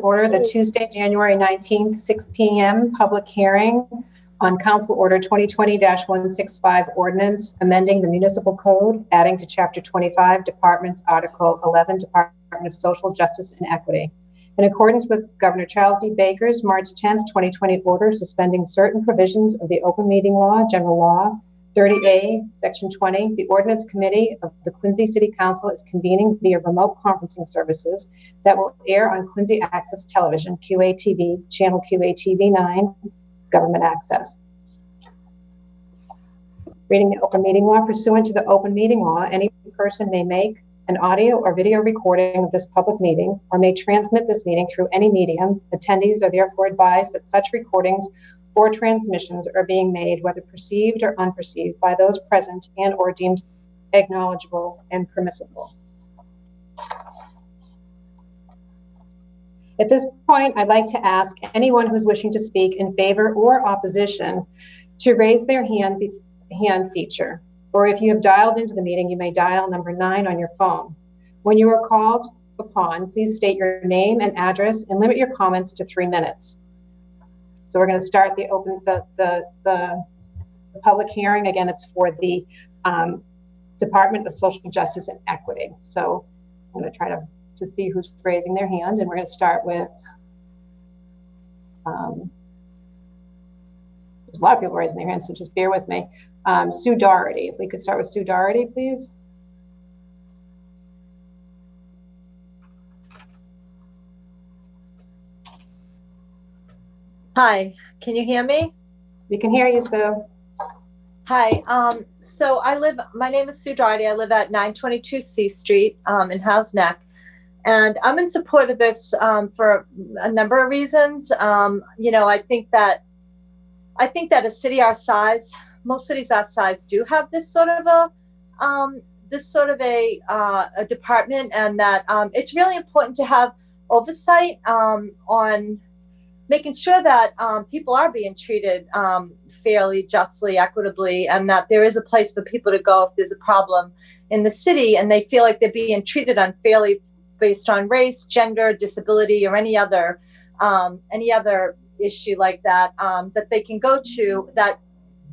order the Tuesday, January 19th, 6 p.m. public hearing on Council Order 2020-165 ordinance amending the municipal code, adding to Chapter 25, Departments, Article 11, Department of Social Justice and Equity. In accordance with Governor Charles D. Baker's March 10th, 2020 order suspending certain provisions of the Open Meeting Law, General Law, 30A, Section 20, the Ordinance Committee of the Quincy City Council is convening via remote conferencing services that will air on Quincy Access Television, QATV, Channel QATV 9, Government Access. Reading the Open Meeting Law. Pursuant to the Open Meeting Law, any person may make an audio or video recording of this public meeting or may transmit this meeting through any medium. Attendees are therefore advised that such recordings or transmissions are being made, whether perceived or unperceived, by those present and or deemed acknowledgeable and permissible. At this point, I'd like to ask anyone who's wishing to speak in favor or opposition to raise their hand feature. Or if you have dialed into the meeting, you may dial number 9 on your phone. When you are called upon, please state your name and address and limit your comments to 3 minutes. So we're going to start the public hearing. Again, it's for the Department of Social Justice and Equity. So I'm going to try to see who's raising their hand, and we're going to start with there's a lot of people raising their hands, so just bear with me. Sue Doherty, if we could start with Sue Doherty, please. Hi, can you hear me? We can hear you, Sue. Hi, so my name is Sue Doherty. I live at 922 C Street in Howes Neck. And I'm in support of this for a number of reasons. I think that a city our size, most cities our size, do have this sort of a department, and that it's really important to have oversight on making sure that people are being treated fairly, justly, equitably, and that there is a place for people to go if there's a problem in the city and they feel like they're being treated unfairly based on race, gender, disability, or any other issue like that, that they can go to that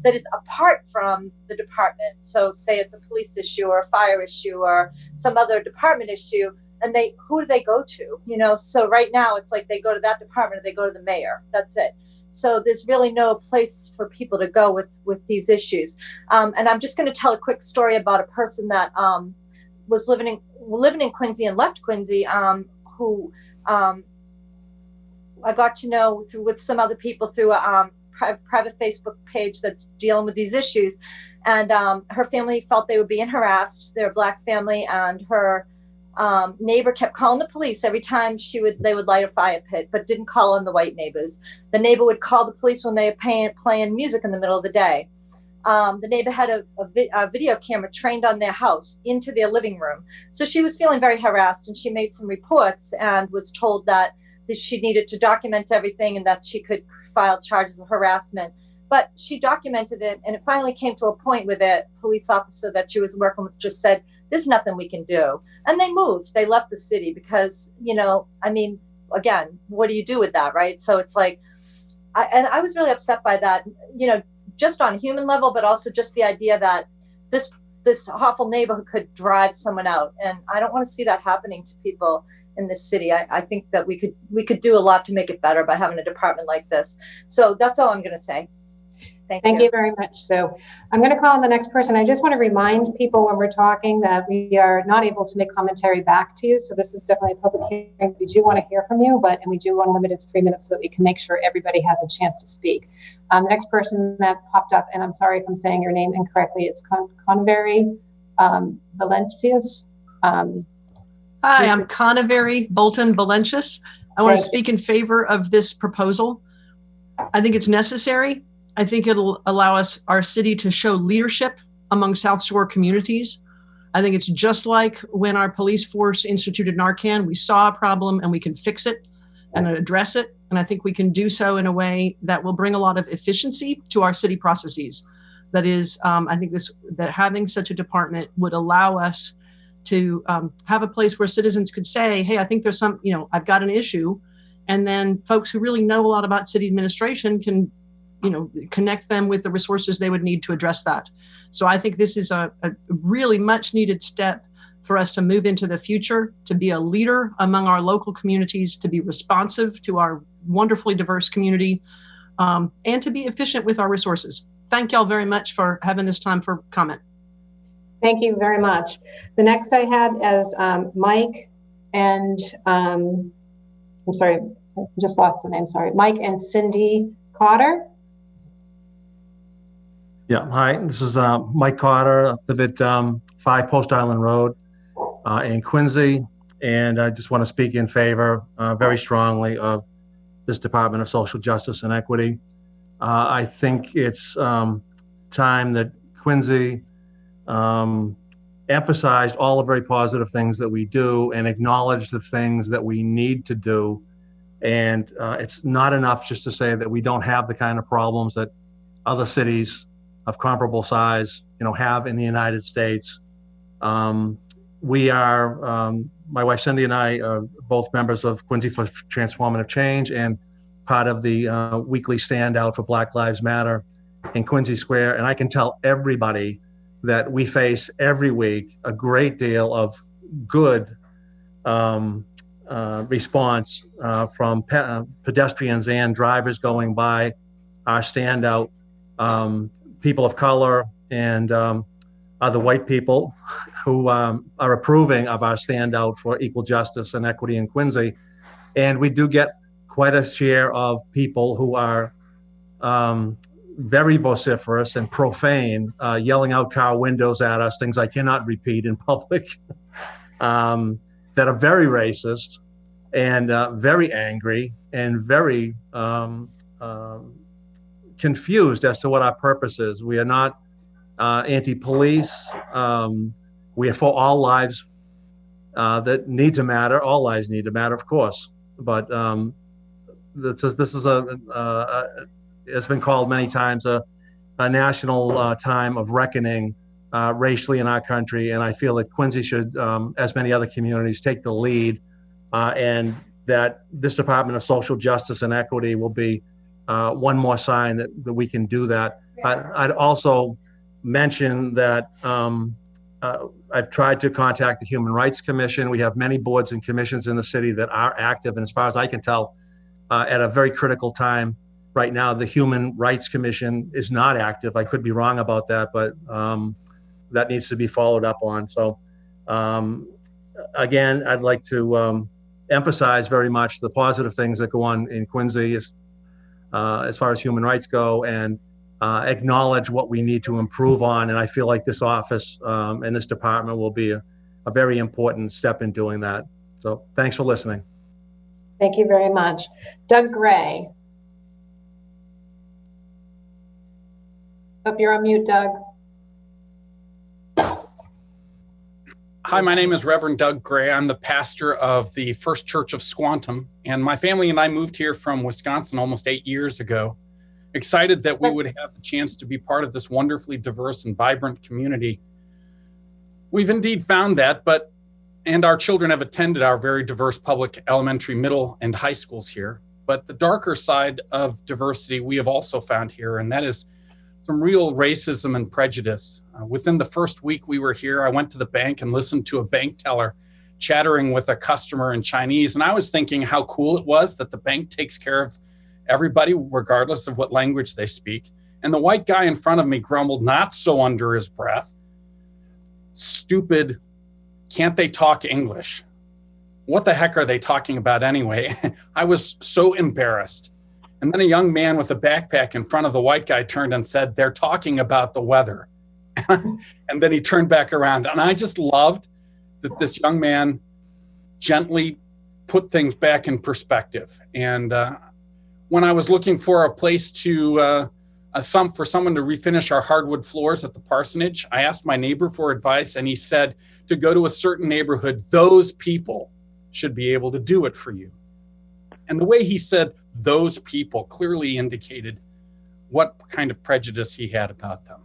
is apart from the department. So say it's a police issue or a fire issue or some other department issue, and who do they go to? So right now it's like they go to that department or they go to the mayor. That's it. So there's really no place for people to go with these issues. And I'm just going to tell a quick story about a person that was living in Quincy and left Quincy, who I got to know with some other people through a private Facebook page that's dealing with these issues. And her family felt they were being harassed. They're a Black family, and her neighbor kept calling the police every time they would light a fire pit, but didn't call on the white neighbors. The neighbor would call the police when they were playing music in the middle of the day. The neighbor had a video camera trained on their house into their living room. So she was feeling very harassed, and she made some reports and was told that she needed to document everything and that she could file charges of harassment. But she documented it, and it finally came to a point where the police officer that she was working with just said, "There's nothing we can do." And they moved. They left the city because, again, what do you do with that, right? So it's like, I was really upset by that, just on a human level, but also just the idea that this awful neighborhood could drive someone out. And I don't want to see that happening to people in this city. I think that we could do a lot to make it better by having a department like this. So that's all I'm going to say. Thank you very much. So I'm going to call on the next person. I just want to remind people when we're talking that we are not able to make commentary back to you. So this is definitely a public hearing. We do want to hear from you, and we do want to limit it to 3 minutes so that we can make sure everybody has a chance to speak. The next person that popped up, and I'm sorry if I'm saying your name incorrectly, it's Convery Valencius. Hi, I'm Convery Bolton Valencius. I want to speak in favor of this proposal. I think it's necessary. I think it'll allow our city to show leadership among South Shore communities. I think it's just like when our police force instituted Narcan. We saw a problem and we can fix it and address it. And I think we can do so in a way that will bring a lot of efficiency to our city processes. That is, I think that having such a department would allow us to have a place where citizens could say, hey, I think there's I've got an issue, And then folks who really know a lot about city administration can, connect them with the resources they would need to address that. So I think this is a really much needed step for us to move into the future, to be a leader among our local communities, to be responsive to our wonderfully diverse community, and to be efficient with our resources. Thank y'all very much for having this time for comment. Thank you very much. The next I had is Mike and, I'm sorry, I just lost the name, sorry. Mike and Cindy Cotter. Yeah, hi, this is Mike Cotter. I live at 5 Post Island Road in Quincy, and I just want to speak in favor very strongly of this Department of Social Justice and Equity. I think it's time that Quincy emphasized all the very positive things that we do and acknowledged the things that we need to do. And it's not enough just to say that we don't have the kind of problems that other cities of comparable size, have in the United States. We are, my wife Cindy and I are both members of Quincy for Transformative Change and part of the weekly standout for Black Lives Matter in Quincy Square. And I can tell everybody that we face every week a great deal of good response from pedestrians and drivers going by our standout, people of color and other white people who are approving of our standout for equal justice and equity in Quincy. And we do get quite a share of people who are very vociferous and profane, yelling out car windows at us, things I cannot repeat in public, that are very racist and very angry and very confused as to what our purpose is. We are not anti-police. We are for all lives that need to matter. All lives need to matter, of course. But this is it's been called many times a national time of reckoning racially in our country. And I feel that Quincy should, as many other communities, take the lead, and that this Department of Social Justice and Equity will be one more sign that we can do that. I'd also mention that I've tried to contact the Human Rights Commission. We have many boards and commissions in the city that are active. And as far as I can tell, at a very critical time right now, the Human Rights Commission is not active. I could be wrong about that, but that needs to be followed up on. So again, I'd like to emphasize very much the positive things that go on in Quincy as far as human rights go, and acknowledge what we need to improve on. And I feel like this office and this department will be a very important step in doing that. So thanks for listening. Thank you very much. Doug Gray. Oh, you're on mute, Doug. Hi, my name is Reverend Doug Gray. I'm the pastor of the First Church of Squantum, and my family and I moved here from Wisconsin almost 8 years ago. Excited that we would have the chance to be part of this wonderfully diverse and vibrant community. We've indeed found that, and our children have attended our very diverse public elementary, middle, and high schools here. But the darker side of diversity we have also found here, and that is some real racism and prejudice. Within the first week we were here, I went to the bank and listened to a bank teller chattering with a customer in Chinese. And I was thinking how cool it was that the bank takes care of everybody, regardless of what language they speak. And the white guy in front of me grumbled, not so under his breath, "Stupid, can't they talk English? What the heck are they talking about anyway?" I was so embarrassed. And then a young man with a backpack in front of the white guy turned and said, "They're talking about the weather." And then he turned back around. And I just loved that this young man gently put things back in perspective. And when I was looking for a place to, for someone to refinish our hardwood floors at the parsonage, I asked my neighbor for advice, and he said to go to a certain neighborhood, those people should be able to do it for you. And the way he said those people clearly indicated what kind of prejudice he had about them.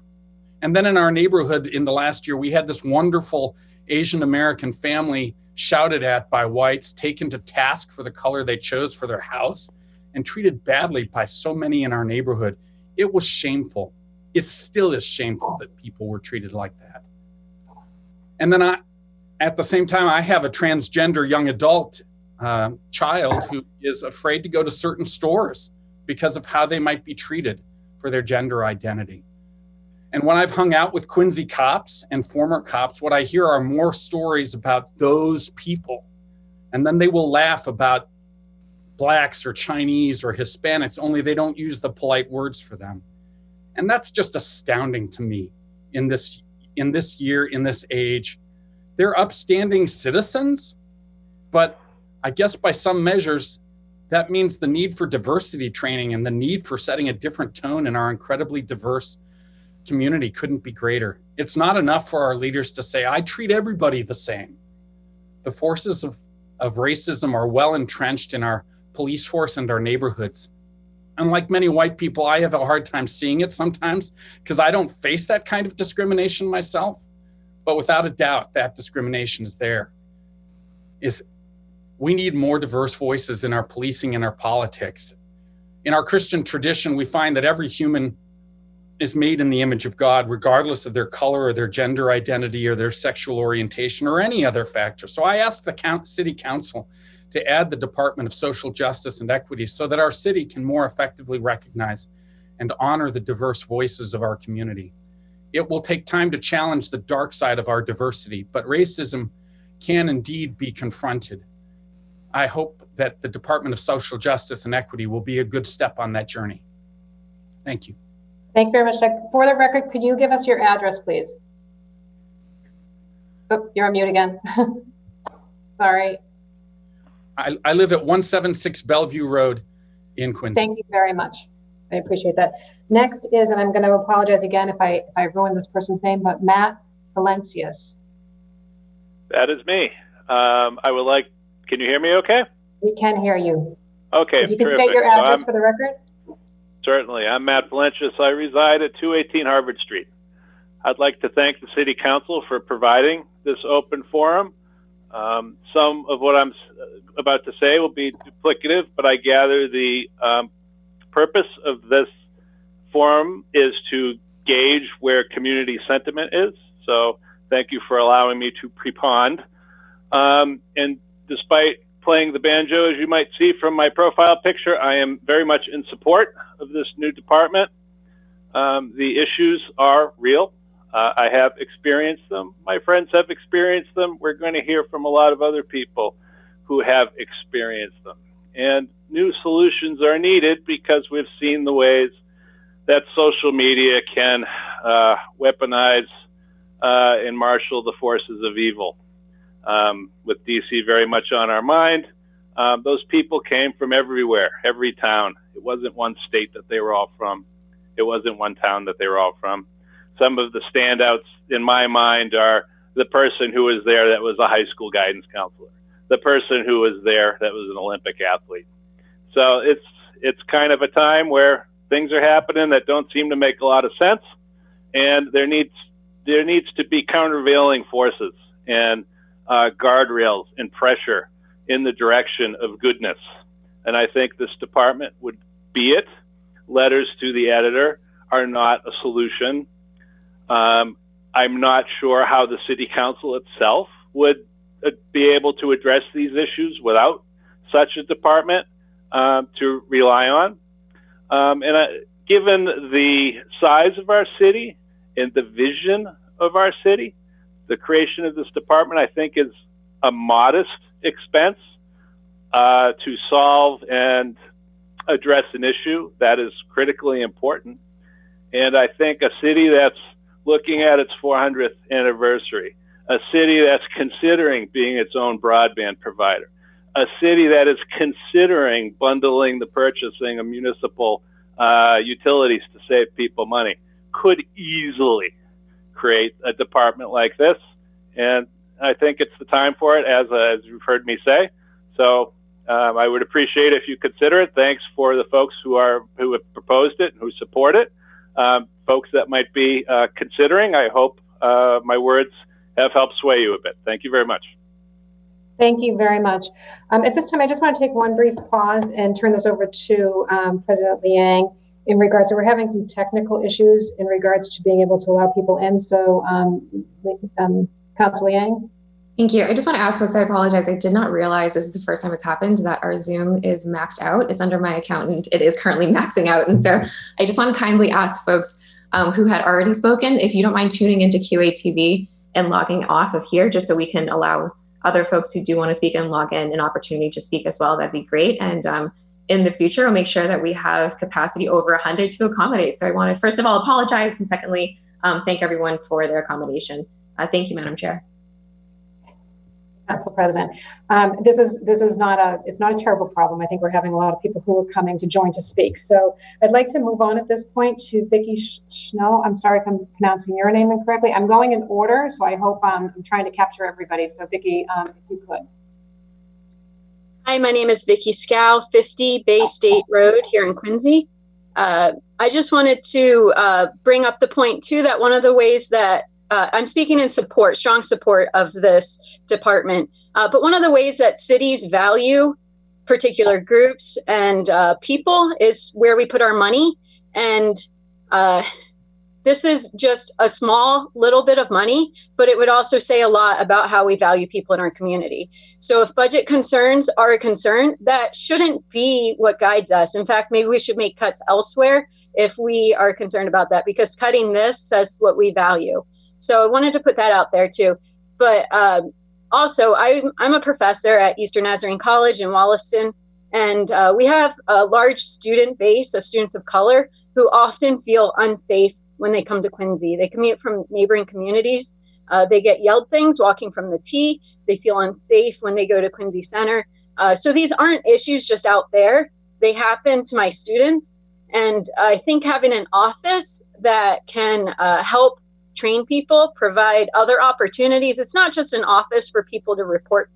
And then in our neighborhood in the last year, we had this wonderful Asian American family shouted at by whites, taken to task for the color they chose for their house, and treated badly by so many in our neighborhood. It was shameful. It still is shameful that people were treated like that. And then at the same time, I have a transgender young adult child who is afraid to go to certain stores because of how they might be treated for their gender identity. And when I've hung out with Quincy cops and former cops, what I hear are more stories about those people. And then they will laugh about blacks or Chinese or Hispanics, only they don't use the polite words for them. And that's just astounding to me in this year, in this age. They're upstanding citizens, but I guess by some measures, that means the need for diversity training and the need for setting a different tone in our incredibly diverse community couldn't be greater. It's not enough for our leaders to say, I treat everybody the same. The forces of racism are well entrenched in our police force and our neighborhoods. Unlike many white people, I have a hard time seeing it sometimes because I don't face that kind of discrimination myself. But without a doubt, that discrimination is there. We need more diverse voices in our policing and our politics. In our Christian tradition, we find that every human is made in the image of God, regardless of their color or their gender identity or their sexual orientation or any other factor. So I asked the City Council to add the Department of Social Justice and Equity so that our city can more effectively recognize and honor the diverse voices of our community. It will take time to challenge the dark side of our diversity, but racism can indeed be confronted. I hope that the Department of Social Justice and Equity will be a good step on that journey. Thank you. Thank you very much, Doug. For the record, could you give us your address, please? Oh, you're on mute again. Sorry. I live at 176 Bellevue Road in Quincy. Thank you very much. I appreciate that. Next is, and I'm going to apologize again if I ruin this person's name, but Matt Valencius. That is me. I would like, can you hear me okay? We can hear you. Okay, If you can terrific. state your address for the record. Certainly. I'm Matt Valencius. I reside at 218 Harvard Street. I'd like to thank the City Council for providing this open forum. Some of what I'm about to say will be duplicative, but I gather the purpose of this forum is to gauge where community sentiment is. So thank you for allowing me to prepond. And despite playing the banjo, as you might see from my profile picture, I am very much in support of this new department. The issues are real. I have experienced them. My friends have experienced them. We're going to hear from a lot of other people who have experienced them. And new solutions are needed because we've seen the ways that social media can weaponize and marshal the forces of evil. With DC very much on our mind, those people came from everywhere, every town. It wasn't one state that they were all from. It wasn't one town that they were all from. Some of the standouts in my mind are the person who was there that was a high school guidance counselor, the person who was there that was an Olympic athlete. So it's kind of a time where things are happening that don't seem to make a lot of sense, and there needs to be countervailing forces and guardrails and pressure in the direction of goodness. And I think this department would be it. Letters to the editor are not a solution. I'm not sure how the City Council itself would be able to address these issues without such a department to rely on. Given the size of our city and the vision of our city, the creation of this department, I think, is a modest expense to solve and address an issue that is critically important. And I think a city that's looking at its 400th anniversary, a city that's considering being its own broadband provider, a city that is considering bundling the purchasing of municipal utilities to save people money, could easily create a department like this. And I think it's the time for it, as you've heard me say. So I would appreciate if you consider it. Thanks for the folks who have proposed it and who support it. Folks that might be considering, I hope my words have helped sway you a bit. Thank you very much. Thank you very much. At this time, I just want to take one brief pause and turn this over to President Liang in regards to, we're having some technical issues in regards to being able to allow people in. So, Councilor Liang? Thank you. I just want to ask folks, I apologize. I did not realize this is the first time it's happened that our Zoom is maxed out. It's under my account and it is currently maxing out. And so I just want to kindly ask folks who had already spoken, if you don't mind tuning into QATV and logging off of here, just so we can allow other folks who do want to speak and log in an opportunity to speak as well. That'd be great. And in the future, I'll make sure that we have capacity over 100 to accommodate. So I want to, first of all, apologize. And secondly, thank everyone for their accommodation. Thank you, Madam Chair. Council President, this is not a terrible problem. I think we're having a lot of people who are coming to join to speak. So I'd like to move on at this point to Vicky Schnell. I'm sorry if I'm pronouncing your name incorrectly. I'm going in order, so I hope I'm trying to capture everybody. So Vicky, if you could. Hi, my name is Vicky Scow, 50 Bay State Road here in Quincy. I just wanted to bring up the point too that one of the ways that I'm speaking in support, strong support of this department. But one of the ways that cities value particular groups and people is where we put our money. And this is just a small little bit of money, but it would also say a lot about how we value people in our community. So if budget concerns are a concern, that shouldn't be what guides us. In fact, maybe we should make cuts elsewhere if we are concerned about that, because cutting this says what we value. So I wanted to put that out there too. But also, I'm a professor at Eastern Nazarene College in Wollaston, and we have a large student base of students of color who often feel unsafe when they come to Quincy. They commute from neighboring communities. They get yelled things walking from the T. They feel unsafe when they go to Quincy Center. So these aren't issues just out there. They happen to my students. And I think having an office that can help train people, provide other opportunities. It's not just an office for people to report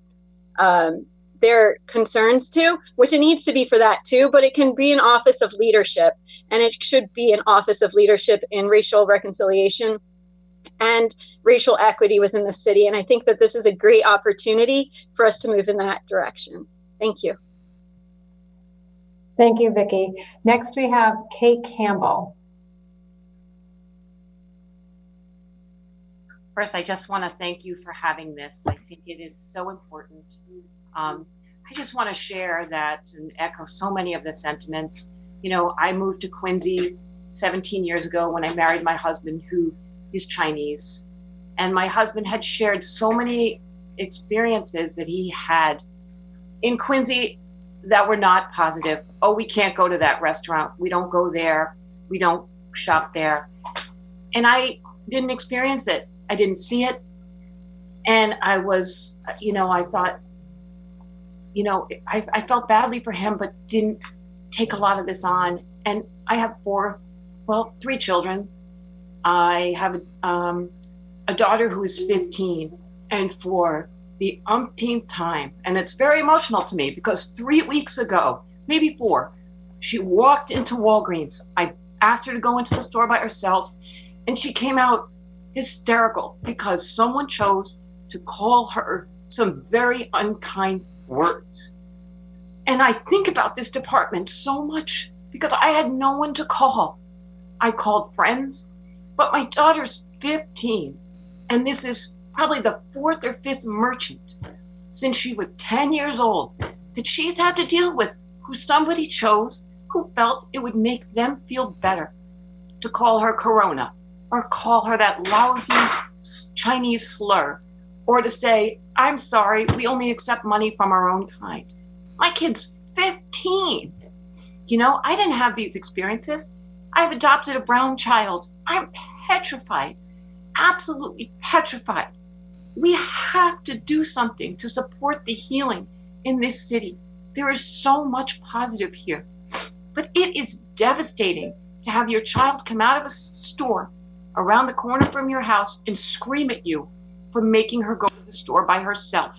their concerns to, which it needs to be for that too, but it can be an office of leadership, and it should be an office of leadership in racial reconciliation and racial equity within the city. And I think that this is a great opportunity for us to move in that direction. Thank you. Thank you, Vicki. Next, we have Kate Campbell. First, I just want to thank you for having this. I think it is so important. I just want to share that and echo so many of the sentiments. You know, I moved to Quincy 17 years ago when I married my husband, who is Chinese. And my husband had shared so many experiences that he had in Quincy that were not positive. Oh, we can't go to that restaurant. We don't go there. We don't shop there. And I didn't experience it. I didn't see it. And I was, I thought, I felt badly for him, but didn't take a lot of this on. And I have 3 children. I have a daughter who is 15, and for the umpteenth time, and it's very emotional to me because 3 weeks ago, maybe 4, she walked into Walgreens. I asked her to go into the store by herself, and she came out hysterical because someone chose to call her some very unkind words. And I think about this department so much because I had no one to call. I called friends, but my daughter's 15, and this is probably the 4th or 5th merchant since she was 10 years old that she's had to deal with, who somebody chose who felt it would make them feel better to call her Corona, or call her that lousy Chinese slur, or to say, I'm sorry, we only accept money from our own kind. My kid's 15. I didn't have these experiences. I've adopted a brown child. I'm petrified, absolutely petrified. We have to do something to support the healing in this city. There is so much positive here, but it is devastating to have your child come out of a store around the corner from your house and scream at you for making her go to the store by herself.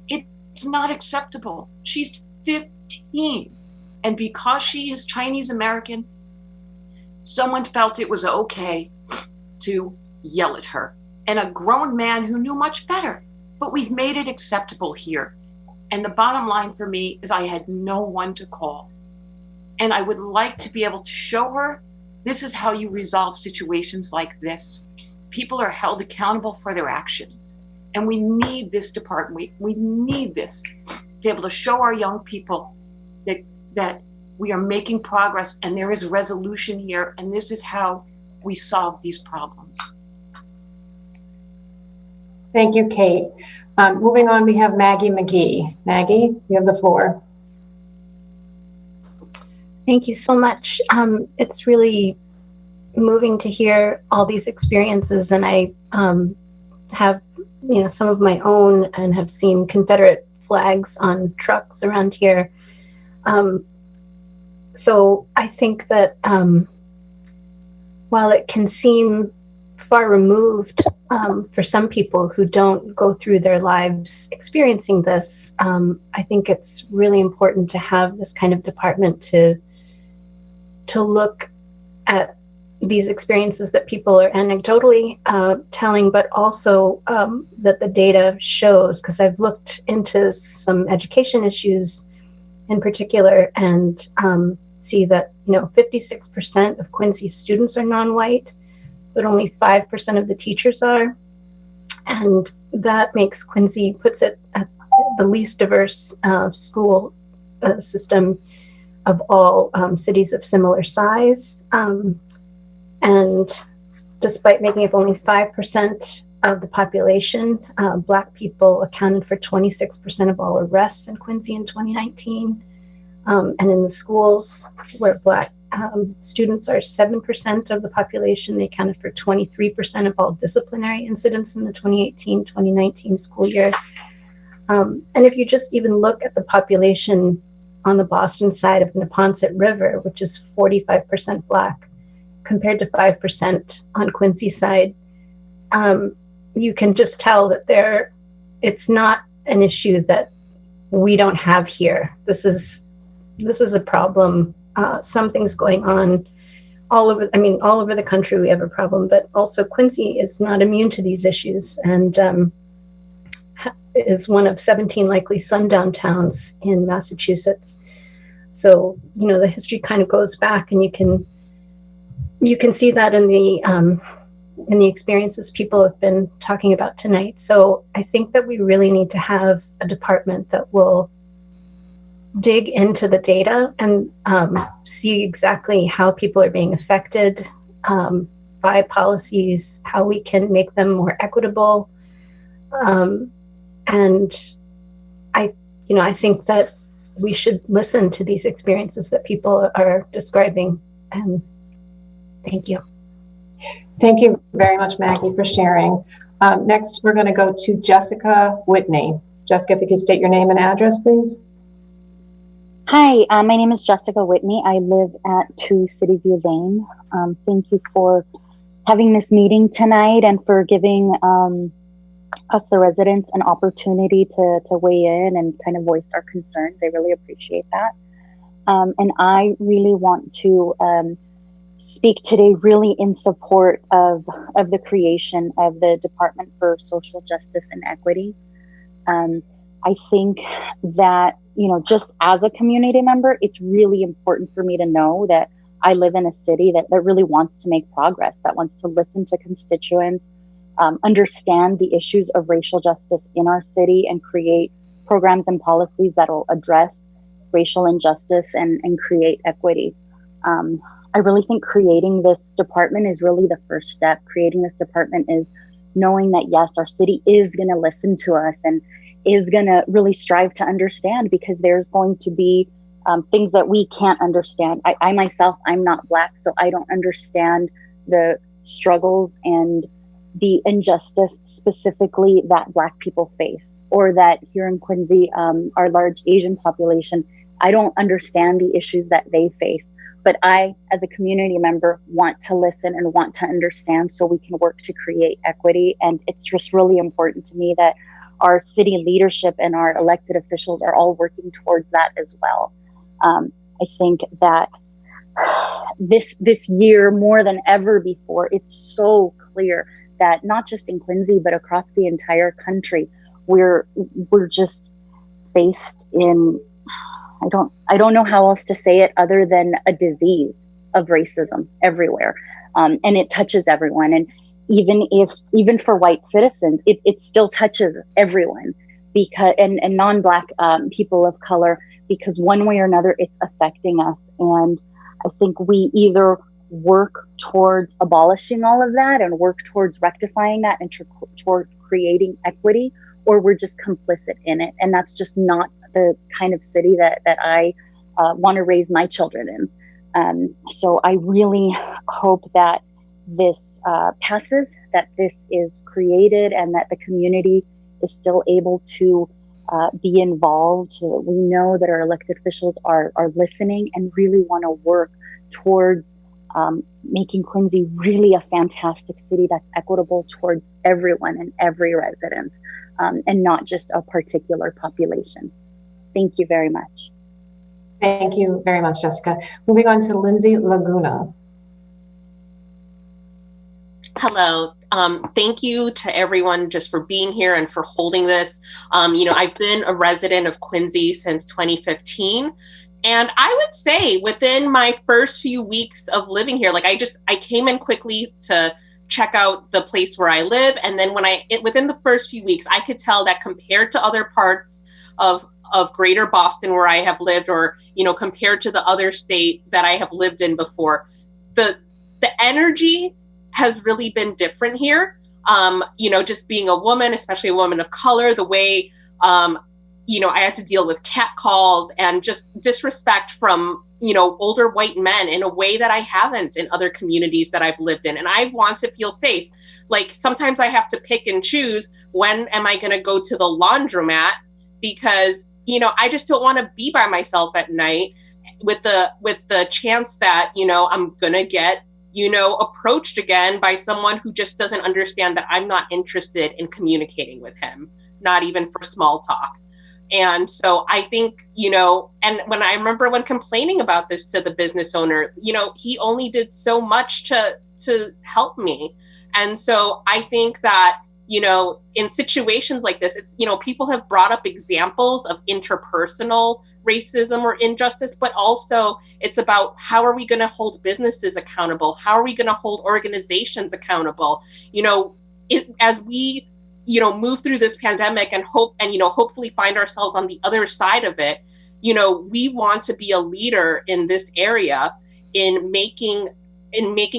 It's not acceptable. She's 15. And because she is Chinese American, someone felt it was okay to yell at her. And a grown man who knew much better but we've made it acceptable here. And the bottom line for me is I had no one to call. And I would like to be able to show her this is how you resolve situations like this. People are held accountable for their actions. And we need this department. We need this to be able to show our young people that we are making progress and there is resolution here. And this is how we solve these problems. Thank you, Kate. Moving on, we have Maggie McGee. Maggie, you have the floor. Thank you so much. It's really moving to hear all these experiences, and I have, some of my own, and have seen Confederate flags on trucks around here. So I think that while it can seem far removed for some people who don't go through their lives experiencing this, I think it's really important to have this kind of department to look at these experiences that people are anecdotally telling, but also that the data shows, because I've looked into some education issues in particular and see that 56% of Quincy students are non-white, but only 5% of the teachers are. And that makes Quincy, puts it at the least diverse school system of all cities of similar size. And despite making up only 5% of the population, Black people accounted for 26% of all arrests in Quincy in 2019. And in the schools where Black students are 7% of the population, they accounted for 23% of all disciplinary incidents in the 2018-2019 school year. And if you just even look at the population on the Boston side of the Neponset River, which is 45% Black, compared to 5% on Quincy side, you can just tell that it's not an issue that we don't have here. This is a problem. Something's going on all over the country. We have a problem, but also Quincy is not immune to these issues, and is one of 17 likely sundown towns in Massachusetts. So the history kind of goes back, and you can see that in the experiences people have been talking about tonight. So I think that we really need to have a department that will dig into the data and see exactly how people are being affected by policies, how we can make them more equitable. And I think that we should listen to these experiences that people are describing. Thank you. Thank you very much, Maggie, for sharing. Next, we're going to go to Jessica Whitney. Jessica, if you could state your name and address, please. Hi, my name is Jessica Whitney. I live at 2 City View Lane. Thank you for having this meeting tonight and for giving us, the residents, an opportunity to weigh in and kind of voice our concerns. I really appreciate that. And I really want to speak today really in support of the creation of the Department for Social Justice and Equity. I think that, just as a community member, it's really important for me to know that I live in a city that really wants to make progress, that wants to listen to constituents, understand the issues of racial justice in our city, and create programs and policies that will address racial injustice and create equity. I really think creating this department is really the first step. Creating this department is knowing that, yes, our city is going to listen to us and is going to really strive to understand, because there's going to be things that we can't understand. I myself, I'm not Black, so I don't understand the struggles and the injustice specifically that Black people face, or that here in Quincy, our large Asian population, I don't understand the issues that they face. But I, as a community member, want to listen and want to understand so we can work to create equity. And it's just really important to me that our city leadership and our elected officials are all working towards that as well. I think that this year, more than ever before, it's so clear that not just in Quincy, but across the entire country, we're just faced in, I don't know how else to say it other than a disease of racism everywhere. And it touches everyone. And even for white citizens, it still touches everyone, because, and non-Black people of color, because one way or another, it's affecting us. And I think we either work towards abolishing all of that and work towards rectifying that and toward creating equity, or we're just complicit in it. And that's just not the kind of city that I want to raise my children in. So I really hope that this passes, that this is created, and that the community is still able to be involved. We know that our elected officials are listening and really want to work towards making Quincy really a fantastic city that's equitable towards everyone and every resident, and not just a particular population. Thank you very much. Thank you very much, Jessica. Moving on to Lindsay Laguna. Hello. Thank you to everyone just for being here and for holding this. I've been a resident of Quincy since 2015. And I would say within my first few weeks of living here, I came in quickly to check out the place where I live. And then within the first few weeks, I could tell that compared to other parts of greater Boston where I have lived, or, compared to the other state that I have lived in before, the energy has really been different here. Just being a woman, especially a woman of color, the way, I had to deal with catcalls and just disrespect from, older white men in a way that I haven't in other communities that I've lived in. And I want to feel safe. Like, sometimes I have to pick and choose, when am I going to go to the laundromat? Because, I just don't want to be by myself at night with the chance that, I'm going to get, approached again by someone who just doesn't understand that I'm not interested in communicating with him, not even for small talk. And so I think, and when I remember when complaining about this to the business owner, he only did so much to help me. And so I think that, in situations like this, it's, people have brought up examples of interpersonal racism or injustice, but also it's about how are we going to hold businesses accountable? How are we going to hold organizations accountable? As we move through this pandemic and hopefully find ourselves on the other side of it, we want to be a leader in this area in making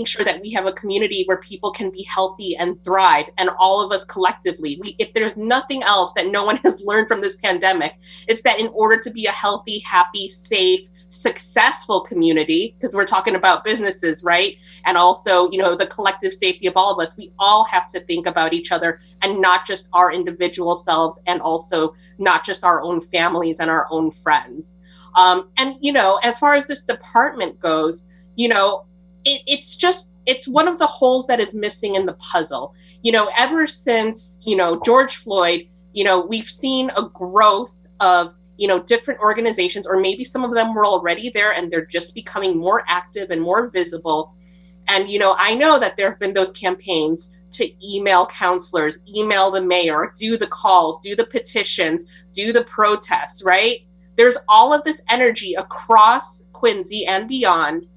sure that we have a community where people can be healthy and thrive, and all of us collectively. If there's nothing else that no one has learned from this pandemic, it's that in order to be a healthy, happy, safe, successful community, because we're talking about businesses, right? And also, the collective safety of all of us, we all have to think about each other and not just our individual selves, and also not just our own families and our own friends. As far as this department goes, it's one of the holes that is missing in the puzzle. Ever since, George Floyd, we've seen a growth of, different organizations, or maybe some of them were already there and they're just becoming more active and more visible. And, I know that there have been those campaigns to email counselors, email the mayor, do the calls, do the petitions, do the protests, right? There's all of this energy across Quincy and beyond,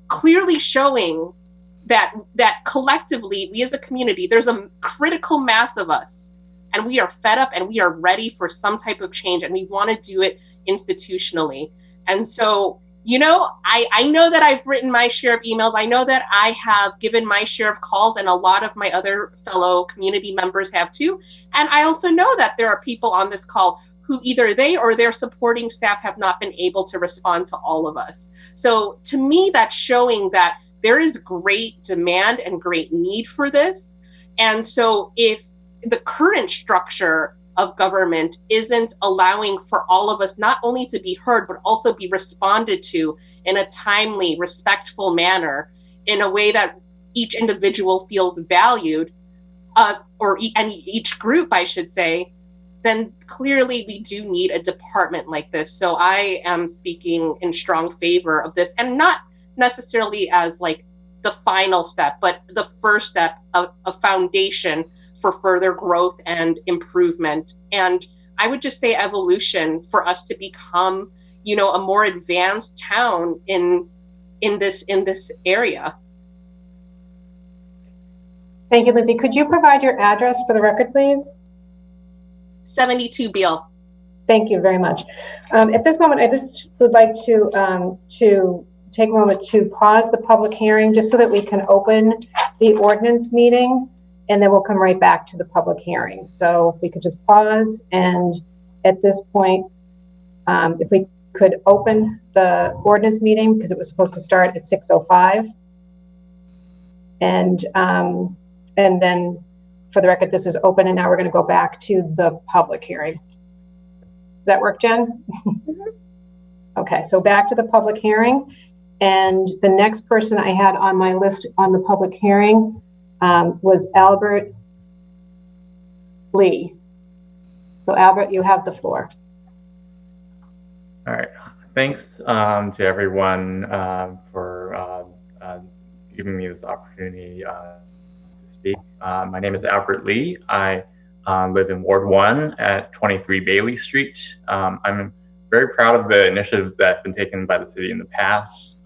clearly showing that collectively, we as a community, there's a critical mass of us, and we are fed up and we are ready for some type of change, and we want to do it institutionally. And so, I know that I've written my share of emails. I know that I have given my share of calls, and a lot of my other fellow community members have too. And I also know that there are people on this call who either they or their supporting staff have not been able to respond to all of us. So to me, that's showing that there is great demand and great need for this. And so if the current structure of government isn't allowing for all of us not only to be heard, but also be responded to in a timely, respectful manner, in a way that each individual feels valued, and each group, I should say, then clearly we do need a department like this. So I am speaking in strong favor of this, and not necessarily as like the final step, but the first step of a foundation for further growth and improvement. And I would just say evolution for us to become, you know, a more advanced town in this area. Thank you, Lindsay. Could you provide your address for the record, please? 72 Beale. Thank you very much. At this moment, I just would like to take a moment to pause the public hearing just so that we can open the ordinance meeting, and then we'll come right back to the public hearing. So if we could just pause, and at this point, if we could open the ordinance meeting, because it was supposed to start at 6:05. And then for the record, this is open, and now we're going to go back to the public hearing. Does that work, Jen? Okay, so back to the public hearing. And the next person I had on my list on the public hearing was Albert Lee. So Albert, you have the floor. All right. Thanks to everyone for giving me this opportunity to speak. My name is Albert Lee. I live in Ward 1 at 23 Bailey Street. I'm very proud of the initiatives that have been taken by the city in the past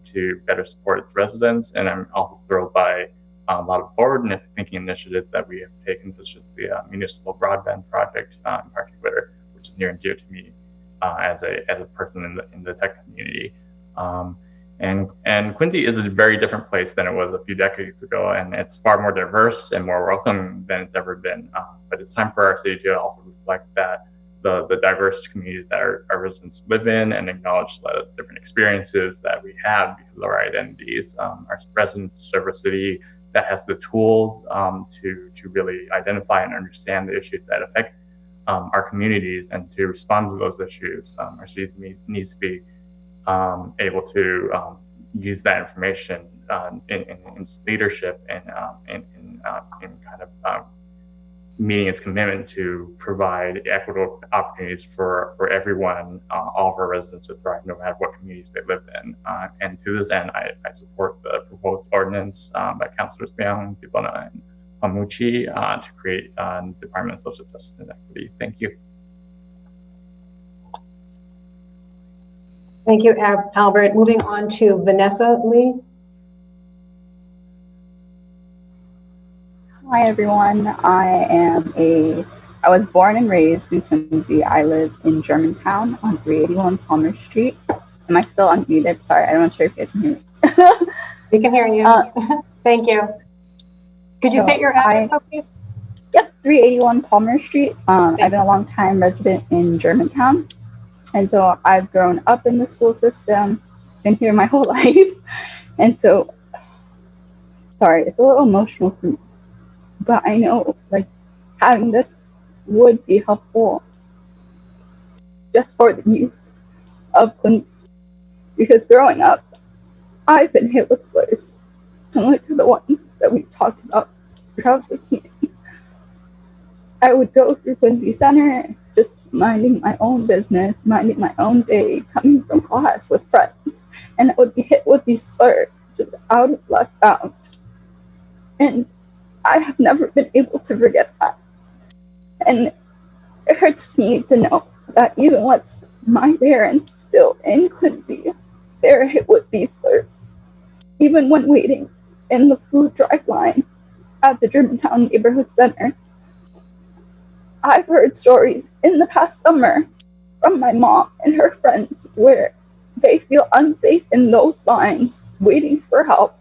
to better support its residents, and I'm also thrilled by a lot of forward-thinking initiatives that we have taken, such as the municipal broadband project in particular, which is near and dear to me as a person in the tech community. And Quincy is a very different place than it was a few decades ago, and it's far more diverse and more welcoming than it's ever been. But it's time for our city to also reflect that the diverse communities that our residents live in, and acknowledge the different experiences that we have because of our identities. Our residents serve a city that has the tools to really identify and understand the issues that affect our communities, and to respond to those issues. Our city needs to be able to use that information in its leadership and in kind of meeting its commitment to provide equitable opportunities for everyone, all of our residents to thrive, no matter what communities they live in. And to this end, I support the proposed ordinance by Councilors Leung, Dibona, and Pamucci to create the Department of Social Justice and Equity. Thank you. Thank you, Albert. Moving on to Vanessa Lee. Hi everyone, I was born and raised in Quincy. I live in Germantown on 381 Palmer Street. Am I still unmuted? Sorry, I'm not sure if you guys can hear me. We can hear you. Thank you. Could you state your address, please? Yep, 381 Palmer Street. I've been a long time resident in Germantown. And so I've grown up in the school system, been here my whole life. And so, sorry, it's a little emotional for me. But I know, like, having this would be helpful just for the youth of Quincy. Because growing up, I've been hit with slurs similar to the ones that we've talked about throughout this meeting. I would go through Quincy Center, just minding my own business, minding my own day, coming from class with friends, and I would be hit with these slurs just out of left bound. And I have never been able to forget that. And it hurts me to know that even with my parents still in Quincy, they're hit with these slurs. Even when waiting in the food drive line at the Germantown Neighborhood Center, I've heard stories in the past summer from my mom and her friends where they feel unsafe in those lines waiting for help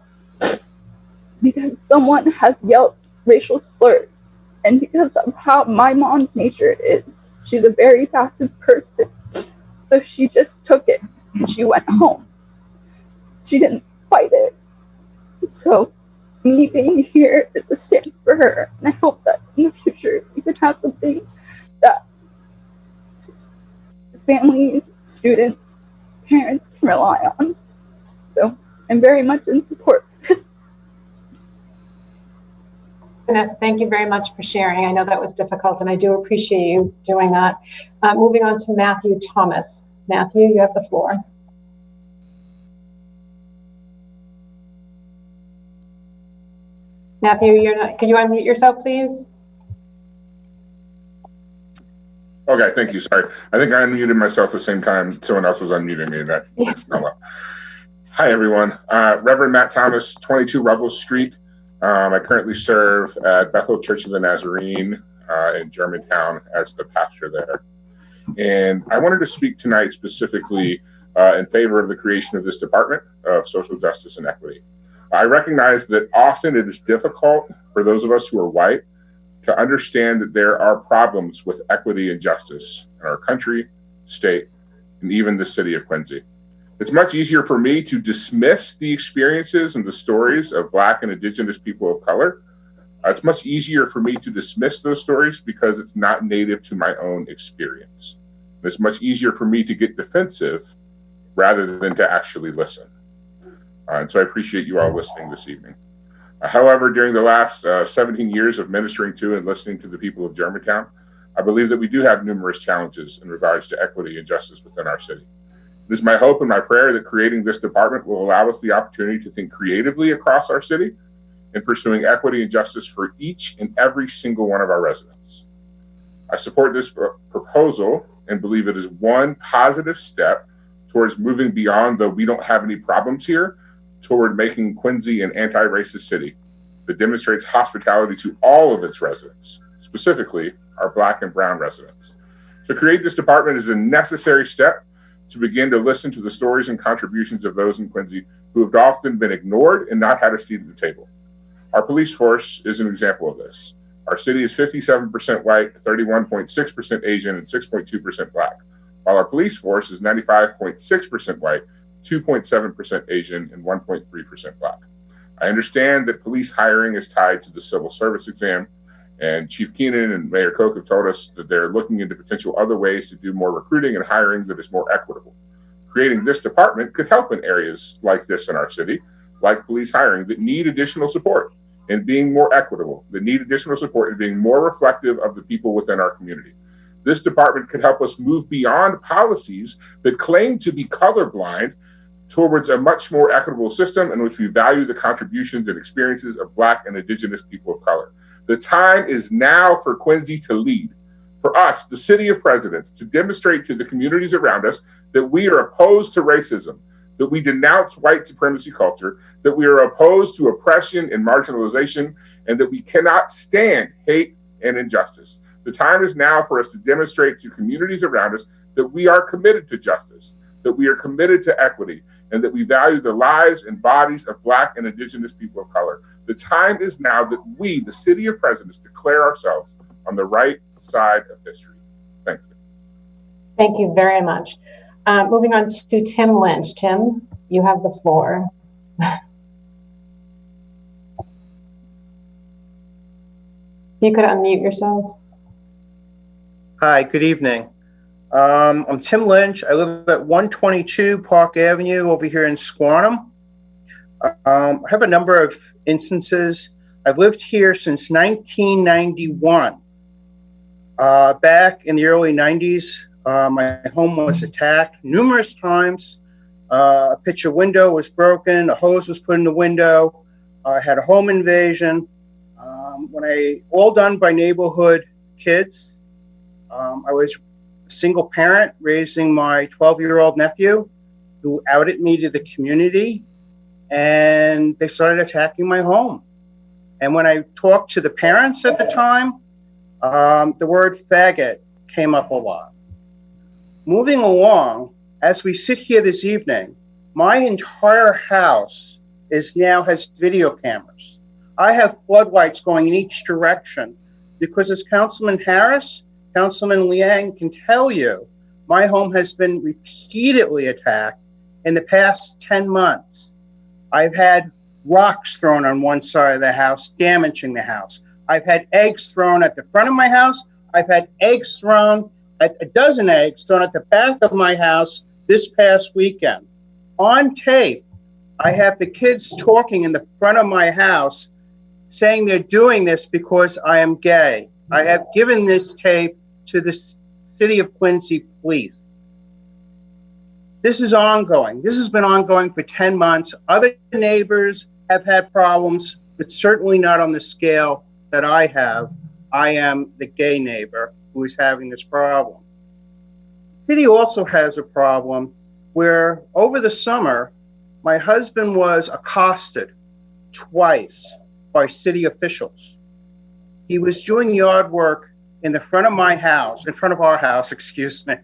because someone has yelled racial slurs. And because of how my mom's nature is, she's a very passive person. So she just took it and she went home. She didn't fight it. So me being here is a stance for her. And I hope that in the future we can have something that families, students, parents can rely on. So I'm very much in support of this. Vanessa, thank you very much for sharing. I know that was difficult, and I do appreciate you doing that. Moving on to Matthew Thomas. Matthew, you have the floor. Matthew, you're not. Can you unmute yourself, please? Okay, thank you. Sorry. I think I unmuted myself at the same time someone else was unmuting me. That's not well. Hi, everyone. Reverend Matt Thomas, 22 Ruggles Street. I currently serve at Bethel Church of the Nazarene in Germantown as the pastor there. And I wanted to speak tonight specifically in favor of the creation of this Department of Social Justice and Equity. I recognize that often it is difficult for those of us who are white to understand that there are problems with equity and justice in our country, state, and even the city of Quincy. It's much easier for me to dismiss the experiences and the stories of Black and Indigenous people of color. It's much easier for me to dismiss those stories because it's not native to my own experience. It's much easier for me to get defensive rather than to actually listen. And so I appreciate you all listening this evening. However, during the last 17 years of ministering to and listening to the people of Germantown, I believe that we do have numerous challenges in regards to equity and justice within our city. It is my hope and my prayer that creating this department will allow us the opportunity to think creatively across our city in pursuing equity and justice for each and every single one of our residents. I support this proposal and believe it is one positive step towards moving beyond the "we don't have any problems here" toward making Quincy an anti-racist city that demonstrates hospitality to all of its residents, specifically our Black and Brown residents. To create this department is a necessary step to begin to listen to the stories and contributions of those in Quincy who have often been ignored and not had a seat at the table. Our police force is an example of this. Our city is 57% white, 31.6% Asian, and 6.2% Black, while our police force is 95.6% white, 2.7% Asian, and 1.3% Black. I understand that police hiring is tied to the civil service exam, and Chief Keenan and Mayor Koch have told us that they're looking into potential other ways to do more recruiting and hiring that is more equitable. Creating this department could help in areas like this in our city, like police hiring, that need additional support in being more equitable, that need additional support in being more reflective of the people within our community. This department could help us move beyond policies that claim to be colorblind towards a much more equitable system in which we value the contributions and experiences of Black and Indigenous people of color. The time is now for Quincy to lead, for us, the city of presidents, to demonstrate to the communities around us that we are opposed to racism, that we denounce white supremacy culture, that we are opposed to oppression and marginalization, and that we cannot stand hate and injustice. The time is now for us to demonstrate to communities around us that we are committed to justice, that we are committed to equity, and that we value the lives and bodies of Black and Indigenous people of color. The time is now that we, the city of presidents, declare ourselves on the right side of history. Thank you. Thank you very much. Moving on to Tim Lynch. Tim, you have the floor. You could unmute yourself. Hi, good evening. I'm Tim Lynch. I live at 122 Park Avenue over here in Squantum. I have a number of instances. I've lived here since 1991. Back in the early 90s, my home was attacked numerous times. A picture window was broken, a hose was put in the window. I had a home invasion. All done by neighborhood kids. I was a single parent raising my 12-year-old nephew who outed me to the community, and they started attacking my home. And when I talked to the parents at the time, the word faggot came up a lot. Moving along, as we sit here this evening, my entire house has video cameras. I have floodlights going in each direction because, as Councilman Harris, Councilman Liang can tell you, my home has been repeatedly attacked in the past 10 months. I've had rocks thrown on one side of the house, damaging the house. I've had eggs thrown at the front of my house. I've had eggs thrown, a dozen eggs thrown at the back of my house this past weekend. On tape, I have the kids talking in the front of my house saying they're doing this because I am gay. I have given this tape to the City of Quincy Police. This is ongoing. This has been ongoing for 10 months. Other neighbors have had problems, but certainly not on the scale that I have. I am the gay neighbor. who is having this problem. The city also has a problem where over the summer, my husband was accosted twice by city officials. He was doing yard work in the front of my house, in front of our house, excuse me,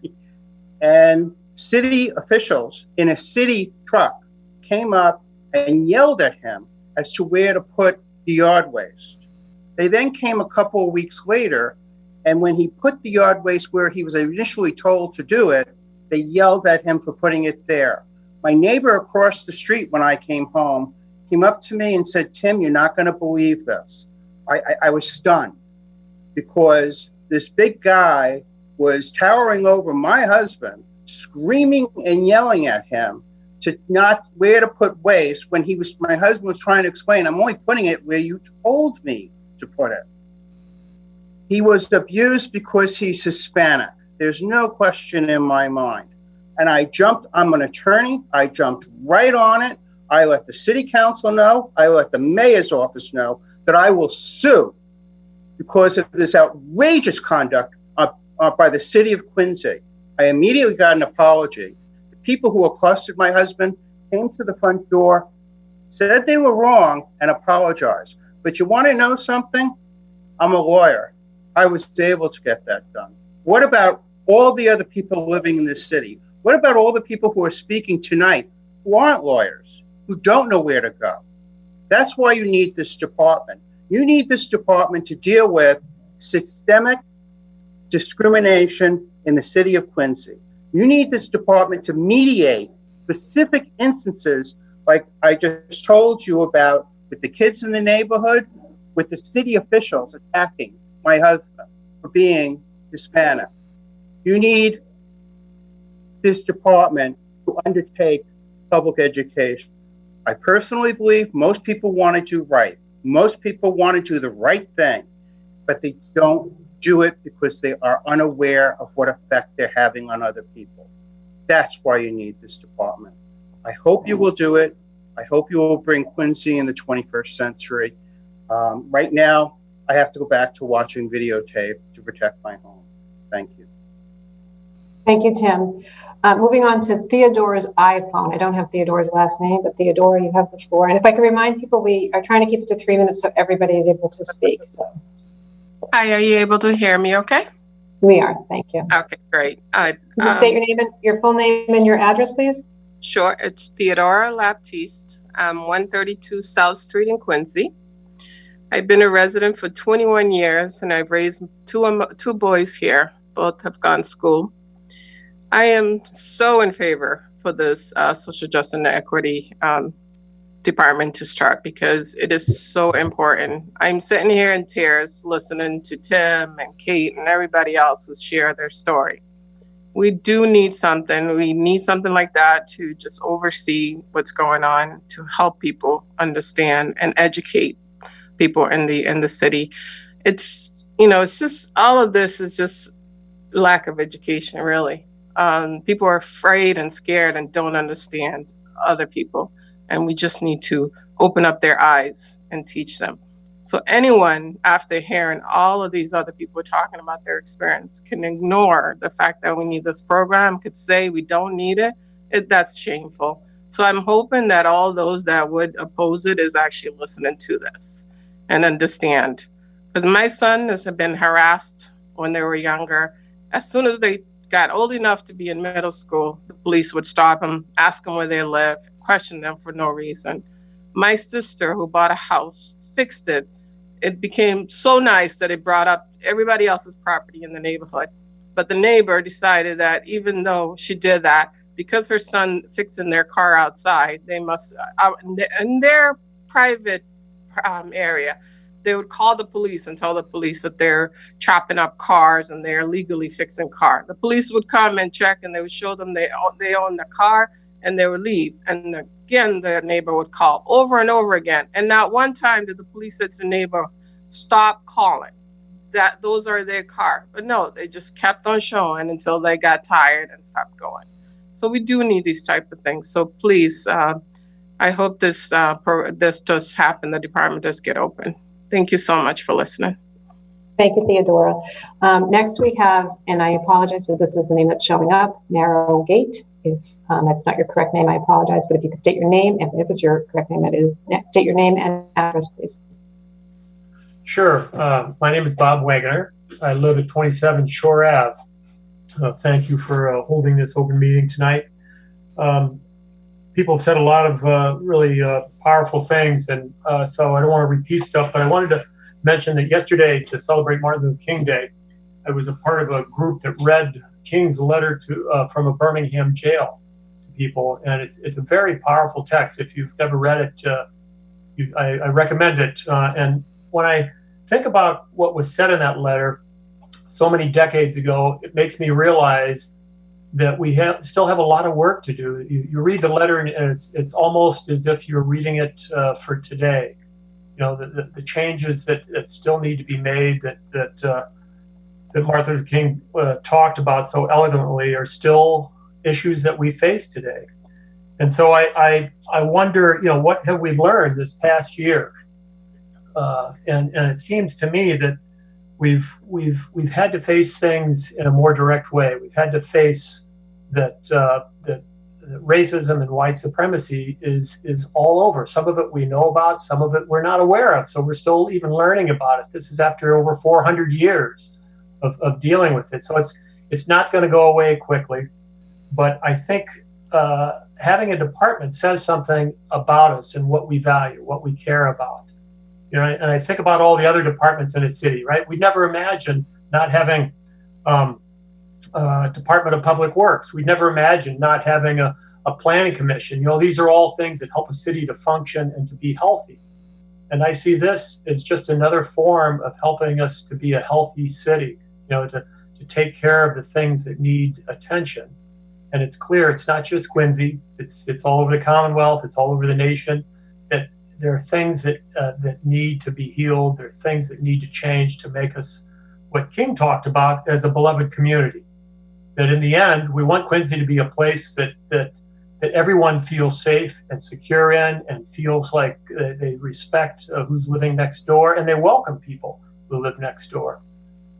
and city officials in a city truck came up and yelled at him as to where to put the yard waste. They then came a couple of weeks later, and when he put the yard waste where he was initially told to do it, they yelled at him for putting it there. My neighbor across the street, when I came home, came up to me and said, "Tim, you're not going to believe this." I was stunned because this big guy was towering over my husband, screaming and yelling at him to not where to put waste when my husband was trying to explain, "I'm only putting it where you told me to put it." He was abused because he's Hispanic. There's no question in my mind. And I'm an attorney. I jumped right on it. I let the city council know. I let the mayor's office know that I will sue because of this outrageous conduct by the city of Quincy. I immediately got an apology. The people who accosted my husband came to the front door, said they were wrong, and apologized. But you want to know something? I'm a lawyer. I was able to get that done. What about all the other people living in this city? What about all the people who are speaking tonight who aren't lawyers, who don't know where to go? That's why you need this department. You need this department to deal with systemic discrimination in the city of Quincy. You need this department to mediate specific instances like I just told you about with the kids in the neighborhood, with the city officials attacking my husband for being Hispanic. You need this department to undertake public education. I personally believe most people want to do right. Most people want to do the right thing, but they don't do it because they are unaware of what effect they're having on other people. That's why you need this department. I hope you will do it. I hope you will bring Quincy in the 21st century. Right now, I have to go back to watching videotape to protect my home. Thank you. Thank you, Tim. Moving on to Theodore's iPhone. I don't have Theodore's last name, but Theodore, you have the floor. And if I can remind people, we are trying to keep it to 3 minutes so everybody is able to speak. So Hi, are you able to hear me okay? we are. Thank you. Okay, great. Can you state your name and your full name and your address, please? Sure, it's Theodora Laptiste, 132 South Street in Quincy. I've been a resident for 21 years and I've raised two boys here. Both have gone to school. I am so in favor for this social justice and equity department to start because it is so important. I'm sitting here in tears listening to Tim and Kate and everybody else who share their story. We do need something. We need something like that to just oversee what's going on, to help people understand and educate people in the city. It's just all of this is just lack of education, really. People are afraid and scared and don't understand other people. And we just need to open up their eyes and teach them. So anyone, after hearing all of these other people talking about their experience, can ignore the fact that we need this program, could say we don't need it, that's shameful. So I'm hoping that all those that would oppose it is actually listening to this and understand. Because my son has been harassed when they were younger. As soon as they got old enough to be in middle school, the police would stop them, ask them where they live, question them for no reason. My sister, who bought a house, fixed it. It became so nice that it brought up everybody else's property in the neighborhood. But the neighbor decided that even though she did that, because her son fixing their car outside, they must, in their private area, they would call the police and tell the police that they're chopping up cars and they're legally fixing cars. The police would come and check and they would show them they own the car and they would leave. And again, the neighbor would call over and over again. And not one time did the police say to the neighbor, stop calling, that those are their car. But no, they just kept on showing until they got tired and stopped going. So we do need these type of things. So please, I hope this does happen. The department does get open. Thank you so much for listening. Thank you, Theodora. Next we have, and I apologize, but this is the name that's showing up, Narrow Gate. If that's not your correct name, I apologize, but if you could state your name, and if it's your correct name, it is, state your name and address, please. Sure. My name is Bob Wagoner. I live at 27 Shore Ave. Thank you for holding this open meeting tonight. People have said a lot of really powerful things, and so I don't want to repeat stuff, but I wanted to mention that yesterday, to celebrate Martin Luther King Day, I was a part of a group that read King's letter to from a Birmingham jail to people, and it's a very powerful text. If you've never read it, I recommend it. And when I think about what was said in that letter so many decades ago, it makes me realize that we still have a lot of work to do. You read the letter, and it's almost as if you're reading it for today. You know, the changes that still need to be made that Martin Luther King talked about so elegantly are still issues that we face today. And so I wonder, you know, what have we learned this past year? And it seems to me that we've had to face things in a more direct way. We've had to face that racism and white supremacy is all over. Some of it we know about, some of it we're not aware of. So we're still even learning about it. This is after over 400 years of dealing with it. So it's not going to go away quickly. But I think having a department says something about us and what we value, what we care about. You know, and I think about all the other departments in a city, right? We never imagined not having Department of Public Works. We'd never imagined not having a planning commission. You know, these are all things that help a city to function and to be healthy. And I see this as just another form of helping us to be a healthy city, you know, to take care of the things that need attention. And it's clear it's not just Quincy, it's all over the Commonwealth, it's all over the nation, that there are things that need to be healed, there are things that need to change to make us what King talked about as a beloved community. That in the end, we want Quincy to be a place that everyone feels safe and secure in, and feels like they respect who's living next door, and they welcome people who live next door.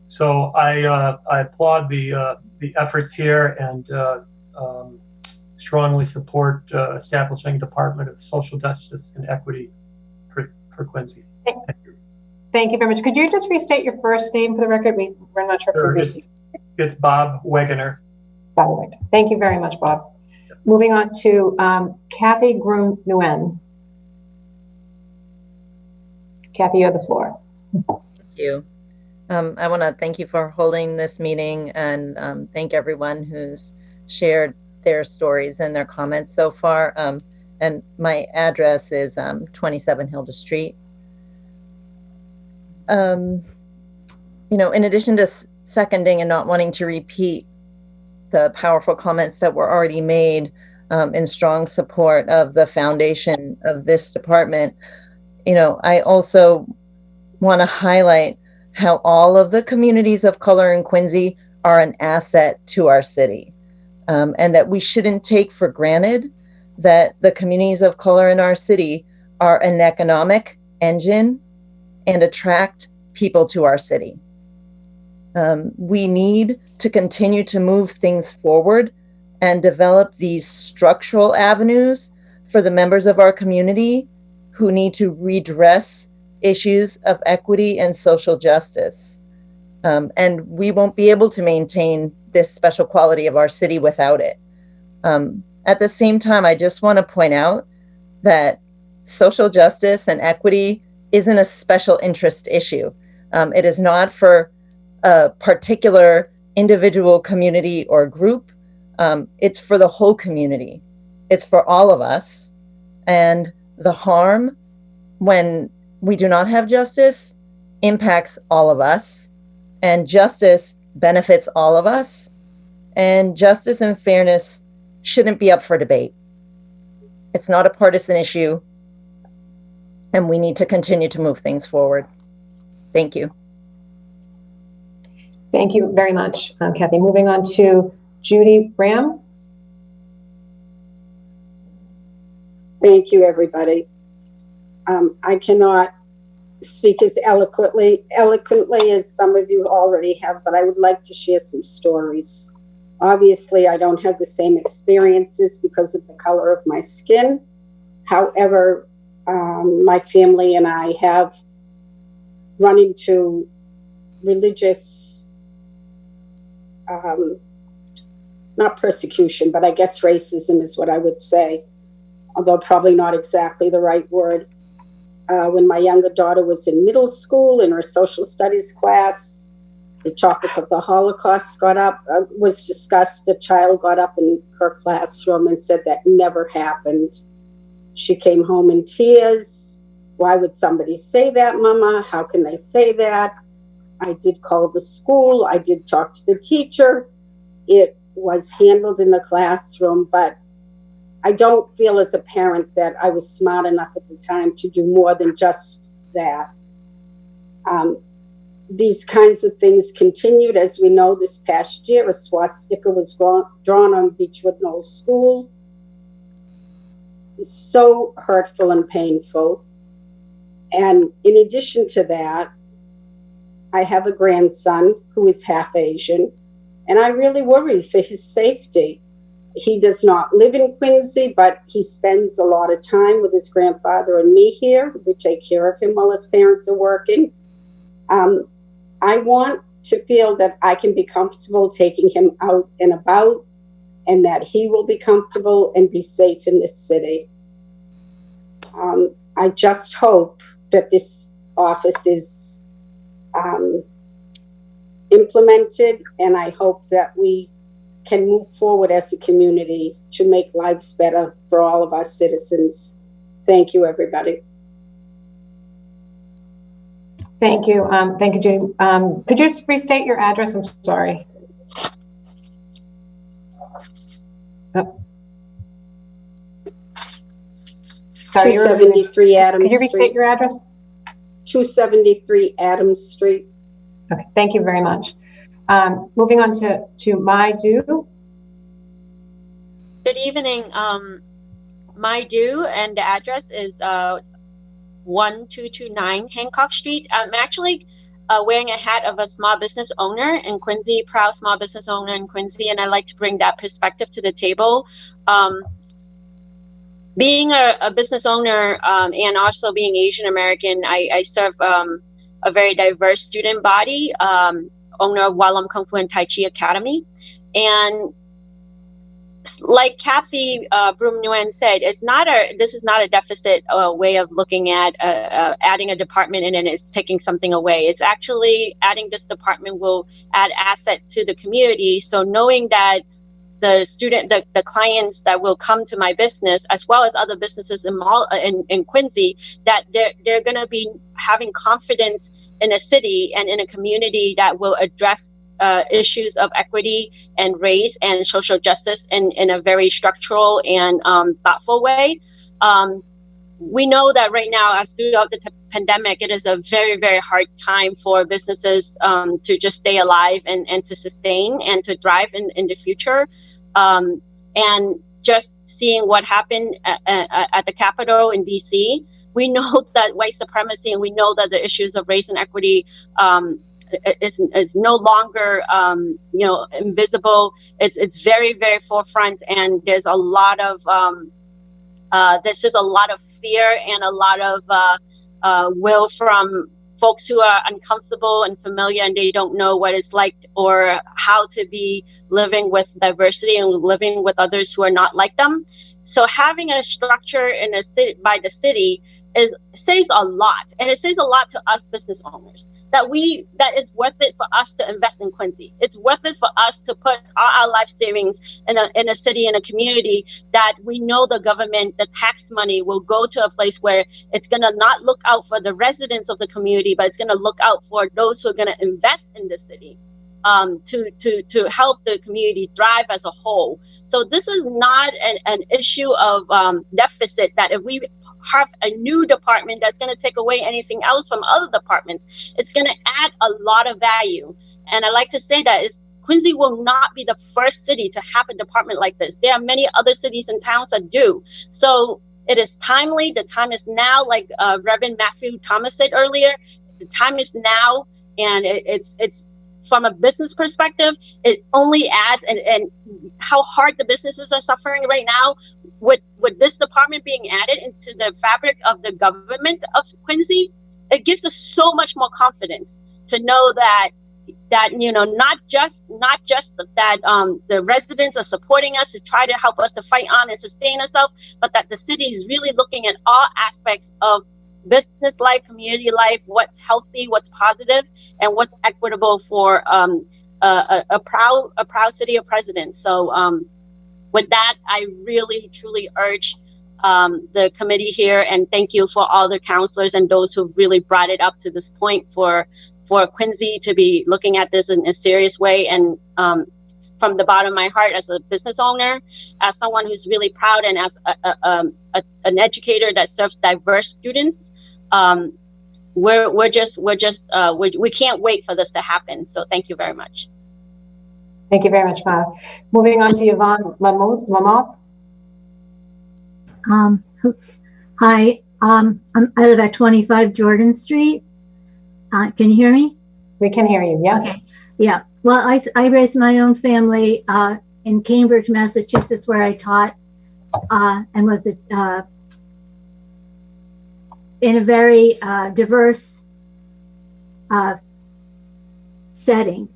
So I applaud the efforts here, and strongly support establishing a Department of Social Justice and Equity for Quincy. Thank you very much. Could you just restate your first name for the record? We're not sure. Sure, it's Bob Wagoner. Bob Wagoner. Thank you very much, Bob. Moving on to Kathy Groom-Nguyen. Kathy, you have the floor. Thank you. I want to thank you for holding this meeting, and thank everyone who's shared their stories and their comments so far. And my address is 27 Hilda Street. You know, in addition to seconding and not wanting to repeat the powerful comments that were already made in strong support of the foundation of this department, you know, I also want to highlight how all of the communities of color in Quincy are an asset to our city, and that we shouldn't take for granted that the communities of color in our city are an economic engine and attract people to our city. We need to continue to move things forward and develop these structural avenues for the members of our community who need to redress issues of equity and social justice. And we won't be able to maintain this special quality of our city without it. At the same time, I just want to point out that social justice and equity isn't a special interest issue. It is not for a particular individual community or group. It's for the whole community. It's for all of us. And the harm when we do not have justice impacts all of us. And justice benefits all of us. And justice and fairness shouldn't be up for debate. It's not a partisan issue. And we need to continue to move things forward. Thank you. Thank you very much, Kathy. Moving on to Judy Ram. Thank you, everybody. I cannot speak as eloquently as some of you already have, but I would like to share some stories. Obviously, I don't have the same experiences because of the color of my skin. However, my family and I have run into religious, not persecution, but I guess racism is what I would say, although probably not exactly the right word. When my younger daughter was in middle school, in her social studies class, the topic of the Holocaust was discussed. A child got up in her classroom and said that never happened. She came home in tears. Why would somebody say that, Mama? How can they say that? I did call the school. I did talk to the teacher. It was handled in the classroom, but I don't feel as a parent that I was smart enough at the time to do more than just that. These kinds of things continued. As we know, this past year, a swastika was drawn on Beechwood Knolls School. It's so hurtful and painful. And in addition to that, I have a grandson who is half Asian, and I really worry for his safety. He does not live in Quincy, but he spends a lot of time with his grandfather and me here. We take care of him while his parents are working. I want to feel that I can be comfortable taking him out and about, and that he will be comfortable and be safe in this city. I just hope that this office is implemented, and I hope that we can move forward as a community to make lives better for all of our citizens. Thank you, everybody. Thank you. Thank you, Judy. Could you just restate your address? I'm sorry. Oh. Sorry, 273 Adams Could you restate Street. your address? 273 Adams Street. Okay, thank you very much. Moving on to my due. Good evening. My due and the address is 1229 Hancock Street. I'm actually wearing a hat of a small business owner in Quincy, proud small business owner in Quincy, and I like to bring that perspective to the table. Being a business owner and also being Asian American, I serve a very diverse student body, owner of Walam Kung Fu and Tai Chi Academy. And like Kathy Broom Nguyen said, this is not a deficit way of looking at adding a department and then it's taking something away. It's actually adding this department will add asset to the community. So knowing that the clients that will come to my business, as well as other businesses in Quincy, that they're going to be having confidence in a city and in a community that will address issues of equity and race and social justice in a very structural and thoughtful way. We know that right now, as throughout the pandemic, it is a very, very hard time for businesses to just stay alive and to sustain and to thrive in the future. And just seeing what happened at the Capitol in DC, we know that white supremacy and we know that the issues of race and equity is no longer invisible. It's very, very forefront, and there's a lot of fear and a lot of will from folks who are uncomfortable and familiar, and they don't know what it's like or how to be living with diversity and living with others who are not like them. So having a structure in a city by the city says a lot, and it says a lot to us business owners that is worth it for us to invest in Quincy. It's worth it for us to put our life savings in a city, in a community that we know the government, the tax money will go to a place where it's going to not look out for the residents of the community, but it's going to look out for those who are going to invest in the city to help the community thrive as a whole. So this is not an issue of deficit, that if we have a new department that's going to take away anything else from other departments, it's going to add a lot of value. And I like to say that Quincy will not be the first city to have a department like this. There are many other cities and towns that do. So It is timely. The time is now, like Reverend Matthew Thomas said earlier. The time is now, and it's from a business perspective, it only adds, and how hard the businesses are suffering right now with this department being added into the fabric of the government of Quincy, it gives us so much more confidence to know that not just that the residents are supporting us to try to help us to fight on and sustain ourselves, but that the city is really looking at all aspects of business life, community life, what's healthy, what's positive, and what's equitable for a proud city of President. So with that, I really truly urge the committee here, and thank you for all the counselors and those who really brought it up to this point for Quincy to be looking at this in a serious way. And from the bottom of my heart, as a business owner, as someone who's really proud, and as an educator that serves diverse students, we can't wait for this to happen. So thank you very much. Thank you very much, Ma. Moving on to Yvonne Lamothe. Hi, I live at 25 Jordan Street. Can you hear me? We can hear you, yeah. Okay, yeah. Well, I raised my own family in Cambridge, Massachusetts, where I taught and was in a very diverse setting.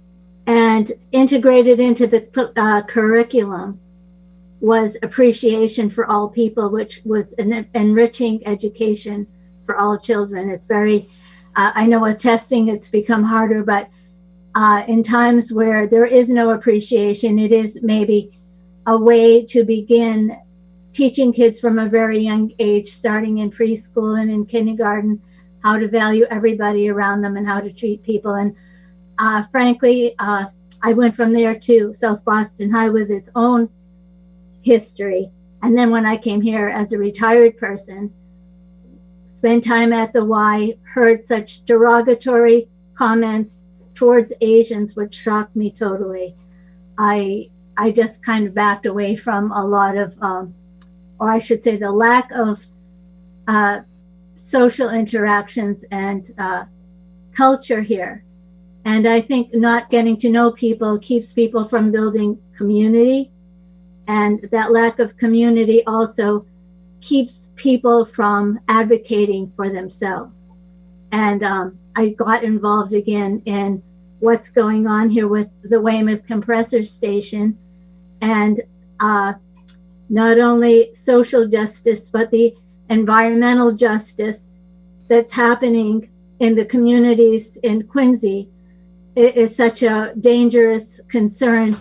And integrated into the curriculum was appreciation for all people, which was an enriching education for all children. It's very, I know with testing it's become harder, but in times where there is no appreciation, it is maybe a way to begin teaching kids from a very young age, starting in preschool and in kindergarten, how to value everybody around them and how to treat people. And frankly, I went from there to South Boston High with its own history. And then when I came here as a retired person, spent time at the Y, heard such derogatory comments towards Asians, which shocked me totally. I just kind of backed away from a lot of, or I should say the lack of social interactions and culture here. And I think not getting to know people keeps people from building community. And that lack of community also keeps people from advocating for themselves. And I got involved again in what's going on here with the Weymouth compressor station, and not only social justice, but the environmental justice that's happening in the communities in Quincy is such a dangerous concern.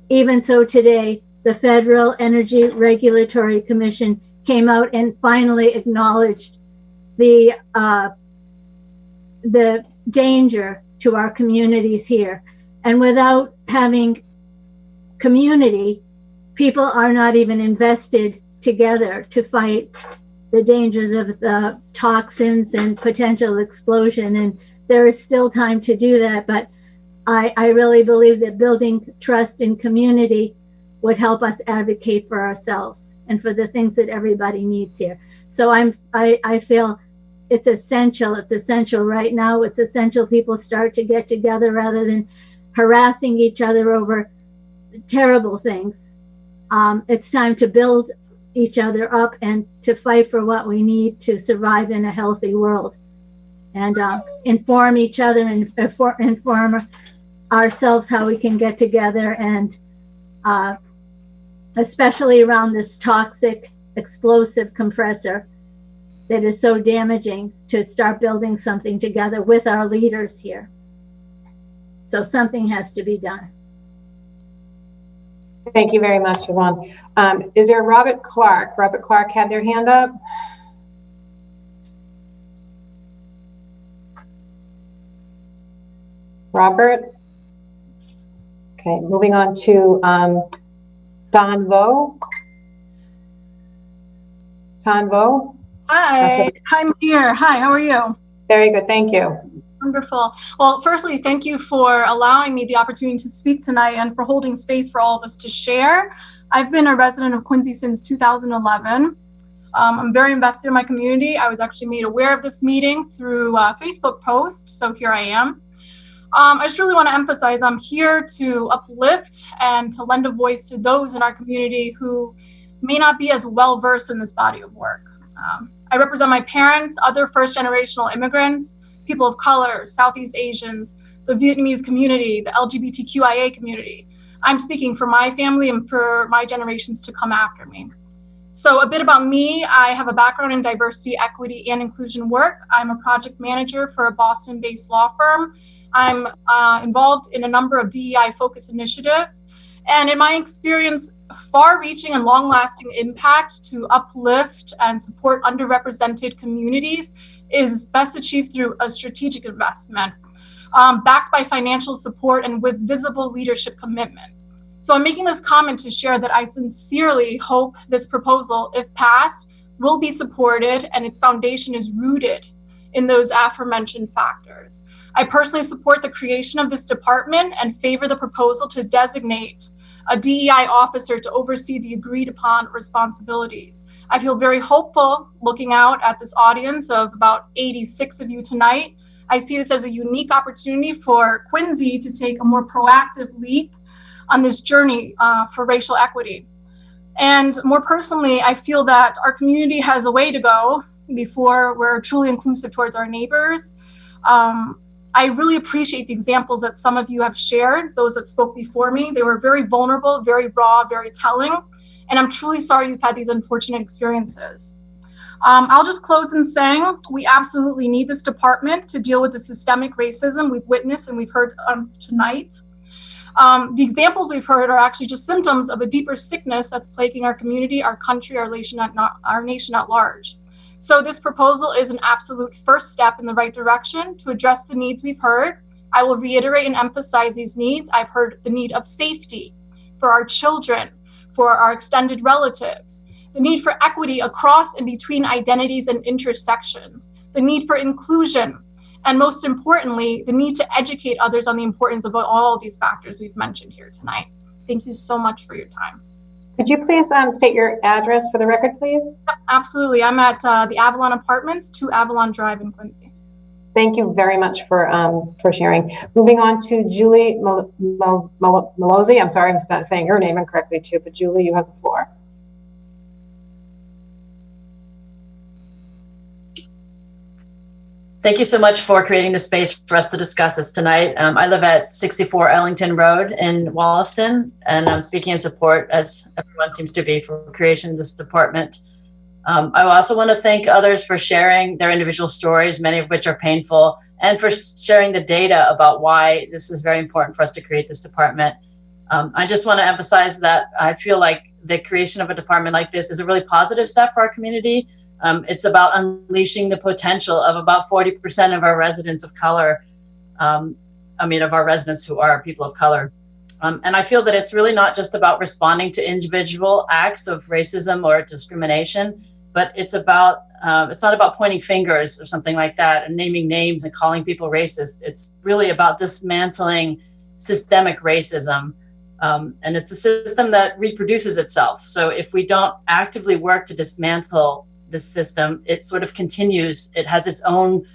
Even so, today, the Federal Energy Regulatory Commission came out and finally acknowledged the danger to our communities here. And without having community, people are not even invested together to fight the dangers of the toxins and potential explosion. And there is still time to do that, but I really believe that building trust in community would help us advocate for ourselves and for the things that everybody needs here. So I feel it's essential. It's essential right now. It's essential people start to get together rather than harassing each other over terrible things. It's time to build each other up and to fight for what we need to survive in a healthy world, and inform each other and inform ourselves how we can get together, and especially around this toxic explosive compressor that is so damaging, to start building something together with our leaders here. So something has to be done. Thank you very much, Yvonne. Is there Robert Clark? Robert Clark had their hand up. Robert? Okay, moving on to Tan Vo. Tan Vo? Hi, I'm here. Hi, how are you? Very good, thank you. Wonderful. Well, firstly, thank you for allowing me the opportunity to speak tonight and for holding space for all of us to share. I've been a resident of Quincy since 2011. I'm very invested in my community. I was actually made aware of this meeting through a Facebook post, so here I am. I just really want to emphasize I'm here to uplift and to lend a voice to those in our community who may not be as well versed in this body of work. I represent my parents, other first-generational immigrants, people of color, Southeast Asians, the Vietnamese community, the LGBTQIA community. I'm speaking for my family and for my generations to come after me. So a bit about me, I have a background in diversity, equity, and inclusion work. I'm a project manager for a Boston-based law firm. I'm involved in a number of DEI-focused initiatives, and in my experience, far-reaching and long-lasting impact to uplift and support underrepresented communities is best achieved through a strategic investment, backed by financial support and with visible leadership commitment. So I'm making this comment to share that I sincerely hope this proposal, if passed, will be supported and its foundation is rooted in those aforementioned factors. I personally support the creation of this department and favor the proposal to designate a DEI officer to oversee the agreed upon responsibilities. I feel very hopeful looking out at this audience of about 86 of you tonight. I see this as a unique opportunity for Quincy to take a more proactive leap on this journey for racial equity. And more personally, I feel that our community has a way to go before we're truly inclusive towards our neighbors. I really appreciate the examples that some of you have shared, those that spoke before me. They were very vulnerable, very raw, very telling, and I'm truly sorry you've had these unfortunate experiences. I'll just close in saying we absolutely need this department to deal with the systemic racism we've witnessed and we've heard tonight. The examples we've heard are actually just symptoms of a deeper sickness that's plaguing our community, our country, our nation at large. So this proposal is an absolute first step in the right direction to address the needs we've heard. I will reiterate and emphasize these needs. I've heard the need of safety for our children, for our extended relatives, the need for equity across and between identities and intersections, the need for inclusion, and most importantly, the need to educate others on the importance of all of these factors we've mentioned here tonight. Thank you so much for your time. Could you please state your address for the record, please? Absolutely. I'm at the Avalon Apartments, 2 Avalon Drive in Quincy. Thank you very much for sharing. Moving on to Julie Melozzi. I'm sorry, I'm not saying her name incorrectly too, but Julie, you have the floor. Thank you so much for creating the space for us to discuss this tonight. I live at 64 Ellington Road in Wollaston, and I'm speaking in support, as everyone seems to be, for creation of this department. I also want to thank others for sharing their individual stories, many of which are painful, and for sharing the data about why this is very important for us to create this department. I just want to emphasize that I feel like the creation of a department like this is a really positive step for our community. It's about unleashing the potential of about 40% of our residents of color, of our residents who are people of color. And I feel that it's really not just about responding to individual acts of racism or discrimination, but it's not about pointing fingers or something like that and naming names and calling people racist. It's really about dismantling systemic racism. And it's a system that reproduces itself. So if we don't actively work to dismantle this system, it sort of continues. It has its own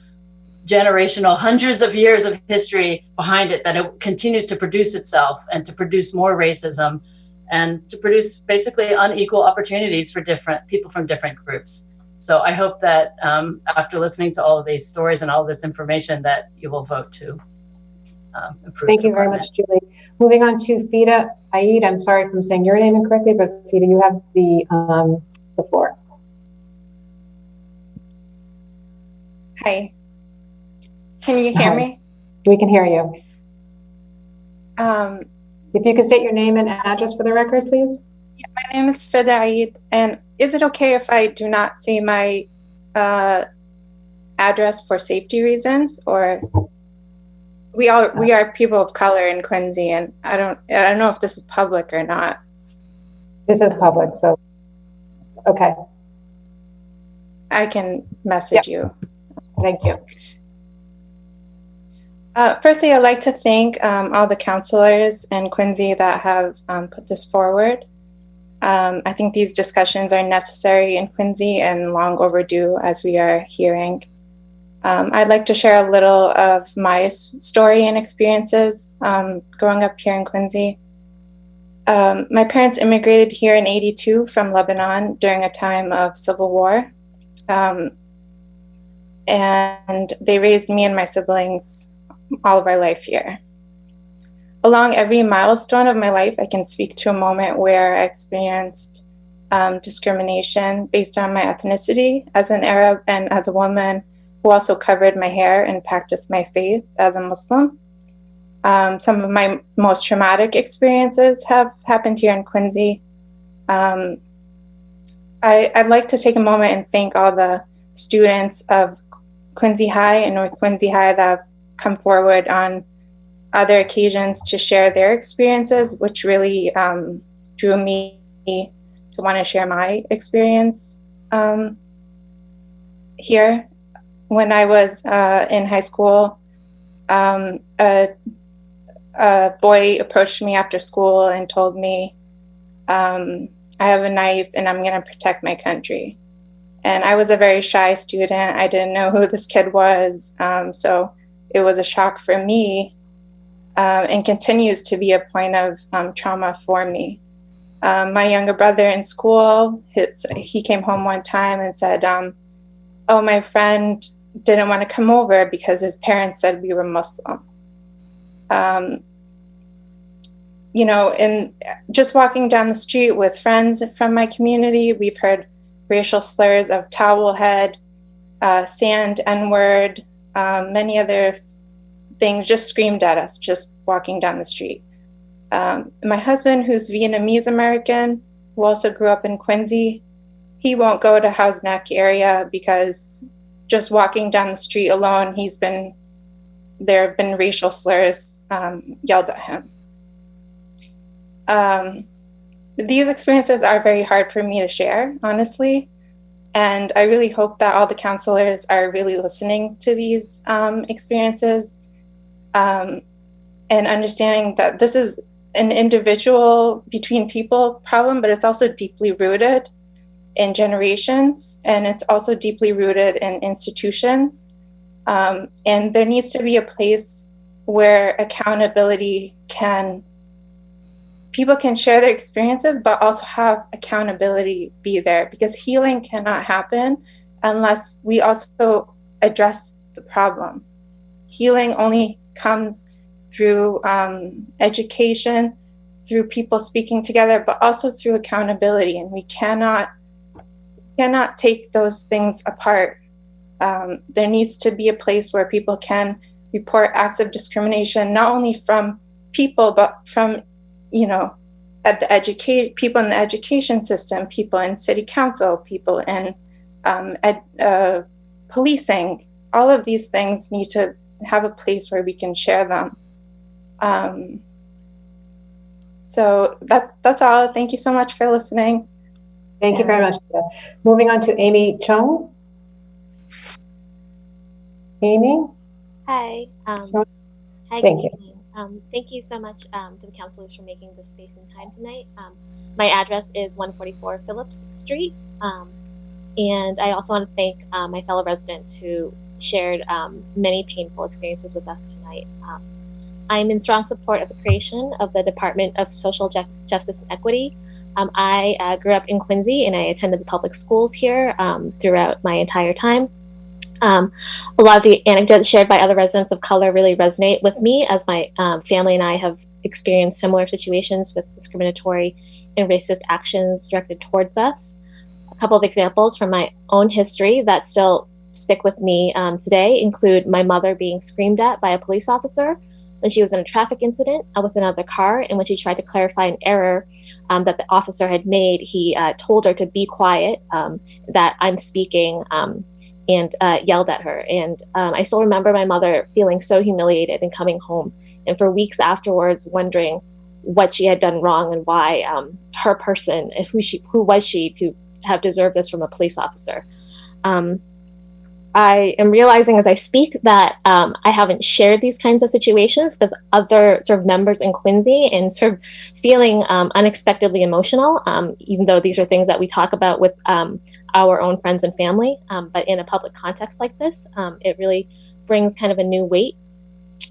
generational, hundreds of years of history behind it, that it continues to produce itself and to produce more racism and to produce basically unequal opportunities for different people from different groups. So I hope that after listening to all of these stories and all of this information, that you will vote to approve. Thank you very much, Julie. Moving on to Fida Aid. I'm sorry if I'm saying your name incorrectly, but Fida, you have the floor. Hi. Can you hear me? We can hear you. If you could state your name and address for the record, please. Yeah, my name is Fida Aid, and is it okay if I do not say my address for safety reasons? Or we are people of color in Quincy, and I don't know if this is public or not. This is public, so okay. I can message you. Thank you. Firstly, I'd like to thank all the counselors in Quincy that have put this forward. I think these discussions are necessary in Quincy and long overdue, as we are hearing. I'd like to share a little of my story and experiences growing up here in Quincy. My parents immigrated here in '82 from Lebanon during a time of civil war. And they raised me and my siblings all of our life here. Along every milestone of my life, I can speak to a moment where I experienced discrimination based on my ethnicity as an Arab and as a woman who also covered my hair and practiced my faith as a Muslim. Some of my most traumatic experiences have happened here in Quincy. I'd like to take a moment and thank all the students of Quincy High and North Quincy High that have come forward on other occasions to share their experiences, which really drew me to want to share my experience here. When I was in high school, a boy approached me after school and told me, I have a knife and I'm going to protect my country. And I was a very shy student. I didn't know who this kid was. So it was a shock for me and continues to be a point of trauma for me. My younger brother in school, he came home one time and said, oh, my friend didn't want to come over because his parents said we were Muslim. You know, and just walking down the street with friends from my community, we've heard racial slurs of towel head, sand, N-word, many other things just screamed at us just walking down the street. My husband, who's Vietnamese American, who also grew up in Quincy, he won't go to Howes Neck area because just walking down the street alone, there have been racial slurs yelled at him. These experiences are very hard for me to share, honestly, and I really hope that all the counselors are really listening to these experiences and understanding that this is an individual between people problem, but it's also deeply rooted in generations, and it's also deeply rooted in institutions. And there needs to be a place where accountability people can share their experiences, but also have accountability be there, because healing cannot happen unless we also address the problem. Healing only comes through education, through people speaking together, but also through accountability. And we cannot take those things apart. There needs to be a place where people can report acts of discrimination, not only from people, but from, at the people in the education system, people in city council, people in policing. All of these things need to have a place where we can share them. So that's all. Thank you so much for listening. Thank you very much. Moving on to Amy Chung. Amy? Hi. Hi. Thank you. Thank you so much to the counselors for making this space and time tonight. My address is 144 Phillips Street. And I also want to thank my fellow residents who shared many painful experiences with us tonight. I'm in strong support of the creation of the Department of Social Justice and Equity. I grew up in Quincy and I attended the public schools here throughout my entire time. A lot of the anecdotes shared by other residents of color really resonate with me, as my family and I have experienced similar situations with discriminatory and racist actions directed towards us. A couple of examples from my own history that still stick with me today include my mother being screamed at by a police officer when she was in a traffic incident with another car, and when she tried to clarify an error that the officer had made, he told her to be quiet, that I'm speaking, and yelled at her. And I still remember my mother feeling so humiliated and coming home, and for weeks afterwards wondering what she had done wrong and why her person, who was she to have deserved this from a police officer. I am realizing as I speak that I haven't shared these kinds of situations with other sort of members in Quincy, and sort of feeling unexpectedly emotional, even though these are things that we talk about with our own friends and family. But in a public context like this, it really brings kind of a new weight.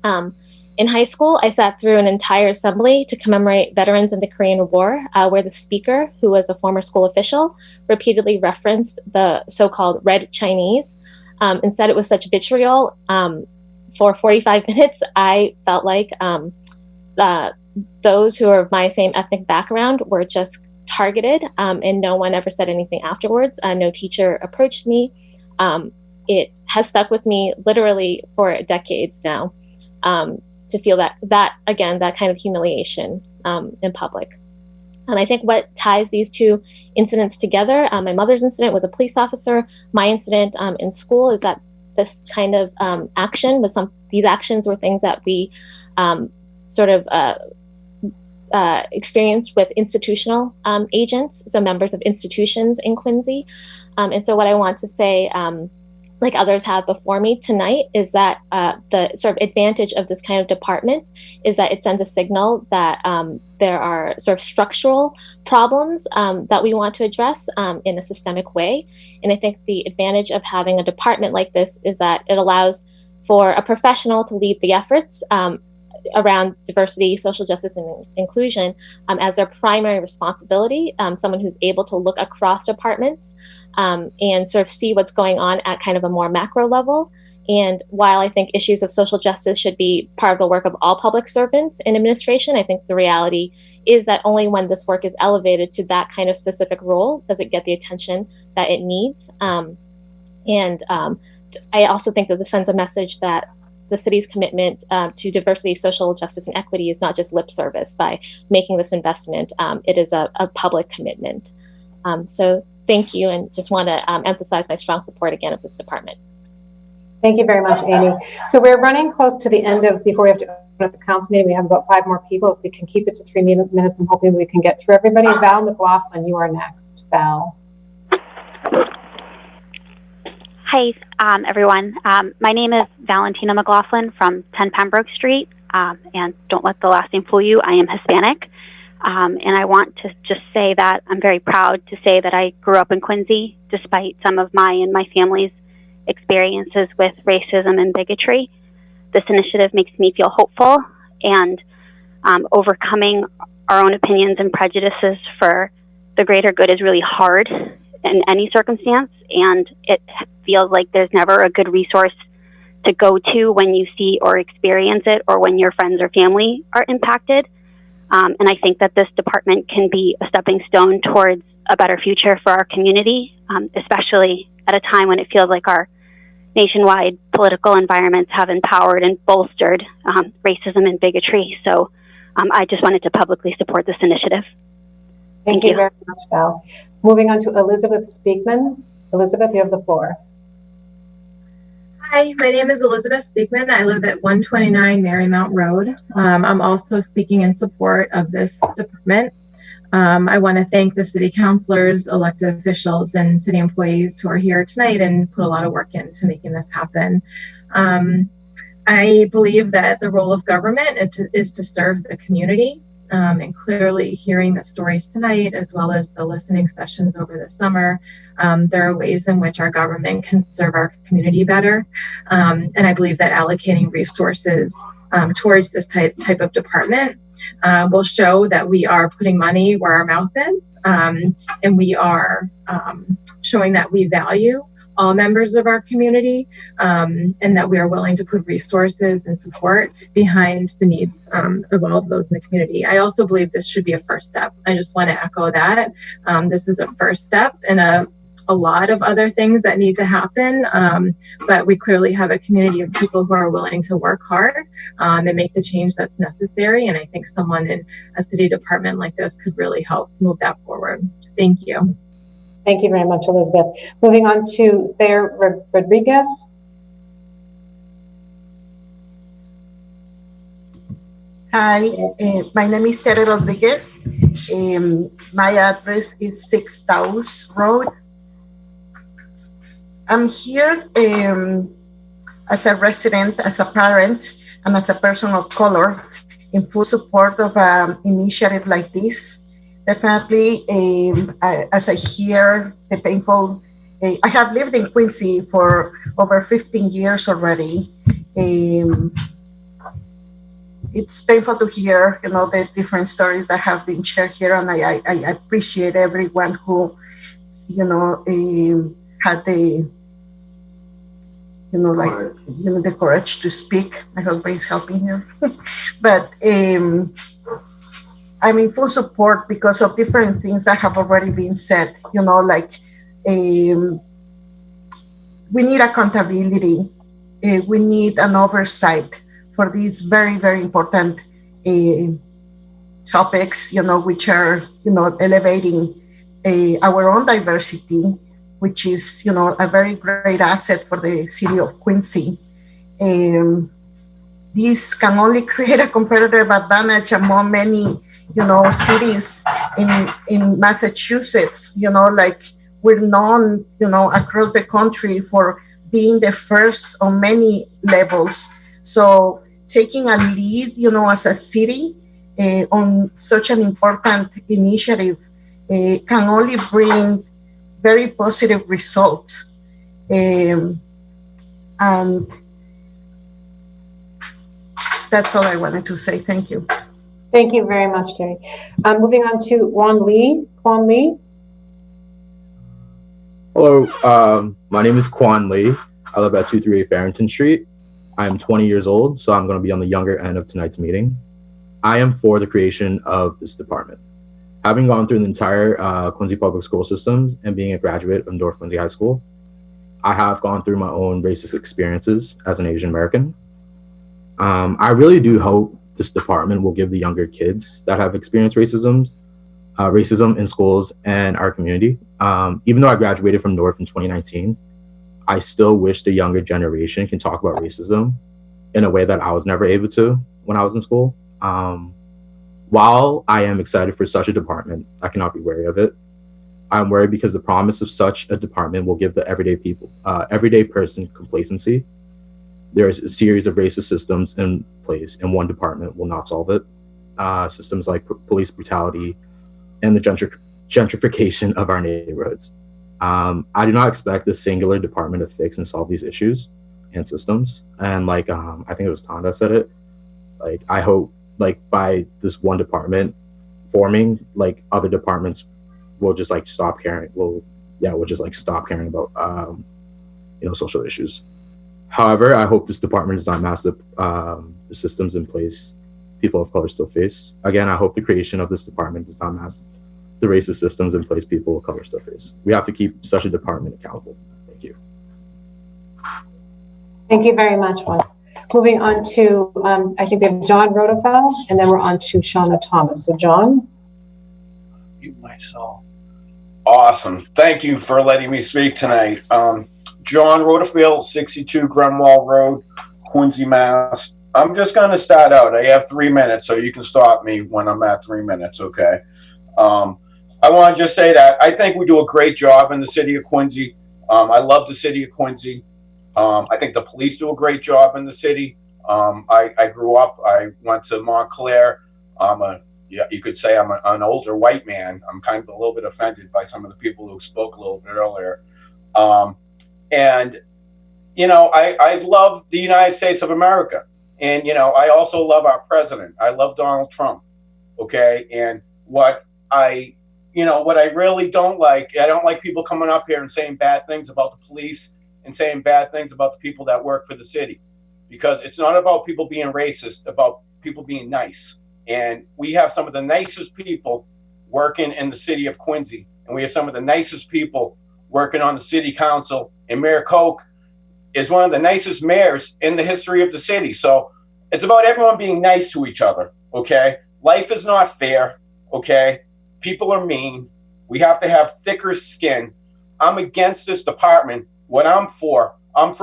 In high school, I sat through an entire assembly to commemorate veterans in the Korean War, where the speaker, who was a former school official, repeatedly referenced the so-called Red Chinese, and said it was such vitriol. For 45 minutes, I felt like those who are of my same ethnic background were just targeted, and no one ever said anything afterwards. No teacher approached me. It has stuck with me literally for decades now. To feel that again, that kind of humiliation in public. And I think what ties these two incidents together, my mother's incident with a police officer, my incident in school, is that this kind of action was these actions were things that we sort of experienced with institutional agents, so members of institutions in Quincy. And so what I want to say, like others have before me tonight, is that the sort of advantage of this kind of department is that it sends a signal that there are sort of structural problems that we want to address in a systemic way. And I think the advantage of having a department like this is that it allows for a professional to lead the efforts around diversity, social justice, and inclusion as their primary responsibility, someone who's able to look across departments and sort of see what's going on at kind of a more macro level. And while I think issues of social justice should be part of the work of all public servants in administration, I think the reality is that only when this work is elevated to that kind of specific role does it get the attention that it needs. I also think that this sends a message that the city's commitment to diversity, social justice, and equity is not just lip service by making this investment. It is a public commitment. So thank you, and just want to emphasize my strong support again of this department. Thank you very much, Amy. So we're running close to the end of, before we have to open up the council meeting, we have about 5 more people. If we can keep it to 3 minutes, and hopefully we can get through everybody. Val McLaughlin, you are next. Val. Hi, everyone. My name is Valentina McLaughlin from 10 Pembroke Street, and don't let the last name fool you, I am Hispanic. And I want to just say that I'm very proud to say that I grew up in Quincy, despite some of my and my family's experiences with racism and bigotry. This initiative makes me feel hopeful, and overcoming our own opinions and prejudices for the greater good is really hard in any circumstance, and it feels like there's never a good resource to go to when you see or experience it, or when your friends or family are impacted. And I think that this department can be a stepping stone towards a better future for our community, especially at a time when it feels like our nationwide political environments have empowered and bolstered racism and bigotry. So I just wanted to publicly support this initiative. Thank you very much, Val. Moving on to Elizabeth Speakman. Elizabeth, you have the floor. Hi, my name is Elizabeth Speakman. I live at 129 Marymount Road. I'm also speaking in support of this department. I want to thank the city councilors, elected officials, and city employees who are here tonight and put a lot of work into making this happen. I believe that the role of government is to serve the community. And clearly hearing the stories tonight, as well as the listening sessions over the summer, there are ways in which our government can serve our community better. And I believe that allocating resources towards this type of department will show that we are putting money where our mouth is, and we are showing that we value all members of our community, and that we are willing to put resources and support behind the needs of all of those in the community. I also believe this should be a first step. I just want to echo that. This is a first step in a lot of other things that need to happen, but we clearly have a community of people who are willing to work hard and make the change that's necessary, and I think someone in a city department like this could really help move that forward. Thank you. Thank you very much, Elizabeth. Moving on to Thayer Rodriguez. Hi, my name is Tere Rodriguez. My address is 6th House Road. I'm here as a resident, as a parent, and as a person of color in full support of an initiative like this. Definitely, as I hear the painful, I have lived in Quincy for over 15 years already. It's painful to hear, the different stories that have been shared here, and I appreciate everyone who, had the, the courage to speak. My husband is helping here, but I'm in full support because of different things that have already been said. We need accountability. We need an oversight for these very, very important topics, which are, elevating our own diversity, which is, a very great asset for the city of Quincy. This can only create a competitive advantage among many, cities in Massachusetts. We're known, across the country for being the first on many levels. So taking a lead, as a city on such an important initiative can only bring very positive results. And that's all I wanted to say. Thank you. Thank you very much, Terry. Moving on to Juan Lee. Quan Lee. Hello, my name is Quan Lee. I live at 238 Farrington Street. I'm 20 years old, so I'm going to be on the younger end of tonight's meeting. I am for the creation of this department. Having gone through the entire Quincy public school system and being a graduate of North Quincy High School, I have gone through my own racist experiences as an Asian American. I really do hope this department will give the younger kids that have experienced racism in schools and our community. Even though I graduated from North in 2019, I still wish the younger generation can talk about racism in a way that I was never able to when I was in school. While I am excited for such a department, I cannot be wary of it. I'm worried because the promise of such a department will give the everyday person complacency. There is a series of racist systems in place, and one department will not solve it. Systems like police brutality and the gentrification of our neighborhoods. I do not expect a singular department to fix and solve these issues and systems. And I think it was Tom that said it. I hope by this one department forming, other departments will just stop caring. We'll just stop caring about social issues. However, I hope this department does not mask the systems in place people of color still face. Again, I hope the creation of this department does not mask the racist systems in place people of color still face. We have to keep such a department accountable. Thank you. Thank you very much, Juan. Moving on to, I think we have John Rodefeld, and then we're on to Shauna Thomas. So John. Mute myself. Awesome. Thank you for letting me speak tonight. John Rodefeld, 62 Grunwall Road, Quincy, Mass. I'm just going to start out. I have 3 minutes, so you can stop me when I'm at 3 minutes, okay? I want to just say that I think we do a great job in the city of Quincy. I love the city of Quincy. I think the police do a great job in the city. I grew up, I went to Montclair. You could say I'm an older white man. I'm kind of a little bit offended by some of the people who spoke a little bit earlier. I love the United States of America. And, I also love our president. I love Donald Trump. Okay. And what I really don't like, I don't like people coming up here and saying bad things about the police and saying bad things about the people that work for the city, because it's not about people being racist, about people being nice. And we have some of the nicest people working in the city of Quincy, and we have some of the nicest people working on the city council, and Mayor Koch is one of the nicest mayors in the history of the city. So it's about everyone being nice to each other, okay? Life is not fair, okay? People are mean. We have to have thicker skin. I'm against this department. What I'm for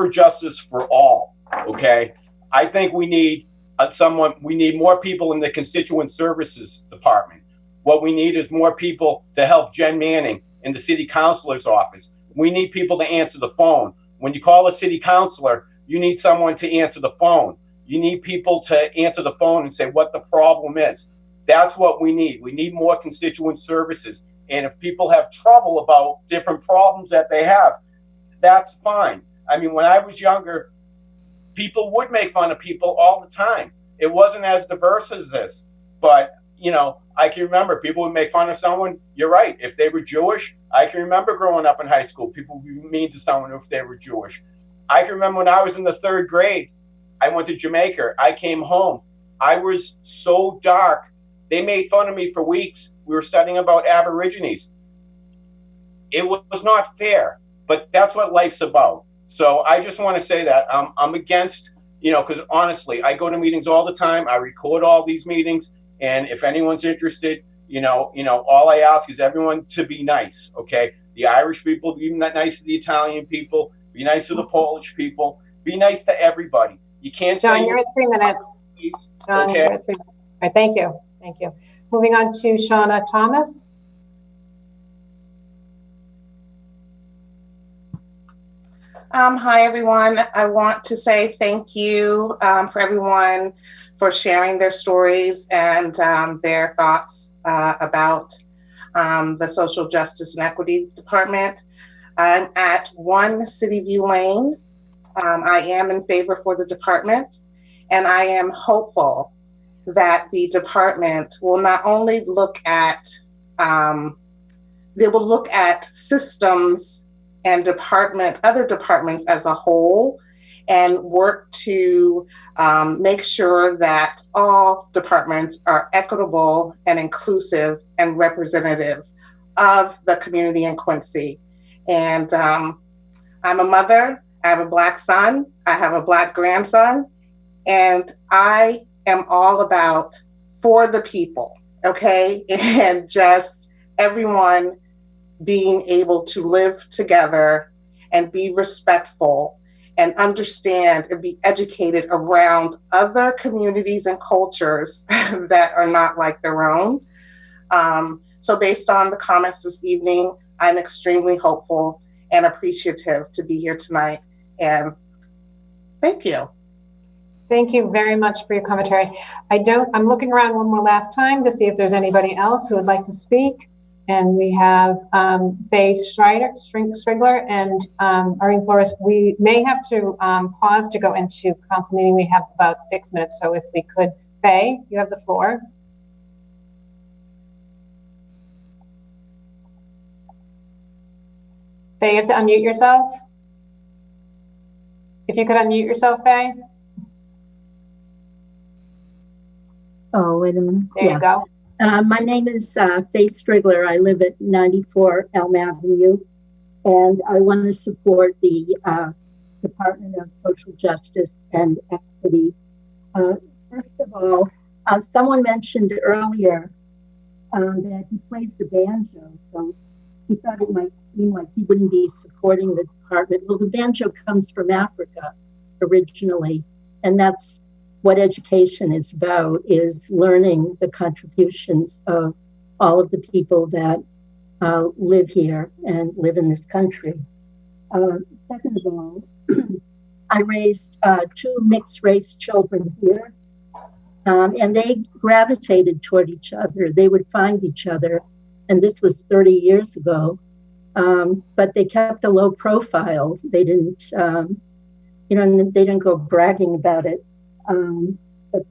justice for all, okay? I think we need we need more people in the constituent services department. What we need is more people to help Jen Manning in the city councilor's office. We need people to answer the phone. When you call a city councilor, you need someone to answer the phone. You need people to answer the phone and say what the problem is. That's what we need. We need more constituent services. And if people have trouble about different problems that they have, that's fine. I mean, when I was younger, people would make fun of people all the time. It wasn't as diverse as this, but you know, I can remember people would make fun of someone. You're right. If they were Jewish, I can remember growing up in high school, people would be mean to someone if they were Jewish. I can remember when I was in the 3rd grade, I went to Jamaica. I came home. I was so dark. They made fun of me for weeks. We were studying about Aborigines. It was not fair, but that's what life's about. So I just want to say that I'm against, you know, because honestly, I go to meetings all the time. I record all these meetings. And if anyone's interested, you know, all I ask is everyone to be nice, okay? The Irish people, be nice to the Italian people, be nice to the Polish people, be nice to everybody. You can't say... John, you're at 3 minutes. John, okay. you're at 3 minutes. All right, thank you. Thank you. Moving on to Shauna Thomas. Hi, everyone. I want to say thank you for everyone for sharing their stories and their thoughts about the Social Justice and Equity Department. I'm at 1 City View Lane. I am in favor for the department, and I am hopeful that the department will not only look at, they will look at systems and other departments as a whole, and work to make sure that all departments are equitable and inclusive and representative of the community in Quincy. And I'm a mother, I have a Black son, I have a Black grandson, and I am all about for the people, okay? And just everyone being able to live together and be respectful and understand and be educated around other communities and cultures that are not like their own. So based on the comments this evening, I'm extremely hopeful and appreciative to be here tonight. And thank you. Thank you very much for your commentary. I'm looking around one more last time to see if there's anybody else who would like to speak. And we have Faye Strigler and Irene Flores. We may have to pause to go into council meeting. We have about 6 minutes. So if we could, Faye, you have the floor. Faye, you have to unmute yourself. If you could unmute yourself, Faye. Oh, wait a minute. There you go. My name is Faye Strigler. I live at 94 Elm Avenue, and I want to support the Department of Social Justice and Equity. First of all, someone mentioned earlier that he plays the banjo, so he thought it might seem like he wouldn't be supporting the department. Well, the banjo comes from Africa originally, and that's what education is about, is learning the contributions of all of the people that live here and live in this country. Second of all, I raised 2 mixed race children here, and they gravitated toward each other. They would find each other, and this was 30 years ago, but they kept a low profile. They didn't, they didn't go bragging about it. But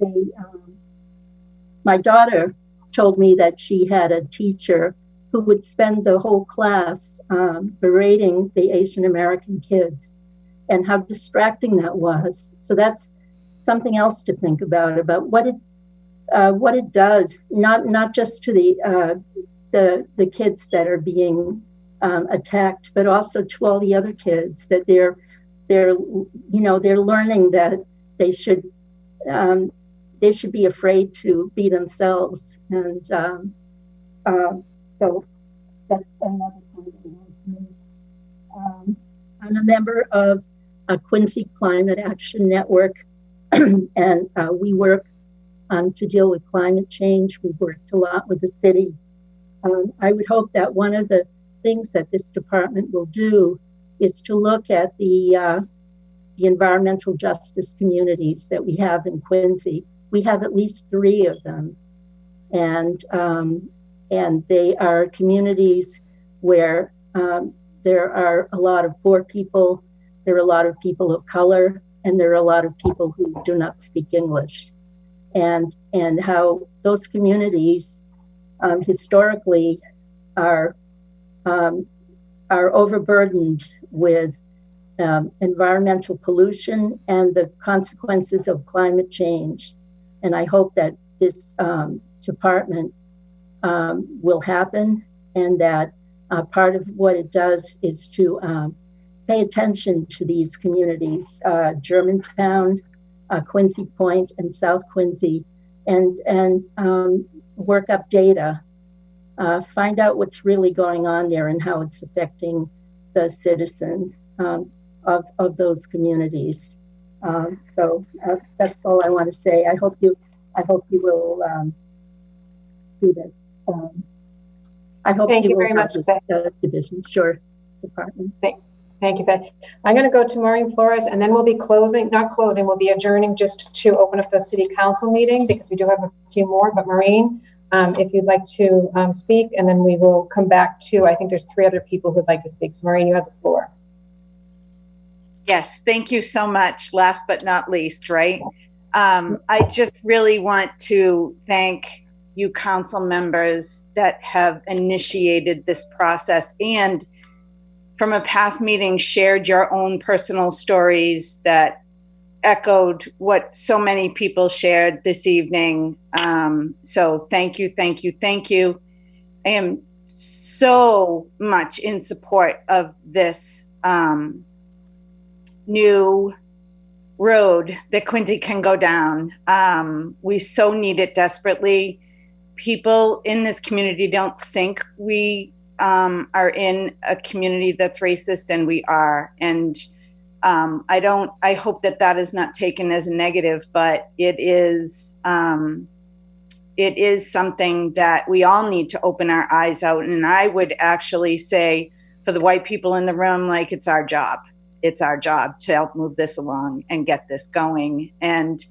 my daughter told me that she had a teacher who would spend the whole class berating the Asian American kids, and how distracting that was. So that's something else to think about what it does, not just to the kids that are being attacked, but also to all the other kids, that they're learning that they should be afraid to be themselves. And so that's another point I want to make. I'm a member of a Quincy Climate Action Network, and we work to deal with climate change. We've worked a lot with the city. I would hope that one of the things that this department will do is to look at the environmental justice communities that we have in Quincy. We have at least 3 of them, and they are communities where there are a lot of poor people, there are a lot of people of color, and there are a lot of people who do not speak English, and how those communities historically are overburdened with environmental pollution and the consequences of climate change. And I hope that this department will happen, and that part of what it does is to pay attention to these communities, Germantown, Quincy Point, and South Quincy, and work up data, find out what's really going on there and how it's affecting the citizens of those communities. So that's all I want to say. I hope you will do that. I hope Thank you will very much, have Faye. the division, sure, department. Thank you, Faye. I'm going to go to Maureen Flores, and then we'll be we'll be adjourning just to open up the city council meeting, because we do have a few more. But Maureen, if you'd like to speak, and then we will come back to, I think there's 3 other people who'd like to speak. So Maureen, you have the floor. Yes, thank you so much. Last but not least, right? I just really want to thank you council members that have initiated this process, and from a past meeting shared your own personal stories that echoed what so many people shared this evening. So thank you, thank you, thank you. I am so much in support of this new road that Quincy can go down. We so need it desperately. People in this community don't think we are in a community that's racist, and we are. And I hope that is not taken as a negative, but it is something that we all need to open our eyes out. And I would actually say, for the white people in the room, like, it's our job. It's our job to help move this along and get this going. And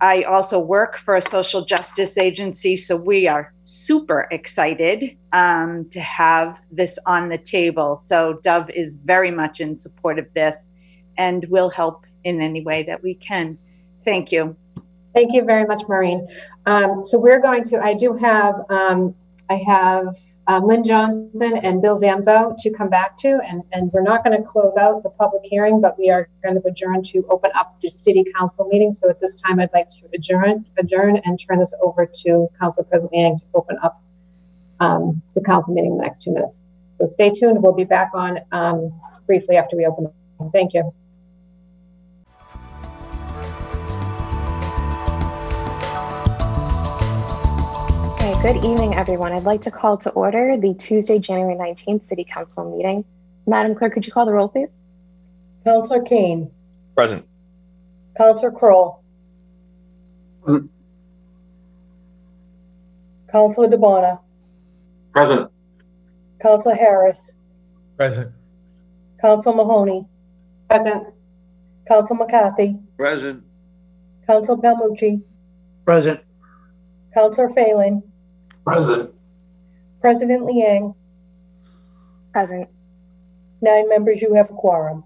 I also work for a social justice agency, so we are super excited to have this on the table. So Dove is very much in support of this, and will help in any way that we can. Thank you. Thank you very much, Maureen. So we're going to, I have Lynn Johnson and Bill Zamzo to come back to, and we're not going to close out the public hearing, but we are going to adjourn to open up the city council meeting. So at this time, I'd like to adjourn and turn this over to Council President Liang to open up the council meeting in the next 2 minutes. So stay tuned. We'll be back on briefly after we open. Thank you. Okay, good evening, everyone. I'd like to call to order the Tuesday, January 19th City Council meeting. Madam Clerk, could you call the roll, please? Councilor Kane. Present. Councilor Kroll. Present. Councilor DeBona. Present. Councilor Harris. Present. Councilor Mahoney. Present. Councilor McCarthy. Present. Councilor Palmucci. Present. Councilor Phelan. Present. President Liang. Present. 9 members, you have a quorum.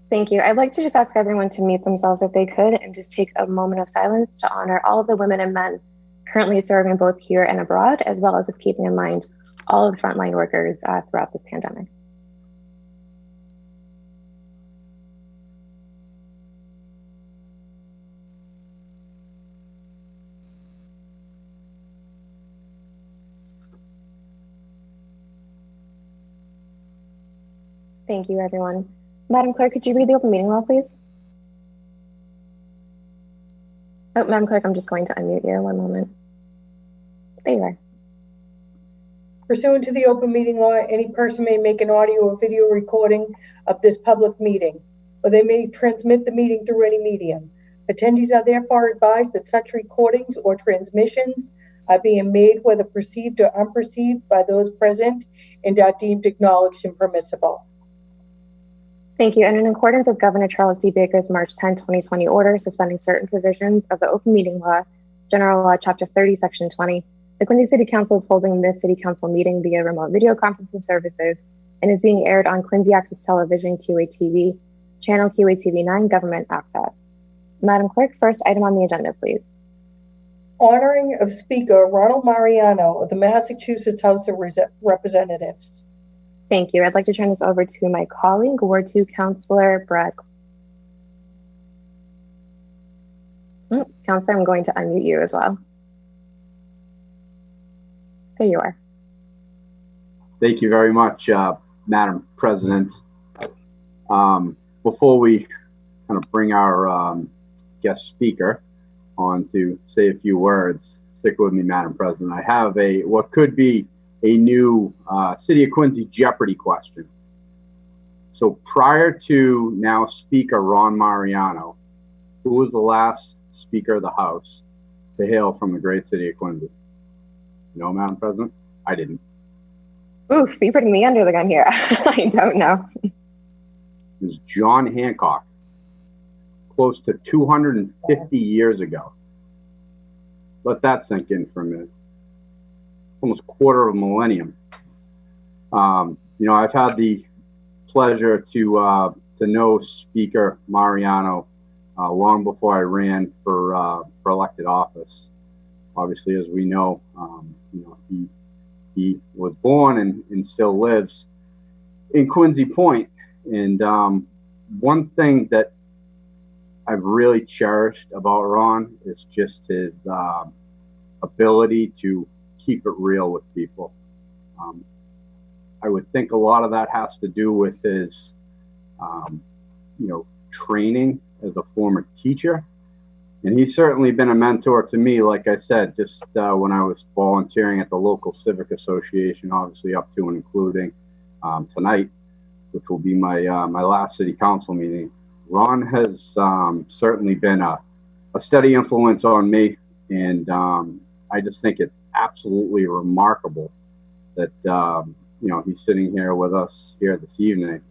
Thank you. I'd like to just ask everyone to mute themselves if they could, and just take a moment of silence to honor all of the women and men currently serving both here and abroad, as well as just keeping in mind all of the frontline workers throughout this pandemic. Thank you, everyone. Madam Clerk, could you read the open meeting law, please? Oh, Madam Clerk, I'm just going to unmute you. One moment. There you are. Pursuant to the open meeting law, any person may make an audio or video recording of this public meeting, or they may transmit the meeting through any medium. Attendees are therefore advised that such recordings or transmissions are being made, whether perceived or unperceived, by those present and are deemed acknowledged and permissible. Thank you. And in accordance with Governor Charles D. Baker's March 10, 2020 order suspending certain provisions of the Open Meeting Law, General Law, Chapter 30, Section 20, the Quincy City Council is holding this City Council meeting via remote video conferencing services and is being aired on Quincy Access Television, QATV, Channel QATV 9, Government Access. Madam Clerk, first item on the agenda, please. Honoring of Speaker Ronald Mariano of the Massachusetts House of Representatives. Thank you. I'd like to turn this over to my colleague, Ward 2 Councilor Brad. Councilor, I'm going to unmute you as well. There you are. Thank you very much, Madam President. Before we kind of bring our guest speaker on to say a few words, stick with me, Madam President. I have what could be a new City of Quincy Jeopardy question. So prior to now Speaker Ron Mariano, who was the last Speaker of the House to hail from the great city of Quincy? No, Madam President? I didn't. Oof, you're putting me under the gun here. I don't know. It was John Hancock, close to 250 years ago. Let that sink in for a minute. Almost quarter of a millennium. I've had the pleasure to know Speaker Mariano long before I ran for elected office. Obviously, as we know, he was born and still lives in Quincy Point. And one thing that I've really cherished about Ron is just his ability to keep it real with people. I would think a lot of that has to do with his, training as a former teacher. And he's certainly been a mentor to me, like I said, just when I was volunteering at the local civic association, obviously up to and including tonight, which will be my last city council meeting. Ron has certainly been a steady influence on me, and I just think it's absolutely remarkable that he's sitting here with us here this evening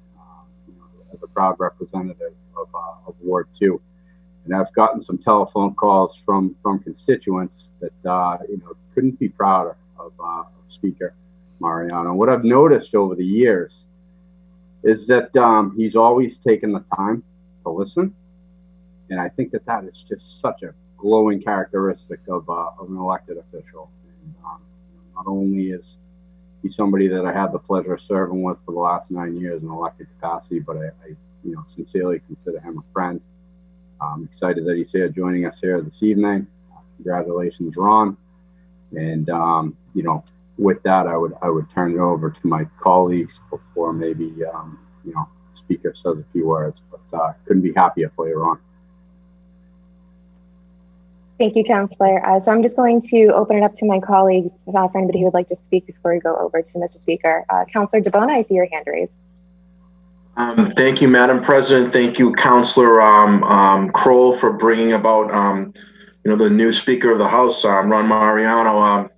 as a proud representative of Ward 2. And I've gotten some telephone calls from constituents that couldn't be prouder of Speaker Mariano. What I've noticed over the years is that he's always taken the time to listen, and I think that is just such a glowing characteristic of an elected official. And, not only is he somebody that I had the pleasure of serving with for the last 9 years in elected capacity, but I sincerely consider him a friend. I'm excited that he's here joining us here this evening. Congratulations, Ron. And with that, I would turn it over to my colleagues before maybe the speaker says a few words. But couldn't be happier for you, Ron. Thank you, Councillor. So I'm just going to open it up to my colleagues for anybody who would like to speak before we go over to Mr. Speaker. Councillor DeBona, I see your hand raised. Thank you, Madam President. Thank you, Councillor Kroll, for bringing about the new Speaker of the House, Ron Mariano.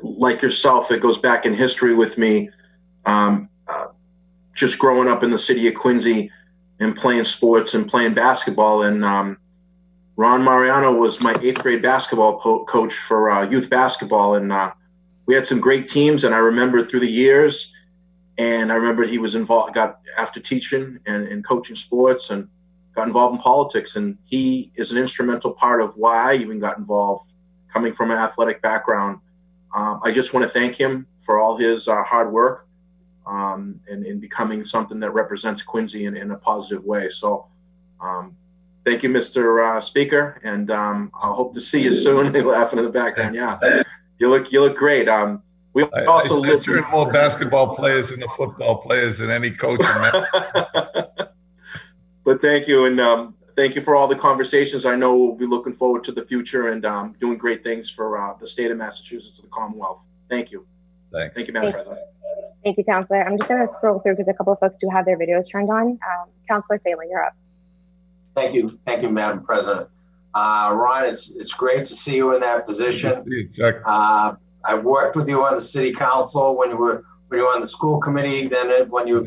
Like yourself, it goes back in history with me. Just growing up in the city of Quincy and playing sports and playing basketball, and Ron Mariano was my 8th grade basketball coach for youth basketball, and we had some great teams. And I remember through the years, and I remember he was involved, got after teaching and coaching sports, and got involved in politics. And he is an instrumental part of why I even got involved, coming from an athletic background. I just want to thank him for all his hard work and becoming something that represents Quincy in a positive way. So thank you, Mr. Speaker, and I hope to see you soon. You're laughing in the background. Yeah, you look great. We also live more basketball players than the football players than any coach. But thank you, and thank you for all the conversations. I know we'll be looking forward to the future and doing great things for the state of Massachusetts and the Commonwealth. Thank you. Thanks. Thank you, Madam President. Thank you, Councillor. I'm just going to scroll through because a couple of folks do have their videos turned on. Councillor Phelan, you're up. Thank you, Madam President. Ron, it's great to see you in that position. I've worked with you on the city council when you were on the school committee, then when you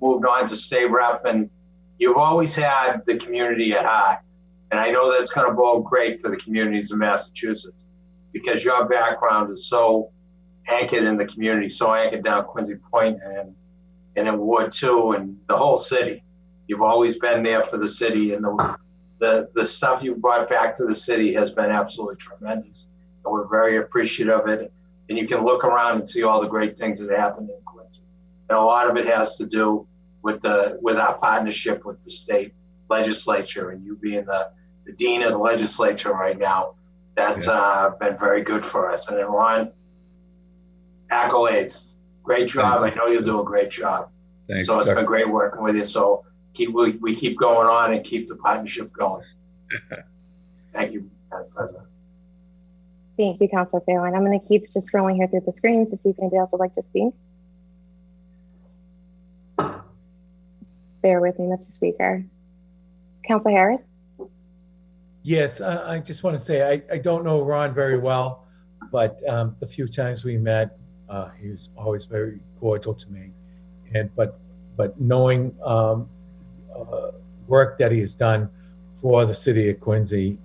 moved on to state rep, and you've always had the community at heart. And I know that's going to bode great for the communities of Massachusetts because your background is so anchored in the community, so anchored down Quincy Point and in Ward 2 and the whole city. You've always been there for the city, and the stuff you brought back to the city has been absolutely tremendous. And we're very appreciative of it. And you can look around and see all the great things that happened in Quincy. And a lot of it has to do with our partnership with the state legislature, and you being the dean of the legislature right now. That's been very good for us. And then Ron, accolades. Great job. I know you'll do a great job. Thanks, so it's sir. been great working with you. So we keep going on and keep the partnership going. Thank you, Madam President. Thank you, Councilor Phelan. I'm going to keep just scrolling here through the screens to see if anybody else would like to speak. Bear with me, Mr. Speaker. Councilor Harris? Yes, I just want to say I don't know Ron very well, but the few times we met, he was always very cordial to me. But knowing work that he has done for the city of Quincy,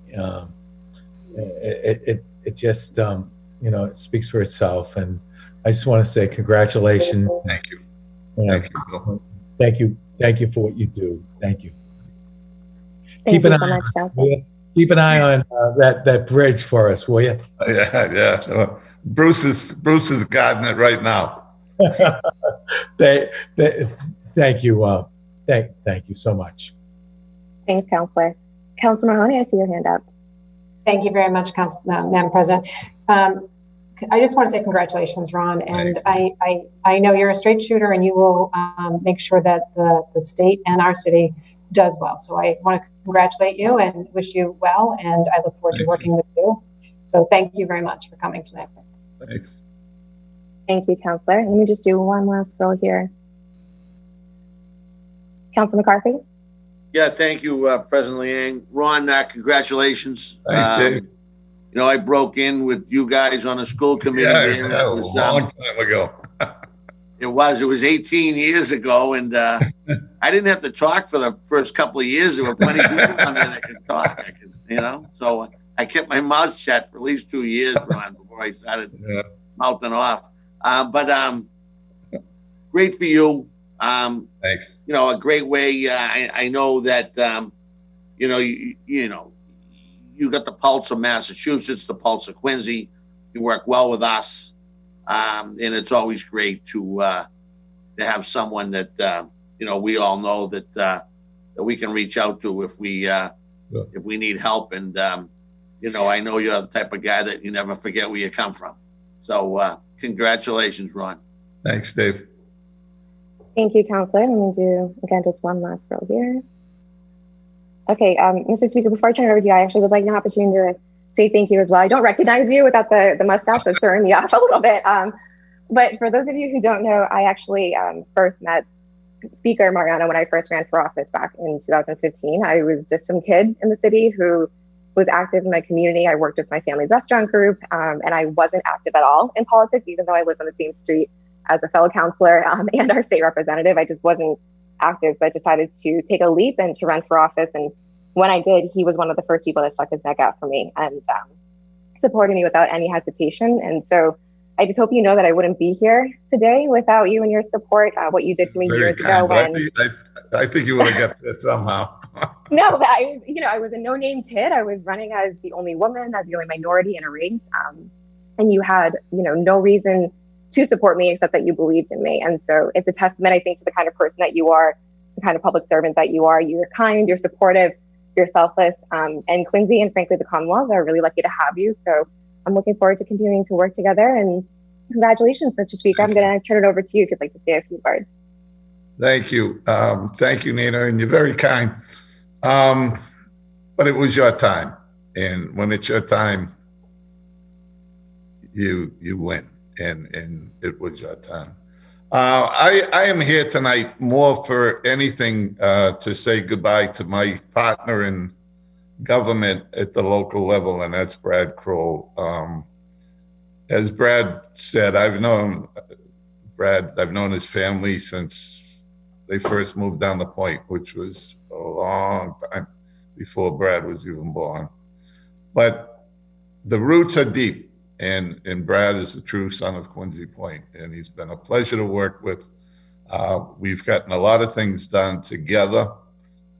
it just it speaks for itself. And I just want to say congratulations. Thank you. Thank you, Bill. Thank you for what you do. Thank you. Thank you so much, Councilor. Keep an eye on that bridge for us, will you? Yeah. So Bruce is guarding it right now. Thank you. Thank you so much. Thanks, Councilor. Councilor Mahoney, I see your hand up. Thank you very much, Madam President. I just want to say congratulations, Ron. And I know you're a straight shooter, and you will make sure that the state and our city does well. So I want to congratulate you and wish you well, and I look forward to working with you. So thank you very much for coming tonight. Thanks. Thank you, Councilor. Let me just do one last scroll here. Councilor McCarthy? Yeah, thank you, President Liang. Ron, congratulations. Thanks, Dave. I broke in with you guys on a school committee. Yeah, it was a long time ago. It was 18 years ago, and I didn't have to talk for the first couple of years. There were plenty of people on there that could talk. So I kept my mouth shut for at least 2 years, Ron, before I started mouthing off. But great for you. Thanks. A great way. I know that you got the pulse of Massachusetts, the pulse of Quincy. You work well with us. And it's always great to have someone that we all know that we can reach out to if we need help. And I know you're the type of guy that you never forget where you come from. So congratulations, Ron. Thanks, Dave. Thank you, Councilor. Let me do again just one last row here. Okay, Mr. Speaker, before I turn it over to you, I actually would like an opportunity to say thank you as well. I don't recognize you without the mustache, that's throwing me off a little bit. But for those of you who don't know, I actually first met Speaker Mariano when I first ran for office back in 2015. I was just some kid in the city who was active in my community. I worked with my family's restaurant group, and I wasn't active at all in politics, even though I lived on the same street as a fellow councilor and our state representative. I just wasn't active, but decided to take a leap and to run for office. And when I did, he was one of the first people that stuck his neck out for me and supported me without any hesitation. And so I just hope you know that I wouldn't be here today without you and your support. What you did for me years ago. When I think you would have got that somehow. No, but I was a no-name kid. I was running as the only woman, as the only minority in a race, and you had no reason to support me except that you believed in me. And so it's a testament, I think, to the kind of person that you are, the kind of public servant that you are. You're kind, you're supportive, you're selfless, and Quincy and frankly the Commonwealth are really lucky to have you. So I'm looking forward to continuing to work together, and congratulations, Mr. Speaker. I'm going to turn it over to you if you'd like to say a few words. Thank you. Thank you, Nina, and you're very kind. But it was your time, and when it's your time, you win, and it was your time. I am here tonight more for anything to say goodbye to my partner in government at the local level, and that's Brad Kroll. As Brad said, I've known his family since they first moved down the point, which was a long time before Brad was even born. But the roots are deep, and Brad is a true son of Quincy Point, and he's been a pleasure to work with. We've gotten a lot of things done together.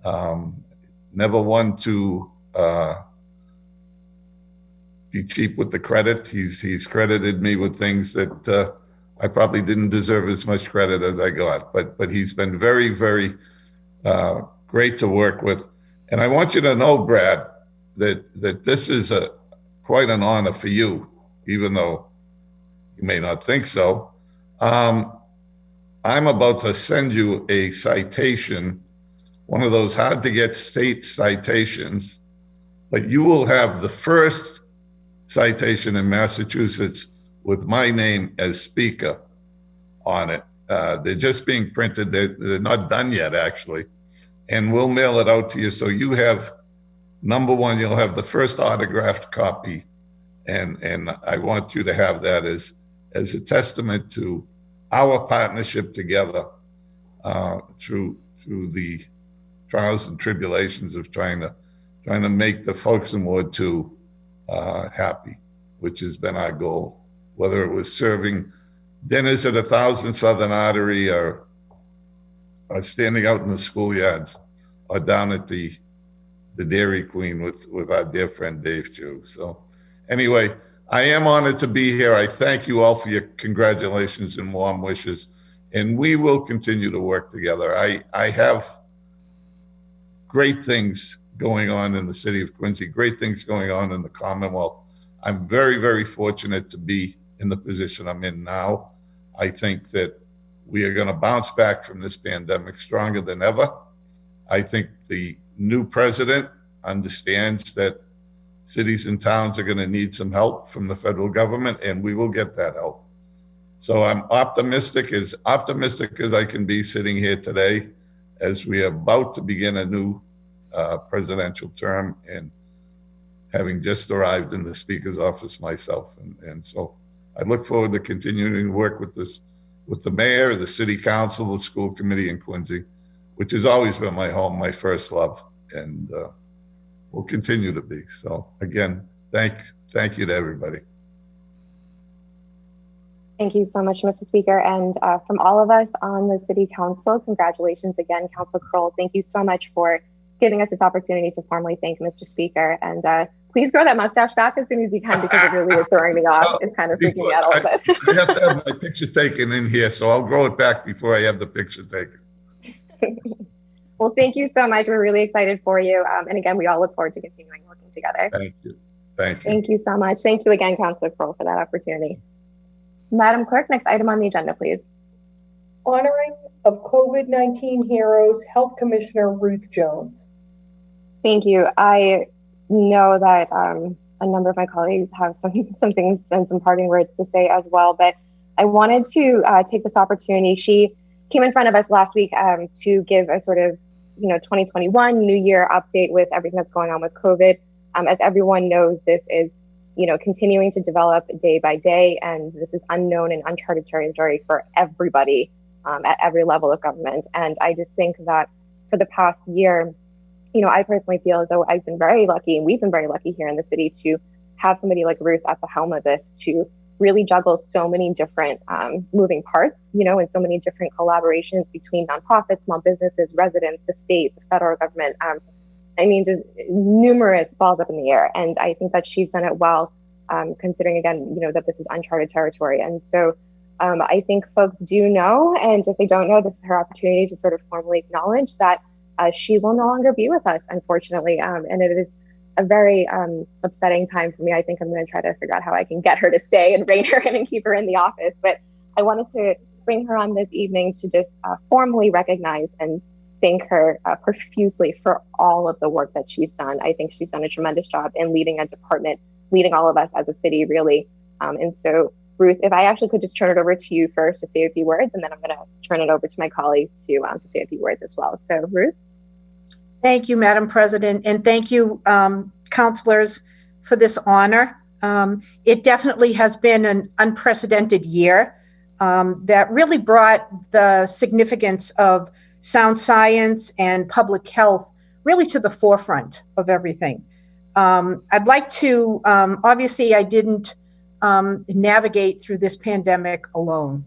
Never one to be cheap with the credit. He's credited me with things that I probably didn't deserve as much credit as I got, but he's been very, very great to work with. And I want you to know, Brad, that this is quite an honor for you, even though you may not think so. I'm about to send you a citation, one of those hard to get state citations, but you will have the first citation in Massachusetts with my name as speaker on it. They're just being printed. They're not done yet, actually. And we'll mail it out to you. So you have, number one, you'll have the first autographed copy. And I want you to have that as a testament to our partnership together through the trials and tribulations of trying to make the folks in Ward 2 happy, which has been our goal. Whether it was serving dinners at 1000 Southern Artery or standing out in the schoolyards or down at the Dairy Queen with our dear friend Dave Chu. So anyway, I am honored to be here. I thank you all for your congratulations and warm wishes, and we will continue to work together. I have great things going on in the city of Quincy, great things going on in the Commonwealth. I'm very, very fortunate to be in the position I'm in now. I think that we are going to bounce back from this pandemic stronger than ever. I think the new president understands that cities and towns are going to need some help from the federal government, and we will get that help. So I'm optimistic as I can be sitting here today as we are about to begin a new presidential term, and having just arrived in the speaker's office myself. And so I look forward to continuing to work with the mayor, the city council, the school committee in Quincy, which has always been my home, my first love, and will continue to be. So again, thank you to everybody. Thank you so much, Mr. Speaker. And from all of us on the City Council, congratulations again, Council Kroll. Thank you so much for giving us this opportunity to formally thank Mr. Speaker. And please grow that mustache back as soon as you can, because it really is throwing me off. It's kind of freaking me out a little bit. I have to have my picture taken in here, so I'll grow it back before I have the picture taken. Well, thank you so much. We're really excited for you. And again, we all look forward to continuing working together. Thank you. Thank you. Thank you so much. Thank you again, Councilor Kroll, for that opportunity. Madam Clerk, next item on the agenda, please. Honoring of COVID-19 heroes, Health Commissioner Ruth Jones. Thank you. I know that a number of my colleagues have some things and some parting words to say as well, but I wanted to take this opportunity. She came in front of us last week to give a sort of 2021 New Year update with everything that's going on with COVID. As everyone knows, this is continuing to develop day by day, and this is unknown and uncharted territory for everybody at every level of government. And I just think that for the past year, I personally feel as though I've been very lucky, and we've been very lucky here in the city to have somebody like Ruth at the helm of this to really juggle so many different moving parts, and so many different collaborations between nonprofits, small businesses, residents, the state, the federal government. Just numerous balls up in the air. And I think that she's done it well, considering, again, that this is uncharted territory. And so I think folks do know, and if they don't know, this is her opportunity to sort of formally acknowledge that she will no longer be with us, unfortunately. And it is a very upsetting time for me. I think I'm going to try to figure out how I can get her to stay and rein her in and keep her in the office. But I wanted to bring her on this evening to just formally recognize and thank her profusely for all of the work that she's done. I think she's done a tremendous job in leading a department, leading all of us as a city, really. And so, Ruth, if I actually could just turn it over to you first to say a few words, and then I'm going to turn it over to my colleagues to say a few words as well. So, Ruth? Thank you, Madam President, and thank you, counselors, for this honor. It definitely has been an unprecedented year that really brought the significance of sound science and public health really to the forefront of everything. I'd like to, obviously, I didn't navigate through this pandemic alone.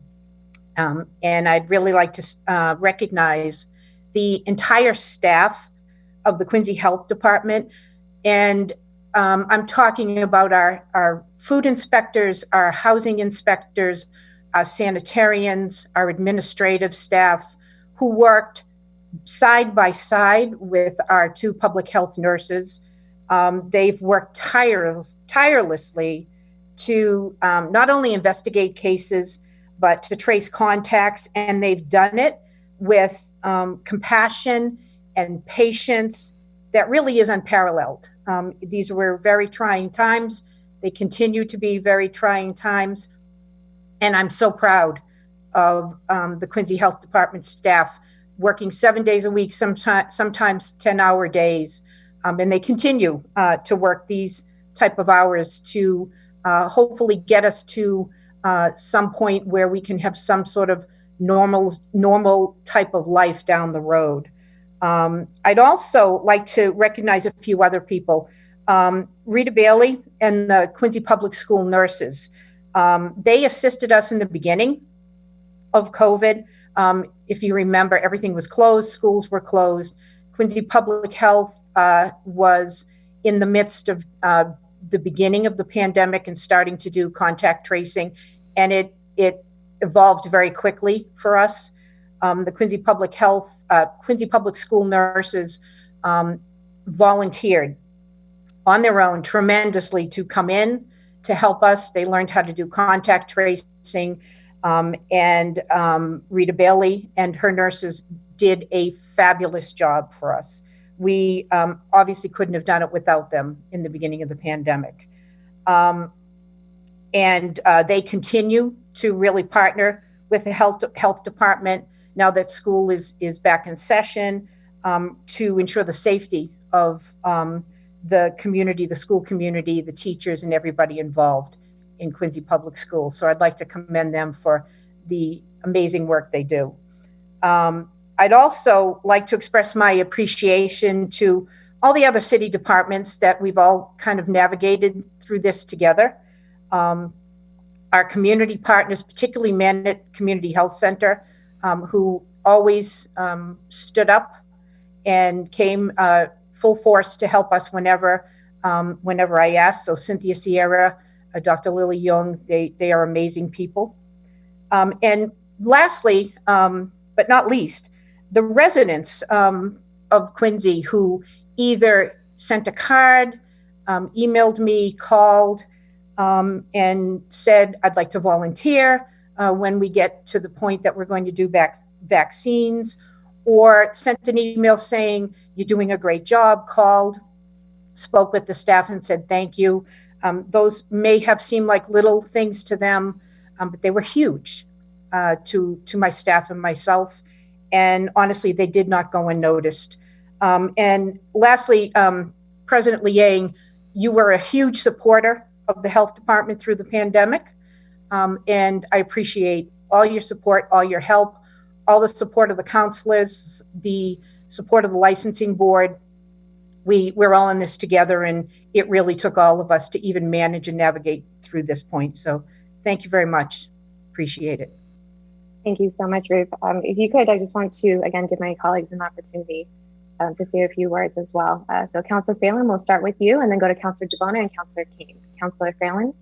And I'd really like to recognize the entire staff of the Quincy Health Department. And I'm talking about our food inspectors, our housing inspectors, our sanitarians, our administrative staff who worked side by side with our 2 public health nurses. They've worked tirelessly to not only investigate cases, but to trace contacts, and they've done it with compassion and patience that really is unparalleled. These were very trying times. They continue to be very trying times. And I'm so proud of the Quincy Health Department staff working 7 days a week, sometimes 10-hour days. And they continue to work these type of hours to hopefully get us to some point where we can have some sort of normal type of life down the road. I'd also like to recognize a few other people. Rita Bailey and the Quincy Public School nurses. They assisted us in the beginning of COVID. If you remember, everything was closed, schools were closed. Quincy Public Health was in the midst of the beginning of the pandemic and starting to do contact tracing, and it evolved very quickly for us. The Quincy Public School nurses volunteered on their own tremendously to come in to help us. They learned how to do contact tracing, and Rita Bailey and her nurses did a fabulous job for us. We obviously couldn't have done it without them in the beginning of the pandemic. And they continue to really partner with the health department now that school is back in session to ensure the safety of the community, the school community, the teachers, and everybody involved in Quincy Public Schools. So I'd like to commend them for the amazing work they do. I'd also like to express my appreciation to all the other city departments that we've all kind of navigated through this together. Our community partners, particularly Manat Community Health Center, who always stood up and came full force to help us whenever I asked. So Cynthia Sierra, Dr. Lily Young, they are amazing people. And lastly, but not least, the residents of Quincy who either sent a card, emailed me, called, and said, I'd like to volunteer when we get to the point that we're going to do vaccines, or sent an email saying, you're doing a great job, called, spoke with the staff and said, thank you. Those may have seemed like little things to them, but they were huge to my staff and myself. And honestly, they did not go unnoticed. And lastly, President Liang, you were a huge supporter of the health department through the pandemic. And I appreciate all your support, all your help, all the support of the counselors, the support of the licensing board. We're all in this together, and it really took all of us to even manage and navigate through this point. So thank you very much. Appreciate it. Thank you so much, Ruth. If you could, I just want to, again, give my colleagues an opportunity to say a few words as well. So Councillor Phelan, we'll start with you and then go to Councillor DeBona and Councillor King. Councillor Phelan.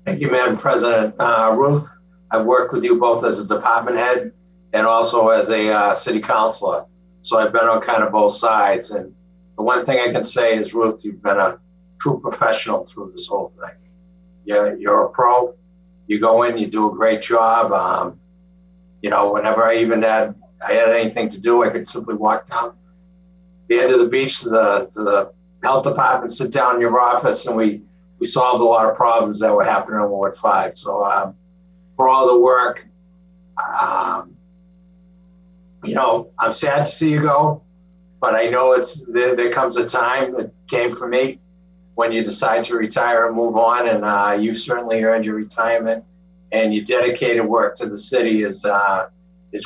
Thank you, Madam President. Ruth, I've worked with you both as a department head and also as a city councilor. So I've been on kind of both sides. And the one thing I can say is, Ruth, you've been a true professional through this whole thing. You're a pro. You go in, you do a great job. Whenever I had anything to do, I could simply walk down the end of the beach to the health department, sit down in your office, and we solved a lot of problems that were happening in Ward 5. So for all the work, I'm sad to see you go. but I know there comes a time that came for me when you decide to retire and move on, and you certainly earned your retirement, and your dedicated work to the city is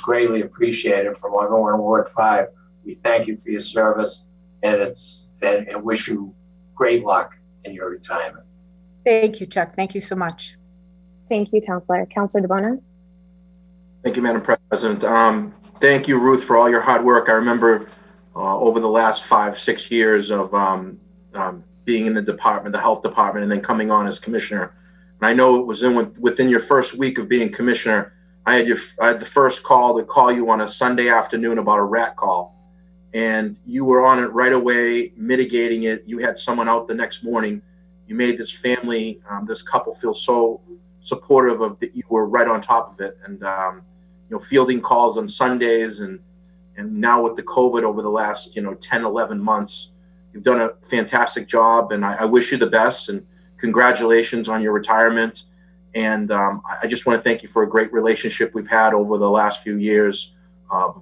greatly appreciated from everyone in Ward 5. We thank you for your service, and wish you great luck in your retirement. Thank you, Chuck. Thank you so much. Thank you, Councilor. Councilor DeBona? Thank you, Madam President. Thank you, Ruth, for all your hard work. I remember over the last 5-6 years of being in the department, the health department, and then coming on as commissioner. And I know it was within your first week of being commissioner, I had the first call to call you on a Sunday afternoon about a rat call. And you were on it right away, mitigating it. You had someone out the next morning. You made this family, this couple feel so supportive of that. You were right on top of it. And, fielding calls on Sundays and now with the COVID over the last, 10, 11 months, you've done a fantastic job. And I wish you the best and congratulations on your retirement. And I just want to thank you for a great relationship we've had over the last few years.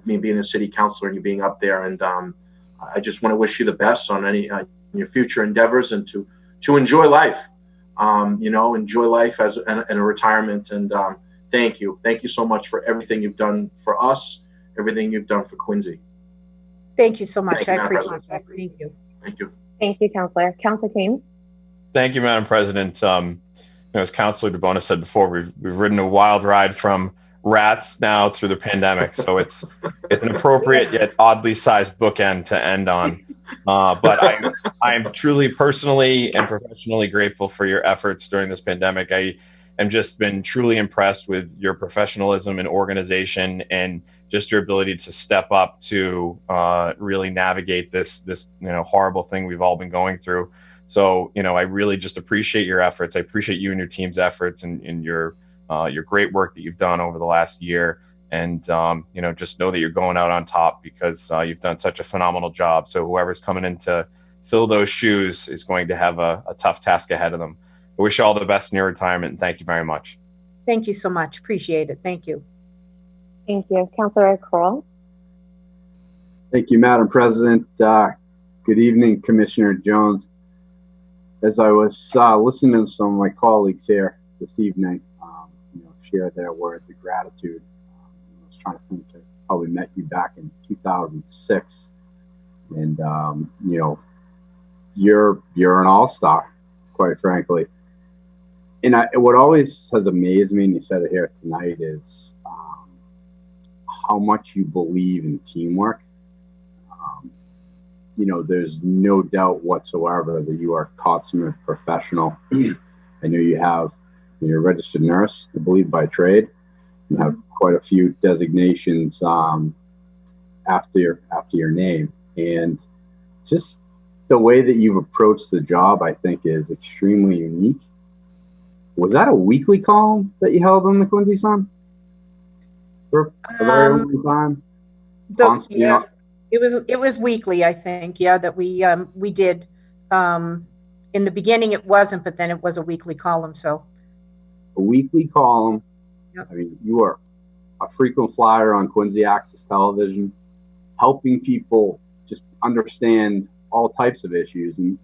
Me being a city councilor and you being up there, and I just want to wish you the best on any your future endeavors and to enjoy life. Enjoy life as in a retirement. And thank you so much for everything you've done for us, everything you've done for Quincy. Thank you so much. Thank you, I appreciate Madam that. Thank you. Thank you. Thank you, Councilor. Councilor Kane? Thank you, Madam President. As Councilor DeBona said before, we've ridden a wild ride from rats now through the pandemic, so it's an appropriate yet oddly sized bookend to end on. But I'm truly personally and professionally grateful for your efforts during this pandemic. I am just been truly impressed with your professionalism and organization, and just your ability to step up to really navigate this horrible thing we've all been going through. So I really just appreciate your efforts. I appreciate you and your team's efforts and your great work that you've done over the last year, and just know that you're going out on top because you've done such a phenomenal job. So whoever's coming in to fill those shoes is going to have a tough task ahead of them. I wish you all the best in your retirement, and thank you very much. Thank you so much. Appreciate it. Thank you. Thank you. Councilor Kroll? Thank you, Madam President. Good evening, Commissioner Jones. As I was listening to some of my colleagues here this evening, share their words of gratitude. I was trying to think, I probably met you back in 2006, and you're an all-star, quite frankly. And what always has amazed me, and you said it here tonight, is how much you believe in teamwork. There's no doubt whatsoever that you are a consummate professional. I know you're a registered nurse, I believe, by trade. You have quite a few designations after your name, and just the way that you've approached the job, I think, is extremely unique. Was that a weekly column that you held on the Quincy Sun for a very long time? Yeah, it was weekly, I think. Yeah, that we did. In the beginning, it wasn't, but then it was a weekly column. So. A weekly column. Yep. I mean, you are a frequent flyer on Quincy Access Television, helping people just understand all types of issues. And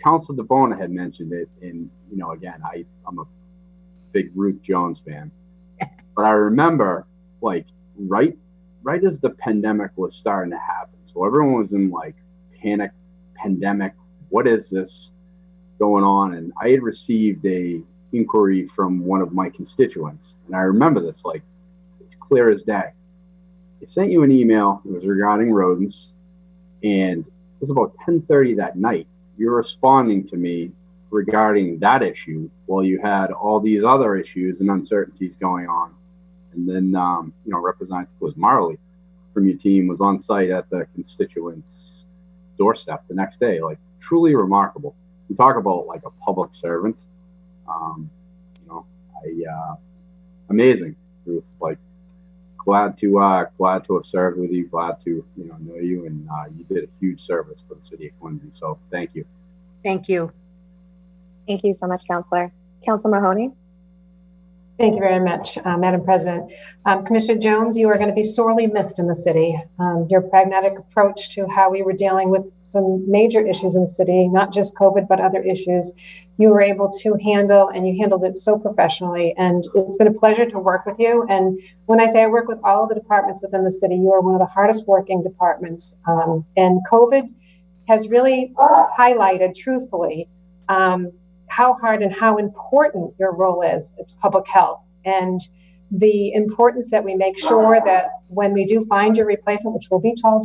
Councilor DeBona had mentioned it. And, again, I'm a big Ruth Jones fan. But I remember, right as the pandemic was starting to happen, so everyone was in, panic, pandemic, what is this going on? And I had received a inquiry from one of my constituents, and I remember this it's clear as day. I sent you an email. It was regarding rodents, and it was about 10:30 that night. You're responding to me regarding that issue while you had all these other issues and uncertainties going on. And then Representative Marley from your team was on site at the constituent's doorstep the next day. Truly remarkable. You talk about a public servant. Amazing. It was glad to have served with you, glad to know you, and you did a huge service for the city of Quincy. So thank you. Thank you. Thank you so much, Councilor. Councilor Mahoney? Thank you very much, Madam President. Commissioner Jones, you are going to be sorely missed in the city. Your pragmatic approach to how we were dealing with some major issues in the city, not just COVID, but other issues, you were able to handle, and you handled it so professionally. And it's been a pleasure to work with you. And when I say I work with all of the departments within the city, you are one of the hardest working departments. And COVID has really highlighted, truthfully, how hard and how important your role is. It's public health, and the importance that we make sure that when we do find your replacement, which will be tall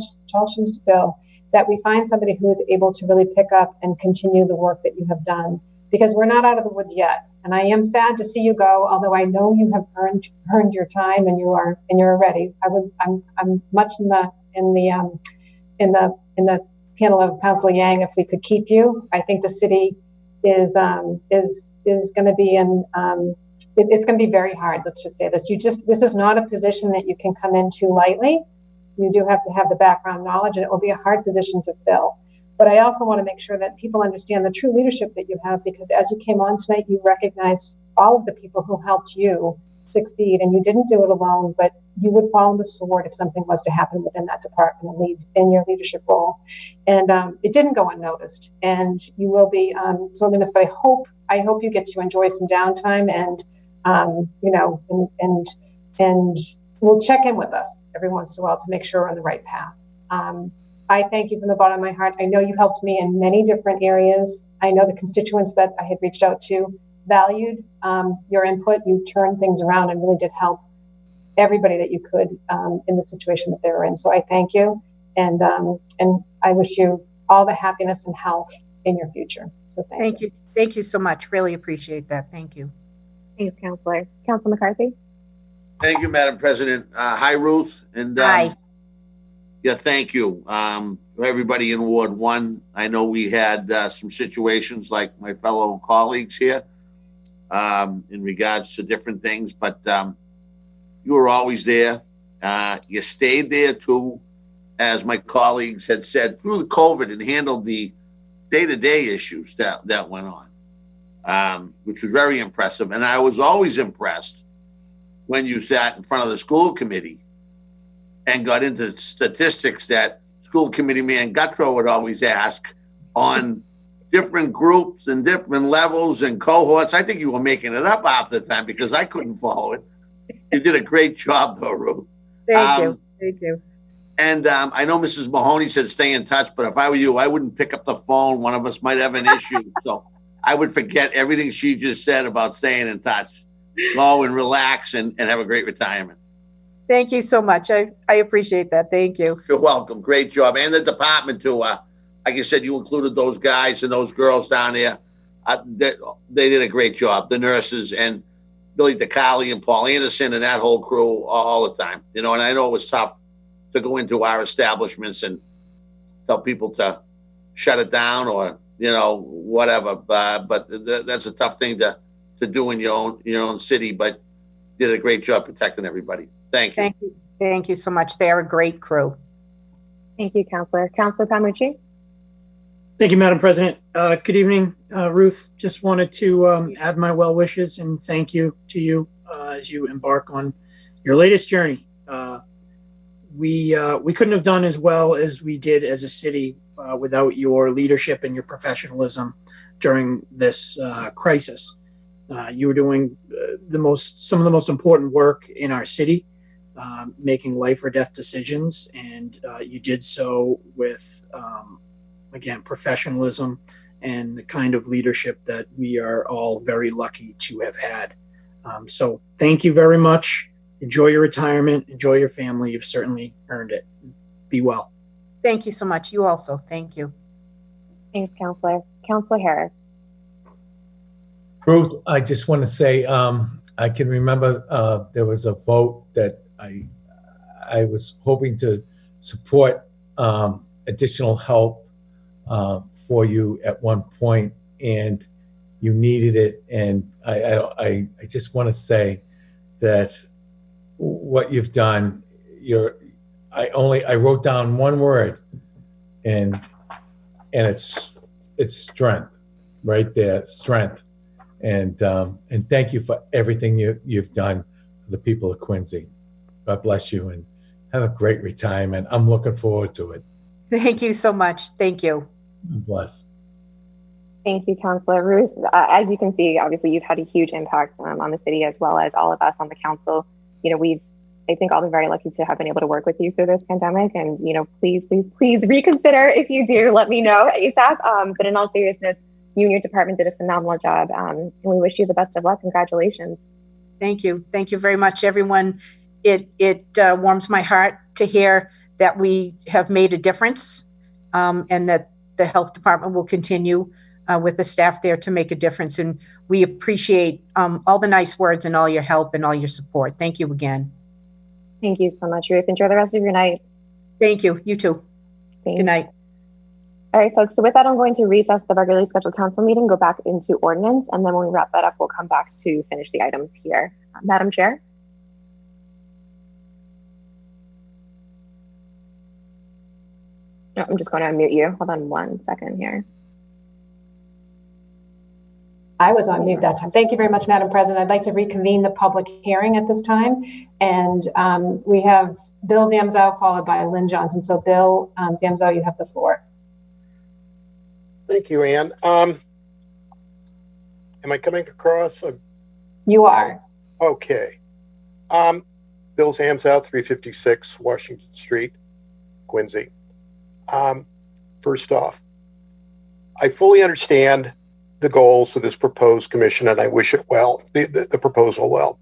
shoes to fill, that we find somebody who is able to really pick up and continue the work that you have done, because we're not out of the woods yet. And I am sad to see you go, although I know you have earned your time and you're ready. I'm much in the panel of Councilor Yang. If we could keep you, I think the city is going to be in. It's going to be very hard. Let's just say this. This is not a position that you can come into lightly. You do have to have the background knowledge, and it will be a hard position to fill. But I also want to make sure that people understand the true leadership that you have, because as you came on tonight, you recognized all of the people who helped you succeed, and you didn't do it alone, but you would fall on the sword if something was to happen within that department and lead in your leadership role. And it didn't go unnoticed, and you will be sorely missed. But I hope you get to enjoy some downtime, and and we'll check in with us every once in a while to make sure we're on the right path. I thank you from the bottom of my heart. I know you helped me in many different areas. I know the constituents that I had reached out to valued your input. You turned things around and really did help everybody that you could in the situation that they were in. So I thank you, and I wish you all the happiness and health in your future. So thank you. Thank you so much. Really appreciate that. Thank you. Thanks, Councilor. Councilor McCarthy? Thank you, Madam President. Hi, Ruth. And Hi. Yeah, thank you. Everybody in Ward 1, I know we had some situations like my fellow colleagues here in regards to different things, but you were always there. You stayed there too, as my colleagues had said, through the COVID, and handled the day-to-day issues that went on, which was very impressive. And I was always impressed when you sat in front of the school committee and got into statistics that school committee man Gutrow would always ask on different groups and different levels and cohorts. I think you were making it up half the time because I couldn't follow it. You did a great job, though, Ruth. Thank you. Thank you. And I know Mrs. Mahoney said stay in touch, but if I were you, I wouldn't pick up the phone. One of us might have an issue. So I would forget everything she just said about staying in touch. Go and relax and have a great retirement. Thank you so much. I appreciate that. Thank you. You're welcome. Great job. And the department, too. Like you said, you included those guys and those girls down there. They did a great job. The nurses and Billy DeCarli and Paul Anderson and that whole crew all the time. And I know it was tough to go into our establishments and tell people to shut it down or, whatever. But that's a tough thing to do in your own city, but did a great job protecting everybody. Thank you. Thank you so much. They are a great crew. Thank you, Councilor. Councilor Palmucci? Thank you, Madam President. Good evening, Ruth. Just wanted to add my well wishes and thank you to you as you embark on your latest journey. We couldn't have done as well as we did as a city without your leadership and your professionalism during this crisis. You were doing some of the most important work in our city, making life or death decisions, and you did so with, again, professionalism and the kind of leadership that we are all very lucky to have had. So thank you very much. Enjoy your retirement. Enjoy your family. You've certainly earned it. Be well. Thank you so much. You also. Thank you. Thanks, Councilor. Councilor Harris? Ruth, I just want to say I can remember there was a vote that I was hoping to support additional help for you at one point, and you needed it. And I just want to say that what you've done, I wrote down one word, and it's strength, right there, strength. And thank you for everything you've done for the people of Quincy. God bless you and have a great retirement. I'm looking forward to it. Thank you so much. Thank you. God bless. Thank you, Councilor Ruth. As you can see, obviously you've had a huge impact on the city as well as all of us on the council. You know, I think all been very lucky to have been able to work with you through this pandemic. And, you know, please reconsider if you do, let me know ASAP. But in all seriousness, you and your department did a phenomenal job. And we wish you the best of luck. Congratulations. Thank you. Thank you very much, everyone. It warms my heart to hear that we have made a difference and that the health department will continue with the staff there to make a difference. And we appreciate all the nice words and all your help and all your support. Thank you again. Thank you so much, Ruth. Enjoy the rest of your night. Thank you. You too. Thanks. Good night. All right, folks. So with that, I'm going to recess the regularly scheduled council meeting, go back into ordinance, and then when we wrap that up, we'll come back to finish the items here. Madam Chair. No, I'm just going to unmute you. Hold on 1 second here. I was on mute that time. Thank you very much, Madam President. I'd like to reconvene the public hearing at this time. And we have Bill Zamzow followed by Lynn Johnson. So Bill Zamzow, you have the floor. Thank you, Ann. Am I coming across? You are. Okay. Bill Zamzow, 356 Washington Street, Quincy. First off, I fully understand the goals of this proposed commission, and I wish it well, the proposal well.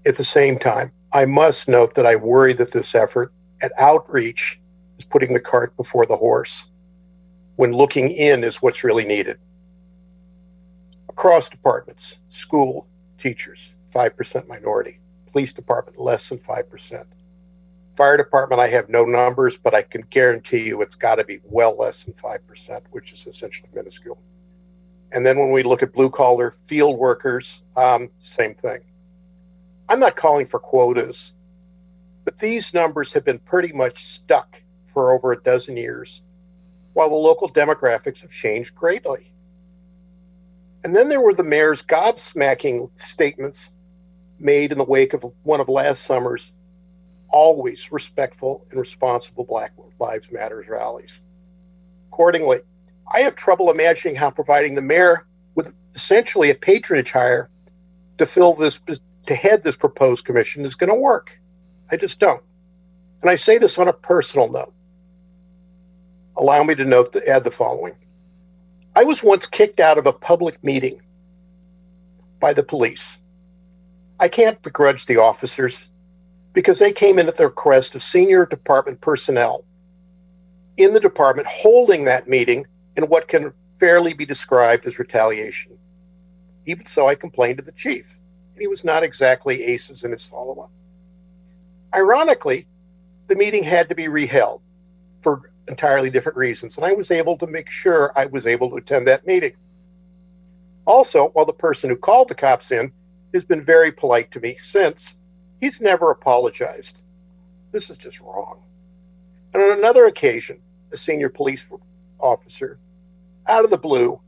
At the same time, I must note that I worry that this effort at outreach is putting the cart before the horse, when looking in is what's really needed. Across departments, school teachers, 5% minority, police department, less than 5%. Fire department, I have no numbers, but I can guarantee you it's got to be well less than 5%, which is essentially minuscule. And then when we look at blue collar field workers, same thing. I'm not calling for quotas, but these numbers have been pretty much stuck for over a dozen years, while the local demographics have changed greatly. And then there were the mayor's gobsmacking statements made in the wake of one of last summer's always respectful and responsible Black Lives Matter rallies. Accordingly, I have trouble imagining how providing the mayor with essentially a patronage hire to head this proposed commission is going to work. I just don't. And I say this on a personal note. Allow me to add the following. I was once kicked out of a public meeting by the police. I can't begrudge the officers because they came in at the request of senior department personnel in the department holding that meeting in what can fairly be described as retaliation. Even so, I complained to the chief, and he was not exactly aces in his follow-up. Ironically, the meeting had to be reheld for entirely different reasons, and I was able to make sure I was able to attend that meeting. Also, while the person who called the cops in has been very polite to me since, he's never apologized. This is just wrong. And on another occasion, a senior police officer, out of the blue,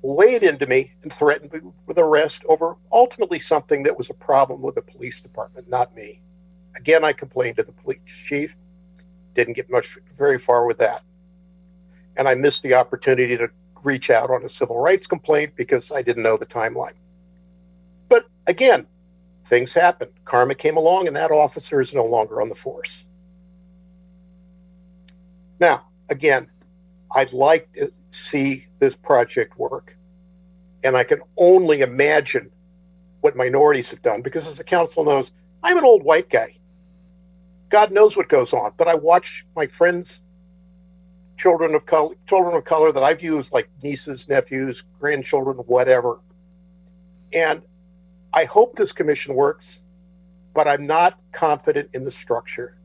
laid into me and threatened me with arrest over ultimately something that was a problem with the police department, not me. Again, I complained to the police chief, didn't get very far with that. And I missed the opportunity to reach out on a civil rights complaint because I didn't know the timeline. But again, things happen. Karma came along and that officer is no longer on the force. Now, again, I'd like to see this project work. And I can only imagine what minorities have done because, as the council knows, I'm an old white guy. God knows what goes on, but I watch my friends, children of color that I view as like nieces, nephews, grandchildren, whatever. And I hope this commission works, but I'm not confident in the structure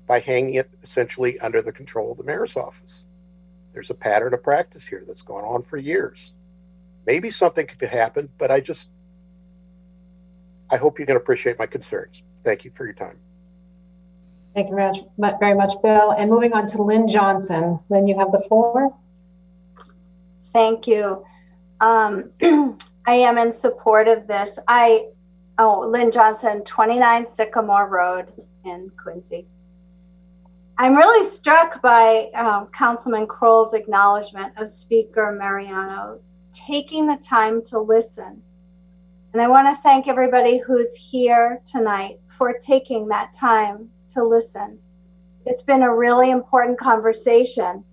by hanging it essentially under the control of the mayor's office. There's a pattern of practice here that's gone on for years. Maybe something could happen, but I hope you can appreciate my concerns. Thank you for your time. Thank you very much, Bill. And moving on to Lynn Johnson. Lynn, you have the floor. Thank you. I am in support of this. Lynn Johnson, 29 Sycamore Road in Quincy. I'm really struck by Councilman Kroll's acknowledgement of Speaker Mariano taking the time to listen. And I want to thank everybody who's here tonight for taking that time to listen. It's been a really important conversation.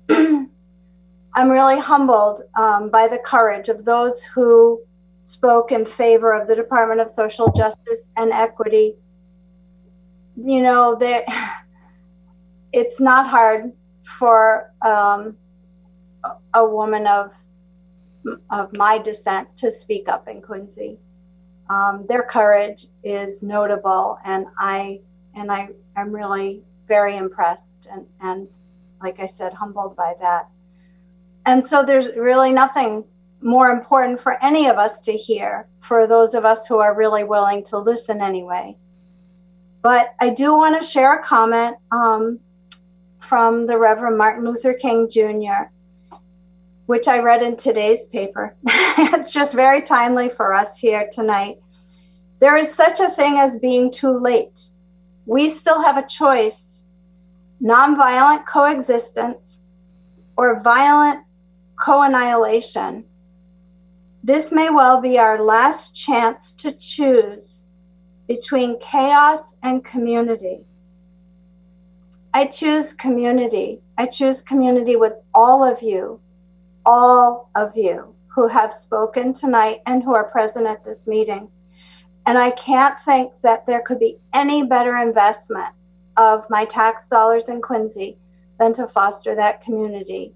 I'm really humbled by the courage of those who spoke in favor of the Department of Social Justice and Equity. You know, it's not hard for a woman of my descent to speak up in Quincy. Their courage is notable, and I'm really very impressed and like I said, humbled by that. And so there's really nothing more important for any of us to hear, for those of us who are really willing to listen anyway. But I do want to share a comment from the Reverend Martin Luther King Jr., which I read in today's paper. It's just very timely for us here tonight. There is such a thing as being too late. We still have a choice: nonviolent coexistence or violent co-annihilation. This may well be our last chance to choose between chaos and community. I choose community. I choose community with all of you who have spoken tonight and who are present at this meeting. And I can't think that there could be any better investment of my tax dollars in Quincy than to foster that community.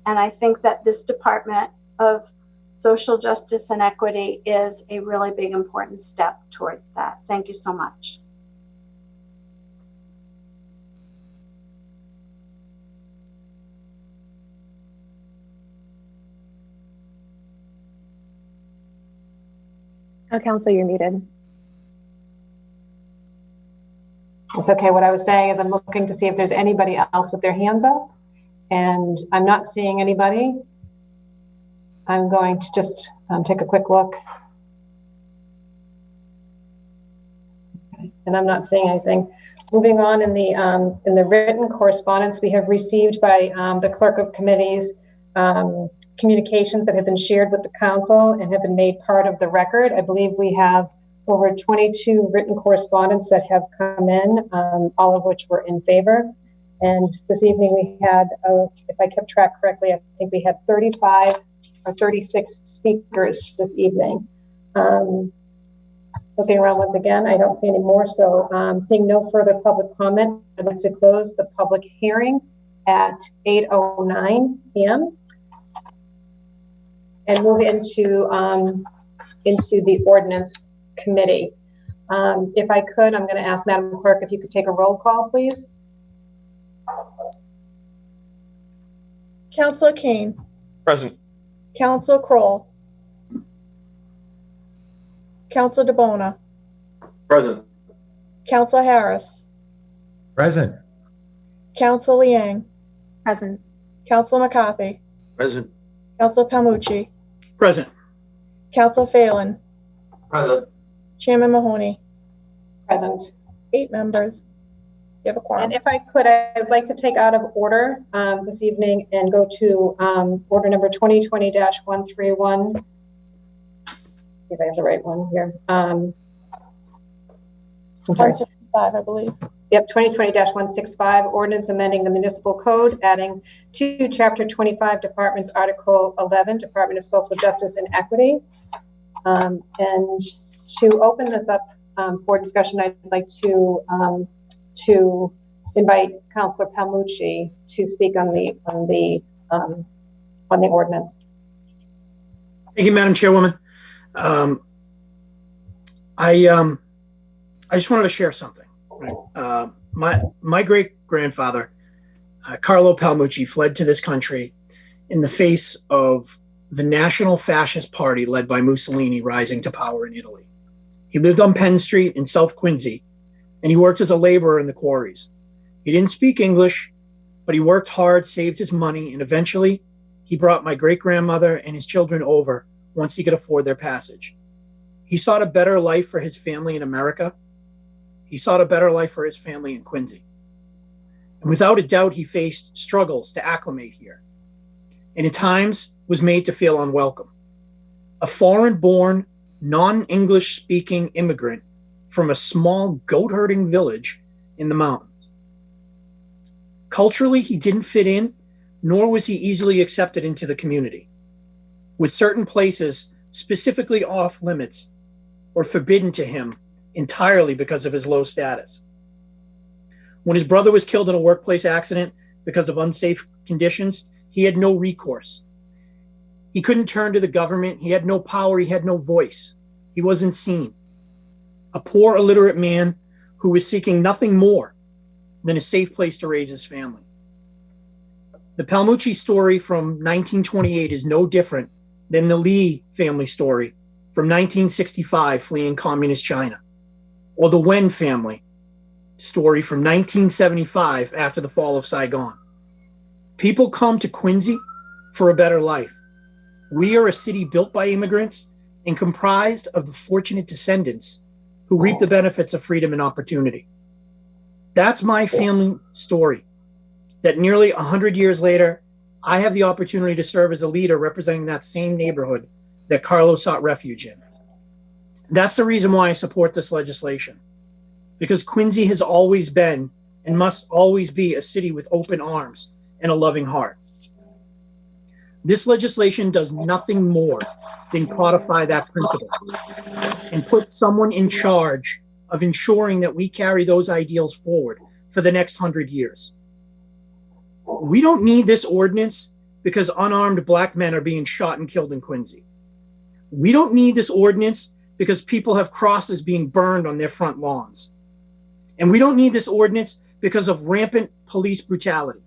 And I think that this Department of Social Justice and Equity is a really big, important step towards that. Thank you so much. Oh, Counselor, you're muted. It's okay. What I was saying is I'm looking to see if there's anybody else with their hands up, and I'm not seeing anybody. I'm going to just take a quick look. Okay. And I'm not seeing anything. Moving on, in the written correspondence we have received by the clerk of committees, communications that have been shared with the council and have been made part of the record. I believe we have over 22 written correspondence that have come in, all of which were in favor. And this evening we had, if I kept track correctly, I think we had 35 or 36 speakers this evening. Looking around once again, I don't see any more. So seeing no further public comment, I'd like to close the public hearing at 8:09 p.m. and move into the ordinance committee. If I could, I'm going to ask Madam Clerk if you could take a roll call, please. Councilor Kane. Present. Councilor Kroll. Councilor DeBona. Present. Councilor Harris. Present. Councilor Liang. Present. Councilor McCarthy. Present. Councilor Palmucci. Present. Councilor Phelan. Present. Chairman Mahoney. Present. 8 members. You have a quorum. And if I could, I'd like to take out of order this evening and go to order number 2020-131. If I have the right one here. I'm sorry. 165, I believe. Yep, 2020-165, ordinance amending the municipal code, adding to Chapter 25, Departments, Article 11, Department of Social Justice and Equity. And to open this up for discussion, I'd like to invite Councilor Palmucci to speak on the ordinance. Thank you, Madam Chairwoman. I just wanted to share something. My great grandfather, Carlo Palmucci, fled to this country in the face of the National Fascist Party led by Mussolini rising to power in Italy. He lived on Penn Street in South Quincy, and he worked as a laborer in the quarries. He didn't speak English, but he worked hard, saved his money, and eventually he brought my great grandmother and his children over, once he could afford their passage. He sought a better life for his family in America. He sought a better life for his family in Quincy. And without a doubt, he faced struggles to acclimate here, and at times was made to feel unwelcome. A foreign-born, non-English-speaking immigrant from a small goat-herding village in the mountains. Culturally, he didn't fit in, nor was he easily accepted into the community, with certain places specifically off limits or forbidden to him entirely because of his low status. When his brother was killed in a workplace accident because of unsafe conditions, he had no recourse. He couldn't turn to the government. He had no power. He had no voice. He wasn't seen. A poor, illiterate man who was seeking nothing more than a safe place to raise his family. The Palmucci story from 1928 is no different than the Lee family story from 1965 fleeing communist China, or the Wen family story from 1975 after the fall of Saigon. People come to Quincy for a better life. We are a city built by immigrants and comprised of the fortunate descendants who reap the benefits of freedom and opportunity. That's my family story, that nearly 100 years later, I have the opportunity to serve as a leader representing that same neighborhood that Carlos sought refuge in. That's the reason why I support this legislation, because Quincy has always been and must always be a city with open arms and a loving heart. This legislation does nothing more than codify that principle and put someone in charge of ensuring that we carry those ideals forward for the next 100 years. We don't need this ordinance because unarmed black men are being shot and killed in Quincy. We don't need this ordinance because people have crosses being burned on their front lawns. And we don't need this ordinance because of rampant police brutality.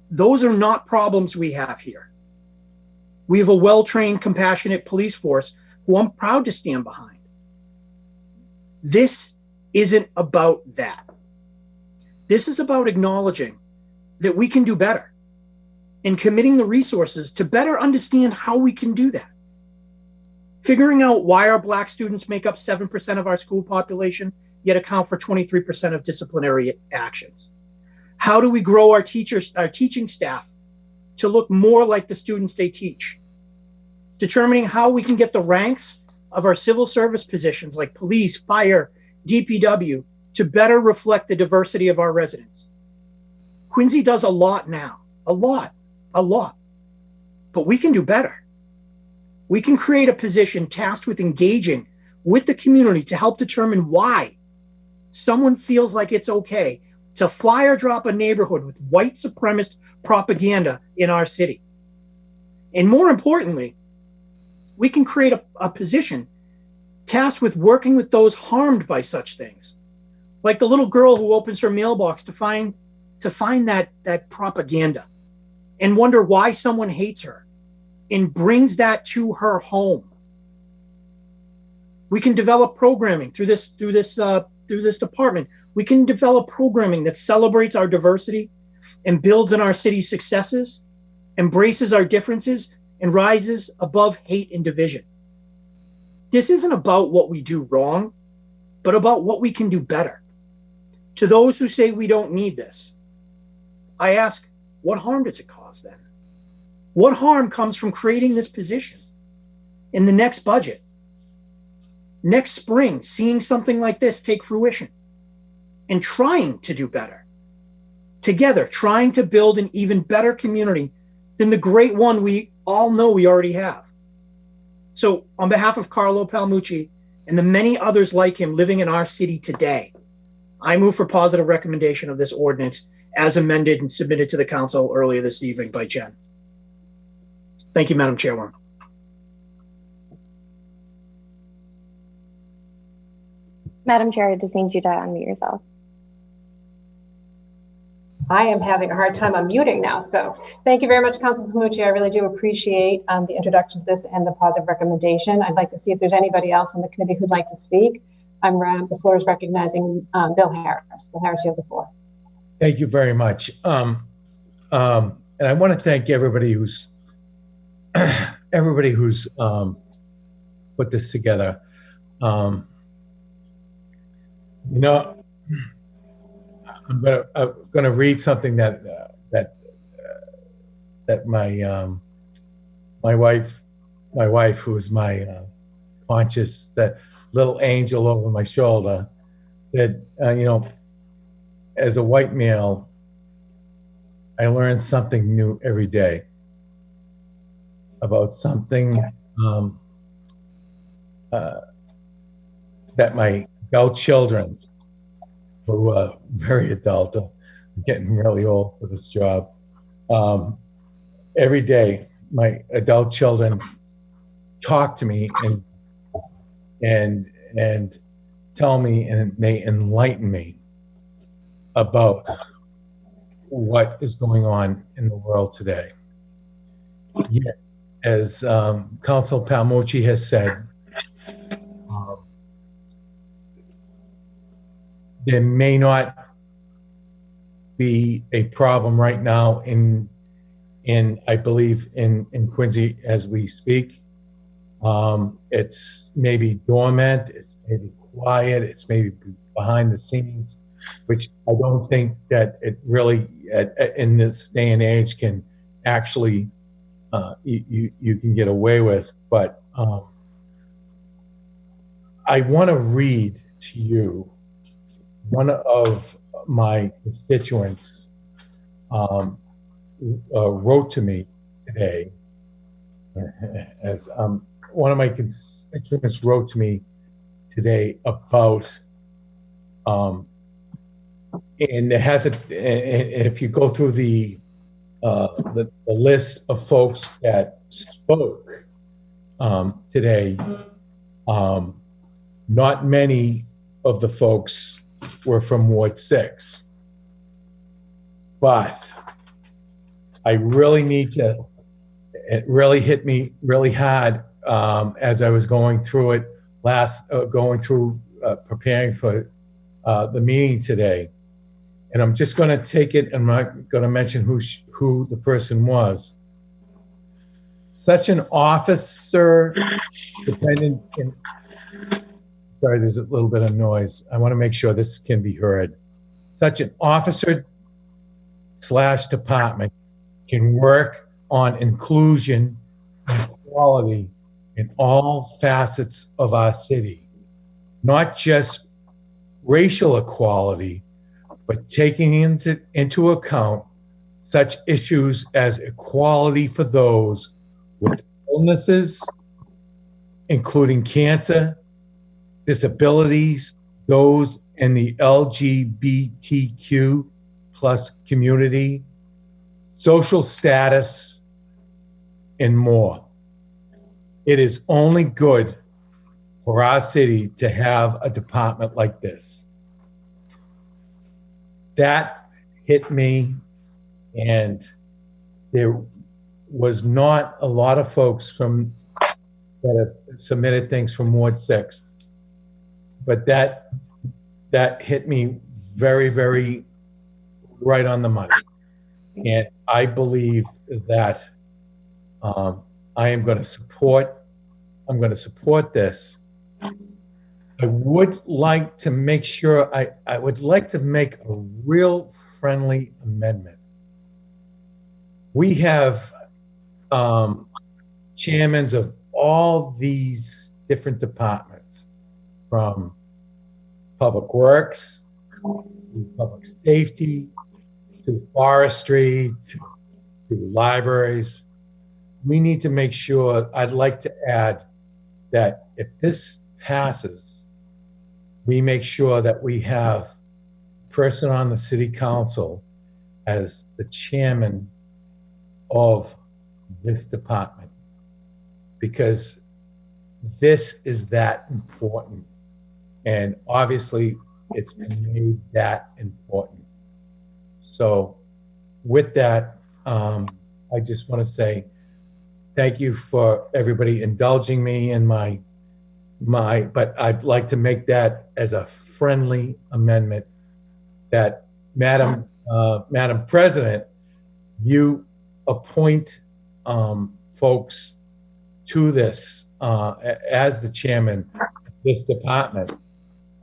Those are not problems we have here. We have a well-trained, compassionate police force who I'm proud to stand behind. This isn't about that. This is about acknowledging that we can do better and committing the resources to better understand how we can do that. Figuring out why our black students make up 7% of our school population, yet account for 23% of disciplinary actions. How do we grow our teaching staff to look more like the students they teach? Determining how we can get the ranks of our civil service positions like police, fire, DPW to better reflect the diversity of our residents. Quincy does a lot now, a lot, but we can do better. We can create a position tasked with engaging with the community to help determine why someone feels like it's okay to fly or drop a neighborhood with white supremacist propaganda in our city. And more importantly, we can create a position tasked with working with those harmed by such things, like the little girl who opens her mailbox to find that propaganda and wonder why someone hates her and brings that to her home. We can develop programming through this department. We can develop programming that celebrates our diversity and builds on our city's successes, embraces our differences, and rises above hate and division. This isn't about what we do wrong, but about what we can do better. To those who say we don't need this, I ask, what harm does it cause then? What harm comes from creating this position in the next budget? Next spring, seeing something like this take fruition and trying to do better. Together, trying to build an even better community than the great one we all know we already have. So on behalf of Carlo Palmucci and the many others like him living in our city today, I move for positive recommendation of this ordinance as amended and submitted to the council earlier this evening by Jen. Thank you, Madam Chairwoman. Madam Chair, I just need you to unmute yourself. I am having a hard time unmuting now. So thank you very much, Councilor Palmucci. I really do appreciate the introduction to this and the positive recommendation. I'd like to see if there's anybody else on the committee who'd like to speak. The floor is recognizing Bill Harris. Bill Harris, you have the floor. Thank you very much. And I want to thank everybody who's everybody who's put this together. You know, I'm gonna read something that my wife, who is my conscious, that little angel over my shoulder, said, you know, as a white male, I learn something new every day about something that my adult children, who are very adult, I'm getting really old for this job. Every day, my adult children talk to me and tell me, and they enlighten me about what is going on in the world today. Yes, as Council Palmucci has said, there may not be a problem right now in I believe in Quincy as we speak. It's maybe dormant, it's maybe quiet, it's maybe behind the scenes, which I don't think that it really in this day and age can actually you can get away with. But I want to read to you one of my constituents wrote to me today, as one of my constituents wrote to me today about, and it has if you go through the list of folks that spoke today, not many of the folks were from Ward 6. But I really need to, it really hit me really hard as I was going through it preparing for the meeting today. And I'm just going to take it, I'm not going to mention who the person was. Such an officer dependent in, sorry, there's a little bit of noise. I want to make sure this can be heard. Such an officer/department can work on inclusion and equality in all facets of our city, not just racial equality, but taking into account such issues as equality for those with illnesses, including cancer, disabilities, those in the LGBTQ plus community, social status, and more. It is only good for our city to have a department like this. That hit me, and there was not a lot of folks that have submitted things from Ward 6. But that hit me very, very right on the money. And I believe that I am going to support this. I would like to make sure, I would like to make a real friendly amendment. We have chairmen of all these different departments, from public works, to public safety, to forestry, to libraries. We need to make sure, I'd like to add that if this passes, we make sure that we have a person on the city council as the chairman of this department, because this is that important. And obviously it's been made that important. So with that, I just want to say thank you for everybody indulging me in but I'd like to make that as a friendly amendment that Madam President, you appoint folks to this as the chairman of this department.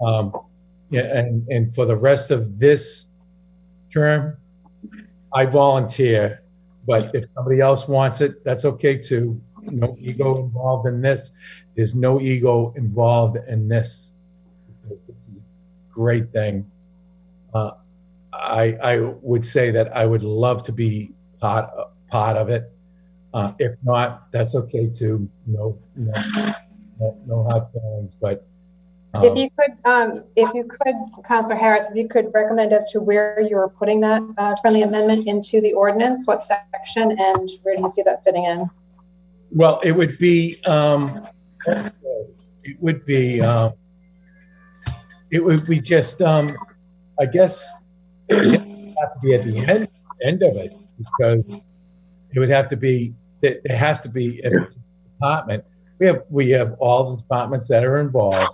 And for the rest of this term, I volunteer, but if somebody else wants it, that's okay too. No ego involved in this. There's no ego involved in this. This is a great thing. I would say that I would love to be part of it. If not, that's okay too. No hard feelings. But if you could, Councilor Harris, if you could recommend as to where you are putting that friendly amendment into the ordinance, what section, and where do you see that fitting in? Well, it would be just I guess it would have to be at the end of it, because it would have to be that there has to be a department. We have all the departments that are involved.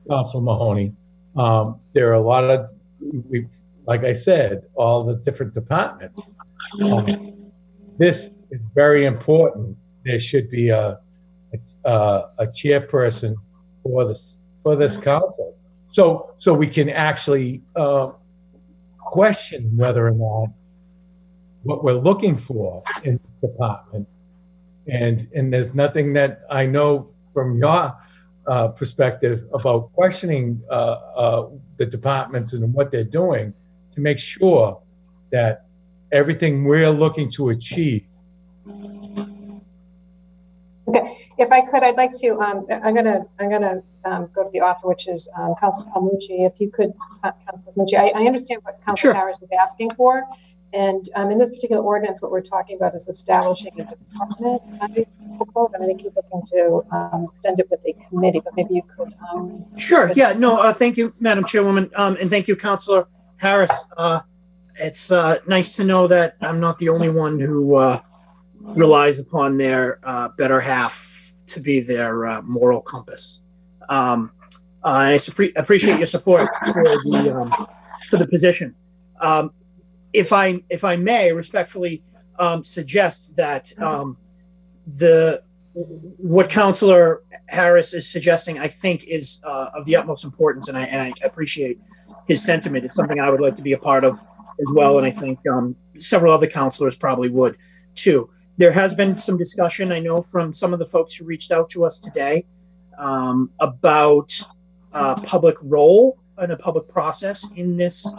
Council Mahoney. There are a lot of, like I said, all the different departments. This is very important. There should be a chairperson for this council, so we can actually question whether or not what we're looking for in the department. And there's nothing that I know from your perspective about questioning the departments and what they're doing to make sure that everything we're looking to achieve. Okay, if I could, I'd like to. I'm gonna go to the author, which is Councilor Palmucci. If you could, Councilor Palmucci, I understand what Councilor Harris is asking for, and in this particular ordinance, what we're talking about is establishing a department under the municipal code, and I think he's looking to extend it with a committee. But maybe you could. Sure. Yeah. No. Thank you, Madam Chairwoman, and thank you, Councilor Harris. It's nice to know that I'm not the only one who relies upon their better half to be their moral compass. I appreciate your support for the position. If I may respectfully suggest that what Councilor Harris is suggesting, I think, is of the utmost importance, and I appreciate his sentiment. It's something I would like to be a part of as well, and I think several other councilors probably would too. There has been some discussion, I know, from some of the folks who reached out to us today about public role and a public process in this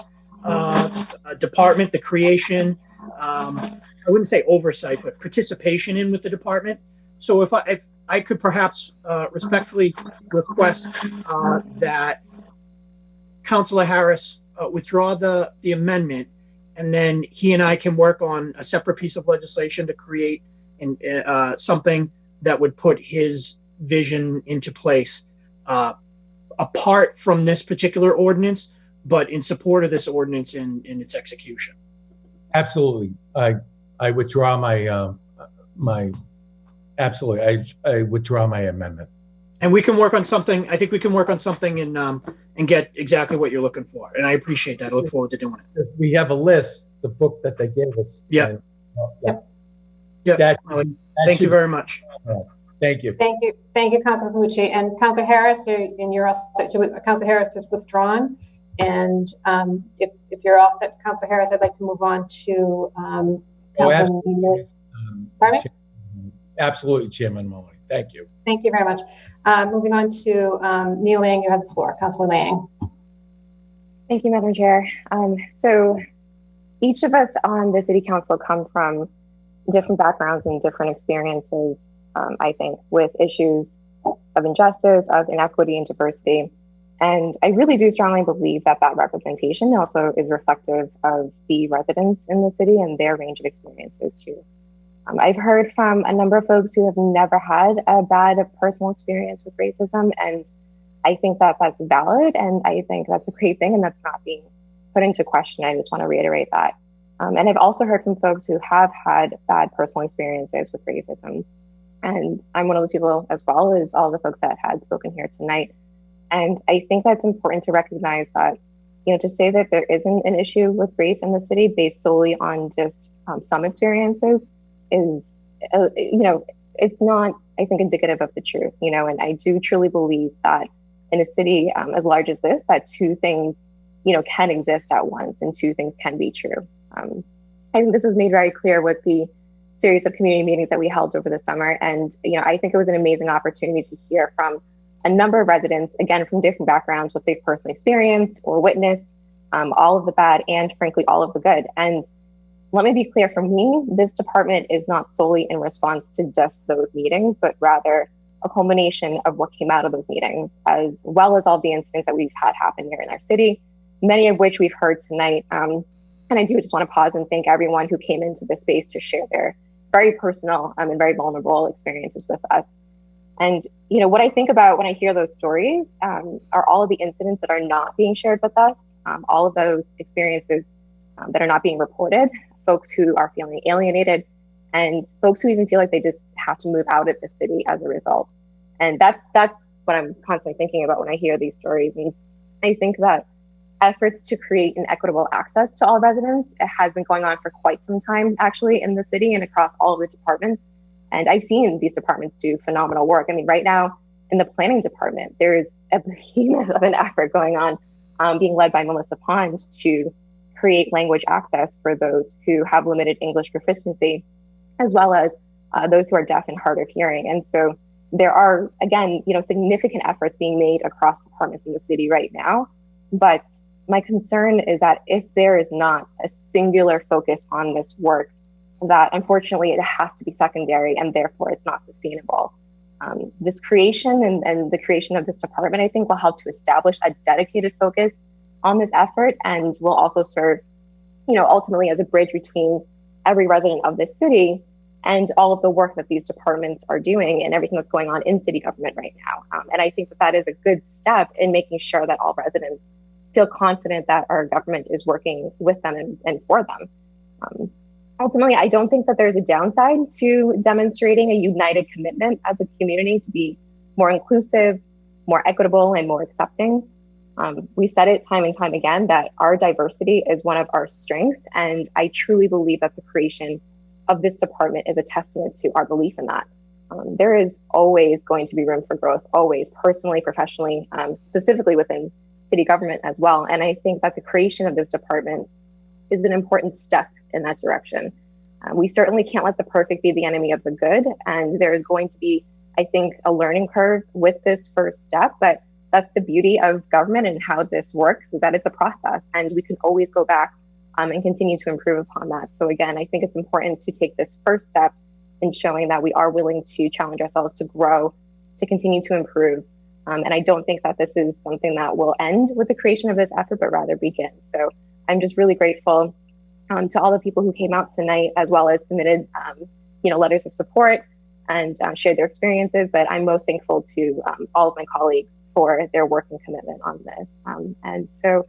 department, the creation, I wouldn't say oversight, but participation in with the department. So if I could perhaps respectfully request that Councilor Harris withdraw the amendment, and then he and I can work on a separate piece of legislation to create something that would put his vision into place, apart from this particular ordinance, but in support of this ordinance in its execution. Absolutely. I withdraw I withdraw my amendment. And we can work on something. I think we can work on something and get exactly what you're looking for. And I appreciate that. I look forward to doing it. We have a list, the book that they gave us. Yeah. Thank you very much. Thank you. Thank you, Councilor Palmucci. And Councilor Harris, Councilor Harris has withdrawn. And if you're all set, Councilor Harris, I'd like to move on to Councilor Pardon me? Absolutely, Chairman Mahoney. Thank you. Thank you very much. Moving on to Neil Lang, you have the floor. Councilor Lang. Thank you, Madam Chair. So each of us on the City Council come from different backgrounds and different experiences, I think, with issues of injustice, of inequity, and diversity. And I really do strongly believe that that representation also is reflective of the residents in the city and their range of experiences too. I've heard from a number of folks who have never had a bad personal experience with racism, and I think that that's valid, and I think that's a great thing, and that's not being put into question. I just want to reiterate that. And I've also heard from folks who have had bad personal experiences with racism, and I'm one of those people as well as all the folks that had spoken here tonight. And I think that's important to recognize that, to say that there isn't an issue with race in the city based solely on just some experiences is, it's not, I think, indicative of the truth, you know, and I do truly believe that in a city as large as this, that two things, you know, can exist at once and two things can be true. I think this was made very clear with the series of community meetings that we held over the summer. And, you know, I think it was an amazing opportunity to hear from a number of residents, again, from different backgrounds, what they've personally experienced or witnessed, all of the bad and frankly, all of the good. And let me be clear, for me, this department is not solely in response to just those meetings, but rather a culmination of what came out of those meetings, as well as all the incidents that we've had happen here in our city, many of which we've heard tonight. And I do just want to pause and thank everyone who came into this space to share their very personal and very vulnerable experiences with us. And, you know, what I think about when I hear those stories are all of the incidents that are not being shared with us, all of those experiences that are not being reported, folks who are feeling alienated, and folks who even feel like they just have to move out of the city as a result. And that's what I'm constantly thinking about when I hear these stories. And I think that efforts to create an equitable access to all residents, it has been going on for quite some time, actually, in the city and across all of the departments. And I've seen these departments do phenomenal work. I mean, right now in the planning department, there's a behemoth of an effort going on being led by Melissa Pond to create language access for those who have limited English proficiency, as well as those who are deaf and hard of hearing. And so there are, again, you know, significant efforts being made across departments in the city right now. But my concern is that if there is not a singular focus on this work, that unfortunately it has to be secondary and therefore it's not sustainable. This creation and the creation of this department, I think, will help to establish a dedicated focus on this effort and will also serve, you know, ultimately as a bridge between every resident of this city and all of the work that these departments are doing and everything that's going on in city government right now. And I think that that is a good step in making sure that all residents feel confident that our government is working with them and for them. Ultimately, I don't think that there's a downside to demonstrating a united commitment as a community to be more inclusive, more equitable, and more accepting. We've said it time and time again that our diversity is one of our strengths, and I truly believe that the creation of this department is a testament to our belief in that. There is always going to be room for growth, always, personally, professionally, specifically within city government as well. And I think that the creation of this department is an important step in that direction. We certainly can't let the perfect be the enemy of the good. And there is going to be, I think, a learning curve with this first step, but that's the beauty of government and how this works, is that it's a process and we can always go back and continue to improve upon that. So again, I think it's important to take this first step in showing that we are willing to challenge ourselves to grow, to continue to improve. And I don't think that this is something that will end with the creation of this effort, but rather begin. So I'm just really grateful to all the people who came out tonight, as well as submitted, you know, letters of support and shared their experiences. But I'm most thankful to all of my colleagues for their work and commitment on this. And so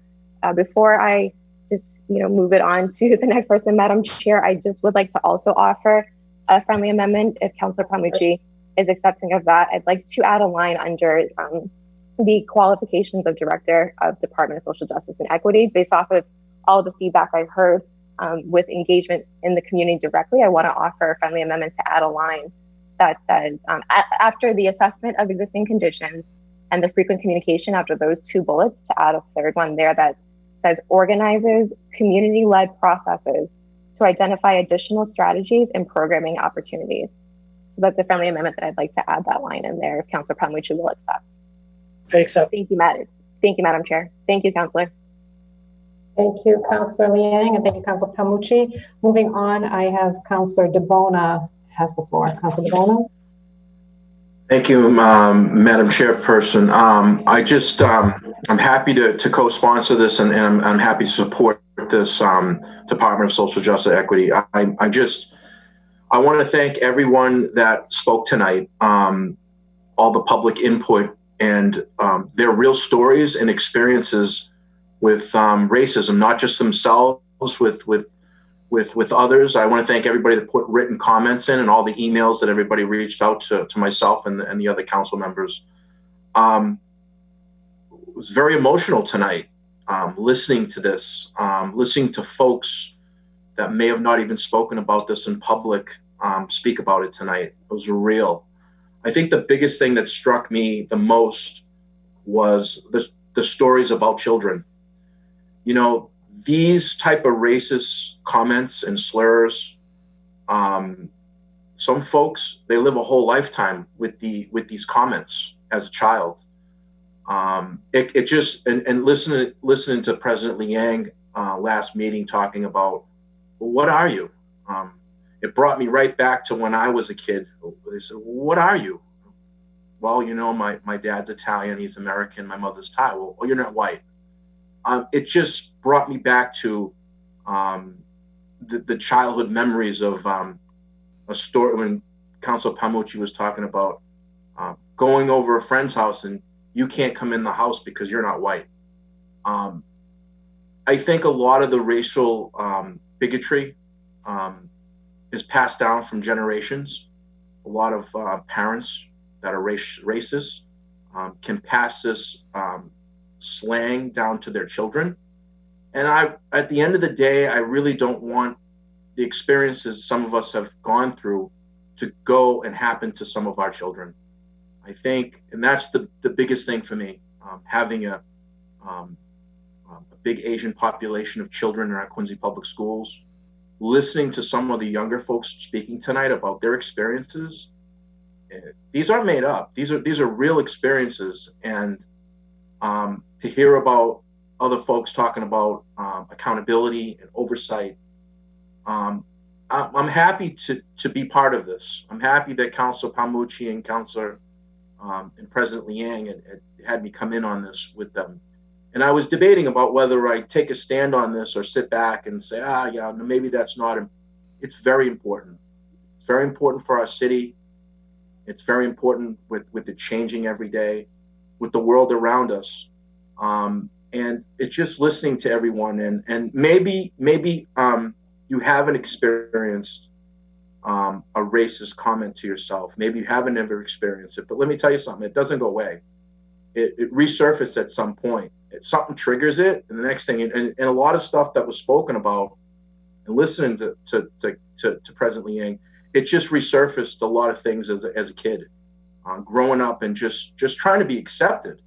before I just, you know, move it on to the next person, Madam Chair, I just would like to also offer a friendly amendment if Councilor Palmucci is accepting of that. I'd like to add a line under the qualifications of Director of Department of Social Justice and Equity. Based off of all the feedback I've heard with engagement in the community directly, I want to offer a friendly amendment to add a line that says, after the assessment of existing conditions and the frequent communication, after those two bullets, to add a third one there that says organizes community-led processes to identify additional strategies and programming opportunities. So that's a friendly amendment that I'd like to add that line in there if Councilor Palmucci will accept. I accept. Thank you, Madam Chair. Thank you, Councilor. Thank you, Councilor Liang, and thank you, Councilor Palmucci. Moving on, I have Councilor DeBona has the floor. Councilor DeBona. Thank you, Madam Chairperson. I'm happy to co-sponsor this, and I'm happy to support this Department of Social Justice and Equity. I want to thank everyone that spoke tonight, all the public input, and their real stories and experiences with racism, not just themselves, with others. I want to thank everybody that put written comments in and all the emails that everybody reached out to myself and the other council members. It was very emotional tonight, listening to this, listening to folks that may have not even spoken about this in public, speak about it tonight. It was real. I think the biggest thing that struck me the most was the stories about children. You know, these type of racist comments and slurs, some folks, they live a whole lifetime with these comments as a child. It just, and listening to President Liang last meeting talking about, well, what are you? It brought me right back to when I was a kid. They said, well, what are you? Well, you know, my dad's Italian, he's American, my mother's Thai. Well, you're not white. It just brought me back to the childhood memories of a story when Councilor Palmucci was talking about going over a friend's house and you can't come in the house because you're not white. I think a lot of the racial bigotry is passed down from generations. A lot of parents that are racist can pass this slang down to their children. And at the end of the day, I really don't want the experiences some of us have gone through to go and happen to some of our children. I think, and that's the biggest thing for me, having a big Asian population of children in our Quincy Public Schools, listening to some of the younger folks speaking tonight about their experiences. These aren't made up. These are real experiences. And to hear about other folks talking about accountability and oversight, I'm happy to be part of this. I'm happy that Councilor Palmucci and Councilor and President Liang had me come in on this with them. And I was debating about whether I take a stand on this or sit back and say, yeah, maybe that's not. It's very important. It's very important for our city. It's very important with the changing every day, with the world around us. And it's just listening to everyone. And maybe you haven't experienced a racist comment to yourself. Maybe you haven't ever experienced it. But let me tell you something. It doesn't go away. It resurfaces at some point. Something triggers it, and the next thing, and a lot of stuff that was spoken about, and listening to President Liang, it just resurfaced a lot of things as a kid, growing up and just trying to be accepted,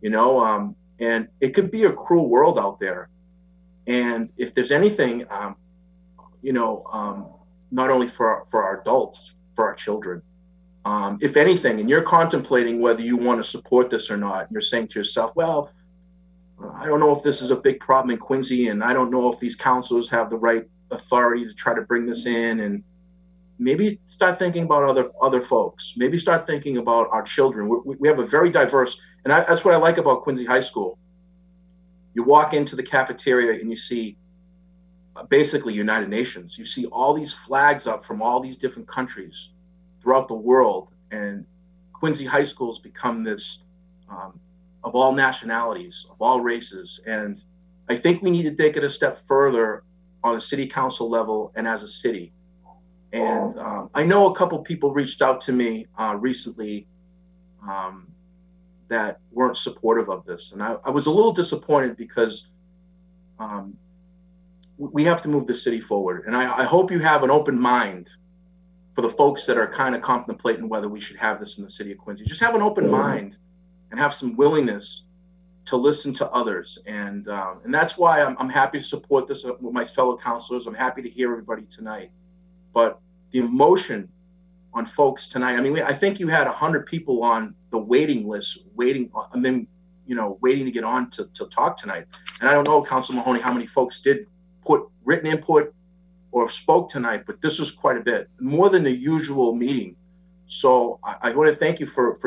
you know. And it could be a cruel world out there, and if there's anything, not only for our adults, for our children. If anything, and you're contemplating whether you want to support this or not, and you're saying to yourself, well, I don't know if this is a big problem in Quincy, and I don't know if these councilors have the right authority to try to bring this in, and maybe start thinking about other folks. Maybe start thinking about our children. We have a very diverse, and that's what I like about Quincy High School. You walk into the cafeteria and you see basically United Nations. You see all these flags up from all these different countries throughout the world, and Quincy High School has become this of all nationalities, of all races. And I think we need to take it a step further on a city council level and as a city. And I know a couple people reached out to me recently that weren't supportive of this. And I was a little disappointed because we have to move the city forward. And I hope you have an open mind for the folks that are kind of contemplating whether we should have this in the city of Quincy. Just have an open mind and have some willingness to listen to others. And that's why I'm happy to support this with my fellow councilors. I'm happy to hear everybody tonight. But the emotion on folks tonight, I mean, I think you had 100 people on the waiting list, waiting to get on to talk tonight. And I don't know, Councilor Mahoney, how many folks did put written input or spoke tonight, but this was quite a bit, more than the usual meeting. So I want to thank you for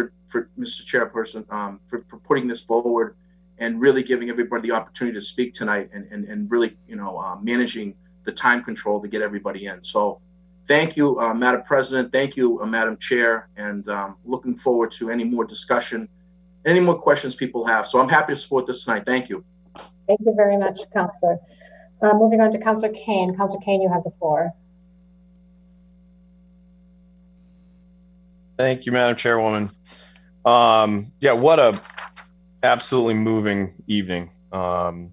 Mr. Chairperson, for putting this forward and really giving everybody the opportunity to speak tonight and really, managing the time control to get everybody in. So thank you, Madam President. Thank you, Madam Chair, and looking forward to any more discussion, any more questions people have. So I'm happy to support this tonight. Thank you. Thank you very much, Councillor. Moving on to Councillor Kane. Councillor Kane, you have the floor. Thank you, Madam Chairwoman. What a absolutely moving evening. To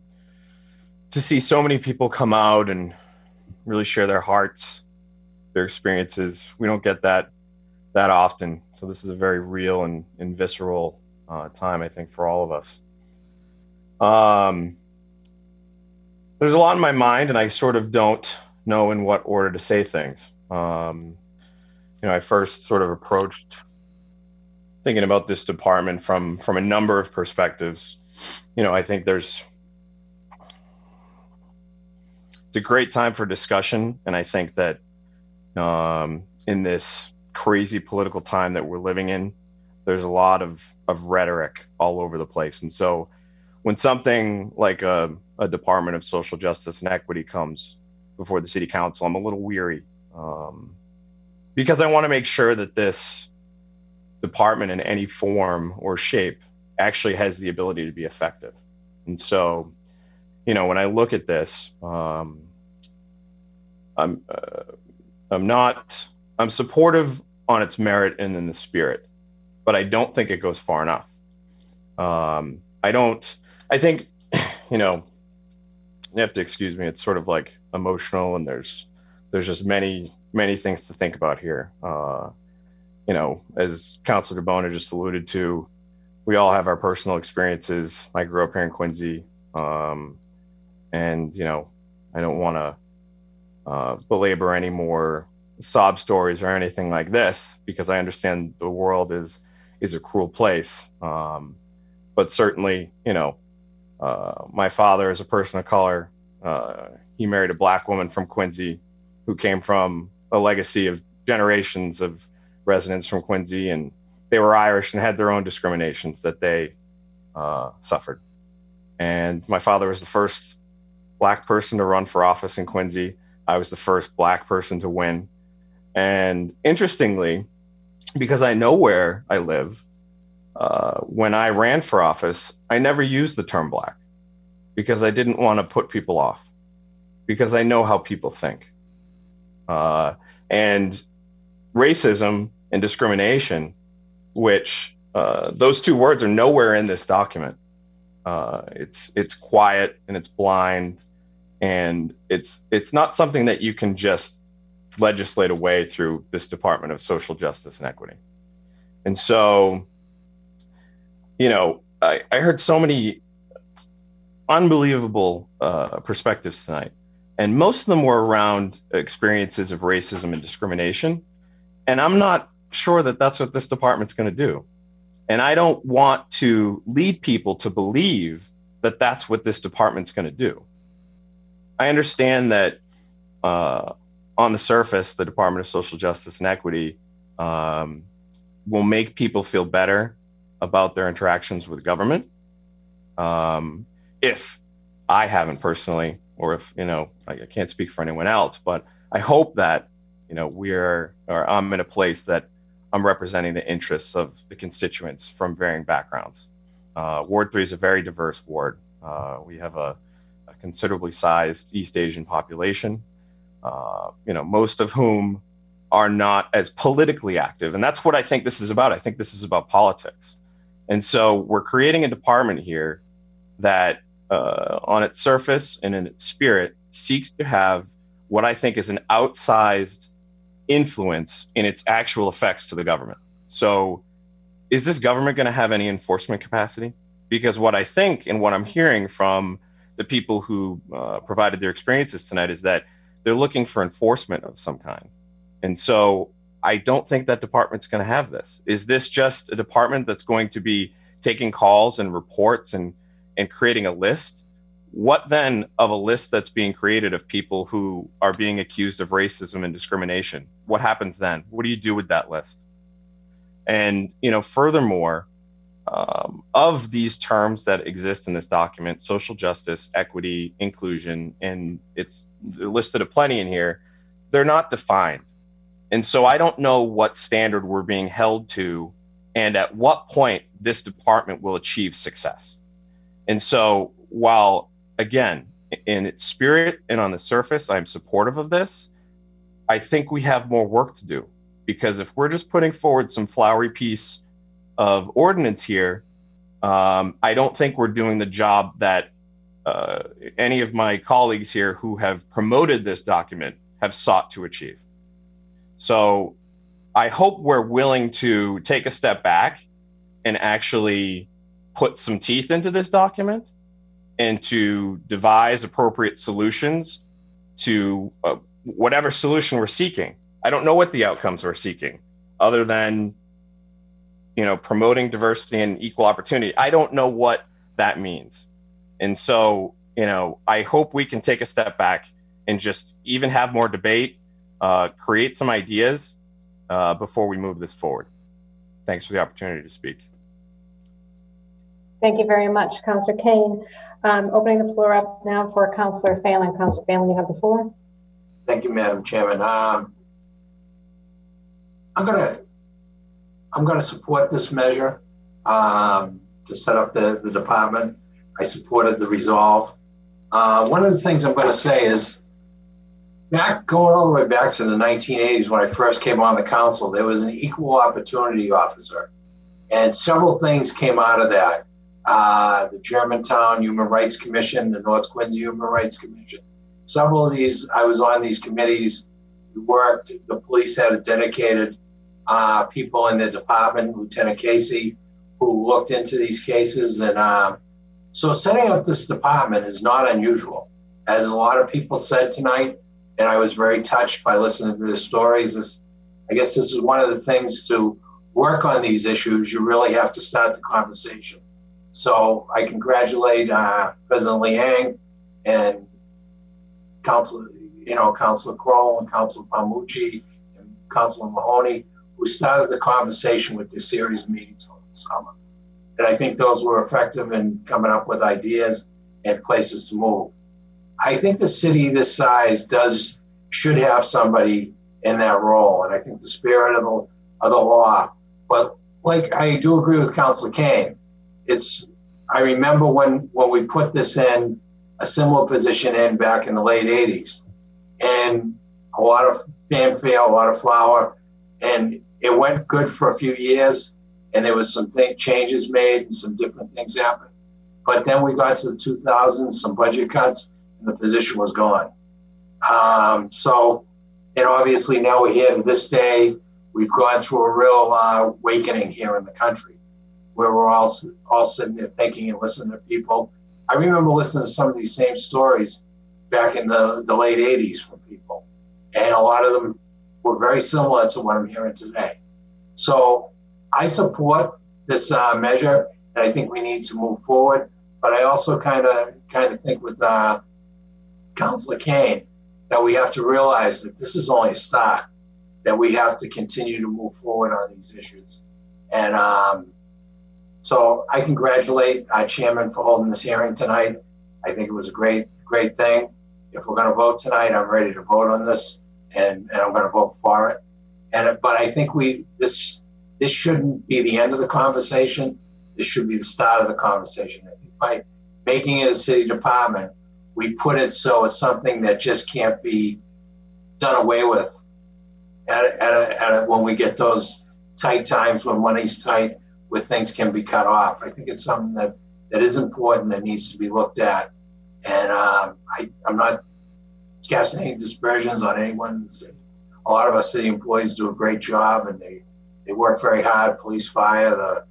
see so many people come out and really share their hearts. their experiences. We don't get that often. So this is a very real and visceral time, I think, for all of us. There's a lot in my mind, and I sort of don't know in what order to say things. I first sort of approached thinking about this department from a number of perspectives. I think it's a great time for discussion, and I think that in this crazy political time that we're living in, there's a lot of rhetoric all over the place. And so when something like a Department of Social Justice and Equity comes before the City Council, I'm a little weary because I want to make sure that this department in any form or shape actually has the ability to be effective. And so, when I look at this, I'm supportive on its merit and in the spirit, but I don't think it goes far enough. I think, you have to excuse me, it's sort of like emotional, and there's just many things to think about here. As Councilor DeBona just alluded to, we all have our personal experiences. I grew up here in Quincy, and I don't want to belabor any more sob stories or anything like this, because I understand the world is a cruel place. But certainly, my father is a person of color. He married a black woman from Quincy who came from a legacy of generations of residents from Quincy, and they were Irish and had their own discriminations that they suffered. And my father was the first black person to run for office in Quincy. I was the first black person to win. And interestingly, because I know where I live, when I ran for office, I never used the term black because I didn't want to put people off, because I know how people think. And racism and discrimination, which those two words are nowhere in this document. It's quiet and it's blind, and it's not something that you can just legislate away through this Department of Social Justice and Equity. And so, I heard so many unbelievable perspectives tonight, and most of them were around experiences of racism and discrimination. And I'm not sure that that's what this department's going to do. And I don't want to lead people to believe that that's what this department's going to do. I understand that on the surface, the Department of Social Justice and Equity will make people feel better about their interactions with government. If I haven't personally, or if, I can't speak for anyone else, but I hope that, I'm in a place that I'm representing the interests of the constituents from varying backgrounds. Ward 3 is a very diverse ward. We have a considerably sized East Asian population, most of whom are not as politically active. And that's what I think this is about. I think this is about politics. And so we're creating a department here that on its surface and in its spirit seeks to have what I think is an outsized influence in its actual effects to the government. So is this government going to have any enforcement capacity? Because what I think and what I'm hearing from the people who provided their experiences tonight is that they're looking for enforcement of some kind. And so I don't think that department's going to have this. Is this just a department that's going to be taking calls and reports and creating a list? What then of a list that's being created of people who are being accused of racism and discrimination? What happens then? What do you do with that list? And, furthermore, of these terms that exist in this document, social justice, equity, inclusion, and it's listed a plenty in here, they're not defined. And so I don't know what standard we're being held to and at what point this department will achieve success. And so while, again, in its spirit and on the surface, I'm supportive of this, I think we have more work to do. Because if we're just putting forward some flowery piece of ordinance here, I don't think we're doing the job that any of my colleagues here who have promoted this document have sought to achieve. So I hope we're willing to take a step back and actually put some teeth into this document and to devise appropriate solutions to whatever solution we're seeking. I don't know what the outcomes we're seeking other than, promoting diversity and equal opportunity. I don't know what that means. And so, I hope we can take a step back and just even have more debate, create some ideas before we move this forward. Thanks for the opportunity to speak. Thank you very much, Councillor Kane. Opening the floor up now for Councillor Phelan. Councillor Phelan, you have the floor. Thank you, Madam Chairman. I'm gonna support this measure to set up the department. I supported the resolve. One of the things I'm going to say is, going all the way back to the 1980s when I first came on the council, there was an equal opportunity officer, and several things came out of that. The Germantown Human Rights Commission, the North Quincy Human Rights Commission. Several of these, I was on these committees. We worked. The police had a dedicated people in the department, Lieutenant Casey, who looked into these cases. And so setting up this department is not unusual. As a lot of people said tonight, and I was very touched by listening to the stories, I guess this is one of the things to work on these issues. You really have to start the conversation. So I congratulate President Liang and Councilor Crowell and Councilor Palmucci and Councilor Mahoney, who started the conversation with this series of meetings over the summer. And I think those were effective in coming up with ideas and places to move. I think the city this size should have somebody in that role, and I think the spirit of the law. But I do agree with Councilor Kane. I remember when we put this in, a similar position in back in the late 80s, and a lot of fanfare, a lot of flower, and it went good for a few years, and there was some changes made and some different things happened. But then we got to the 2000s, some budget cuts, and the position was gone. And obviously now we're here to this day. We've gone through a real awakening here in the country, where we're all sitting there thinking and listening to people. I remember listening to some of these same stories back in the late 80s from people, and a lot of them were very similar to what I'm hearing today. So I support this measure, and I think we need to move forward. But I also kind of think with Councilor Kane that we have to realize that this is only a start, that we have to continue to move forward on these issues. And so I congratulate our chairman for holding this hearing tonight. I think it was a great thing. If we're going to vote tonight, I'm ready to vote on this, and I'm going to vote for it. But I think this shouldn't be the end of the conversation. This should be the start of the conversation. I think by making it a city department, we put it so it's something that just can't be done away with when we get those tight times when money's tight, where things can be cut off. I think it's something that is important, that needs to be looked at. And I'm not casting any dispersions on anyone. A lot of our city employees do a great job, and they work very hard. Police, fire, the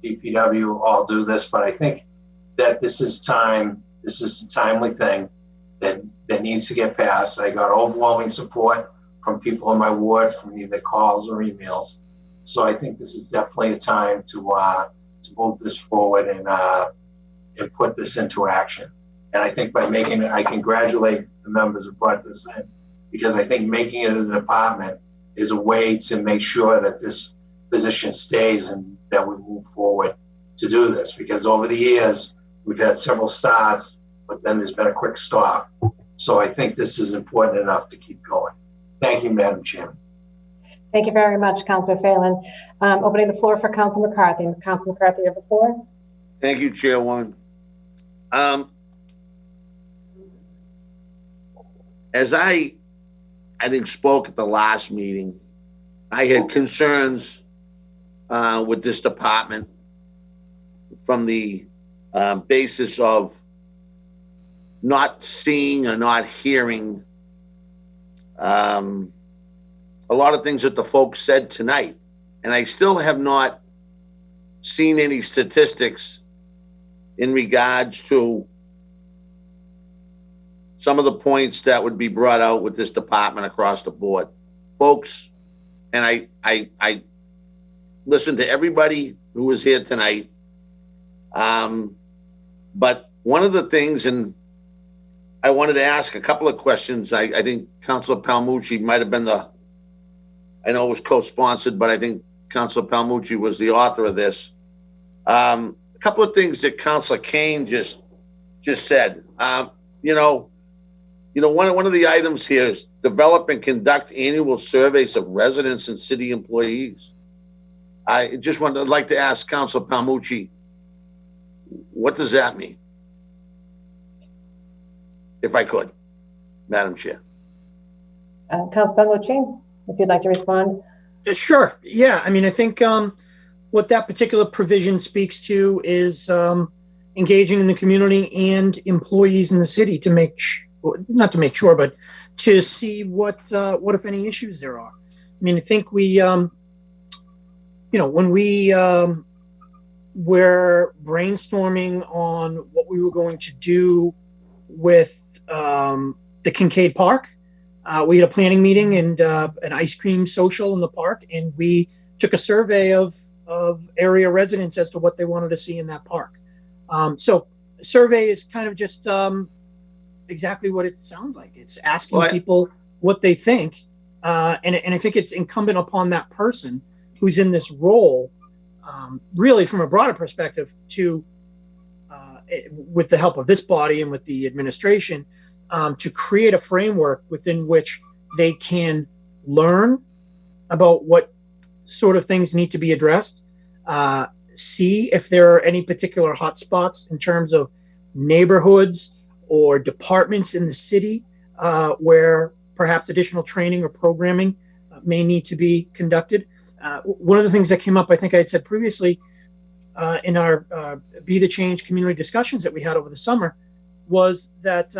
DPW all do this. But I think that this is a timely thing that needs to get passed. I got overwhelming support from people in my ward, from either calls or emails. So I think this is definitely a time to move this forward and put this into action. And I think by making it, I congratulate the members who brought this in, because I think making it a department is a way to make sure that this position stays and that we move forward to do this. Because over the years, we've had several starts, but then there's been a quick stop. So I think this is important enough to keep going. Thank you, Madam Chairman. Thank you very much, Councillor Phelan. Opening the floor for Councillor McCarthy. Councillor McCarthy, you have the floor. Thank you, Chairwoman. As I think spoke at the last meeting, I had concerns with this department from the basis of not seeing or not hearing a lot of things that the folks said tonight, and I still have not seen any statistics in regards to some of the points that would be brought out with this department across the board. Folks, and I listened to everybody who was here tonight, but one of the things, and I wanted to ask a couple of questions. I think Councilor Palmucci might have been I know it was co-sponsored, but I think Councilor Palmucci was the author of this. A couple of things that Councilor Kane just said. One of the items here is develop and conduct annual surveys of residents and city employees. I'd like to ask Councilor Palmucci, what does that mean? If I could, Madam Chair. Council Palmucci, if you'd like to respond. Sure. Yeah. I mean, I think what that particular provision speaks to is engaging in the community and employees in the city to not to make sure, but to see what if any issues there are. I mean, I think we, when we were brainstorming on what we were going to do with the Kincaid Park, we had a planning meeting and an ice cream social in the park, and we took a survey of area residents as to what they wanted to see in that park. So a survey is kind of just exactly what it sounds like. It's asking people what they think, and I think it's incumbent upon that person who's in this role, really from a broader perspective, to with the help of this body and with the administration, to create a framework within which they can learn about what sort of things need to be addressed, see if there are any particular hotspots in terms of neighborhoods or departments in the city where perhaps additional training or programming may need to be conducted. One of the things that came up, I think I had said previously, in our Be the Change community discussions that we had over the summer, was that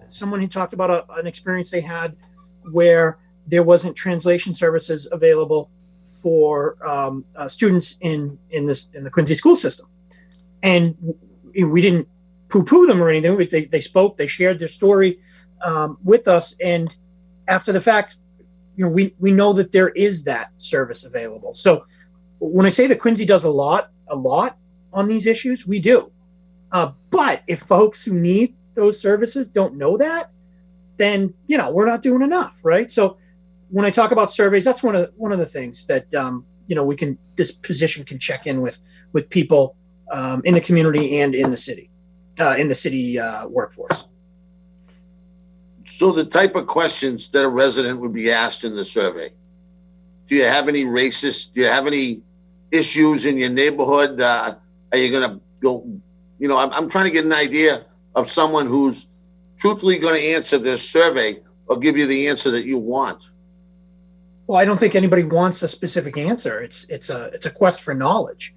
someone had talked about an experience they had where there wasn't translation services available for students in the Quincy school system. And we didn't poo-poo them or anything. They spoke, they shared their story with us. And after the fact, we know that there is that service available. So when I say that Quincy does a lot on these issues, we do. But if folks who need those services don't know that, then we're not doing enough, right? So when I talk about surveys, that's one of the things that this position can check in with people in the community and in the city workforce. So the type of questions that a resident would be asked in the survey: do you have any racist? Do you have any issues in your neighborhood? Are you going to go? I'm trying to get an idea of someone who's truthfully going to answer this survey or give you the answer that you want. Well, I don't think anybody wants a specific answer. It's a quest for knowledge.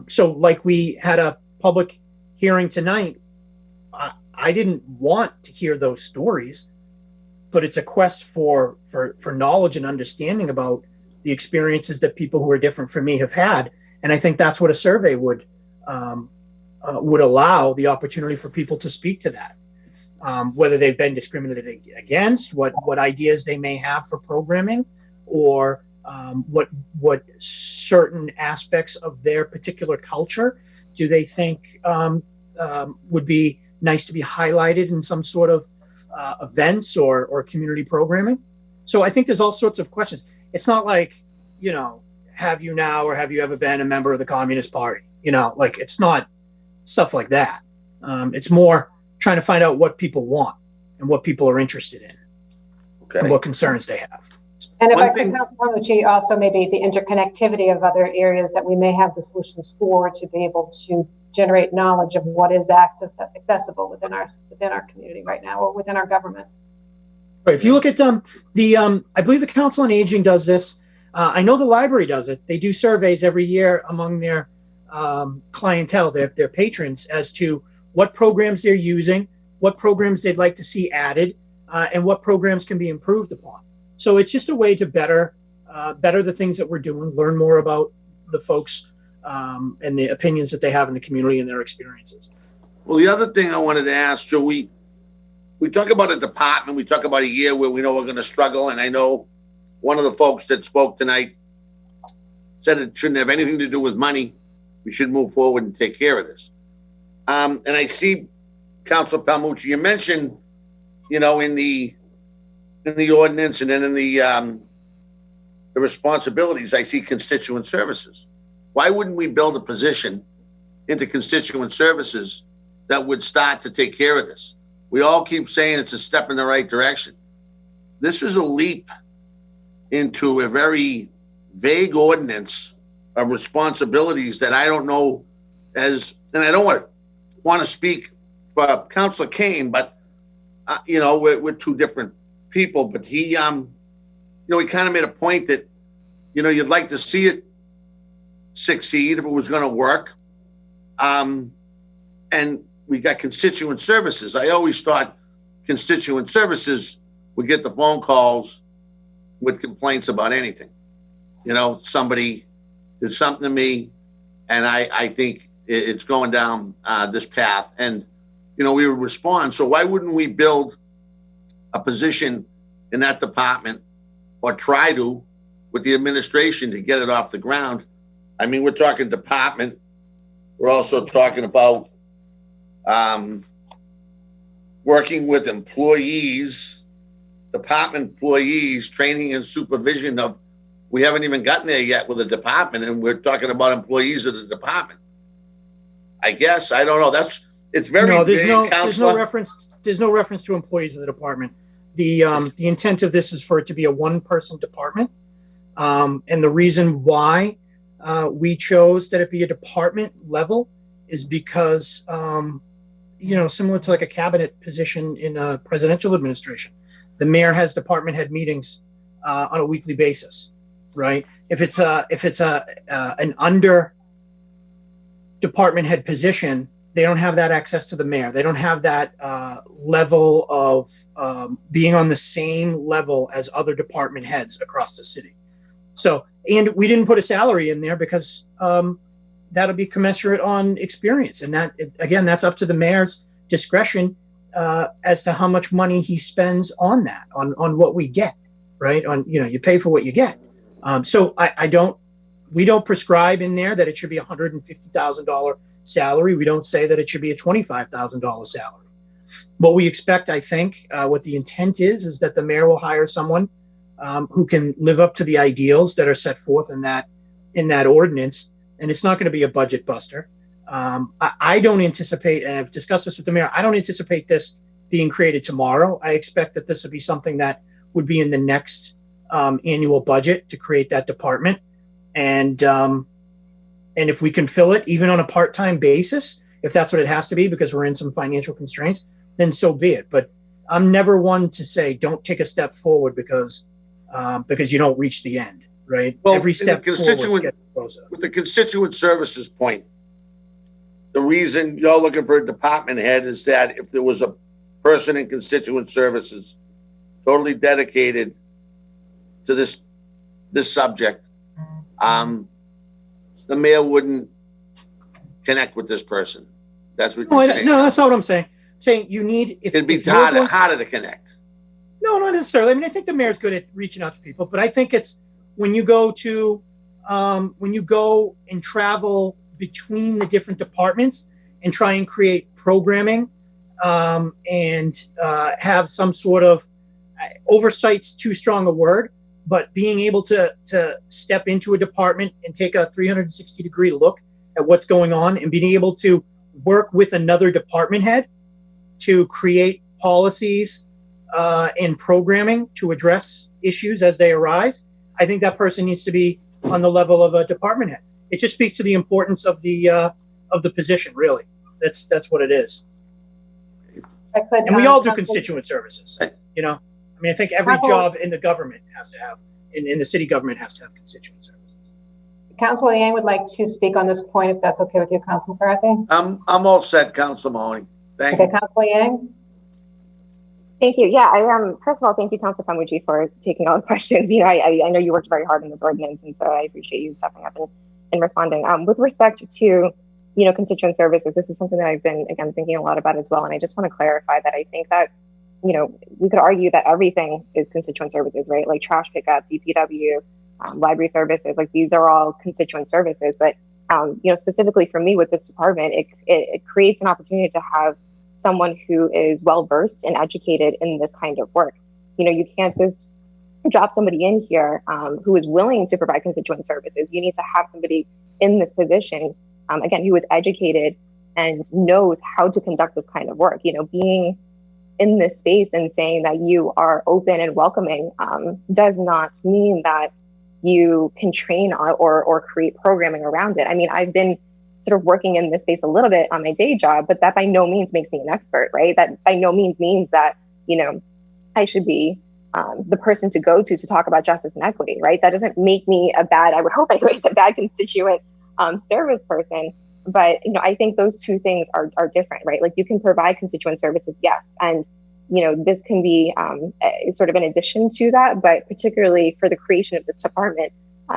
So like we had a public hearing tonight, I didn't want to hear those stories, but it's a quest for knowledge and understanding about the experiences that people who are different from me have had. And I think that's what a survey would allow the opportunity for people to speak to that. Whether they've been discriminated against, what ideas they may have for programming, or what certain aspects of their particular culture do they think would be nice to be highlighted in some sort of events or community programming. So I think there's all sorts of questions. It's not like, have you now or have you ever been a member of the Communist Party? It's not stuff like that. It's more trying to find out what people want and what people are interested in, and what concerns they have. And if I could, Councilor Palmucci, also maybe the interconnectivity of other areas that we may have the solutions for, to be able to generate knowledge of what is accessible within our community right now, or within our government. Right. If you look at I believe the Council on Aging does this. I know the library does it. They do surveys every year among their clientele, their patrons, as to what programs they're using, what programs they'd like to see added, and what programs can be improved upon. So it's just a way to better the things that we're doing, learn more about the folks and the opinions that they have in the community and their experiences. Well, the other thing I wanted to ask, so we talk about a department, we talk about a year where we know we're going to struggle, and I know one of the folks that spoke tonight said it shouldn't have anything to do with money. We should move forward and take care of this. And I see, Councilor Palmucci, you mentioned, in the ordinance and then in the responsibilities, I see constituent services. Why wouldn't we build a position into constituent services that would start to take care of this? We all keep saying it's a step in the right direction. This is a leap into a very vague ordinance of responsibilities that I don't know and I don't want to speak for Councilor Kane, but we're two different people, but he he kind of made a point that you'd like to see it succeed if it was going to work. And we got constituent services. I always thought constituent services would get the phone calls with complaints about anything. Somebody did something to me, and I think it's going down this path, and we would respond. So why wouldn't we build a position in that department, or try to, with the administration, to get it off the ground? I mean, we're talking department. We're also talking about working with employees, department employees, training and supervision of. We haven't even gotten there yet with the department, and we're talking about employees of the department. I guess, I don't know. It's very there's no reference to employees of the department. The intent of this is for it to be a one-person department, and the reason why we chose that it be a department level is because similar to like a cabinet position in a presidential administration, the mayor has department head meetings on a weekly basis, right? If it's an under department head position, they don't have that access to the mayor. They don't have that level of being on the same level as other department heads across the city. So, and we didn't put a salary in there because that'll be commensurate on experience. And that's up to the mayor's discretion as to how much money he spends on that, on what we get, right? You pay for what you get. So we don't prescribe in there that it should be $150,000 salary. We don't say that it should be a $25,000 salary. What we expect, I think, what the intent is that the mayor will hire someone who can live up to the ideals that are set forth in that ordinance, and it's not going to be a budget buster. I don't anticipate, and I've discussed this with the mayor, I don't anticipate this being created tomorrow. I expect that this would be something that would be in the next annual budget to create that department. And if we can fill it, even on a part-time basis, if that's what it has to be, because we're in some financial constraints, then so be it. But I'm never one to say don't take a step forward because you don't reach the end, right? Well, every step forward gets closer. With the constituent services point, the reason you're looking for a department head is that if there was a person in constituent services totally dedicated to this subject, the mayor wouldn't connect with this person. That's what you're saying. No, that's not what I'm saying. I'm saying you need. It'd be harder to connect. No, not necessarily. I mean, I think the mayor's good at reaching out to people, but I think it's when you go and travel between the different departments and try and create programming and have some sort of oversight's too strong a word, but being able to step into a department and take a 360-degree look at what's going on and being able to work with another department head to create policies and programming to address issues as they arise, I think that person needs to be on the level of a department head. It just speaks to the importance of the position, really. That's what it is. And we all do constituent services, I mean, I think every job in the government has to have, in the city government has to have constituent services. Councilor Yang would like to speak on this point, if that's okay with you, Councilor McCarthy. I'm all set, Councilor Mahoney. Thank you. Councilor Yang? Thank you. Yeah, first of all, thank you, Council Famuji, for taking all the questions. I know you worked very hard on this ordinance, and so I appreciate you stepping up and responding. With respect to, constituent services, this is something that I've been, again, thinking a lot about as well. And I just want to clarify that I think that, we could argue that everything is constituent services, right? Like trash pickup, DPW, library services, like these are all constituent services. But, specifically for me with this department, it creates an opportunity to have someone who is well-versed and educated in this kind of work. You can't just drop somebody in here who is willing to provide constituent services. You need to have somebody in this position, again, who is educated and knows how to conduct this kind of work. Being in this space and saying that you are open and welcoming does not mean that you can train or create programming around it. I mean, I've been sort of working in this space a little bit on my day job, but that by no means makes me an expert, right? That by no means means that, I should be the person to go to talk about justice and equity, right? That doesn't make me I would hope anyways, a bad constituent service person. But, I think those two things are different, right? Like you can provide constituent services, yes. And, this can be sort of in addition to that, but particularly for the creation of this department,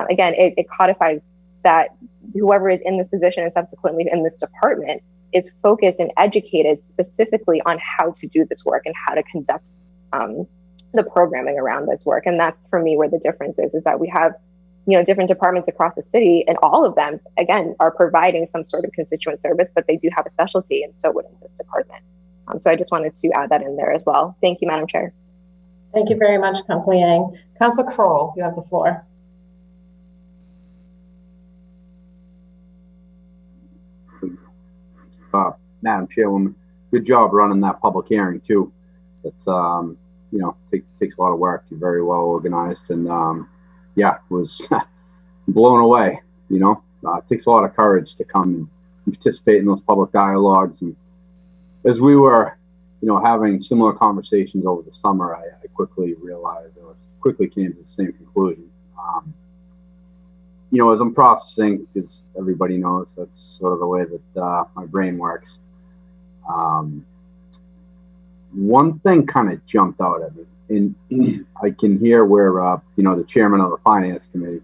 again, it codifies that whoever is in this position and subsequently in this department is focused and educated specifically on how to do this work and how to conduct the programming around this work. And that's for me where the difference is that we have, different departments across the city, and all of them, again, are providing some sort of constituent service, but they do have a specialty, and so would in this department. So I just wanted to add that in there as well. Thank you, Madam Chair. Thank you very much, Councilor Yang. Councilor Kroll, you have the floor. Madam Chairwoman, good job running that public hearing too. It's takes a lot of work. You're very well organized, and was blown away. It takes a lot of courage to come and participate in those public dialogues. And as we were, having similar conversations over the summer, I quickly realized, or quickly came to the same conclusion. As I'm processing, because everybody knows that's sort of the way that my brain works. One thing kind of jumped out at me, and I can hear where the chairman of the finance committee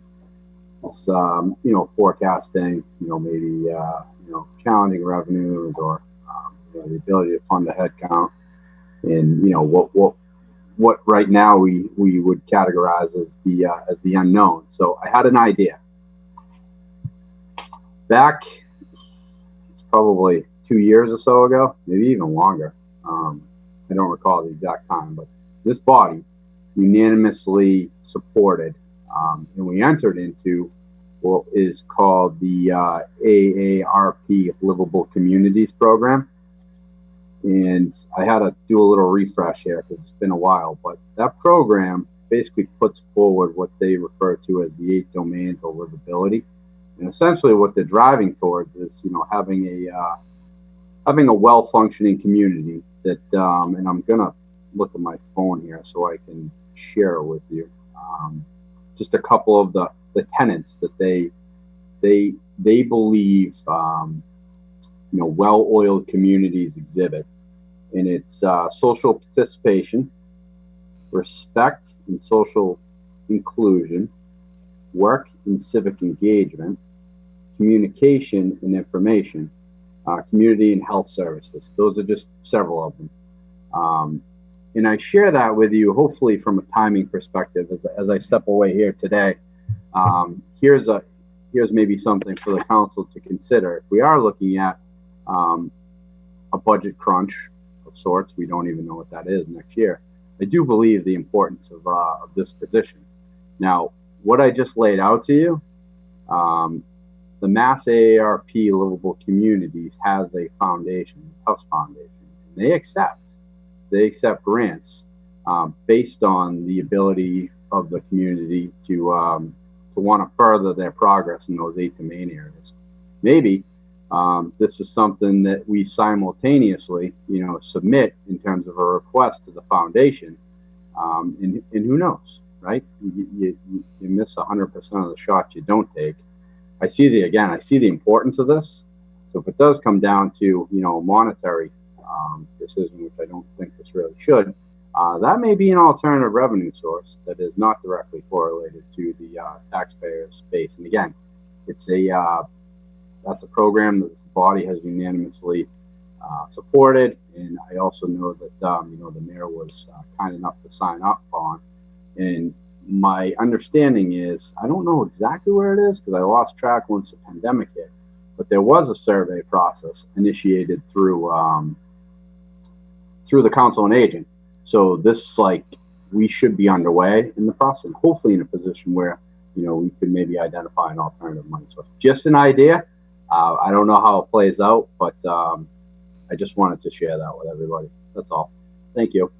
is forecasting maybe challenging revenues or the ability to fund the headcount, and what right now we would categorize as the unknown. So I had an idea. Back, it's probably 2 years or so ago, maybe even longer. I don't recall the exact time, but this body unanimously supported, and we entered into what is called the AARP Livable Communities Program. And I had to do a little refresh here because it's been a while, but that program basically puts forward what they refer to as the 8 domains of livability. And essentially what they're driving towards is, having a well-functioning community that, and I'm going to look at my phone here so I can share it with you. Just a couple of the tenets that they believe, well-oiled communities exhibit. And it's social participation, respect and social inclusion, work and civic engagement, communication and information, community and health services. Those are just several of them. And I share that with you, hopefully from a timing perspective, as I step away here today. Here's maybe something for the council to consider. If we are looking at a budget crunch of sorts, we don't even know what that is next year. I do believe the importance of this position. Now, what I just laid out to you, the Mass AARP Livable Communities has a foundation, the Tufts Foundation. They accept grants based on the ability of the community to want to further their progress in those 8 domain areas. Maybe this is something that we simultaneously, submit in terms of a request to the foundation, and who knows, right? You miss 100% of the shots you don't take. I see the importance of this. So if it does come down to, a monetary decision, which I don't think this really should, That may be an alternative revenue source that is not directly correlated to the taxpayers' base. And again, it's that's a program that this body has unanimously supported. And I also know that the mayor was kind enough to sign up on. And my understanding is, I don't know exactly where it is because I lost track once the pandemic hit, but there was a survey process initiated through the Council on Aging. So this, we should be underway in the process, and hopefully in a position where, we could maybe identify an alternative money source. Just an idea. I don't know how it plays out, but I just wanted to share that with everybody. That's all. Thank you.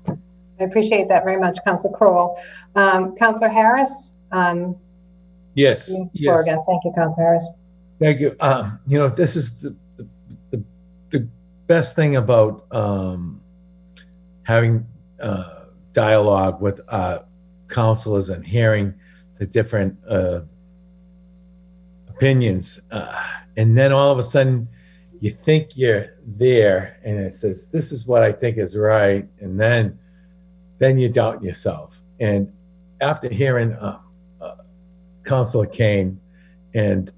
I appreciate that very much, Councilor Crowell. Councilor Harris? Yes. Again. Thank you, Councilor Harris. Thank you. This is the best thing about having dialogue with councilors and hearing the different opinions. And then all of a sudden, you think you're there, and it says, this is what I think is right. And then you doubt yourself. And after hearing Councilor Kane, and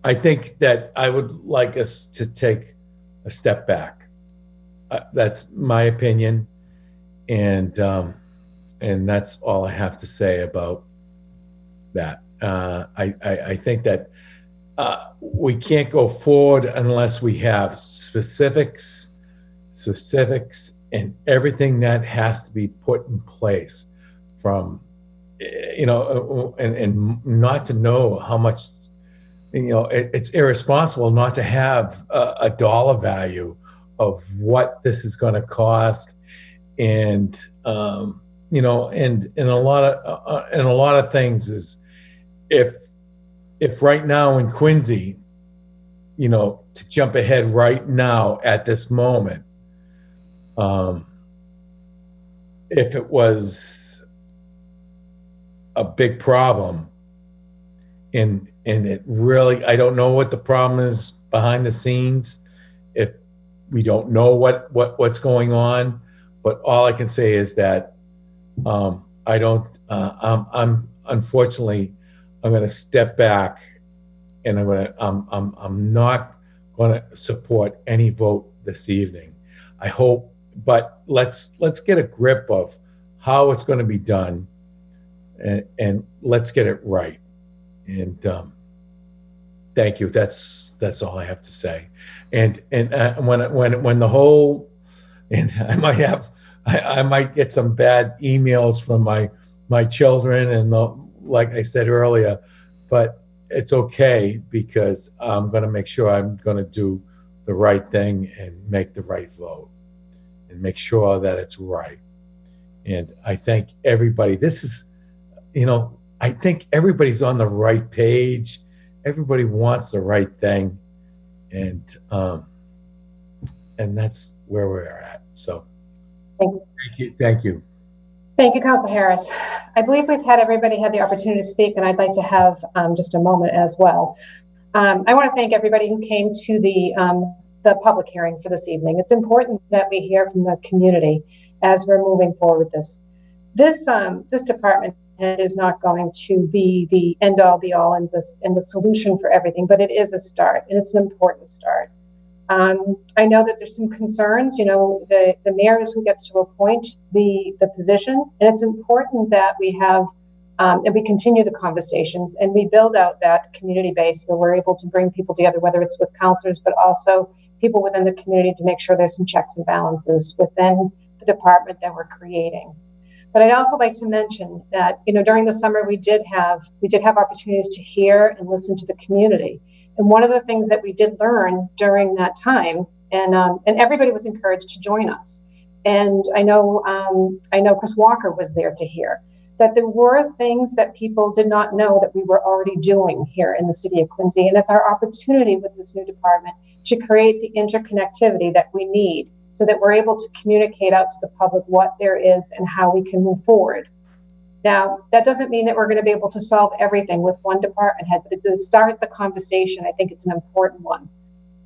I think that I would like us to take a step back. That's my opinion, and that's all I have to say about that. I think that we can't go forward unless we have specifics, and everything that has to be put in place from, and not to know how much, it's irresponsible not to have a dollar value of what this is going to cost. And, and a lot of things is if right now in Quincy, to jump ahead right now at this moment, if it was a big problem, and it really, I don't know what the problem is behind the scenes, if we don't know what's going on, but all I can say is that I'm unfortunately, I'm going to step back, and I'm not going to support any vote this evening. I hope, but let's get a grip of how it's going to be done, and let's get it right. And thank you. That's all I have to say. And when the whole, and I might get some bad emails from my children, and like I said earlier, but it's okay, because I'm going to make sure I'm going to do the right thing and make the right vote and make sure that it's right. And I thank everybody. This is, I think everybody's on the right page. Everybody wants the right thing. And that's where we're at. So thank you. Thank you, Councilor Harris. I believe everybody had the opportunity to speak, and I'd like to have just a moment as well. I want to thank everybody who came to the public hearing for this evening. It's important that we hear from the community as we're moving forward with this. This department is not going to be the end all be all and the solution for everything, but it is a start, and it's an important start. I know that there's some concerns. The mayor is who gets to appoint the position, and it's important that we have and we continue the conversations, and we build out that community base where we're able to bring people together, whether it's with counselors, but also people within the community, to make sure there's some checks and balances within the department that we're creating. But I'd also like to mention that, during the summer, we did have opportunities to hear and listen to the community. And one of the things that we did learn during that time, and everybody was encouraged to join us. And I know Chris Walker was there to hear that there were things that people did not know that we were already doing here in the city of Quincy. And it's our opportunity with this new department to create the interconnectivity that we need, so that we're able to communicate out to the public what there is and how we can move forward. Now, that doesn't mean that we're going to be able to solve everything with one department head, but it does start the conversation. I think it's an important one.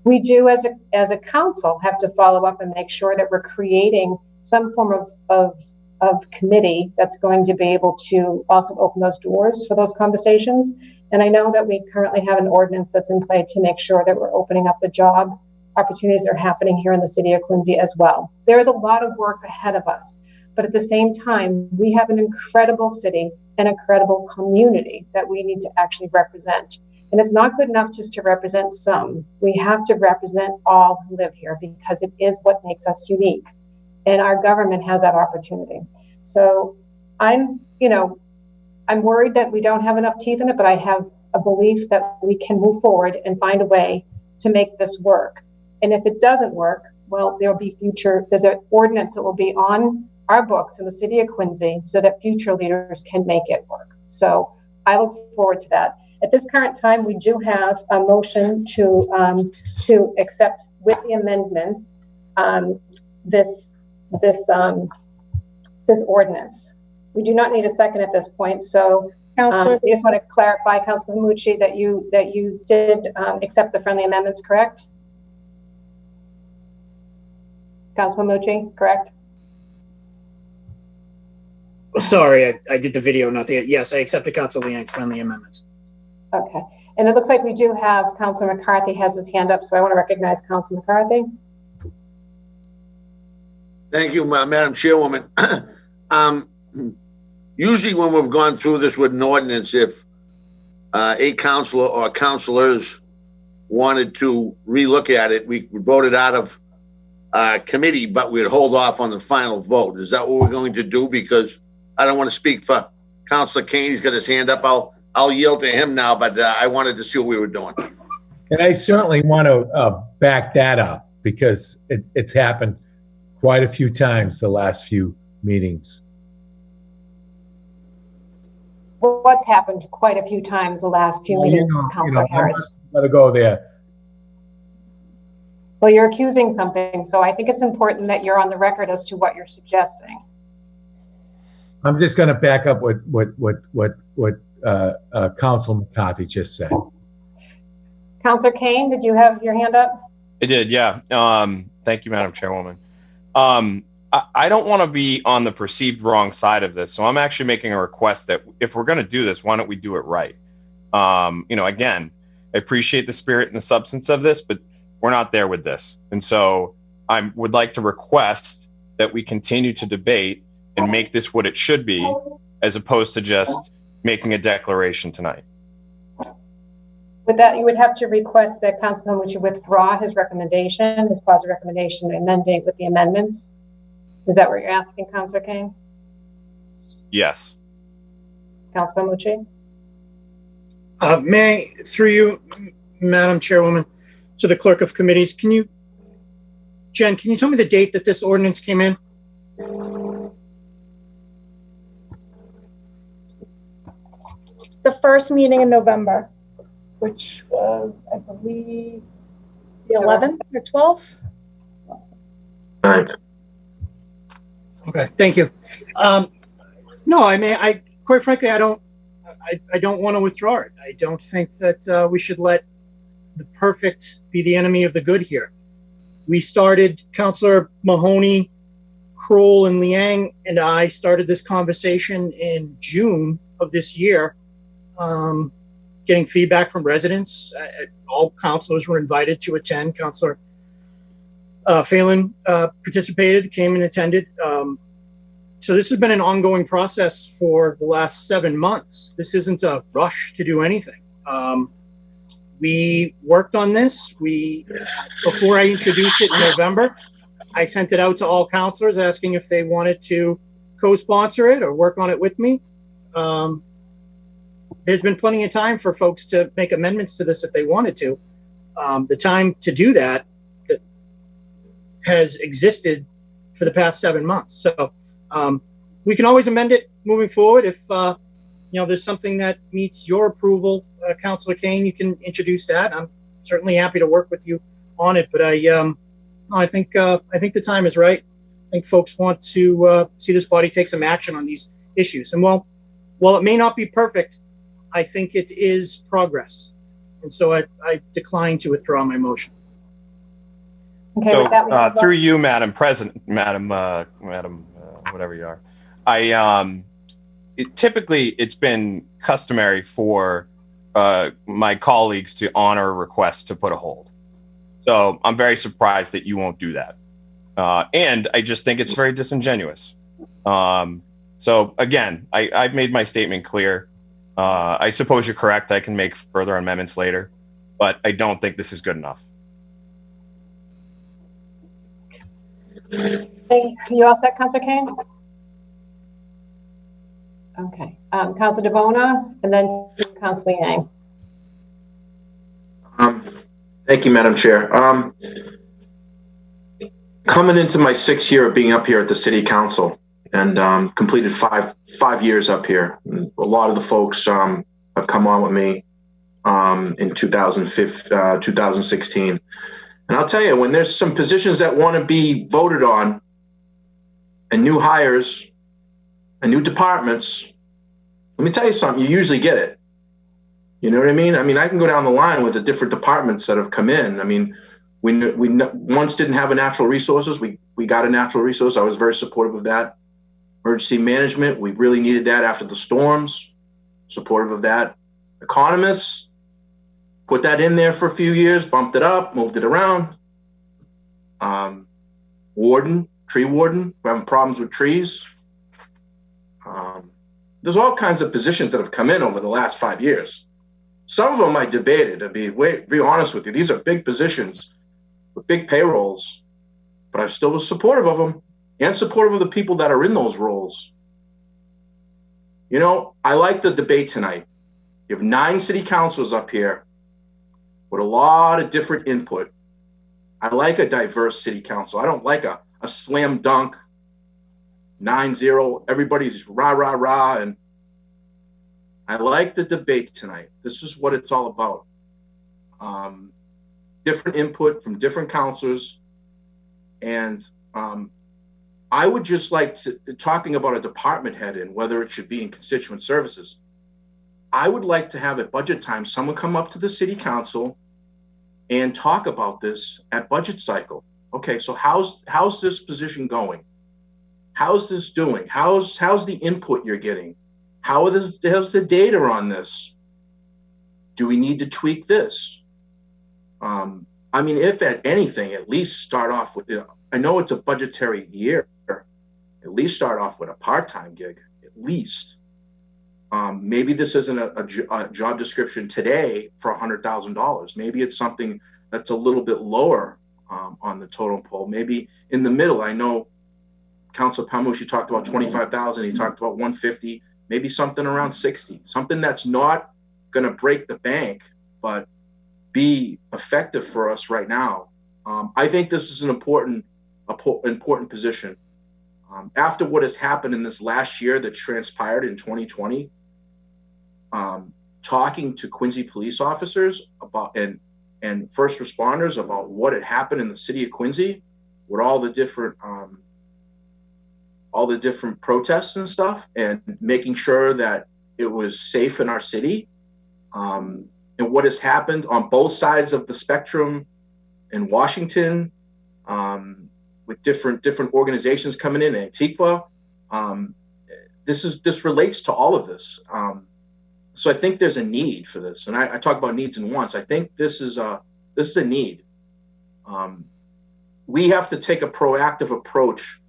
we do as a council have to follow up and make sure that we're creating some form of committee that's going to be able to also open those doors for those conversations. And I know that we currently have an ordinance that's in play to make sure that we're opening up the job opportunities that are happening here in the city of Quincy as well. There is a lot of work ahead of us, but at the same time, we have an incredible city and a credible community that we need to actually represent. And it's not good enough just to represent some. We have to represent all who live here because it is what makes us unique. And our government has that opportunity. So I'm worried that we don't have enough teeth in it, but I have a belief that we can move forward and find a way to make this work. And if it doesn't work, well, there's an ordinance that will be on our books in the city of Quincy so that future leaders can make it work. So I look forward to that. At this current time, we do have a motion to accept with the amendments this ordinance. We do not need a second at this point. So I just want to clarify, Councilman Mucci, that you did accept the friendly amendments, correct? Councilman Mucci, correct? Sorry, I did the video, not the, yes, I accepted Council Liang's friendly amendments. Okay. And it looks like we do have Councilor McCarthy has his hand up, so I want to recognize Councilor McCarthy. Thank you, Madam Chairwoman. Usually when we've gone through this with an ordinance, if a councilor or councilors wanted to relook at it, we voted out of committee, but we'd hold off on the final vote. Is that what we're going to do? Because I don't want to speak for Councilor Kane. He's got his hand up. I'll yield to him now, but I wanted to see what we were doing. And I certainly want to back that up because it's happened quite a few times the last few meetings. Well, what's happened quite a few times the last few meetings, Councilor Harris? I'm going to go there. Well, you're accusing something, so I think it's important that you're on the record as to what you're suggesting. I'm just going to back up what Council McCarthy just said. Councilor Kane, did you have your hand up? I did, yeah. Thank you, Madam Chairwoman. I don't want to be on the perceived wrong side of this, so I'm actually making a request that if we're going to do this, why don't we do it right? Again, I appreciate the spirit and the substance of this, but we're not there with this. And so I would like to request that we continue to debate and make this what it should be, as opposed to just making a declaration tonight. With that, you would have to request that Councilman Mucci withdraw his recommendation, his positive recommendation, and amend it with the amendments. Is that what you're asking, Councilor Kane? Yes. Councilman Mucci? May I, through you, Madam Chairwoman, to the clerk of committees, Jen, can you tell me the date that this ordinance came in? The first meeting in November, which was, I believe, the 11th or 12th. Okay, thank you. No, I quite frankly, I don't want to withdraw it. I don't think that we should let the perfect be the enemy of the good here. We started, Councilor Mahoney, Kroll, and Liang and I started this conversation in June of this year, getting feedback from residents. All councilors were invited to attend. Councilor Phelan participated, came and attended. So this has been an ongoing process for the last 7 months. This isn't a rush to do anything. We worked on this. Before I introduced it in November, I sent it out to all councilors asking if they wanted to co-sponsor it or work on it with me. There's been plenty of time for folks to make amendments to this if they wanted to. The time to do that has existed for the past 7 months. So we can always amend it moving forward. If there's something that meets your approval, Councilor Kane, you can introduce that. I'm certainly happy to work with you on it. But I think the time is right. I think folks want to see this body take some action on these issues. And while it may not be perfect, I think it is progress. And so I decline to withdraw my motion. Okay, So with that, we have through you, Madam President, Madam whatever you are, typically it's been customary for my colleagues to honor a request to put a hold. So I'm very surprised that you won't do that. And I just think it's very disingenuous. So again, I've made my statement clear. I suppose you're correct. I can make further amendments later, but I don't think this is good enough. You all set, Councilor Kane? Okay. Councilor DeBona, and then Councilor Yang. Thank you, Madam Chair. Coming into my 6th year of being up here at the City Council, and completed five years up here. A lot of the folks have come on with me in 2016. And I'll tell you, when there's some positions that want to be voted on, and new hires, and new departments, let me tell you something, you usually get it. You know what I mean? I can go down the line with the different departments that have come in. I mean, we once didn't have a natural resources. We got a natural resource. I was very supportive of that. Emergency management, we really needed that after the storms. Supportive of that. Economists, put that in there for a few years, bumped it up, moved it around. Warden, tree warden, we're having problems with trees. There's all kinds of positions that have come in over the last 5 years. Some of them I debated. Be honest with you, these are big positions with big payrolls, but I still was supportive of them and supportive of the people that are in those roles. You know, I like the debate tonight. You have 9 city councilors up here with a lot of different input. I like a diverse city council. I don't like a slam dunk 9-0, everybody's rah, rah, rah. And I like the debate tonight. This is what it's all about. Different input from different councilors. And I would just like to, talking about a department head and whether it should be in constituent services, I would like to have at budget time, someone come up to the city council and talk about this at budget cycle. Okay, so how's this position going? How's this doing? How's the input you're getting? How's the data on this? Do we need to tweak this? I mean, if at anything, at least start off with, I know it's a budgetary year, at least start off with a part-time gig, at least. Maybe this isn't a job description today for $100,000. Maybe it's something that's a little bit lower on the totem pole. Maybe in the middle. I know Councilor Pamush, you talked about 25,000. He talked about 150. Maybe something around 60. Something that's not going to break the bank, but be effective for us right now. I think this is an important position. After what has happened in this last year that transpired in 2020, talking to Quincy police officers about and first responders about what had happened in the city of Quincy with all the different protests and stuff, and making sure that it was safe in our city, and what has happened on both sides of the spectrum in Washington, with different organizations coming in, Antifa. This relates to all of this. So I think there's a need for this, and I talk about needs and wants. I think this is a need. We have to take a proactive approach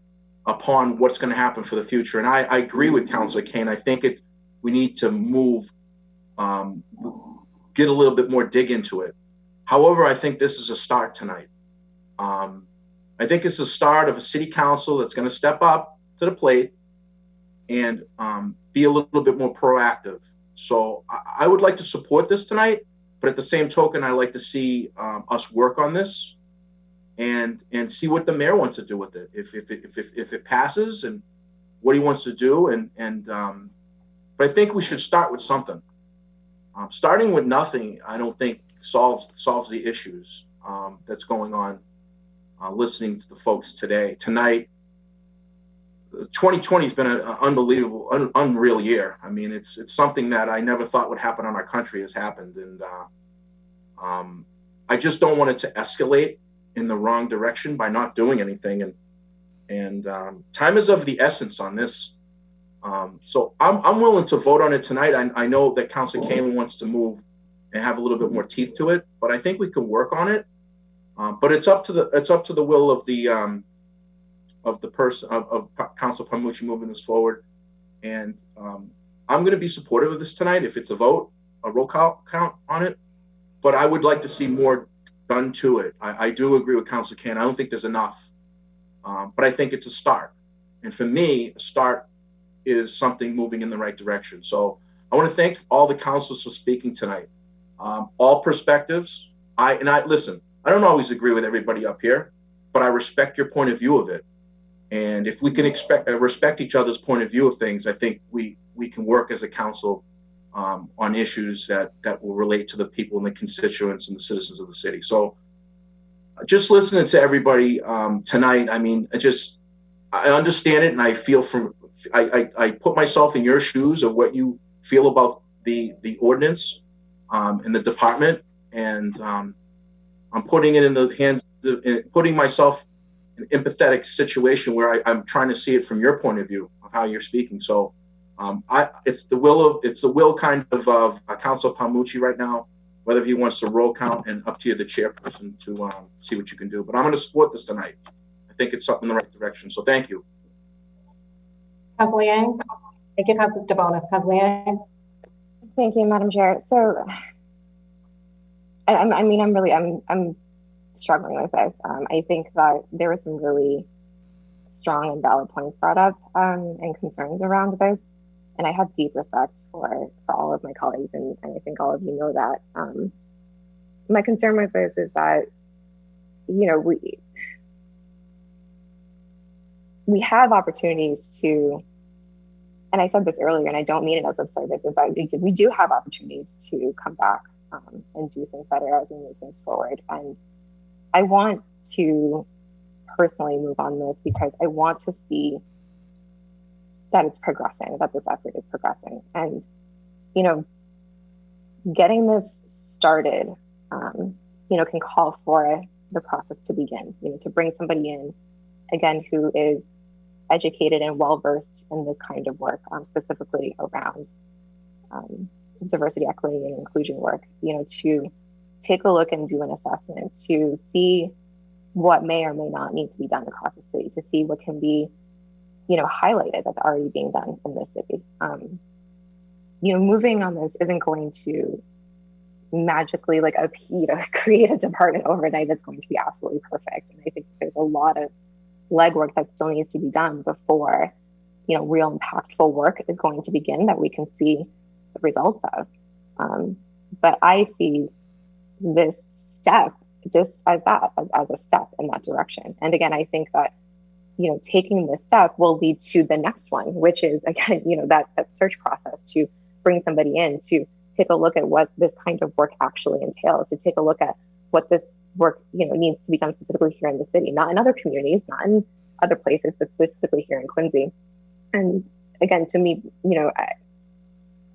upon what's going to happen for the future. And I agree with Councilor Kane. I think we need to move, get a little bit more dig into it. However, I think this is a start tonight. I think it's the start of a city council that's going to step up to the plate and be a little bit more proactive. So I would like to support this tonight, but at the same token, I'd like to see us work on this and see what the mayor wants to do with it. If it passes and what he wants to do, but I think we should start with something. Starting with nothing, I don't think solves the issues that's going on. Listening to the folks tonight, 2020 has been an unbelievable, unreal year. I mean, it's something that I never thought would happen on our country has happened, and I just don't want it to escalate. in the wrong direction by not doing anything. And time is of the essence on this. So I'm willing to vote on it tonight. I know that Councilor Kamen wants to move and have a little bit more teeth to it, but I think we can work on it. But it's up to the will of the person of Councilor Palmucci moving this forward. And I'm going to be supportive of this tonight if it's a vote, a roll call count on it. But I would like to see more done to it. I do agree with Councilor Kane. I don't think there's enough, but I think it's a start. And for me, a start is something moving in the right direction. So I want to thank all the councilors for speaking tonight. All perspectives. Listen, I don't always agree with everybody up here, but I respect your point of view of it. And if we can respect each other's point of view of things, I think we can work as a council on issues that will relate to the people and the constituents and the citizens of the city. So just listening to everybody tonight, I mean, I understand it, and I feel I put myself in your shoes of what you feel about the ordinance in the department, and I'm putting it in the hands of putting myself in an empathetic situation where I'm trying to see it from your point of view of how you're speaking. So it's the will kind of Councilor Palmucci right now, whether he wants to roll count, and up to you, the chairperson, to see what you can do. But I'm going to support this tonight. I think it's something in the right direction. So thank you. Councilor Yang? Thank you, Councilor DeBona. Councilor Yang? Thank you, Madam Chair. So, I'm struggling with this. I think that there were some really strong and valid points brought up and concerns around this. And I have deep respect for all of my colleagues, and I think all of you know that. My concern with this is that, you know, we have opportunities to, and I said this earlier, and I don't mean it as a service, is that we do have opportunities to come back and do things better as we move things forward. And I want to personally move on this because I want to see that it's progressing, that this effort is progressing. And, you know, getting this started, you know, can call for the process to begin, you know, to bring somebody in, again, who is educated and well-versed in this kind of work, specifically around diversity, equity, and inclusion work, you know, to take a look and do an assessment, to see what may or may not need to be done across the city, to see what can be, you know, highlighted that's already being done in this city. You know, moving on this isn't going to magically create a department overnight that's going to be absolutely perfect. And I think there's a lot of legwork that still needs to be done before, you know, real impactful work is going to begin that we can see the results of. But I see this step just as a step in that direction. And again, I think that, you know, taking this step will lead to the next one, which is, again, you know, that search process to bring somebody in to take a look at what this kind of work actually entails, to take a look at what this work, you know, needs to be done specifically here in the city, not in other communities, not in other places, but specifically here in Quincy. And again, to me, you know,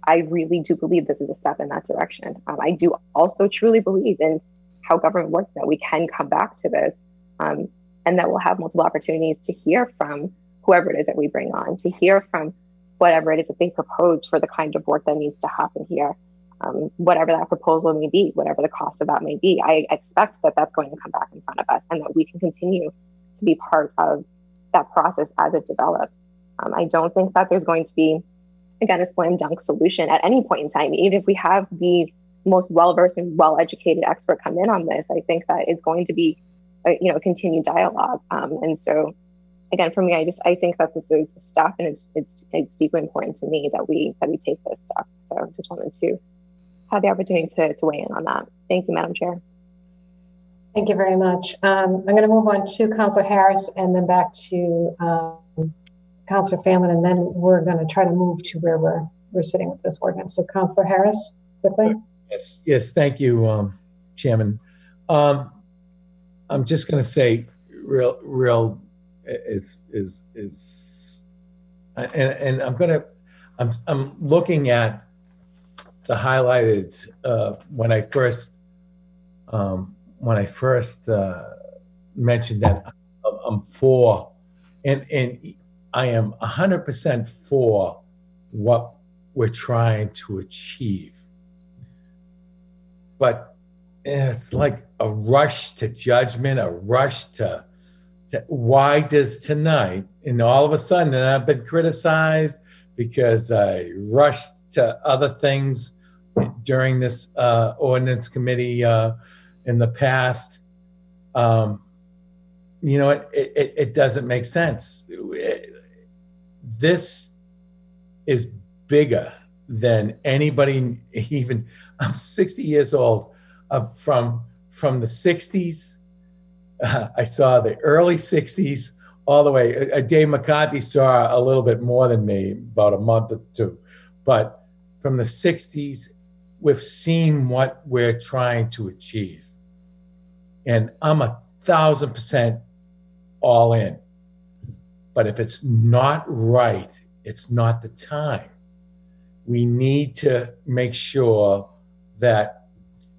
I really do believe this is a step in that direction. I do also truly believe in how government works, that we can come back to this, and that we'll have multiple opportunities to hear from whoever it is that we bring on, to hear from whatever it is that they propose for the kind of work that needs to happen here. Whatever that proposal may be, whatever the cost of that may be, I expect that that's going to come back in front of us, and that we can continue to be part of that process as it develops. I don't think that there's going to be, again, a slam dunk solution at any point in time. Even if we have the most well-versed and well-educated expert come in on this, I think that it's going to be a continued dialogue. And so, again, for me, I think that this is a step, and it's deeply important to me that we take this step. So just wanted to have the opportunity to weigh in on that. Thank you, Madam Chair. Thank you very much. I'm going to move on to Councilor Harris and then back to Councilor Phelan, and then we're going to try to move to where we're sitting with this ordinance. So Councilor Harris, quickly. Yes, thank you, Chairman. I'm just going to say real and I'm looking at the highlighted when I first mention that I'm for, and I am 100% for what we're trying to achieve. But it's like a rush to judgment, a rush to why does tonight, and all of a sudden, and I've been criticized because I rushed to other things during this ordinance committee in the past. It doesn't make sense. This is bigger than anybody even. I'm 60 years old. From the 60s, I saw the early 60s all the way. Dave McCarthy saw a little bit more than me, about a month or two. But from the 60s, we've seen what we're trying to achieve. And I'm 1,000% all in. But if it's not right, it's not the time. We need to make sure that,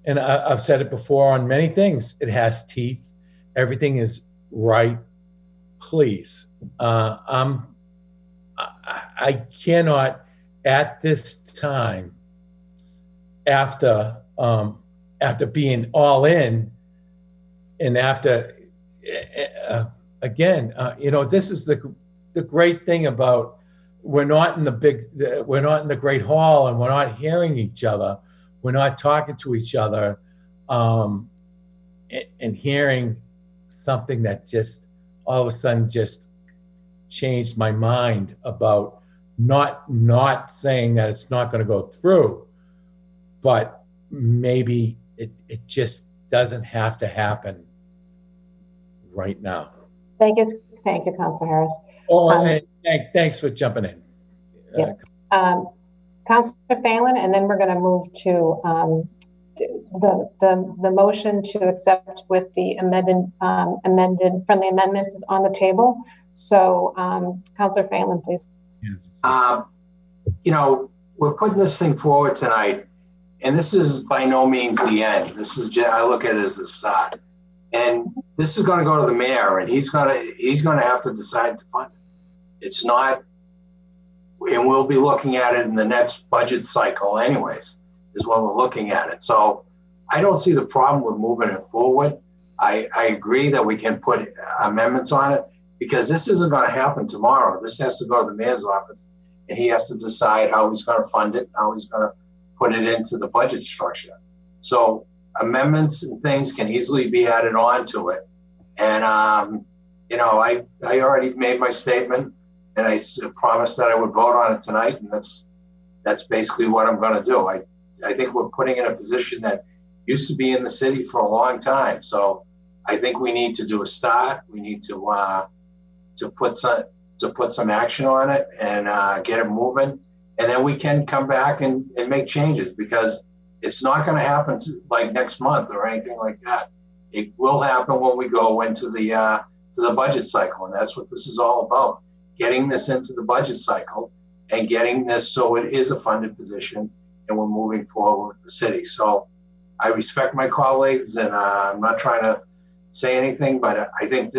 and I've said it before on many things, it has teeth. Everything is right. Please. I cannot at this time, after being all in, and after again, this is the great thing about, we're not in the great hall, and we're not hearing each other. We're not talking to each other, and hearing something that just all of a sudden just changed my mind about not saying that it's not going to go through, but maybe it just doesn't have to happen right now. Thank you, Councilor Harris. Thanks for jumping in. Councilor Phelan, and then we're going to move to the motion to accept with the amended friendly amendments is on the table. So, Councilor Phelan, please. Yes. We're putting this thing forward tonight, and this is by no means the end. This is I look at it as the start. And this is going to go to the mayor, and he's going to have to decide to fund it. It's not, and we'll be looking at it in the next budget cycle anyways, is when we're looking at it. So I don't see the problem with moving it forward. I agree that we can put amendments on it, because this isn't going to happen tomorrow. This has to go to the mayor's office, and he has to decide how he's going to fund it, how he's going to put it into the budget structure. So amendments and things can easily be added on to it. And, I already made my statement, and I promised that I would vote on it tonight, and that's basically what I'm going to do. I think we're putting in a position that used to be in the city for a long time. So I think we need to do a start. We need to put some action on it and get it moving. And then we can come back and make changes, because it's not going to happen like next month or anything like that. It will happen when we go into the budget cycle, and that's what this is all about: getting this into the budget cycle and getting this so it is a funded position, and we're moving forward with the city. So I respect my colleagues, and I'm not trying to say anything, but I think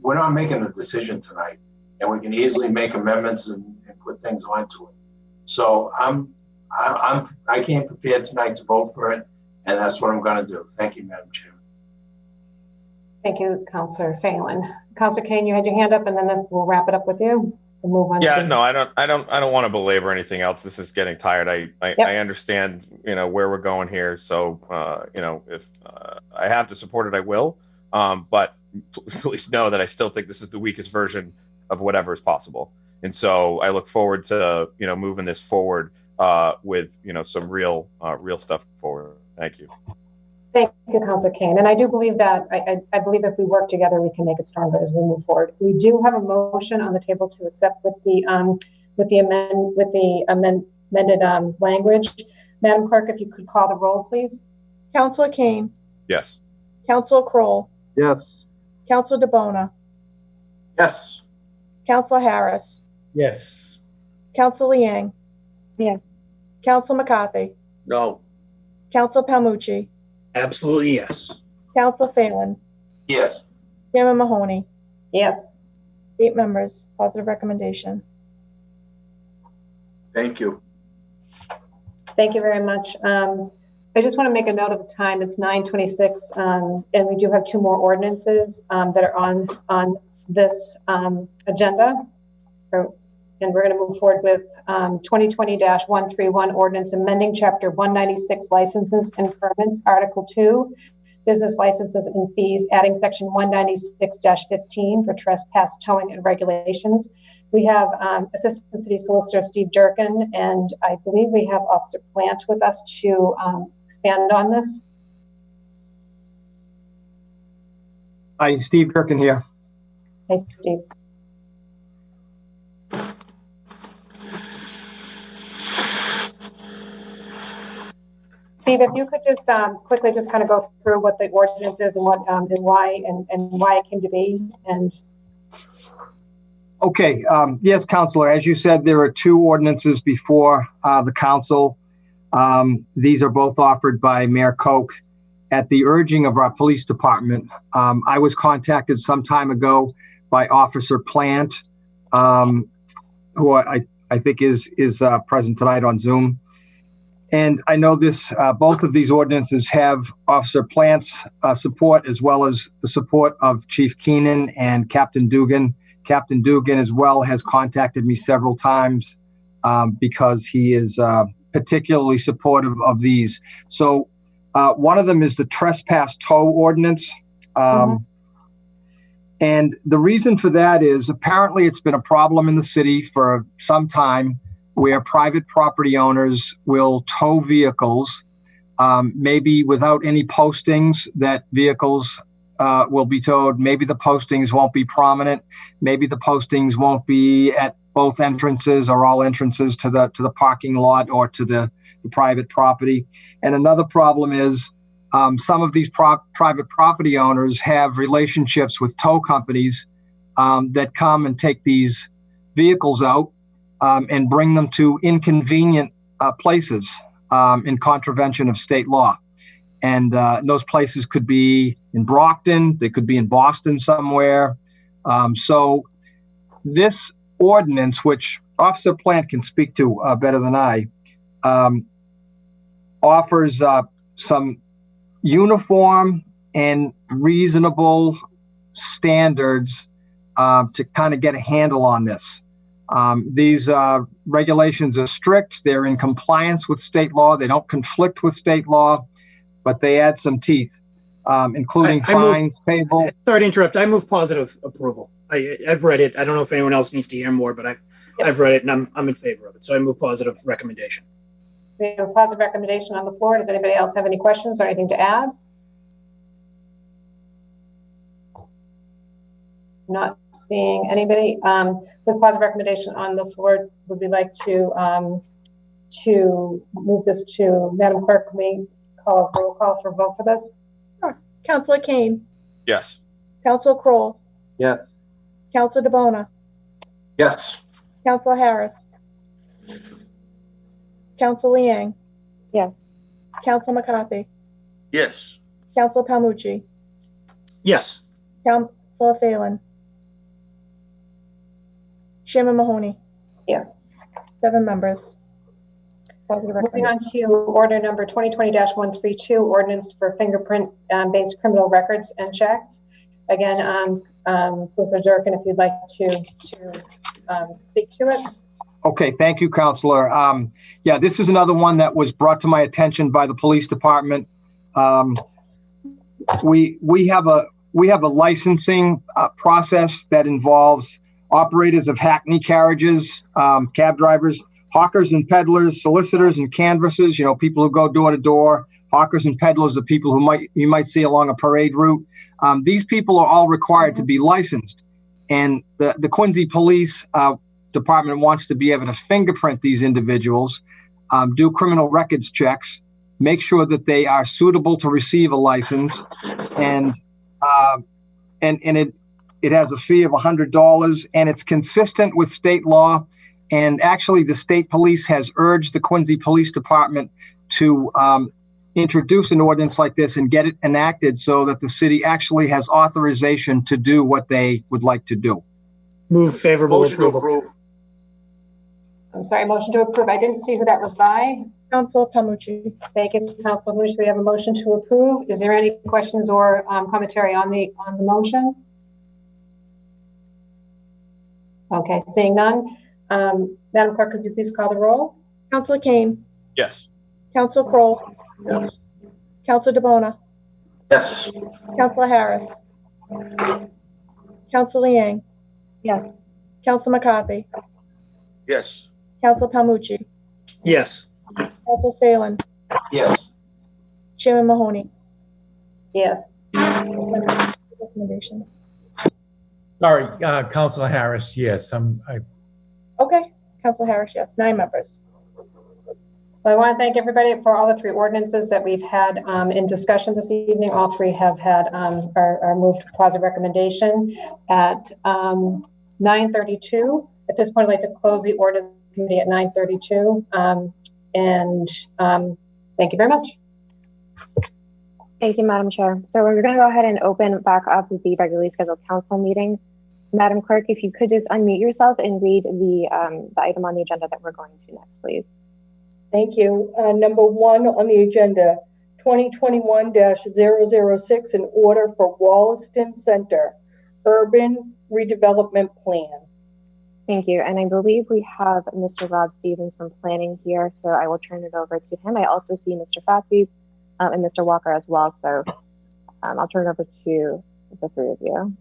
we're not making a decision tonight, and we can easily make amendments and put things onto it. So I came prepared tonight to vote for it, and that's what I'm going to do. Thank you, Madam Chairman. Thank you, Councilor Phelan. Councilor Kane, you had your hand up, and then we'll wrap it up with you. We'll move on. No, I don't want to belabor anything else. This is getting tired. I understand, where we're going here. So, if I have to support it, I will. But please know that I still think this is the weakest version of whatever is possible. And so I look forward to, moving this forward with, some real stuff forward. Thank you. Thank you, Councilor Kane. And I do believe that, I believe if we work together, we can make it stronger as we move forward. We do have a motion on the table to accept with the amended language. Madam Clerk, if you could call the roll, please. Councilor Kane. Yes. Councilor Kroll. Yes. Councilor DeBona. Yes. Councilor Harris. Yes. Councilor Liang. Yes. Councilor McCarthy. No. Councilor Palmucci. Absolutely yes. Councilor Phelan. Yes. Chairman Mahoney. Yes. 8 members, positive recommendation. Thank you. Thank you very much. I just want to make a note of the time. It's 9:26, and we do have 2 more ordinances that are on this agenda. And we're going to move forward with 2020-131 ordinance amending Chapter 196 licenses and permits, Article 2, business licenses and fees, adding Section 196-15 for trespass towing and regulations. We have Assistant City Solicitor Steve Durkin, and I believe we have Officer Plant with us to expand on this. Hi, Steve Durkin here. Hi, Steve. Steve, if you could just quickly just kind of go through what the ordinance is and what and why it came to be. And Okay, yes, Counselor, as you said, there are 2 ordinances before the council. These are both offered by Mayor Koch at the urging of our police department. I was contacted some time ago by Officer Plant, who I think is present tonight on Zoom. And I know both of these ordinances have Officer Plant's support, as well as the support of Chief Keenan and Captain Dugan. Captain Dugan as well has contacted me several times because he is particularly supportive of these. So one of them is the trespass tow ordinance. And the reason for that is apparently it's been a problem in the city for some time, where private property owners will tow vehicles, maybe without any postings that vehicles will be towed. Maybe the postings won't be prominent. Maybe the postings won't be at both entrances or all entrances to the parking lot or to the private property. And another problem is some of these private property owners have relationships with tow companies that come and take these vehicles out and bring them to inconvenient places in contravention of state law. And those places could be in Brockton, they could be in Boston somewhere. So this ordinance, which Officer Plant can speak to better than I, offers some uniform and reasonable standards to kind of get a handle on this. These regulations are strict. They're in compliance with state law. They don't conflict with state law, but they add some teeth, including fines payable. Sorry to interrupt. I move positive approval. I've read it. I don't know if anyone else needs to hear more, but I've read it and I'm in favor of it. So I move positive recommendation. we have a positive recommendation on the floor. Does anybody else have any questions or anything to add? Not seeing anybody. With positive recommendation on the floor, would we like to move this to Madam Clerk? Can we call a roll call for vote for this? Sure. Councilor Kane. Yes. Councilor Kroll. Yes. Councilor DeBona. Yes. Councilor Harris. Councilor Liang. Yes. Councilor McCarthy. Yes. Councilor Palmucci. Yes. Councilor Phelan. Chairman Mahoney. Yes. 7 members. Moving on to order number 2020-132, ordinance for fingerprint-based criminal records and checks. Again, Solicitor Durkin, if you'd like to speak to it. Okay, thank you, Counselor. Yeah, this is another one that was brought to my attention by the police department. We have a licensing process that involves operators of hackney carriages, cab drivers, hawkers and peddlers, solicitors and canvassers, people who go door to door. Hawkers and peddlers are people who you might see along a parade route. These people are all required to be licensed. And the Quincy Police Department wants to be able to fingerprint these individuals, do criminal records checks, make sure that they are suitable to receive a license, and it has a fee of $100, and it's consistent with state law. And actually, the state police has urged the Quincy Police Department to introduce an ordinance like this and get it enacted so that the city actually has authorization to do what they would like to do. Move favorable Motion to approval. approve. I'm sorry, motion to approve. I didn't see who that was by. Councilor Palmucci. Thank you, Councilor Palmucci. We have a motion to approve. Is there any questions or commentary on the motion? Okay, seeing none. Madam Clerk, could you please call the roll? Councilor Kane. Yes. Councilor Kroll. Yes. Councilor DeBona. Yes. Councilor Harris. Councilor Liang. Yes. Councilor McCarthy. Yes. Councilor Palmucci. Yes. Councilor Phelan. Yes. Chairman Mahoney. Yes. Recommendation. Sorry, Councilor Harris, yes, Okay. Councilor Harris, yes. 9 members. Well, I want to thank everybody for all the 3 ordinances that we've had in discussion this evening. All 3 have had are moved to positive recommendation at 9:32. At this point, I'd like to close the ordinance committee at 9:32. Thank you very much. Thank you, Madam Chair. So we're going to go ahead and open back up the regularly scheduled council meeting. Madam Clerk, if you could just unmute yourself and read the item on the agenda that we're going to next, please. Thank you. Number 1 on the agenda, 2021-006, an order for Wollaston Center Urban Redevelopment Plan. Thank you. And I believe we have Mr. Rob Stevens from Planning here, so I will turn it over to him. I also see Mr. Fatsis and Mr. Walker as well, so I'll turn it over to the 3 of you.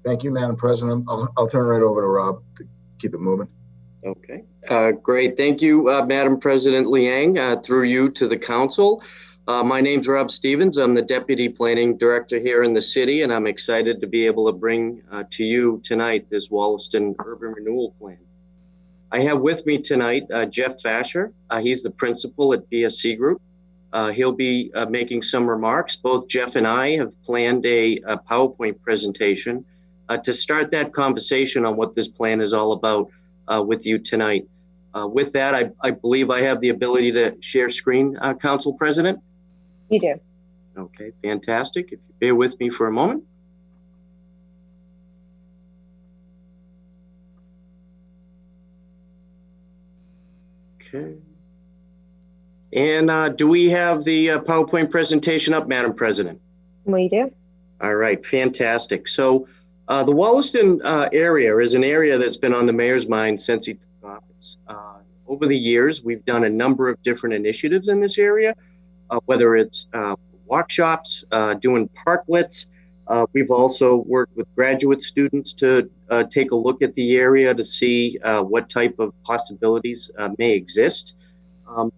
Thank you, Madam President. I'll turn it right over to Rob to keep it moving. Okay, great. Thank you, Madam President Liang, through you to the council. My name's Rob Stevens. I'm the Deputy Planning Director here in the city, and I'm excited to be able to bring to you tonight this Wollaston Urban Renewal Plan. I have with me tonight Jeff Fasher. He's the principal at BSC Group. He'll be making some remarks. Both Jeff and I have planned a PowerPoint presentation to start that conversation on what this plan is all about with you tonight. With that, I believe I have the ability to share screen, Council President. You do. Okay, fantastic. If you bear with me for a moment. Okay. And do we have the PowerPoint presentation up, Madam President? We do. All right, fantastic. So the Wollaston area is an area that's been on the mayor's mind since he took office. Over the years, we've done a number of different initiatives in this area, whether it's walk shops, doing parklets. We've also worked with graduate students to take a look at the area to see what type of possibilities may exist.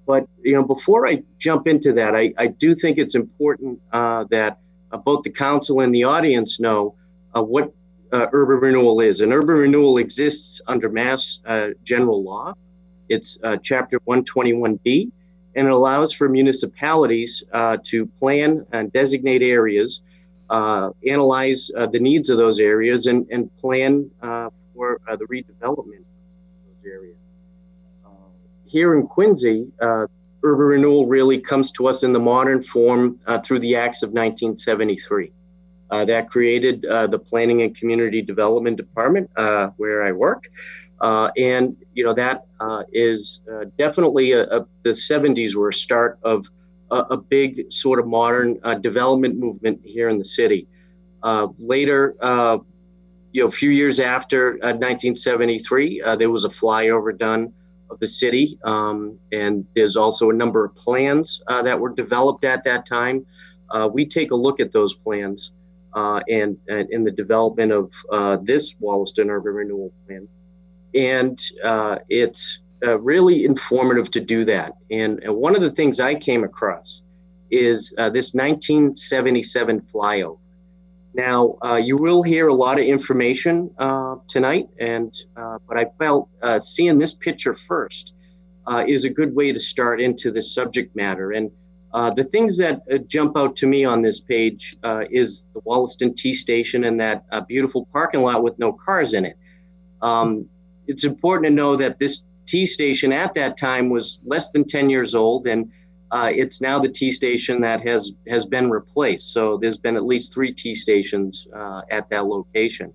But, you know, before I jump into that, I do think it's important that both the council and the audience know what urban renewal is. And urban renewal exists under Mass General Law. It's Chapter 121B, and it allows for municipalities to plan and designate areas, analyze the needs of those areas, and plan for the redevelopment of those areas. Here in Quincy, urban renewal really comes to us in the modern form through the Acts of 1973. That created the Planning and Community Development Department where I work. And, you know, that is definitely the 70s were a start of a big sort of modern development movement here in the city. Later, you know, a few years after 1973, there was a flyover done of the city. And there's also a number of plans that were developed at that time. We take a look at those plans and in the development of this Wollaston Urban Renewal Plan. And it's really informative to do that. And one of the things I came across is this 1977 flyover. Now, you will hear a lot of information tonight, but I felt seeing this picture first is a good way to start into this subject matter. And the things that jump out to me on this page is the Wollaston T Station and that beautiful parking lot with no cars in it. It's important to know that this T station at that time was less than 10 years old, and it's now the T station that has been replaced. So there's been at least 3 T stations at that location.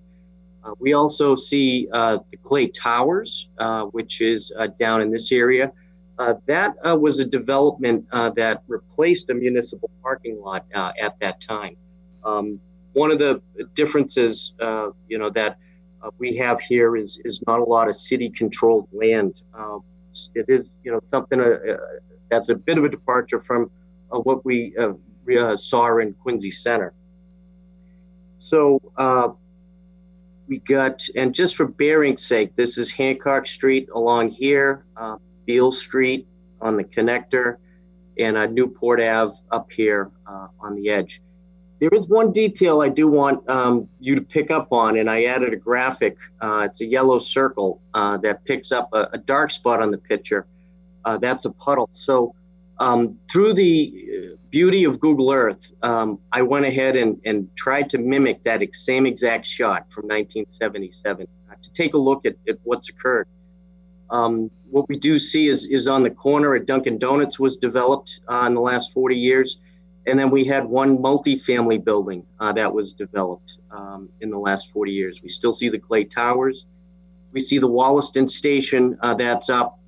We also see the Clay Towers, which is down in this area. That was a development that replaced a municipal parking lot at that time. One of the differences, that we have here is not a lot of city-controlled land. It is, something that's a bit of a departure from what we saw in Quincy Center. So we got, and just for bearing's sake, this is Hancock Street along here, Beale Street on the connector, and Newport Ave up here on the edge. There is one detail I do want you to pick up on, and I added a graphic. It's a yellow circle that picks up a dark spot on the picture. That's a puddle. So through the beauty of Google Earth, I went ahead and tried to mimic that same exact shot from 1977 to take a look at what's occurred. What we do see is on the corner at Dunkin' Donuts was developed in the last 40 years. And then we had one multifamily building that was developed in the last 40 years. We still see the Clay Towers. We see the Wollaston Station that's up.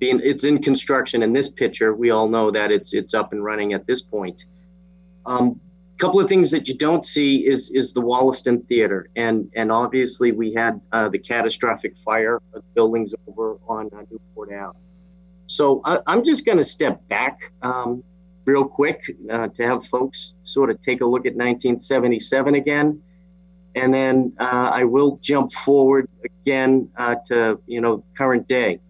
It's in construction in this picture. We all know that it's up and running at this point. Couple of things that you don't see is the Wollaston Theater. And obviously we had the catastrophic fire of buildings over on Newport Ave. So I'm just going to step back real quick to have folks sort of take a look at 1977 again. And then I will jump forward again to, current day.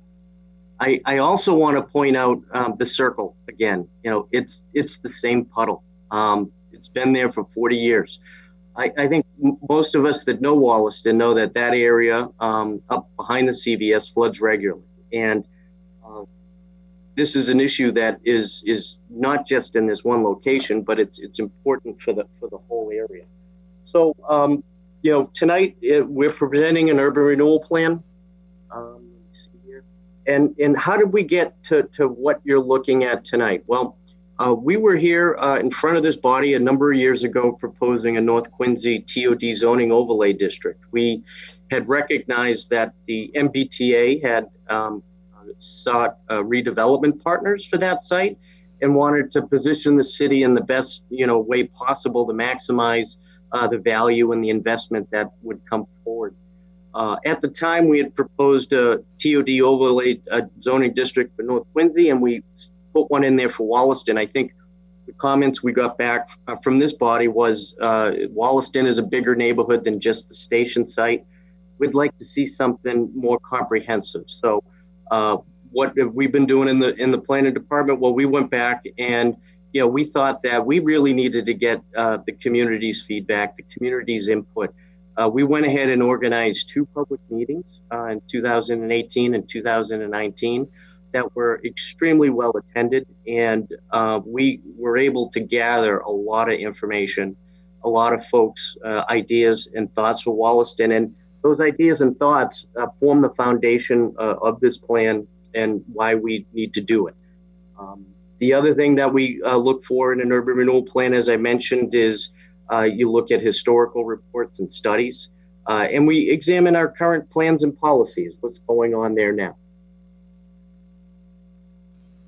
I also want to point out the circle again. It's the same puddle. It's been there for 40 years. I think most of us that know Wollaston know that area up behind the CVS floods regularly. And this is an issue that is not just in this one location, but it's important for the whole area. So, tonight we're presenting an urban renewal plan. Let me see here. And how did we get to what you're looking at tonight? Well, we were here in front of this body a number of years ago proposing a North Quincy TOD zoning overlay district. We had recognized that the MBTA had sought redevelopment partners for that site and wanted to position the city in the best way possible to maximize the value and the investment that would come forward. At the time, we had proposed a TOD overlay zoning district for North Quincy, and we put one in there for Wollaston. I think the comments we got back from this body was Wollaston is a bigger neighborhood than just the station site. We'd like to see something more comprehensive. So what have we been doing in the planning department? Well, we went back and we thought that we really needed to get the community's feedback, the community's input. We went ahead and organized 2 public meetings in 2018 and 2019 that were extremely well attended, and we were able to gather a lot of information, a lot of folks' ideas and thoughts for Wollaston, and those ideas and thoughts form the foundation of this plan and why we need to do it. The other thing that we look for in an urban renewal plan, as I mentioned, is you look at historical reports and studies, and we examine our current plans and policies, what's going on there now.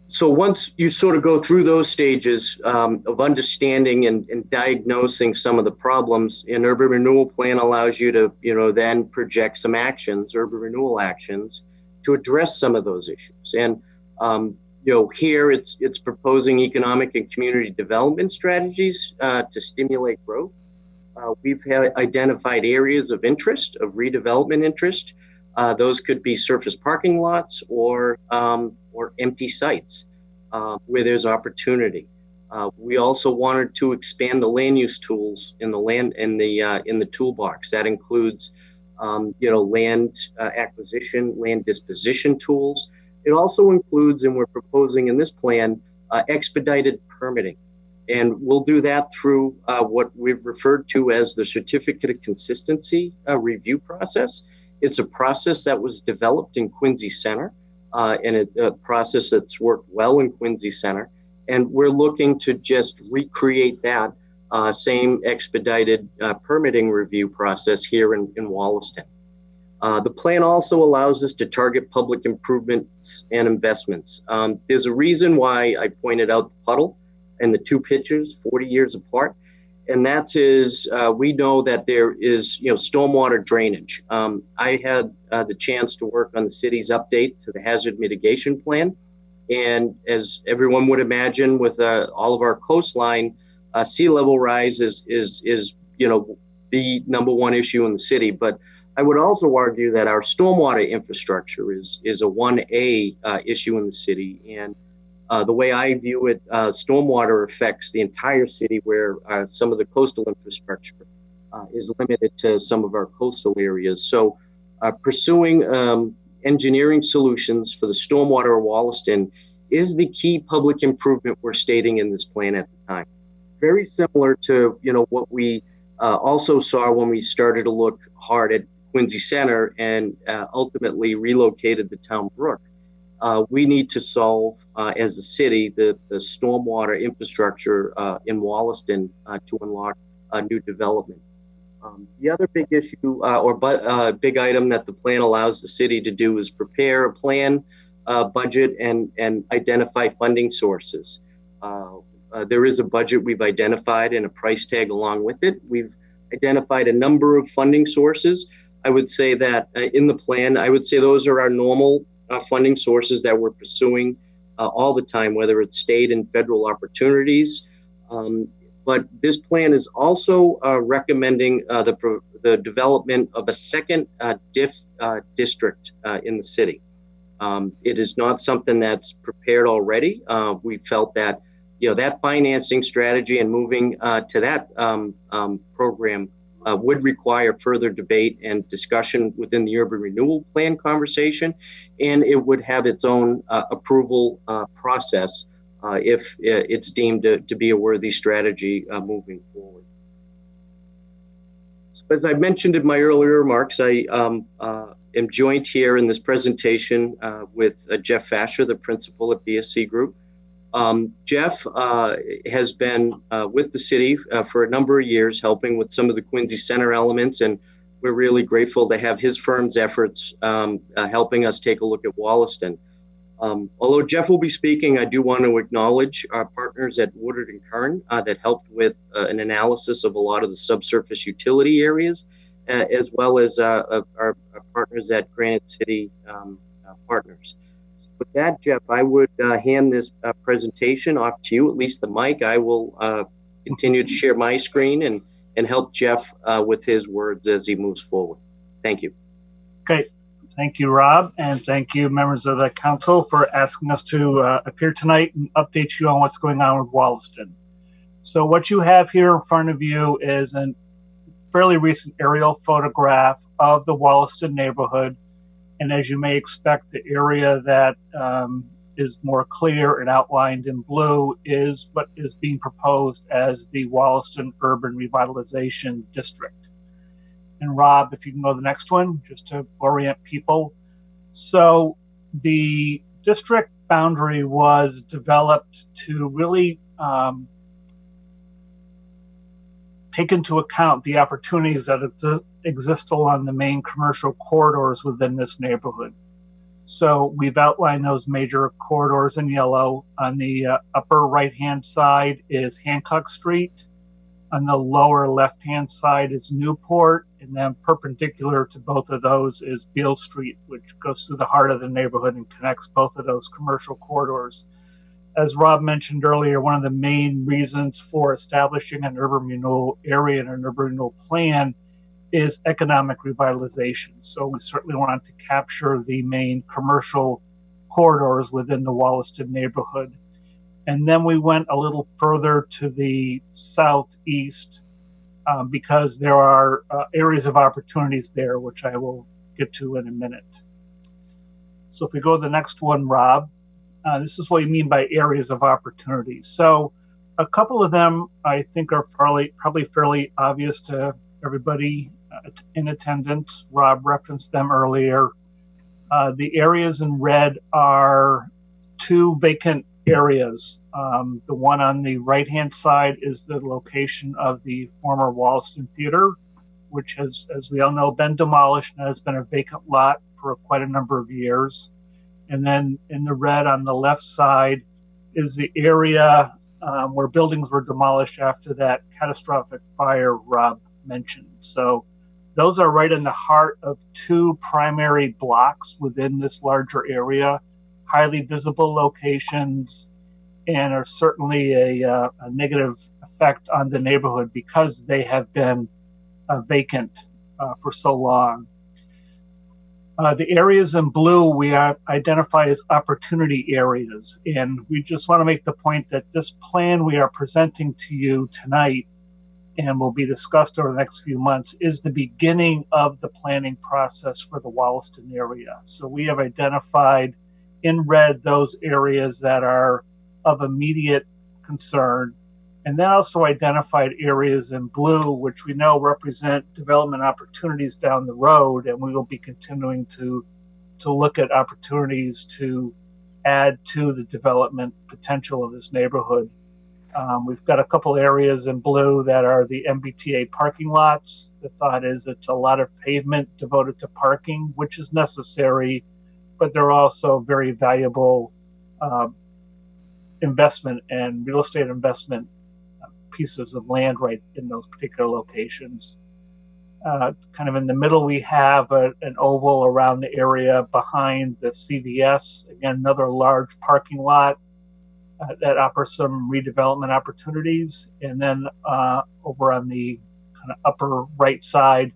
So once you sort of go through those stages of understanding and diagnosing some of the problems, an urban renewal plan allows you to, then project some actions, urban renewal actions, to address some of those issues. And, here it's proposing economic and community development strategies to stimulate growth. We've identified areas of interest, of redevelopment interest. Those could be surface parking lots or empty sites where there's opportunity. We also wanted to expand the land use tools in the toolbox. That includes, land acquisition, land disposition tools. It also includes, and we're proposing in this plan, expedited permitting. And we'll do that through what we've referred to as the Certificate of Consistency review process. It's a process that was developed in Quincy Center, and a process that's worked well in Quincy Center. And we're looking to just recreate that same expedited permitting review process here in Wollaston. The plan also allows us to target public improvements and investments. There's a reason why I pointed out the puddle and the two pictures 40 years apart, and that is we know that there is stormwater drainage. I had the chance to work on the city's update to the hazard mitigation plan, and as everyone would imagine, with all of our coastline, sea level rise is the number one issue in the city. But I would also argue that our stormwater infrastructure is a 1A issue in the city. And the way I view it, stormwater affects the entire city, where some of the coastal infrastructure is limited to some of our coastal areas. So pursuing engineering solutions for the stormwater of Wollaston is the key public improvement we're stating in this plan at the time. Very similar to what we also saw when we started to look hard at Quincy Center and ultimately relocated the town brook. We need to solve, as a city, the stormwater infrastructure in Wollaston to unlock new development. The other big issue big item that the plan allows the city to do is prepare a plan, budget, and identify funding sources. There is a budget we've identified and a price tag along with it. We've identified a number of funding sources. I would say that in the plan, I would say those are our normal funding sources that we're pursuing all the time, whether it's state and federal opportunities. But this plan is also recommending the development of a second district in the city. It is not something that's prepared already. We felt that that financing strategy and moving to that program would require further debate and discussion within the urban renewal plan conversation, and it would have its own approval process if it's deemed to be a worthy strategy moving forward. So as I mentioned in my earlier remarks, I am joined here in this presentation with Jeff Fasher, the principal at BSC Group. Jeff has been with the city for a number of years, helping with some of the Quincy Center elements, and we're really grateful to have his firm's efforts helping us take a look at Wollaston. Although Jeff will be speaking, I do want to acknowledge our partners at Woodard and Kern that helped with an analysis of a lot of the subsurface utility areas, as well as our partners at Granite City Partners. With that, Jeff, I would hand this presentation off to you, at least the mic. I will continue to share my screen and help Jeff with his words as he moves forward. Thank you. Okay. Thank you, Rob, and thank you, members of the council, for asking us to appear tonight and update you on what's going on with Wollaston. So what you have here in front of you is a fairly recent aerial photograph of the Wollaston neighborhood. And as you may expect, the area that is more clear and outlined in blue is what is being proposed as the Wollaston Urban Revitalization District. And Rob, if you can go to the next one, just to orient people. So the district boundary was developed to really take into account the opportunities that exist along the main commercial corridors within this neighborhood. So we've outlined those major corridors in yellow. On the upper right-hand side is Hancock Street. On the lower left-hand side is Newport, and then perpendicular to both of those is Beale Street, which goes through the heart of the neighborhood and connects both of those commercial corridors. As Rob mentioned earlier, one of the main reasons for establishing an urban renewal area and an urban renewal plan is economic revitalization. So we certainly wanted to capture the main commercial corridors within the Wollaston neighborhood. And then we went a little further to the southeast because there are areas of opportunities there, which I will get to in a minute. So if we go to the next one, Rob, this is what you mean by areas of opportunity. So a couple of them I think are probably fairly obvious to everybody in attendance. Rob referenced them earlier. The areas in red are 2 vacant areas. The one on the right-hand side is the location of the former Wollaston Theater, which has, as we all know, been demolished and has been a vacant lot for quite a number of years. And then in the red on the left side is the area where buildings were demolished after that catastrophic fire Rob mentioned. So those are right in the heart of 2 primary blocks within this larger area, highly visible locations, and are certainly a negative effect on the neighborhood because they have been vacant for so long. The areas in blue we identify as opportunity areas, and we just want to make the point that this plan we are presenting to you tonight and will be discussed over the next few months is the beginning of the planning process for the Wollaston area. So we have identified in red those areas that are of immediate concern, and then also identified areas in blue which we know represent development opportunities down the road, and we will be continuing to look at opportunities to add to the development potential of this neighborhood. We've got a couple areas in blue that are the MBTA parking lots. The thought is it's a lot of pavement devoted to parking, which is necessary, but they're also very valuable investment and real estate investment pieces of land right in those particular locations. Kind of in the middle, we have an oval around the area behind the CVS, again, another large parking lot that offers some redevelopment opportunities. And then over on the kind of upper right side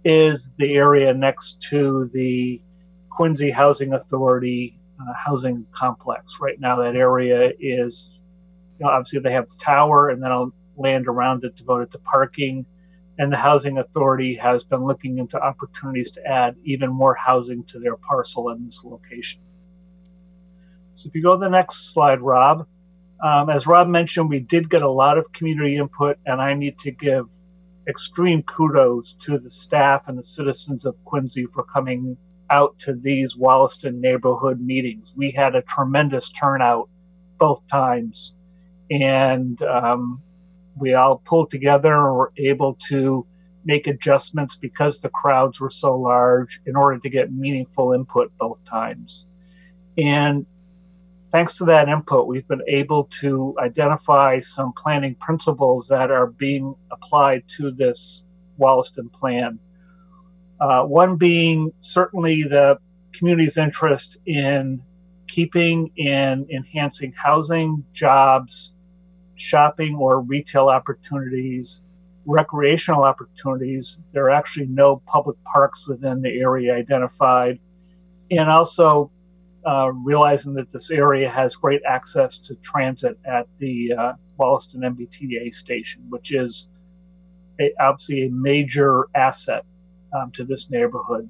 is the area next to the Quincy Housing Authority housing complex. Right now that area is, obviously they have the tower and then a land around it devoted to parking. And the Housing Authority has been looking into opportunities to add even more housing to their parcel in this location. So if you go to the next slide, Rob. As Rob mentioned, we did get a lot of community input, and I need to give extreme kudos to the staff and the citizens of Quincy for coming out to these Wollaston neighborhood meetings. We had a tremendous turnout both times, and we all pulled together and were able to make adjustments because the crowds were so large in order to get meaningful input both times. And thanks to that input, we've been able to identify some planning principles that are being applied to this Wollaston plan. One being certainly the community's interest in keeping and enhancing housing, jobs, shopping or retail opportunities, recreational opportunities. There are actually no public parks within the area identified. And also realizing that this area has great access to transit at the Wollaston MBTA station, which is obviously a major asset to this neighborhood.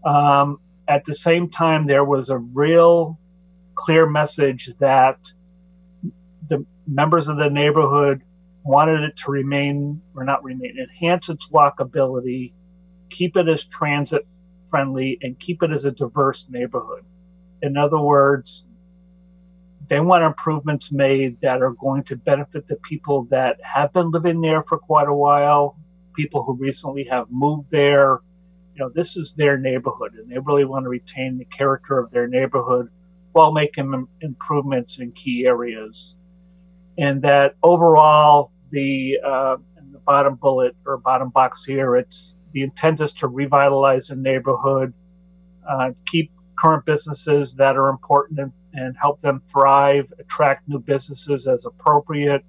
At the same time, there was a real clear message that the members of the neighborhood wanted it to enhance its walkability, keep it as transit friendly, and keep it as a diverse neighborhood. In other words, they want improvements made that are going to benefit the people that have been living there for quite a while, people who recently have moved there. This is their neighborhood, and they really want to retain the character of their neighborhood while making improvements in key areas. And that overall, in the bottom bullet or bottom box here, the intent is to revitalize the neighborhood, keep current businesses that are important and help them thrive, attract new businesses as appropriate,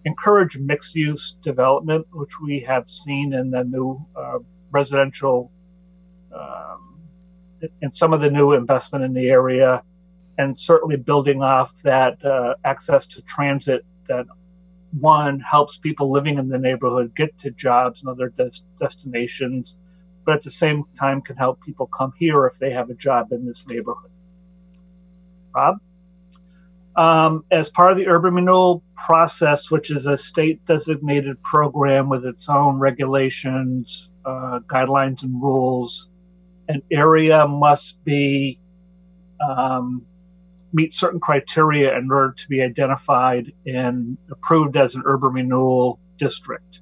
encourage mixed-use development, which we have seen in the new residential, in some of the new investment in the area, and certainly building off that access to transit that, one, helps people living in the neighborhood get to jobs and other destinations, but at the same time can help people come here if they have a job in this neighborhood. Rob? As part of the urban renewal process, which is a state-designated program with its own regulations, guidelines and rules. An area must be meet certain criteria in order to be identified and approved as an urban renewal district.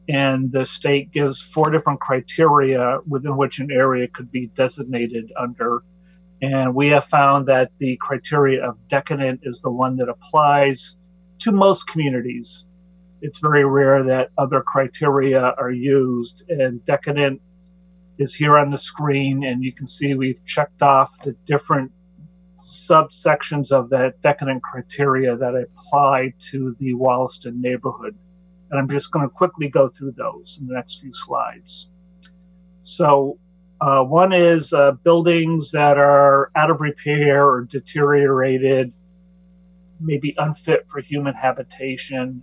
And the state gives 4 different criteria within which an area could be designated under. And we have found that the criteria of decadent is the one that applies to most communities. It's very rare that other criteria are used, and decadent is here on the screen, and you can see we've checked off the different subsections of that decadent criteria that apply to the Wollaston neighborhood. And I'm just going to quickly go through those in the next few slides. So one is buildings that are out of repair or deteriorated, maybe unfit for human habitation,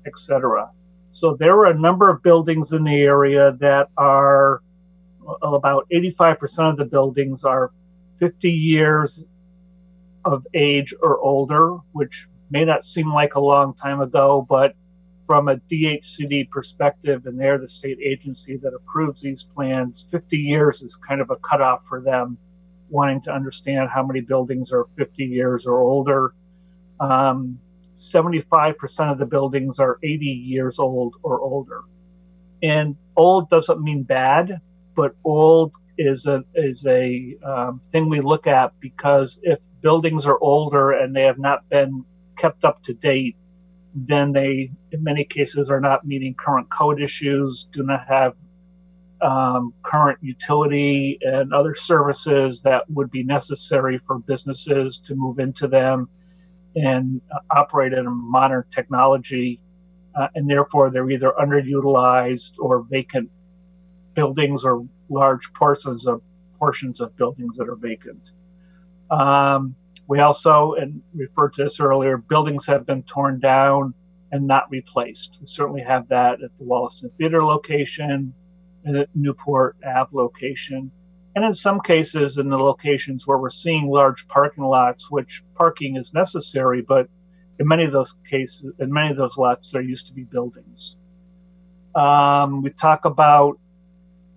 etc. So there are a number of buildings in the area that are, about 85% of the buildings are 50 years of age or older, which may not seem like a long time ago, but from a DHCD perspective, and they're the state agency that approves these plans, 50 years is kind of a cutoff for them, wanting to understand how many buildings are 50 years or older. 75% of the buildings are 80 years old or older. And old doesn't mean bad, but old is a thing we look at, because if buildings are older and they have not been kept up to date, then they, in many cases, are not meeting current code issues, do not have current utility and other services that would be necessary for businesses to move into them and operate in a modern technology, and therefore they're either underutilized or vacant buildings, or large portions of buildings that are vacant. We also, and referred to this earlier, buildings have been torn down and not replaced. We certainly have that at the Wollaston Theater location, and at Newport Ave location, and in some cases in the locations where we're seeing large parking lots, which parking is necessary, but in many of those cases, in many of those lots, there used to be buildings. We talk about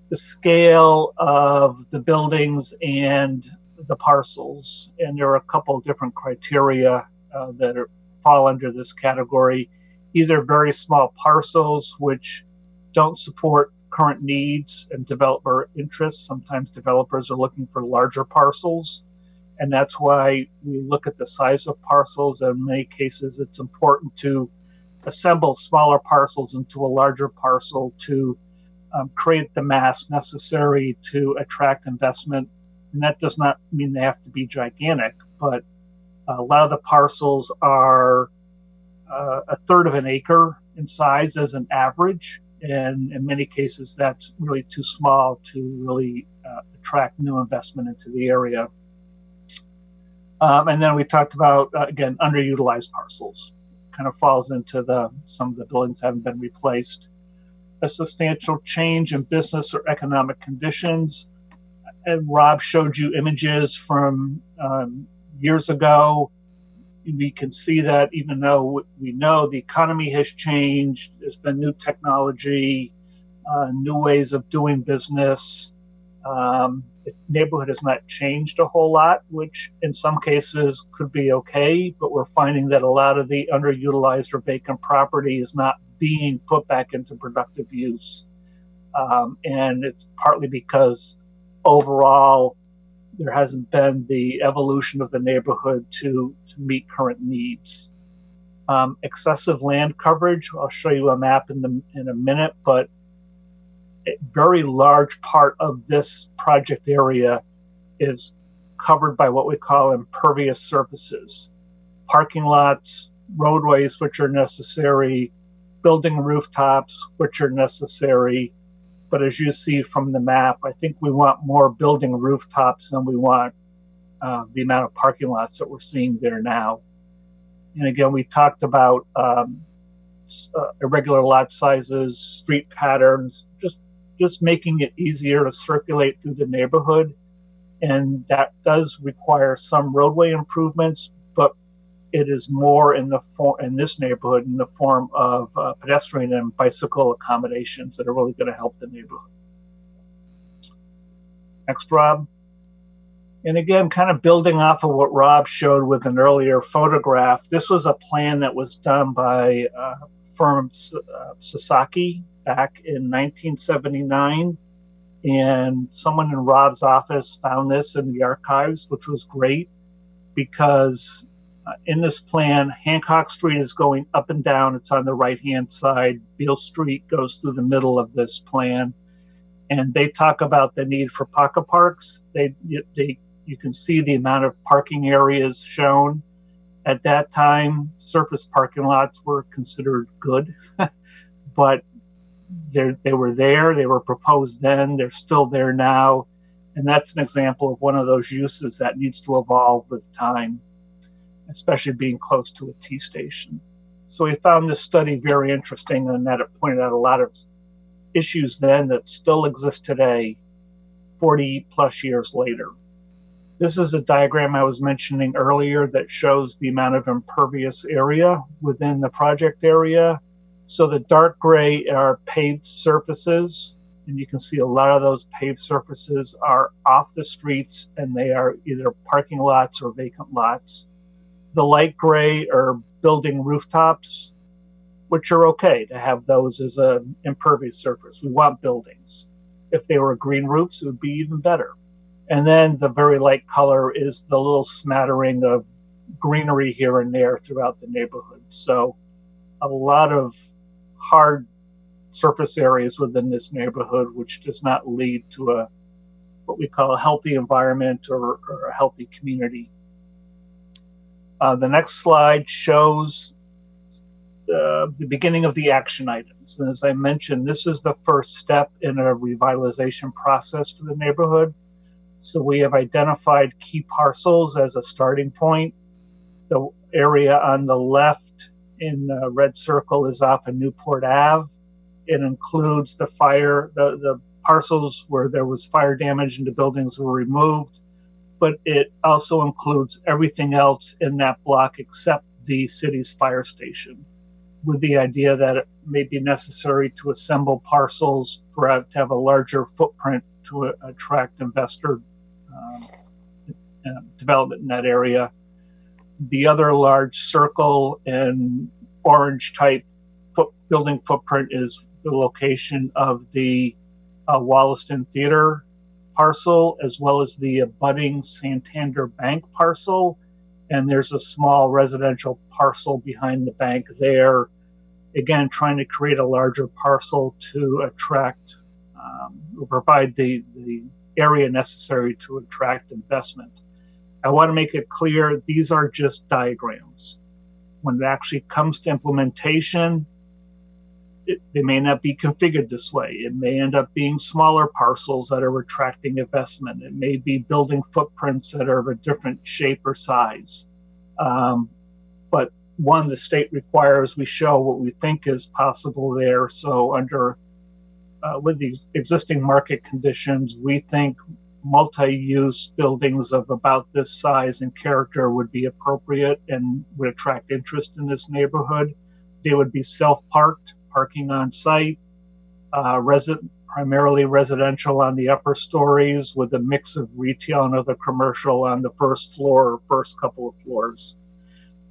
the scale of the buildings and the parcels, and there are a couple of different criteria that fall under this category. Either very small parcels which don't support current needs and developer interests. Sometimes developers are looking for larger parcels, and that's why we look at the size of parcels. In many cases, it's important to assemble smaller parcels into a larger parcel to create the mass necessary to attract investment. And that does not mean they have to be gigantic, but a lot of the parcels are a third of an acre in size as an average. And in many cases, that's really too small to really attract new investment into the area. And then we talked about, again, underutilized parcels. Kind of falls into some of the buildings haven't been replaced. A substantial change in business or economic conditions. And Rob showed you images from years ago. We can see that even though we know the economy has changed, there's been new technology, new ways of doing business. The neighborhood has not changed a whole lot, which in some cases could be okay, but we're finding that a lot of the underutilized or vacant property is not being put back into productive use. And it's partly because overall there hasn't been the evolution of the neighborhood to meet current needs. Excessive land coverage, I'll show you a map in a minute, but a very large part of this project area is covered by what we call impervious surfaces. Parking lots, roadways, which are necessary, building rooftops, which are necessary. But as you see from the map, I think we want more building rooftops than we want the amount of parking lots that we're seeing there now. And again, we talked about irregular lot sizes, street patterns, just making it easier to circulate through the neighborhood. And that does require some roadway improvements, but it is more in this neighborhood in the form of pedestrian and bicycle accommodations that are really going to help the neighborhood. Next, Rob. And again, kind of building off of what Rob showed with an earlier photograph, this was a plan that was done by firm Sasaki back in 1979. And someone in Rob's office found this in the archives, which was great because in this plan, Hancock Street is going up and down. It's on the right-hand side. Beale Street goes through the middle of this plan. And they talk about the need for pocket parks. You can see the amount of parking areas shown. At that time, surface parking lots were considered good, but they were there. They were proposed then. They're still there now. And that's an example of one of those uses that needs to evolve with time, especially being close to a T station. So we found this study very interesting and that it pointed out a lot of issues then that still exist today, 40 plus years later. This is a diagram I was mentioning earlier that shows the amount of impervious area within the project area. So the dark gray are paved surfaces, and you can see a lot of those paved surfaces are off the streets and they are either parking lots or vacant lots. The light gray are building rooftops, which are okay to have those as an impervious surface. We want buildings. If they were green roofs, it would be even better. And then the very light color is the little smattering of greenery here and there throughout the neighborhood. So a lot of hard surface areas within this neighborhood, which does not lead to what we call a healthy environment or a healthy community. The next slide shows the beginning of the action items. And as I mentioned, this is the first step in a revitalization process for the neighborhood. So we have identified key parcels as a starting point. The area on the left in the red circle is off of Newport Ave. It includes the parcels where there was fire damage and the buildings were removed, but it also includes everything else in that block except the city's fire station, with the idea that it may be necessary to assemble parcels to have a larger footprint to attract investor development in that area. The other large circle and orange type building footprint is the location of the Wollaston Theater parcel, as well as the abutting Santander Bank parcel. And there's a small residential parcel behind the bank there. Again, trying to create a larger parcel to attract or provide the area necessary to attract investment. I want to make it clear, these are just diagrams. When it actually comes to implementation, they may not be configured this way. It may end up being smaller parcels that are attracting investment. It may be building footprints that are of a different shape or size. But one, the state requires we show what we think is possible there. So with these existing market conditions, we think multi-use buildings of about this size and character would be appropriate and would attract interest in this neighborhood. They would be self-parked, parking on site, primarily residential on the upper stories with a mix of retail and other commercial on the first floor or first couple of floors.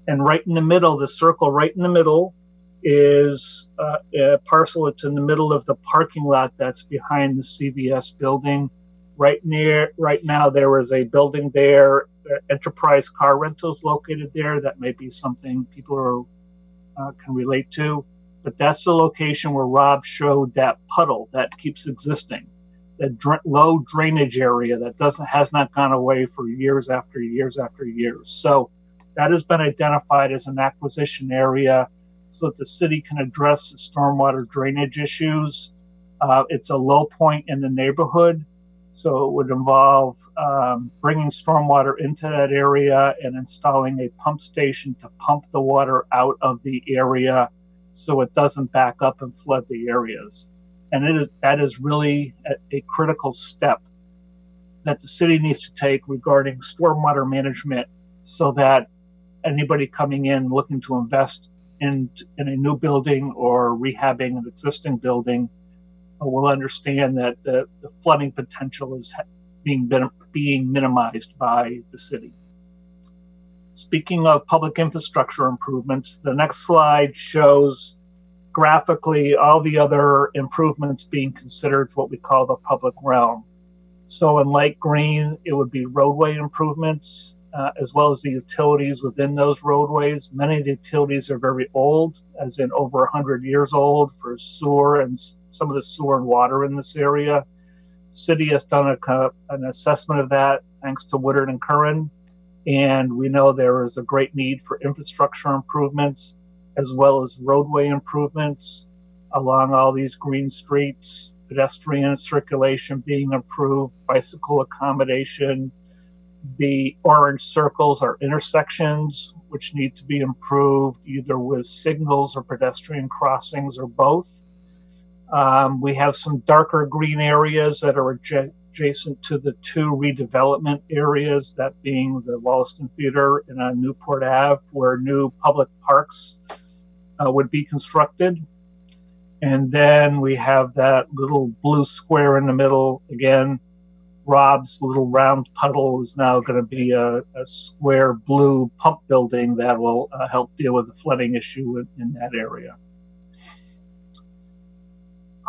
And right in the middle, the circle right in the middle is a parcel that's in the middle of the parking lot that's behind the CVS building. Right now, there is a building there, Enterprise Car Rentals located there. That may be something people can relate to. But that's the location where Rob showed that puddle that keeps existing, that low drainage area that has not gone away for years after years after years. So that has been identified as an acquisition area so that the city can address the stormwater drainage issues. It's a low point in the neighborhood, so it would involve bringing stormwater into that area and installing a pump station to pump the water out of the area so it doesn't back up and flood the areas. And that is really a critical step that the city needs to take regarding stormwater management so that anybody coming in looking to invest in a new building or rehabbing an existing building will understand that the flooding potential is being minimized by the city. Speaking of public infrastructure improvements, the next slide shows graphically all the other improvements being considered what we call the public realm. So in light green, it would be roadway improvements, as well as the utilities within those roadways. Many of the utilities are very old, as in over 100 years old for sewer and some of the sewer and water in this area. City has done an assessment of that thanks to Woodard and Curran. And we know there is a great need for infrastructure improvements as well as roadway improvements along all these green streets, pedestrian circulation being improved, bicycle accommodation. The orange circles are intersections which need to be improved either with signals or pedestrian crossings or both. We have some darker green areas that are adjacent to the two redevelopment areas, that being the Wollaston Theater and Newport Ave, where new public parks would be constructed. And then we have that little blue square in the middle. Again, Rob's little round puddle is now going to be a square blue pump building that will help deal with the flooding issue in that area.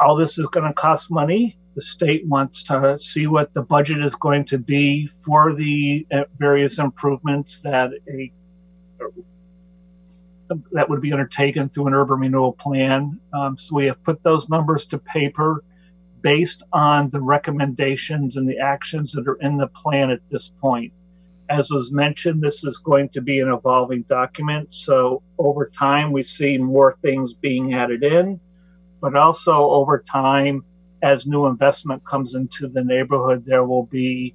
All this is going to cost money. The state wants to see what the budget is going to be for the various improvements that would be undertaken through an urban renewal plan. So we have put those numbers to paper based on the recommendations and the actions that are in the plan at this point. As was mentioned, this is going to be an evolving document. So over time, we see more things being added in, but also over time, as new investment comes into the neighborhood, there will be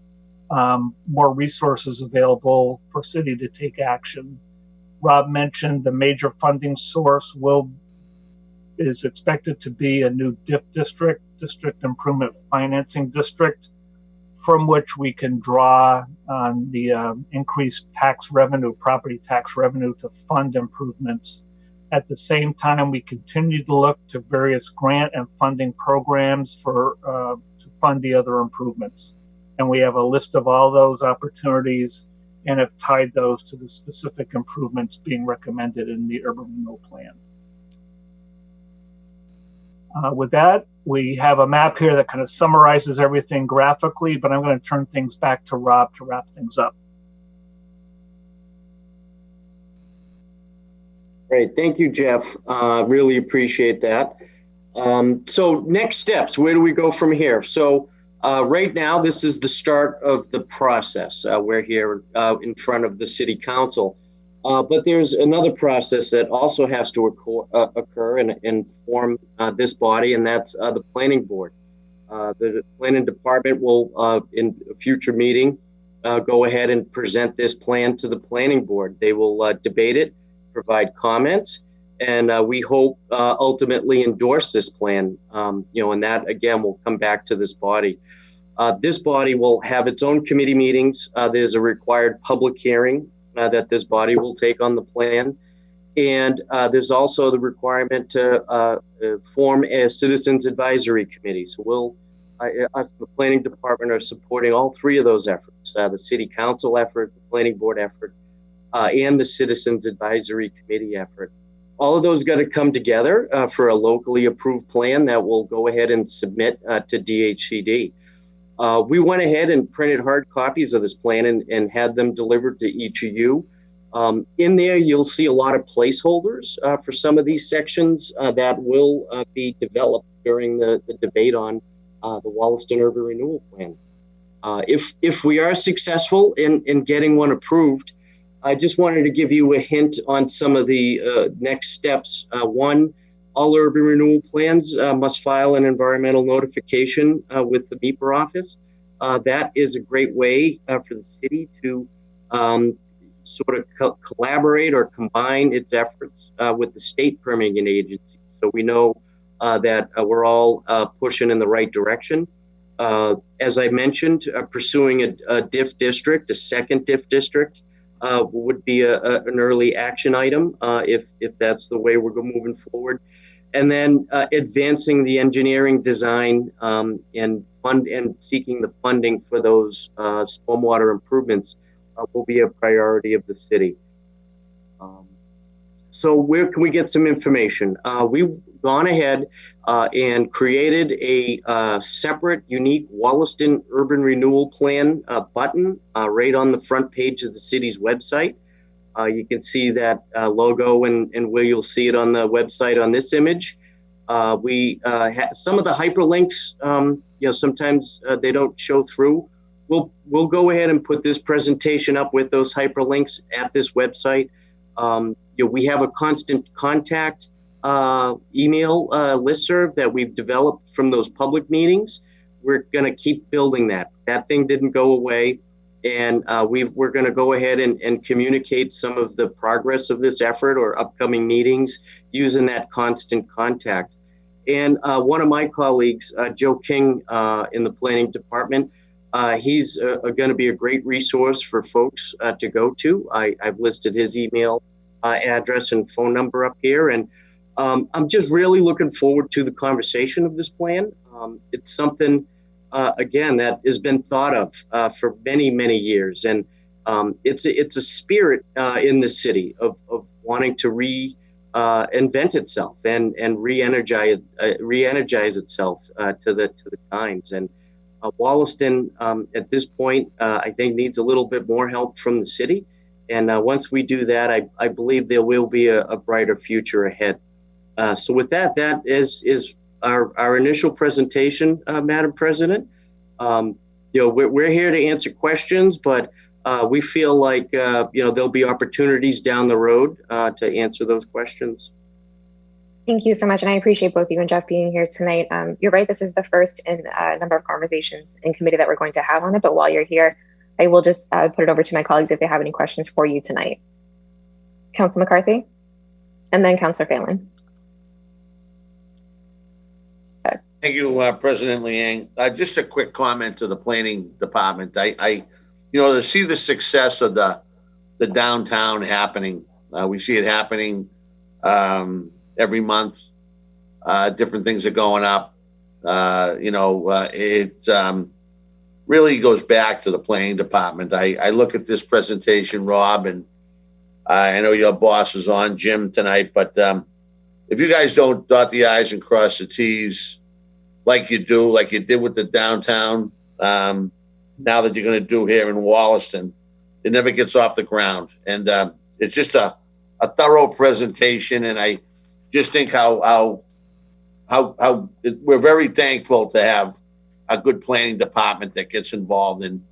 more resources available for city to take action. Rob mentioned the major funding source is expected to be a new DIF district improvement financing district, from which we can draw on the increased tax revenue, property tax revenue, to fund improvements. At the same time, we continue to look to various grant and funding programs to fund the other improvements. And we have a list of all those opportunities and have tied those to the specific improvements being recommended in the urban renewal plan. With that, we have a map here that kind of summarizes everything graphically, but I'm going to turn things back to Rob to wrap things up. Great. Thank you, Jeff. Really appreciate that. So next steps, where do we go from here? So right now, this is the start of the process. We're here in front of the City Council. But there's another process that also has to occur and form this body, and that's the Planning Board. The Planning Department will, in a future meeting, go ahead and present this plan to the Planning Board. They will debate it, provide comments, and we hope ultimately endorse this plan. And that, again, will come back to this body. This body will have its own committee meetings. There's a required public hearing that this body will take on the plan. And there's also the requirement to form a citizens advisory committee. So us, the planning department, are supporting all three of those efforts, the city council effort, the planning board effort, and the citizens advisory committee effort. All of those got to come together for a locally approved plan that we'll go ahead and submit to DHCD. We went ahead and printed hard copies of this plan and had them delivered to each of you. In there, you'll see a lot of placeholders for some of these sections that will be developed during the debate on the Wollaston Urban Renewal Plan. If we are successful in getting one approved, I just wanted to give you a hint on some of the next steps. One, all urban renewal plans must file an environmental notification with the MEPR office. That is a great way for the city to sort of collaborate or combine its efforts with the state permitting agency. So we know that we're all pushing in the right direction. As I mentioned, pursuing a DIF district, a second DIF district, would be an early action item if that's the way we're moving forward. and then advancing the engineering design and seeking the funding for those stormwater improvements will be a priority of the city. So where can we get some information? We've gone ahead and created a separate, unique Wollaston Urban Renewal Plan button right on the front page of the city's website. You can see that logo and where you'll see it on the website on this image. We some of the hyperlinks, sometimes they don't show through. We'll go ahead and put this presentation up with those hyperlinks at this website. We have a constant contact email listserv that we've developed from those public meetings. We're going to keep building that. That thing didn't go away. And we're going to go ahead and communicate some of the progress of this effort or upcoming meetings using that constant contact. And one of my colleagues, Joe King in the planning department, he's going to be a great resource for folks to go to. I've listed his email address and phone number up here. And I'm just really looking forward to the conversation of this plan. It's something again, that has been thought of for many, many years. And it's a spirit in the city of wanting to reinvent itself and re-energize itself to the times. And Wollaston, at this point, I think needs a little bit more help from the city. And once we do that, I believe there will be a brighter future ahead. So with that is our initial presentation, Madam President. We're here to answer questions, but we feel like there'll be opportunities down the road to answer those questions. Thank you so much, and I appreciate both you and Jeff being here tonight. You're right, this is the first in a number of conversations in committee that we're going to have on it, but while you're here, I will just put it over to my colleagues if they have any questions for you tonight. Councilor McCarthy, and then Councilor Phelan. Thank you, President Liang. Just a quick comment to the planning department. To see the success of the downtown happening, we see it happening every month. Different things are going up. It really goes back to the planning department. I look at this presentation, Rob, and I know your boss is on, Jim, tonight, but if you guys don't dot the I's and cross the T's, like you did with the downtown, now that you're going to do here in Wollaston, it never gets off the ground. And it's just a thorough presentation. And I just think how we're very thankful to have a good planning department that gets involved and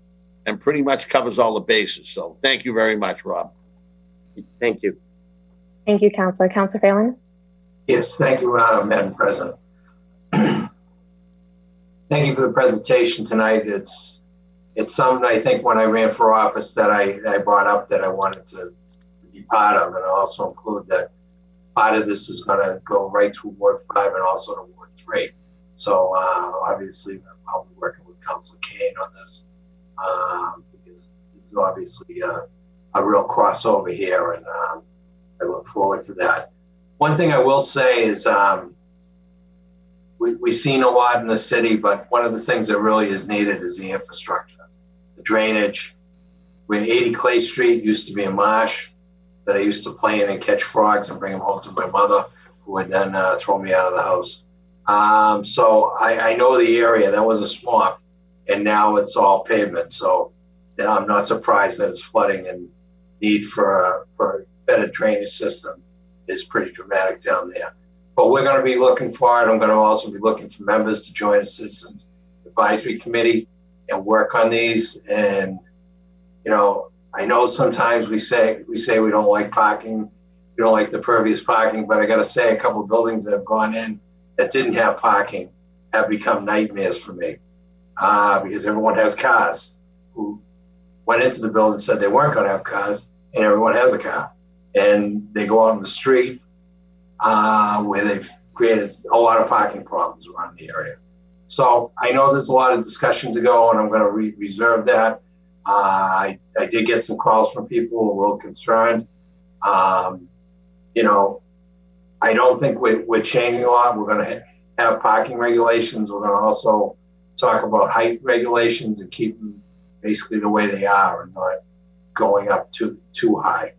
pretty much covers all the bases. So thank you very much, Rob. Thank you. Thank you, Councilor. Councilor Phelan? Yes, thank you, Madam President. Thank you for the presentation tonight. It's something I think when I ran for office that I brought up that I wanted to be part of, and also include that part of this is going to go right through Ward 5 and also to Ward 3. So obviously I'll be working with Councilor Kane on this because this is obviously a real crossover here, and I look forward to that. One thing I will say is we've seen a lot in the city, but one of the things that really is needed is the infrastructure, the drainage. Where 80 Clay Street used to be a marsh that I used to play in and catch frogs and bring them home to my mother, who would then throw me out of the house. So I know the area. That was a swamp, and now it's all pavement. So I'm not surprised that it's flooding, and need for a better drainage system is pretty dramatic down there. But we're going to be looking for it. I'm going to also be looking for members to join the Citizens Advisory Committee and work on these. And, I know sometimes we say we don't like parking, we don't like the pervious parking, but I got to say a couple of buildings that have gone in that didn't have parking have become nightmares for me because everyone has cars who went into the building and said they weren't going to have cars, and everyone has a car. And they go out in the street where they've created a lot of parking problems around the area. So I know there's a lot of discussion to go, and I'm going to reserve that. I did get some calls from people who were a little concerned. I don't think we're changing a lot. We're going to have parking regulations. We're going to also talk about height regulations and keep them basically the way they are and not going up too high.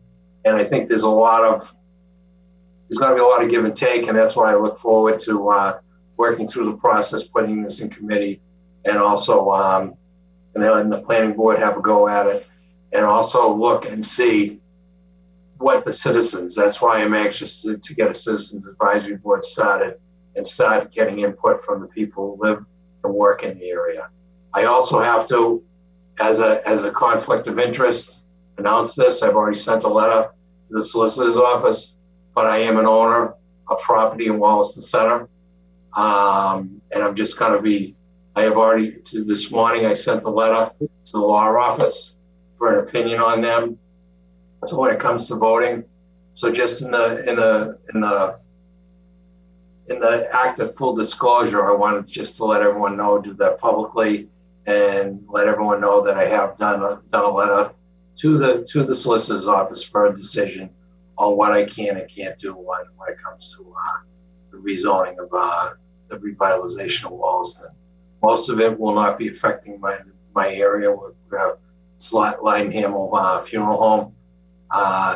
And I think there's going to be a lot of give and take, and that's why I look forward to working through the process, putting this in committee, and also and then the planning board have a go at it, and also look and see what the citizens. That's why I'm anxious to get a citizens advisory board started and start getting input from the people who live and work in the area. I also have to, as a conflict of interest, announce this. I've already sent a letter to the solicitor's office, but I am an owner of property in Wollaston Center. And I'm just going to be, this morning I sent the letter to the law office for an opinion on them. So when it comes to voting, so just in the act of full disclosure, I wanted just to let everyone know, do that publicly, and let everyone know that I have done a letter to the solicitor's office for a decision on what I can and can't do when it comes to the rezoning of the revitalization of Wollaston. Most of it will not be affecting my area. We have Limehamel Funeral Home.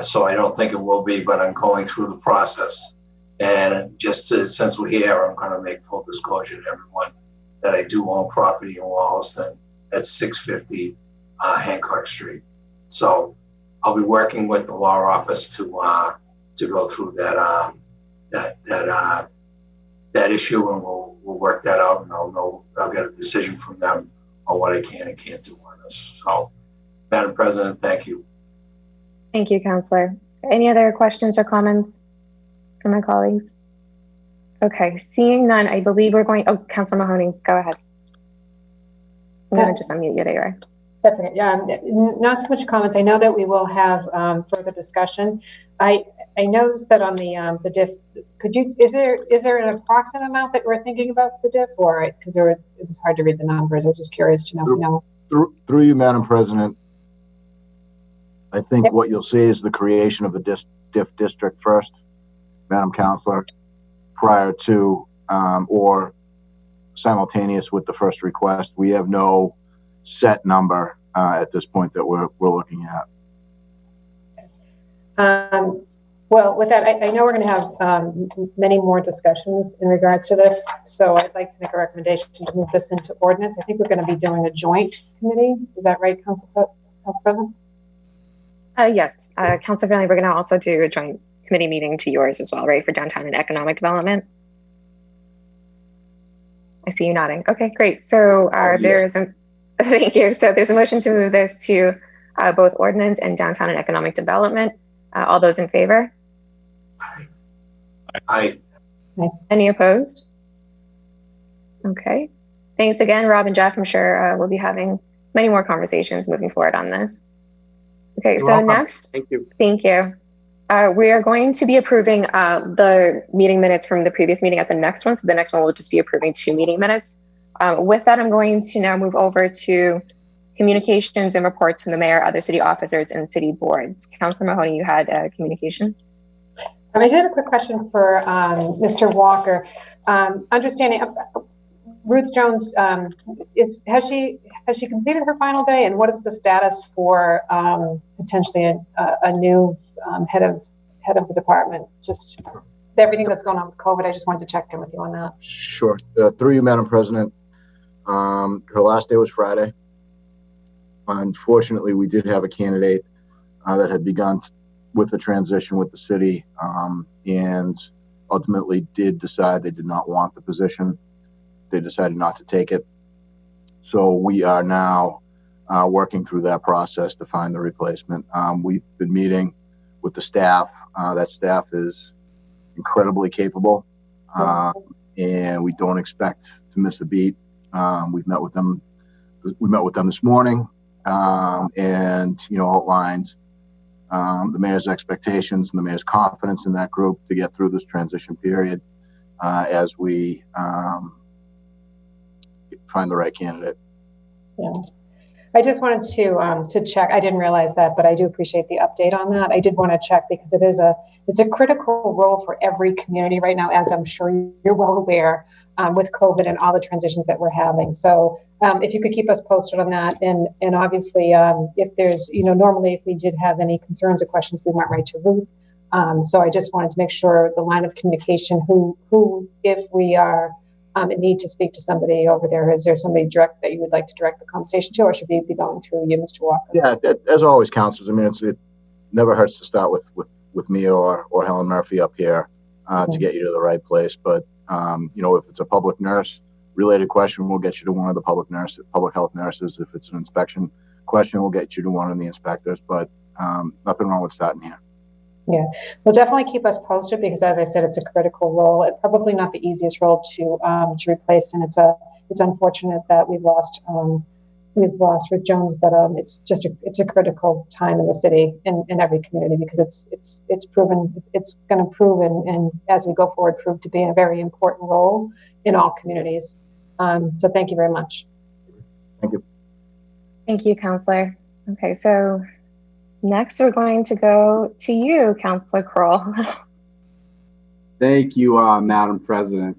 So I don't think it will be, but I'm going through the process. And since we're here, I'm going to make full disclosure to everyone that I do own property in Wollaston at 650 Hancock Street. So I'll be working with the law office to go through that issue, and we'll work that out, and I'll get a decision from them on what I can and can't do on this. So, Madam President, thank you. Thank you, Councillor. Any other questions or comments from my colleagues? Okay, seeing none, I believe we're going, Councillor Mahoney, go ahead. I'm going to just unmute you there. That's okay. Yeah, not so much comments. I know that we will have further discussion. I noticed that on the diff, is there an approximate amount that we're thinking about for the diff, or because it was hard to read the numbers? I was just curious to know. Through you, Madam President, I think what you'll see is the creation of the diff district first, Madam Councillor, prior to or simultaneous with the first request. We have no set number at this point that we're looking at. Well, with that, I know we're going to have many more discussions in regards to this, so I'd like to make a recommendation to move this into ordinance. I think we're going to be doing a joint committee. Is that right, Council President? Yes, Councilor Finley, we're going to also do a joint committee meeting to yours as well, right, for downtown and economic development. I see you nodding. Okay, great. So there's a thank you. So there's a motion to move this to both ordinance and downtown and economic development. All those in favor? Aye. Any opposed? Okay. Thanks again, Rob and Jeff. I'm sure we'll be having many more conversations moving forward on this. Okay, You're so welcome. next, Thank you. Thank you. We are going to be approving the meeting minutes from the previous meeting at the next one. So the next one will just be approving 2 meeting minutes. With that, I'm going to now move over to communications and reports from the mayor, other city officers, and city boards. Councilor Mahoney, you had communication. I just had a quick question for Mr. Walker. Understanding Ruth Jones, has she completed her final day, and what is the status for potentially a new head of the department? Just everything that's going on with COVID, I just wanted to check in with you on that. Sure. Through you, Madam President, her last day was Friday. Unfortunately, we did have a candidate that had begun with the transition with the city and ultimately did decide they did not want the position. They decided not to take it. So we are now working through that process to find the replacement. We've been meeting with the staff. That staff is incredibly capable, and we don't expect to miss a beat. We've met with them. We met with them this morning, and outlined the mayor's expectations and the mayor's confidence in that group to get through this transition period as we find the right candidate. Yeah. I just wanted to check. I didn't realize that, but I do appreciate the update on that. I did want to check because it's a critical role for every community right now, as I'm sure you're well aware, with COVID and all the transitions that we're having. So if you could keep us posted on that, and obviously if there's, normally if we did have any concerns or questions, we went right to Ruth. So I just wanted to make sure the line of communication, who if we are need to speak to somebody over there, is there somebody direct that you would like to direct the conversation to, or should we be going through you, Mr. Walker? Yeah, as always, councilors. I mean, it never hurts to start with me or Helen Murphy up here to get you to the right place. But if it's a public nurse related question, we'll get you to one of the public health nurses. If it's an inspection question, we'll get you to one of the inspectors. But nothing wrong with starting here. Yeah, well, definitely keep us posted because, as I said, it's a critical role. It's probably not the easiest role to replace, and it's unfortunate that we've lost Ruth Jones, but it's a critical time in the city in every community because it's proven it's going to prove and as we go forward prove to be a very important role in all communities. So thank you very much. Thank you. Thank you, Counselor. Okay, so. Next, we're going to go to you, Councilor Kroll. Thank you, Madam President.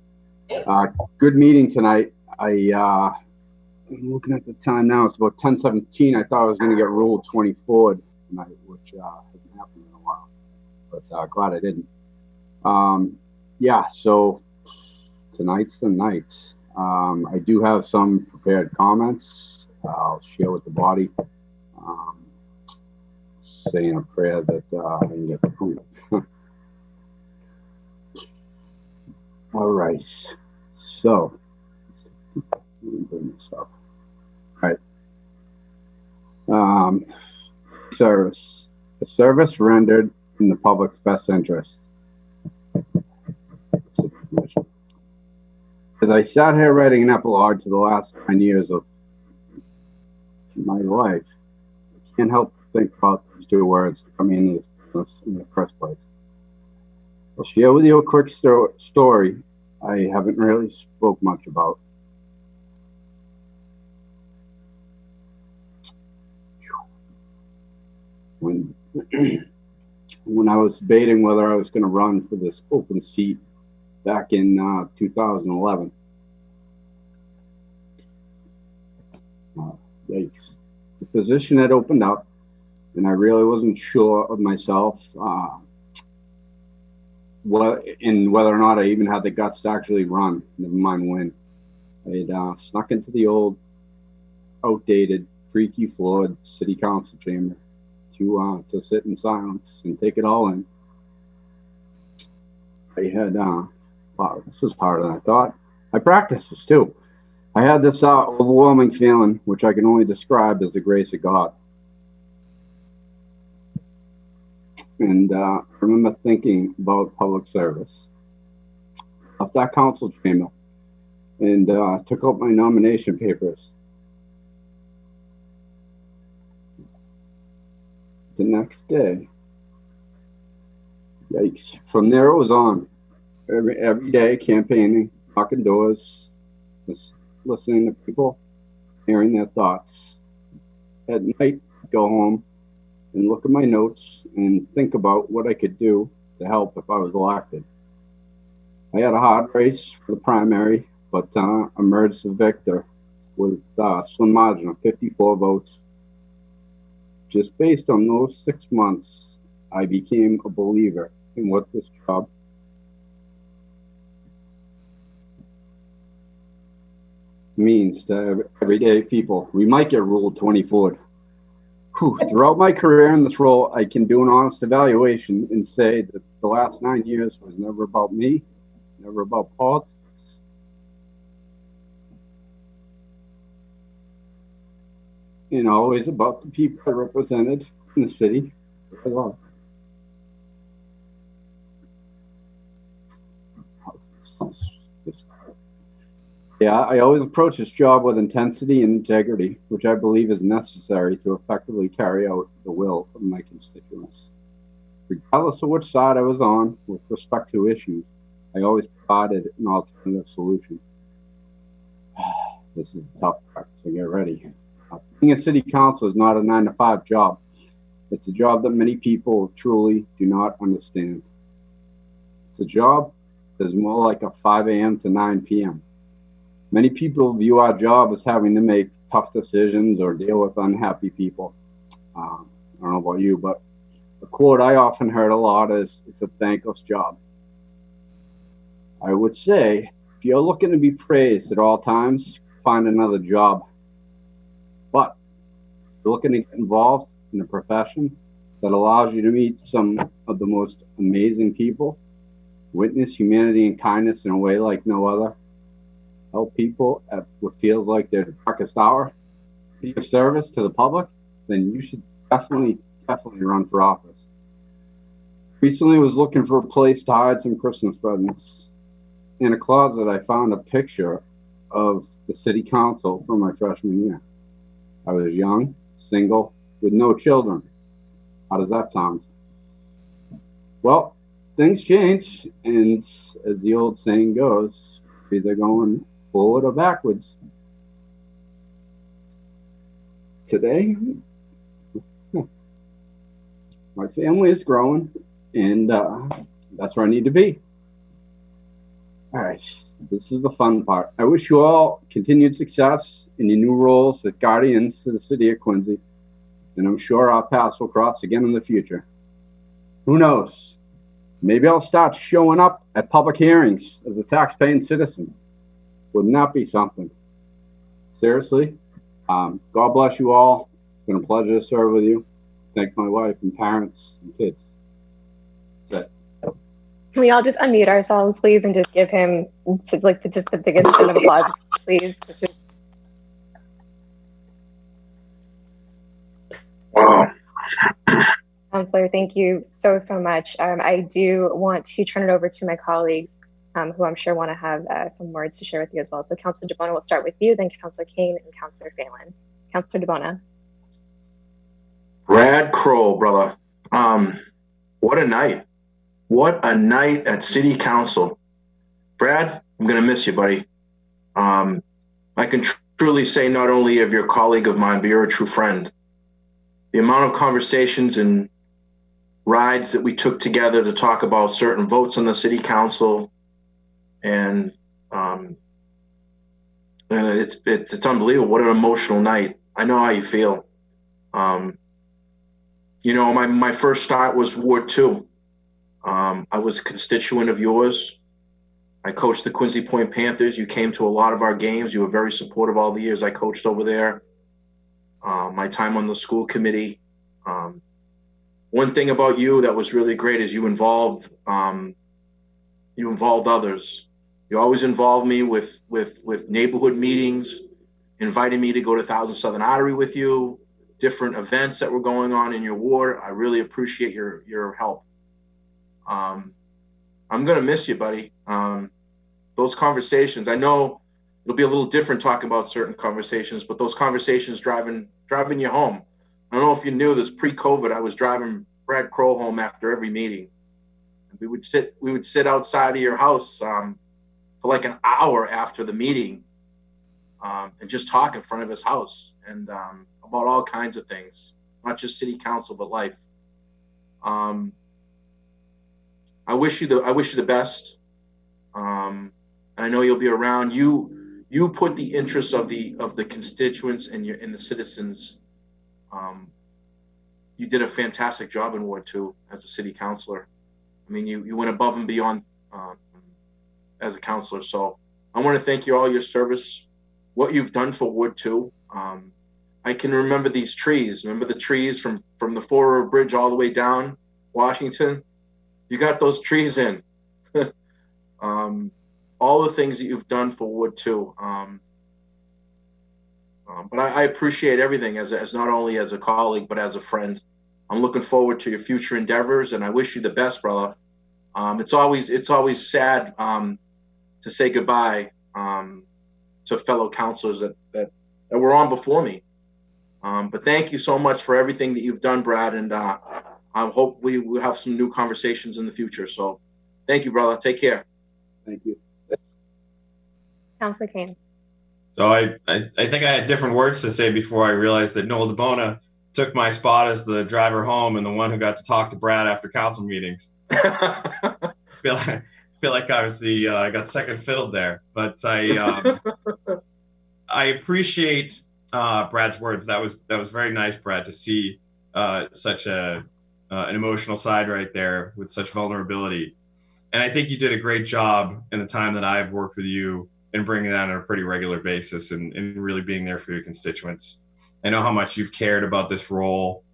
Good meeting tonight. I'm looking at the time now. It's about 10:17. I thought I was going to get Rule 24 tonight, which hasn't happened in a while, but glad I didn't. So tonight's the night. I do have some prepared comments. I'll share with the body. Saying a prayer that I can get through. All right. So, bring this up. All right. Service. A service rendered in the public's best interest. As I sat here writing an epilogue to the last 9 years of my life, I can't help think about these two words coming into this business in the first place. I'll share with you a quick story I haven't really spoke much about. When I was debating whether I was going to run for this open seat back in 2011. Yikes. The position had opened up, and I really wasn't sure of myself, whether or not I even had the guts to actually run, never mind win. I had snuck into the old, outdated, freaky floored city council chamber to sit in silence and take it all in. I had, wow, this was harder than I thought. I practiced this too. I had this overwhelming feeling, which I can only describe as the grace of God. And I remember thinking about public service. Left that council chamber and took out my nomination papers. The next day, yikes! From there it was on. Every day, campaigning, knocking doors, listening to people, hearing their thoughts. At night, go home and look at my notes and think about what I could do to help if I was elected. I had a hard race for the primary, but emerged the victor with a slim margin of 54 votes. Just based on those 6 months, I became a believer in what this job means to everyday people. We might get ruled 24. Throughout my career in this role, I can do an honest evaluation and say that the last 9 years was never about me, never about politics. And always about the people I represented in the city. I always approach this job with intensity and integrity, which I believe is necessary to effectively carry out the will of my constituents. Regardless of which side I was on with respect to issues, I always provided an alternative solution. This is a tough part, so get ready. Being a city council is not a 9-to-5 job. It's a job that many people truly do not understand. It's a job that is more like a 5 a.m. to 9 p.m. Many people view our job as having to make tough decisions or deal with unhappy people. I don't know about you, but a quote I often heard a lot is, "It's a thankless job." I would say, if you're looking to be praised at all times, find another job. But if you're looking to get involved in a profession that allows you to meet some of the most amazing people, witness humanity and kindness in a way like no other, help people at what feels like their darkest hour, be of service to the public, then you should definitely run for office. Recently was looking for a place to hide some Christmas presents. In a closet, I found a picture of the city council from my freshman year. I was young, single, with no children. How does that sound? Well, things change, and as the old saying goes, either going forward or backwards. Today, my family is growing, and that's where I need to be. All right, this is the fun part. I wish you all continued success in your new roles as guardians to the city of Quincy, and I'm sure our paths will cross again in the future. Who knows? Maybe I'll start showing up at public hearings as a tax-paying citizen. Wouldn't that be something? Seriously, God bless you all. It's been a pleasure to serve with you. Thank my wife and parents and kids. That's it. Can we all just unmute ourselves, please, and just give him just the biggest round of applause, please? Wow. Counselor, thank you so much. I do want to turn it over to my colleagues, who I'm sure want to have some words to share with you as well. So Councilor DeBona, we'll start with you, then Councilor Kane and Councilor Phelan. Councilor DeBona. Brad Kroll, brother. What a night. What a night at City Council. Brad, I'm going to miss you, buddy. I can truly say not only of your colleague of mine, but you're a true friend. The amount of conversations and rides that we took together to talk about certain votes on the City Council, and it's unbelievable. What an emotional night. I know how you feel. You know, my first start was Ward 2. I was a constituent of yours. I coached the Quincy Point Panthers. You came to a lot of our games. You were very supportive all the years I coached over there. My time on the school committee. One thing about you that was really great is you involved others. You always involved me with neighborhood meetings, inviting me to go to 1000 Southern Artery with you, different events that were going on in your ward. I really appreciate your help. I'm going to miss you, buddy. Those conversations, I know it'll be a little different talking about certain conversations, but those conversations driving you home. I don't know if you knew this, pre-COVID, I was driving Brad Kroll home after every meeting. We would sit outside of your house for like an hour after the meeting and just talk in front of his house and about all kinds of things, not just city council, but life. I wish you the best. I know you'll be around. You put the interests of the constituents and the citizens. You did a fantastic job in Ward 2 as a city councilor. I mean, you went above and beyond as a councilor. So I want to thank you all your service, what you've done for Ward 2. I can remember these trees. Remember the trees from the Fort River Bridge all the way down Washington? You got those trees in. All the things that you've done for Ward 2. But I appreciate everything as not only as a colleague, but as a friend. I'm looking forward to your future endeavors, and I wish you the best, brother. It's always sad to say goodbye to fellow councilors that were on before me. But thank you so much for everything that you've done, Brad, and I hope we will have some new conversations in the future. So thank you, brother. Take care. Thank you. Councilor Kane. So I think I had different words to say before I realized that Noel DeBona took my spot as the driver home and the one who got to talk to Brad after council meetings. I feel like I was I got second fiddle there, but I appreciate Brad's words. That was very nice, Brad, to see such an emotional side right there with such vulnerability. And I think you did a great job in the time that I've worked with you in bringing that on a pretty regular basis and really being there for your constituents. I know how much you've cared about this role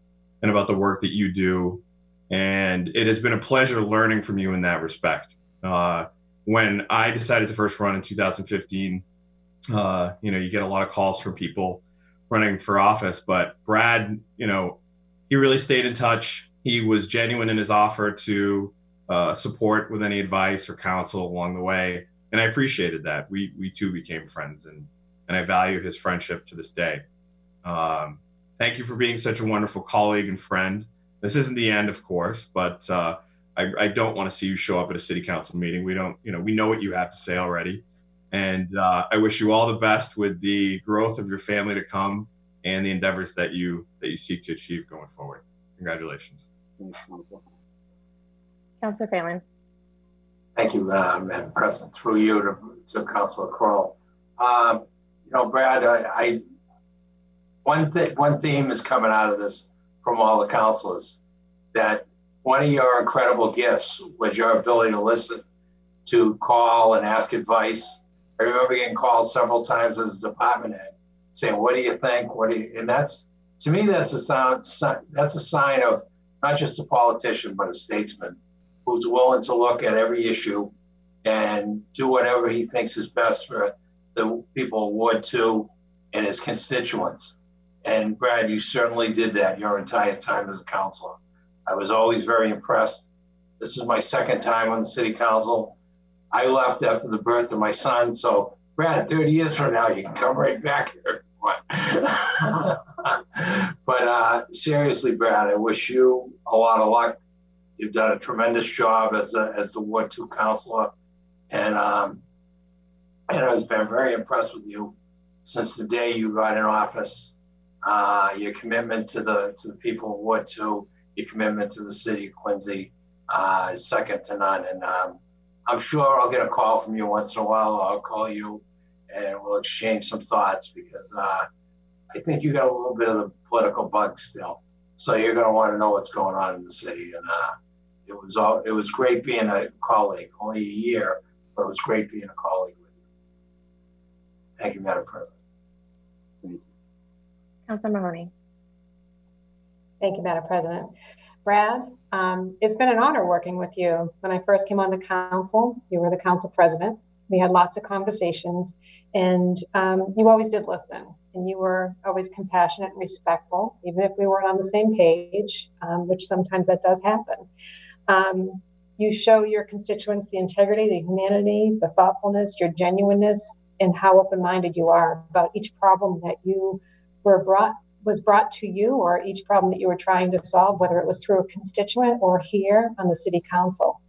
and about the work that you do. And it has been a pleasure learning from you in that respect. When I decided to first run in 2015, you get a lot of calls from people running for office, but Brad, he really stayed in touch. He was genuine in his offer to support with any advice or counsel along the way. And I appreciated that. We too became friends, and I value his friendship to this day. Thank you for being such a wonderful colleague and friend. This isn't the end, of course, but I don't want to see you show up at a city council meeting. We know what you have to say already. And I wish you all the best with the growth of your family to come and the endeavors that you seek to achieve going forward. Congratulations. Councilor Phelan. Thank you, Madam President. Through you to Councilor Kroll. Brad, one theme is coming out of this from all the councilors, that one of your incredible gifts was your ability to listen, to call and ask advice. I remember getting called several times as a department head saying, what do you think? And that's, to me, that's a sign of not just a politician, but a statesman who's willing to look at every issue and do whatever he thinks is best for the people of Ward 2 and his constituents. And Brad, you certainly did that your entire time as a councilor. I was always very impressed. This is my second time on the city council. I left after the birth of my son. So Brad, 30 years from now, you can come right back here. But seriously, Brad, I wish you a lot of luck. You've done a tremendous job as the Ward 2 councilor. And I've been very impressed with you since the day you got in office. Your commitment to the people of Ward 2, your commitment to the city of Quincy is second to none. And I'm sure I'll get a call from you once in a while. I'll call you and we'll exchange some thoughts, because I think you got a little bit of the political bug still. So you're going to want to know what's going on in the city. And it was great being a colleague, only a year, but it was great being a colleague with you. Thank you, Madam President. Councilor Mahoney. Thank you, Madam President. Brad, it's been an honor working with you. When I first came on the council, you were the council president. We had lots of conversations, and you always did listen, and you were always compassionate and respectful, even if we weren't on the same page, which sometimes that does happen. You show your constituents the integrity, the humanity, the thoughtfulness, your genuineness, and how open-minded you are about each problem that you was brought to you, or each problem that you were trying to solve, whether it was through a constituent or here on the city council.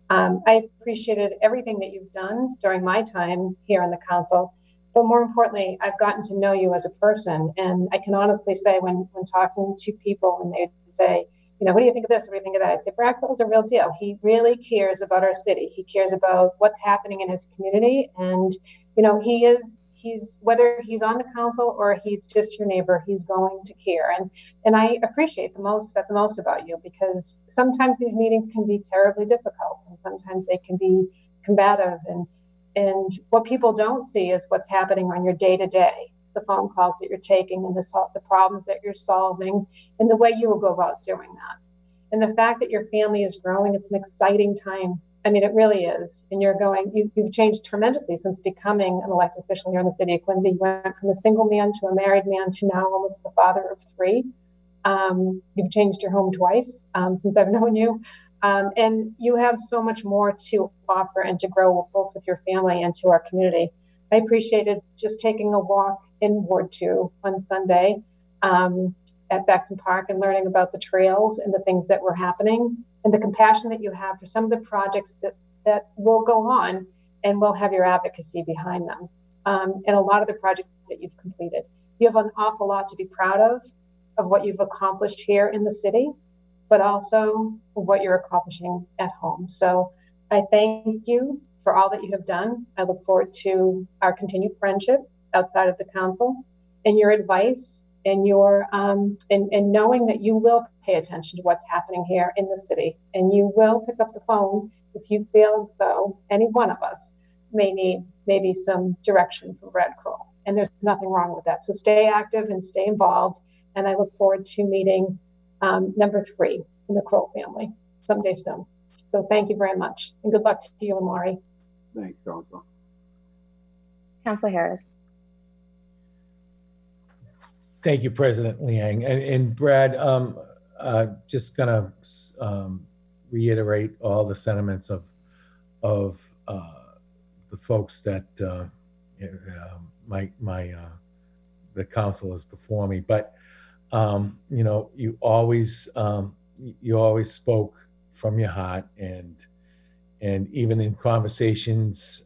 I appreciated everything that you've done during my time here on the council, but more importantly, I've gotten to know you as a person. And I can honestly say when talking to people and they say, what do you think of this? What do you think of that? I'd say, Brad Kroll's a real deal. He really cares about our city. He cares about what's happening in his community. And, he's whether he's on the council or he's just your neighbor, he's going to care. And I appreciate the most about you, because sometimes these meetings can be terribly difficult and sometimes they can be combative. And what people don't see is what's happening on your day-to-day, the phone calls that you're taking and the problems that you're solving and the way you will go about doing that. And the fact that your family is growing, it's an exciting time. I mean, it really is. And you've changed tremendously since becoming an elected official here in the city of Quincy. You went from a single man to a married man to now almost the father of 3. You've changed your home twice since I've known you. And you have so much more to offer and to grow both with your family and to our community. I appreciated just taking a walk in Ward 2 on Sunday at Baxton Park and learning about the trails and the things that were happening, and the compassion that you have for some of the projects that will go on, and we'll have your advocacy behind them. and a lot of the projects that you've completed. You have an awful lot to be proud of what you've accomplished here in the city, but also what you're accomplishing at home. So I thank you for all that you have done. I look forward to our continued friendship outside of the council, and your advice and your and knowing that you will pay attention to what's happening here in the city, and you will pick up the phone if you feel as though any one of us may need maybe some direction from Brad Kroll. And there's nothing wrong with that. So stay active and stay involved. And I look forward to meeting number 3 in the Kroll family someday soon. So thank you very much, and good luck to you and Laurie. Thanks, Council. Councilor Harris. Thank you, President Liang. And Brad, just gonna reiterate all the sentiments of the folks that the council is before me. But you know, you always spoke from your heart, and even in conversations,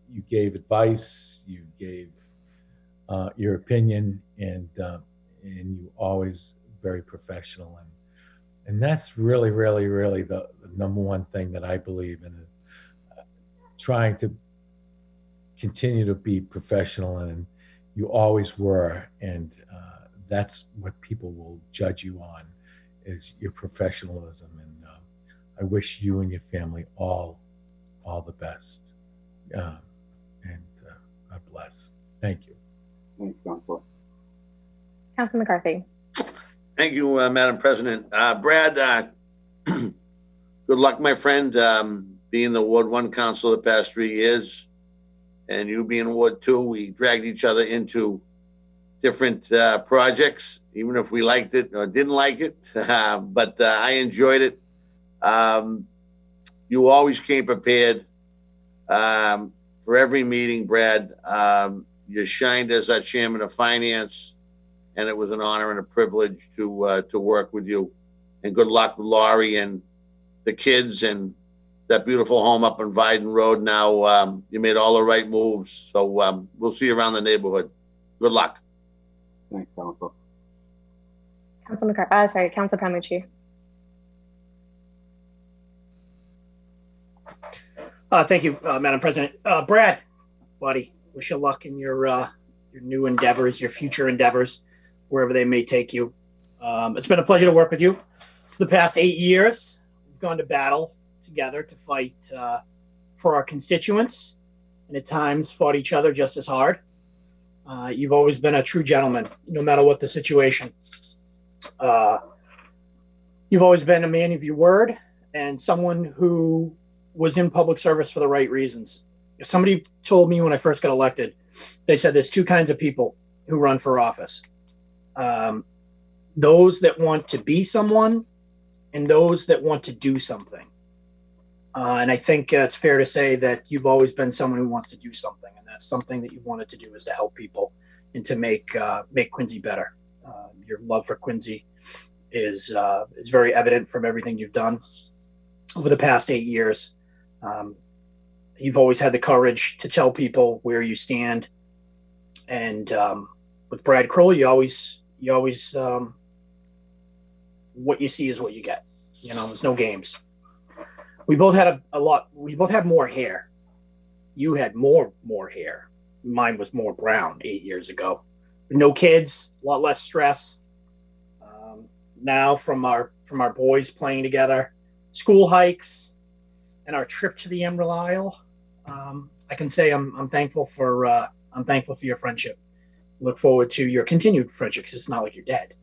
you gave advice, you gave your opinion, and you always very professional, and that's really the number one thing that I believe in, is trying to continue to be professional, and you always were, and that's what people will judge you on, is your professionalism. And I wish you and your family all the best, and God bless. Thank you. Thanks, Councilor. Councilor McCarthy. Thank you, Madam President. Brad, good luck, my friend, being the Ward 1 council the past 3 years, and you being Ward 2. We dragged each other into different projects, even if we liked it or didn't like it, but I enjoyed it. You always came prepared for every meeting, Brad. You shined as our chairman of finance, and it was an honor and a privilege to work with you. And good luck with Laurie and the kids and that beautiful home up on Viden Road. Now you made all the right moves, so we'll see you around the neighborhood. Good luck. Thanks, Council. Councilor McCarthy. Sorry, Councilor Palmucci. Thank you, Madam President. Brad, buddy, wish you luck in your new endeavors, your future endeavors, wherever they may take you. It's been a pleasure to work with you for the past 8 years. We've gone to battle together to fight for our constituents, and at times fought each other just as hard. You've always been a true gentleman, no matter what the situation. You've always been a man of your word, and someone who was in public service for the right reasons. Somebody told me when I first got elected, they said there's 2 kinds of people who run for office. Those that want to be someone, and those that want to do something. And I think it's fair to say that you've always been someone who wants to do something, and that's something that you wanted to do, is to help people and to make Quincy better. Your love for Quincy is very evident from everything you've done over the past 8 years. You've always had the courage to tell people where you stand, and with Brad Kroll, you always what you see is what you get. You know, there's no games. We both had we both had more hair. You had more hair. Mine was more brown 8 years ago. No kids, a lot less stress. Now from our boys playing together, school hikes, and our trip to the Emerald Isle, I can say I'm thankful for your friendship. Look forward to your continued friendship, because it's not like you're dead.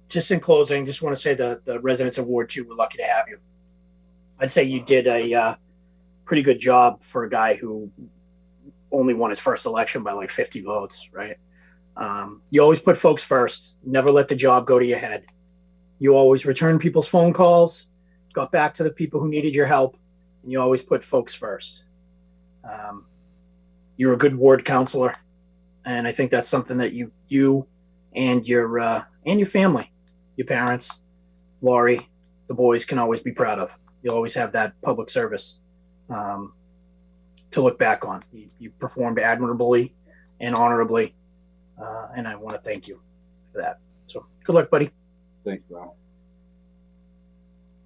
Just in closing, just want to say the residents of Ward 2 were lucky to have you. I'd say you did a pretty good job for a guy who only won his first election by like 50 votes, right? You always put folks first, never let the job go to your head. You always returned people's phone calls, got back to the people who needed your help, and you always put folks first. You're a good ward counselor, and I think that's something that you and your family, your parents, Laurie, the boys can always be proud of. You always have that public service to look back on. You performed admirably and honorably, and I want to thank you for that. So good luck, buddy. Thanks, Brian.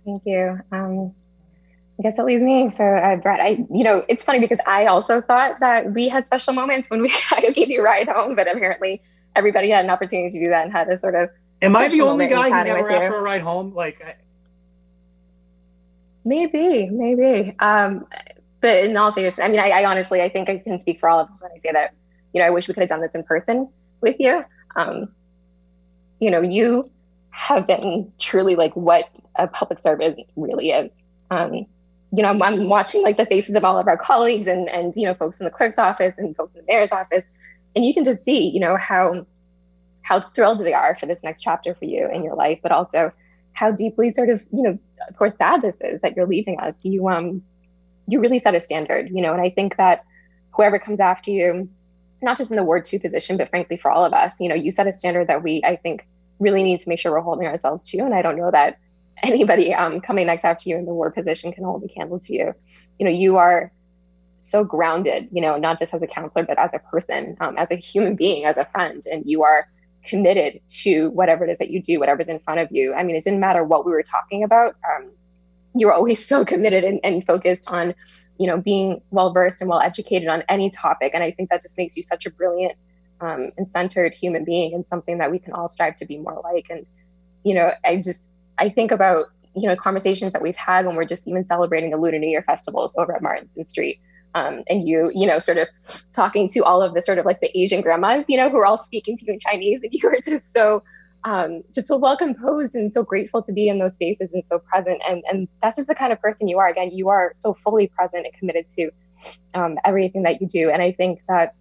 Thank you. I guess it leaves me. So, Brett, it's funny because I also thought that we had special moments when I gave you a ride home, but apparently everybody had an opportunity to do that and had a sort of. Am I the only guy who never asked for a ride home? Maybe. But in all seriousness, I mean, I honestly, I think I can speak for all of us when I say that, I wish we could have done this in person with you. You have been truly like what a public servant really is. I'm watching like the faces of all of our colleagues and folks in the clerk's office and folks in the mayor's office, and you can just see, how thrilled they are for this next chapter for you in your life, but also how deeply sort of, of course, sad this is that you're leaving us. You really set a standard, and I think that whoever comes after you, not just in the Ward 2 position, but frankly for all of us, you set a standard that I think, really need to make sure we're holding ourselves to. And I don't know that anybody coming next after you in the Ward position can hold a candle to you. You are so grounded, not just as a counselor, but as a person, as a human being, as a friend, and you are committed to whatever it is that you do, whatever's in front of you. I mean, it didn't matter what we were talking about. You were always so committed and focused on, being well-versed and well-educated on any topic. And I think that just makes you such a brilliant and centered human being, and something that we can all strive to be more like. And, I think about, conversations that we've had when we're just even celebrating the Lunar New Year festivals over at Martinson Street. And you sort of talking to all of the sort of like the Asian grandmas, who are all speaking to you in Chinese, and you were just so well composed and so grateful to be in those spaces and so present. And that's just the kind of person you are. Again, you are so fully present and committed to everything that you do. And I think that,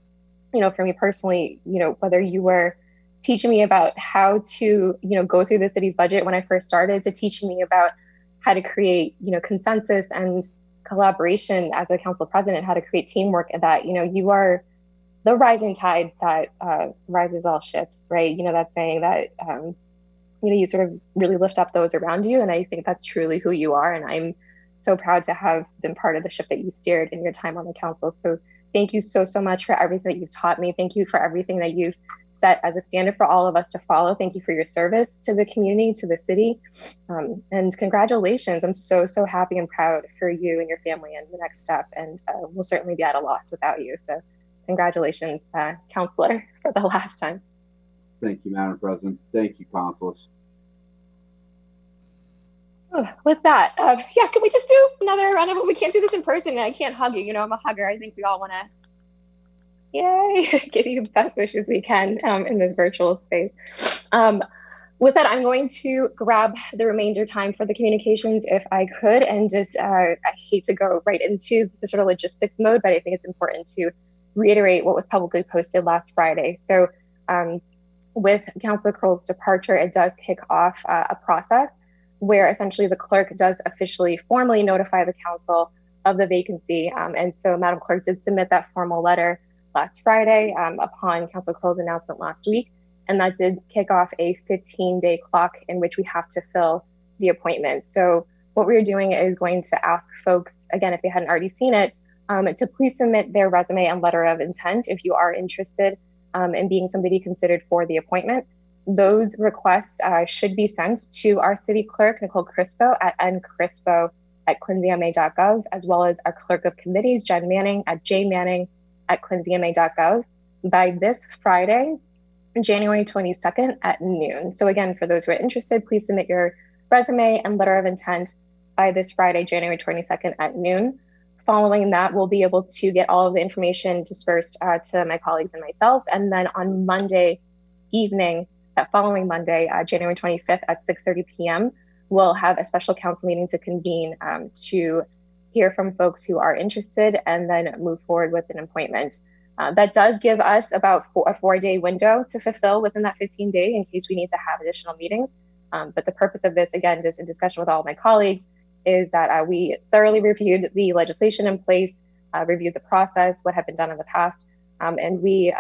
for me personally, whether you were teaching me about how to, go through the city's budget when I first started, to teaching me about how to create, consensus and collaboration as a council president, how to create teamwork, and that, you are the rising tide that rises all ships, right? That saying that, you sort of really lift up those around you. And I think that's truly who you are. And I'm so proud to have been part of the ship that you steered in your time on the council. So thank you so much for everything that you've taught me. Thank you for everything that you've set as a standard for all of us to follow. Thank you for your service to the community, to the city. And congratulations. I'm so happy and proud for you and your family and the next step. And we'll certainly be at a loss without you. So congratulations, Counselor, for the last time. Thank you, Madam President. Thank you, Councilors. With that, can we just do another round of it? We can't do this in person, and I can't hug you. I'm a hugger. I think we all want to, give you the best wishes we can in this virtual space. With that, I'm going to grab the remainder time for the communications if I could, and just, I hate to go right into the sort of logistics mode, but I think it's important to reiterate what was publicly posted last Friday. So with Councilor Kroll's departure, it does kick off a process where essentially the clerk does officially formally notify the council of the vacancy. And so Madam Clerk did submit that formal letter last Friday upon Councilor Kroll's announcement last week. And that did kick off a 15-day clock in which we have to fill the appointment. So what we're doing is going to ask folks, again, if they hadn't already seen it, to please submit their resume and letter of intent if you are interested in being somebody considered for the appointment. Those requests should be sent to our city clerk, Nicole Crispo, at ncrispo@quincyma.gov, as well as our clerk of committees, Jen Manning, at jmanning@quincyma.gov by this Friday, January 22nd at noon. So again, for those who are interested, please submit your resume and letter of intent by this Friday, January 22nd at noon. Following that, we'll be able to get all of the information dispersed to my colleagues and myself. And then on Monday evening, that following Monday, January 25th at 6:30 p.m., we'll have a special council meeting to convene to hear from folks who are interested and then move forward with an appointment. That does give us about a 4-day window to fulfill within that 15-day in case we need to have additional meetings. But the purpose of this, again, just in discussion with all of my colleagues, is that we thoroughly reviewed the legislation in place, reviewed the process, what had been done in the past, and we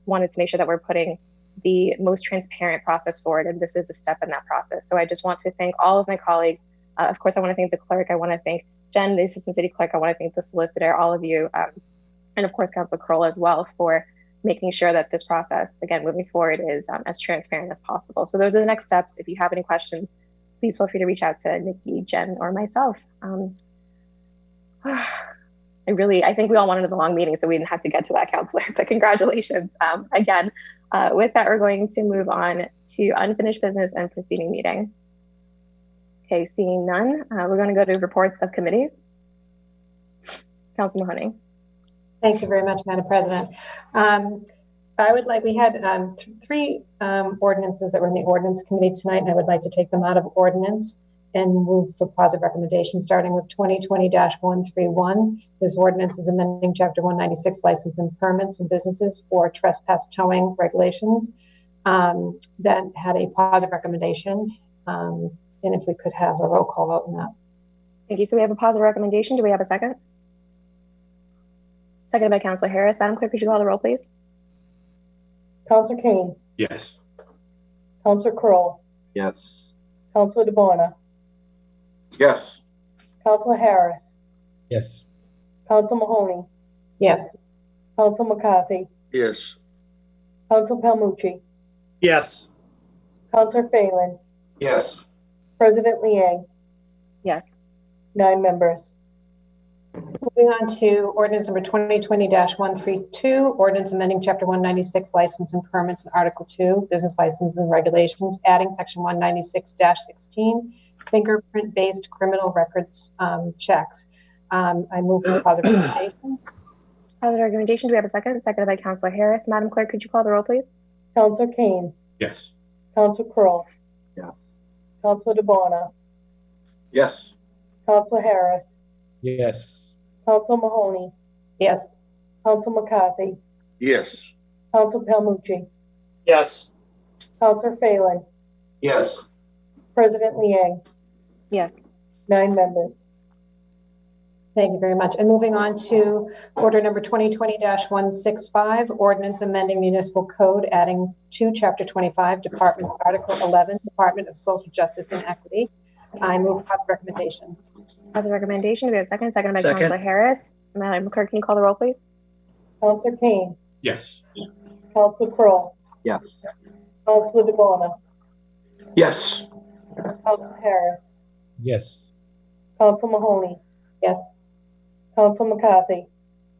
wanted to make sure that we're putting the most transparent process forward, and this is a step in that process. So I just want to thank all of my colleagues. Of course, I want to thank the clerk. I want to thank Jen, the assistant city clerk. I want to thank the solicitor, all of you and of course, Councilor Kroll as well for making sure that this process, again, moving forward is as transparent as possible. So those are the next steps. If you have any questions, please feel free to reach out to Nikki, Jen, or myself. I think we all wanted a long meeting, so we didn't have to get to that, Councilor, but congratulations again. With that, we're going to move on to unfinished business and preceding meeting. Okay, seeing none, we're going to go to reports of committees. Councilor Mahoney. Thank you very much, Madam President. We had three ordinances that were in the ordinance committee tonight, and I would like to take them out of ordinance and move for positive recommendation, starting with 2020-131. This ordinance is amending Chapter 196, license and permits and businesses for trespass towing regulations. That had a positive recommendation, and if we could have a roll call vote on that. Thank you. So we have a positive recommendation. Do we have a second? Seconded by Councilor Harris. Madam Clerk, could you call the roll, please? Councilor Kane. Yes. Councilor Kroll. Yes. Councilor DeBona. Yes. Councilor Harris. Yes. Councilor Mahoney. Yes. Councilor McCarthy. Yes. Councilor Palmucci. Yes. Councilor Phelan. Yes. President Liang. Yes. 9 members. Moving on to ordinance number 2020-132, ordinance amending Chapter 196, license and permits, and Article 2, business licenses and regulations, adding Section 196-16, fingerprint-based criminal records checks. I move for positive recommendation. Positive recommendation. Do we have a second? Seconded by Councilor Harris. Madam Clerk, could you call the roll, please? Councilor Kane. Yes. Councilor Kroll. Yes. Councilor DeBona. Yes. Councilor Harris. Yes. Councilor Mahoney. Yes. Councilor McCarthy. Yes. Councilor Palmucci. Yes. Councilor Phelan. Yes. President Liang. Yes. 9 members. Thank you very much. And moving on to order number 2020-165, ordinance amending municipal code, adding to Chapter 25, Departments, Article 11, Department of Social Justice and Equity. I move positive recommendation. Positive recommendation. Do we have a second? Seconded by Second. Councilor Harris. Madam Clerk, can you call the roll, please? Councilor Kane. Yes. Councilor Kroll. Yes. Councilor DeBona. Yes. Councilor Harris. Yes. Councilor Mahoney. Yes. Councilor McCarthy.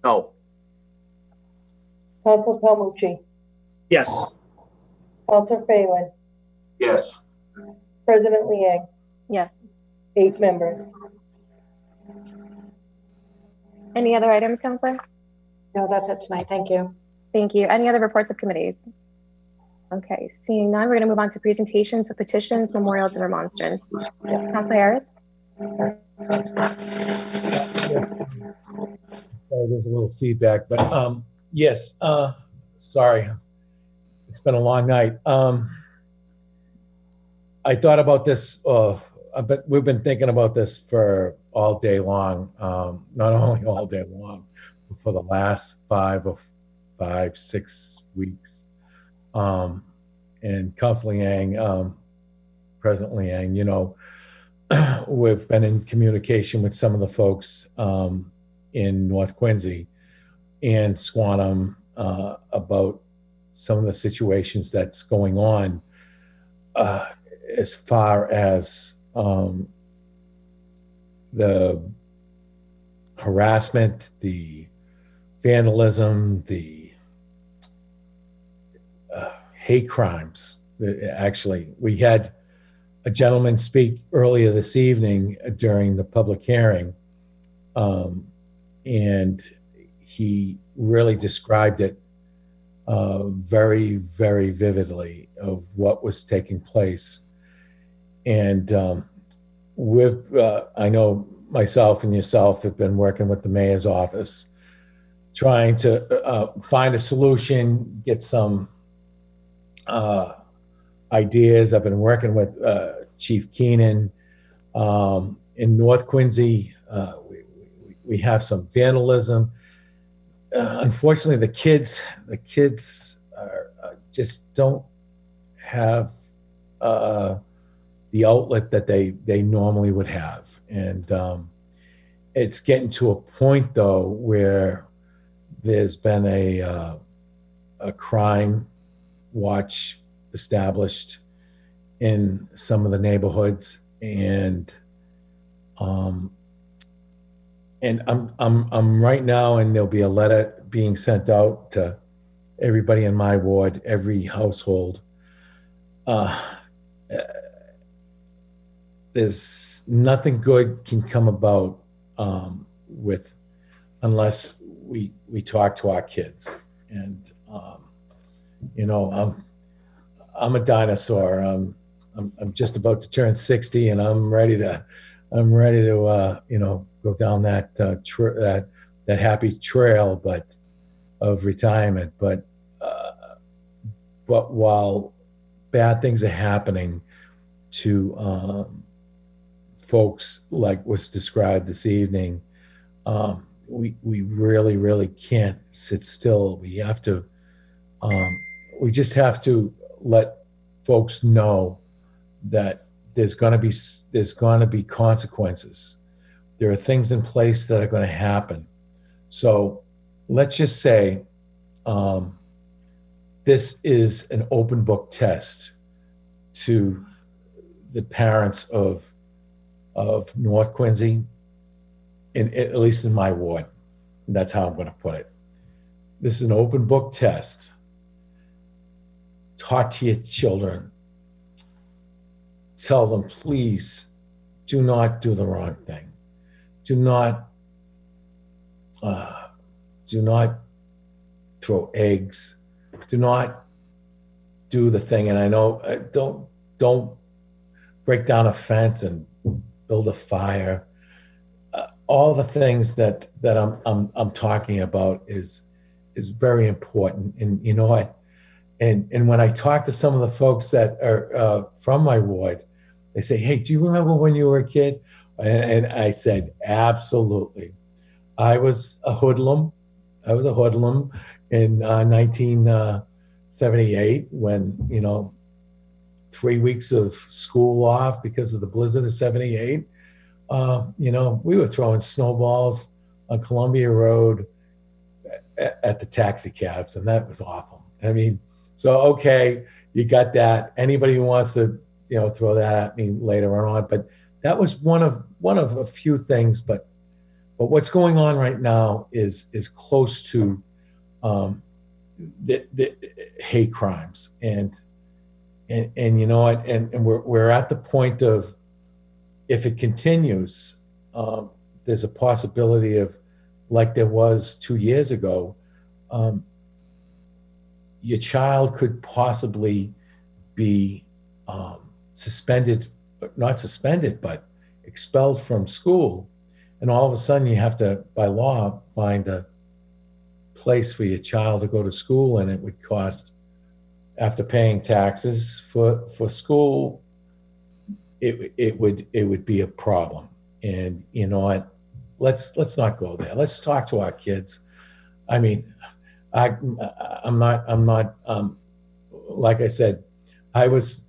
No. Councilor Palmucci. Yes. Councilor Phelan. Yes. President Liang. Yes. 8 members. Any other items, Councilor? No, that's it tonight. Thank you. Thank you. Any other reports of committees? Okay, seeing none, we're going to move on to presentations of petitions, memorials, and remonstrance. Councilor Harris? There's a little feedback, but yes, sorry. It's been a long night. I thought about this, but we've been thinking about this for all day long. Not only all day long, but for the last 6 weeks. And Councilor Liang, President Liang, you know, we've been in communication with some of the folks in North Quincy and Squantum about some of the situations that's going on as far as the harassment, the vandalism, the hate crimes. Actually, we had a gentleman speak earlier this evening during the public hearing, and he really described it very, very vividly of what was taking place. And I know myself and yourself have been working with the mayor's office, trying to find a solution, get some ideas. I've been working with Chief Keenan. In North Quincy, we have some vandalism. Unfortunately, the kids just don't have the outlet that they normally would have. And it's getting to a point, though, where there's been a crime watch established in some of the neighborhoods, and I'm right now, and there'll be a letter being sent out to everybody in my ward, every household. There's nothing good can come about unless we talk to our kids. And I'm a dinosaur. I'm just about to turn 60, and I'm ready to go down that happy trail, but of retirement. But while bad things are happening to folks like was described this evening, we really, really can't sit still. We have to, we just have to let folks know that there's going to be consequences. There are things in place that are going to happen. So let's just say this is an open book test to the parents of North Quincy, at least in my ward. And that's how I'm going to put it. This is an open book test. Talk to your children. Tell them, please, do not do the wrong thing. Do not throw eggs. Do not do the thing. And I know, don't break down a fence and build a fire. All the things that I'm talking about is very important. And you know what? And when I talk to some of the folks that are from my ward, they say, "Hey, do you remember when you were a kid?" And I said, "Absolutely. I was a hoodlum. I was a hoodlum in 1978 when 3 weeks of school off because of the blizzard of '78. We were throwing snowballs on Columbia Road at the taxi cabs, and that was awful. I mean, so okay, you got that. Anybody who wants to, throw that at me later on, but that was one of a few things. But what's going on right now is close to the hate crimes, and you know what? And we're at the point of, if it continues, there's a possibility of, like there was 2 years ago, your child could possibly be not suspended, but expelled from school. And all of a sudden you have to, by law, find a place for your child to go to school, and it would cost, after paying taxes for school, it would be a problem. And you know what? Let's not go there. Let's talk to our kids. I mean, I'm not like I said, I was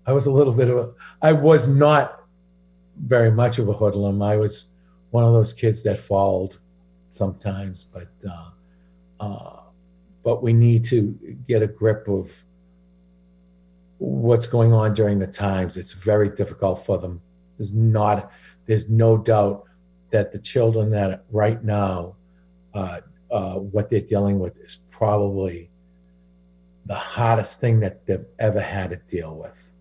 not very much of a hoodlum. I was one of those kids that followed sometimes, but we need to get a grip of what's going on during the times. It's very difficult for them. There's no doubt that the children that right now, what they're dealing with is probably the hardest thing that they've ever had to deal with,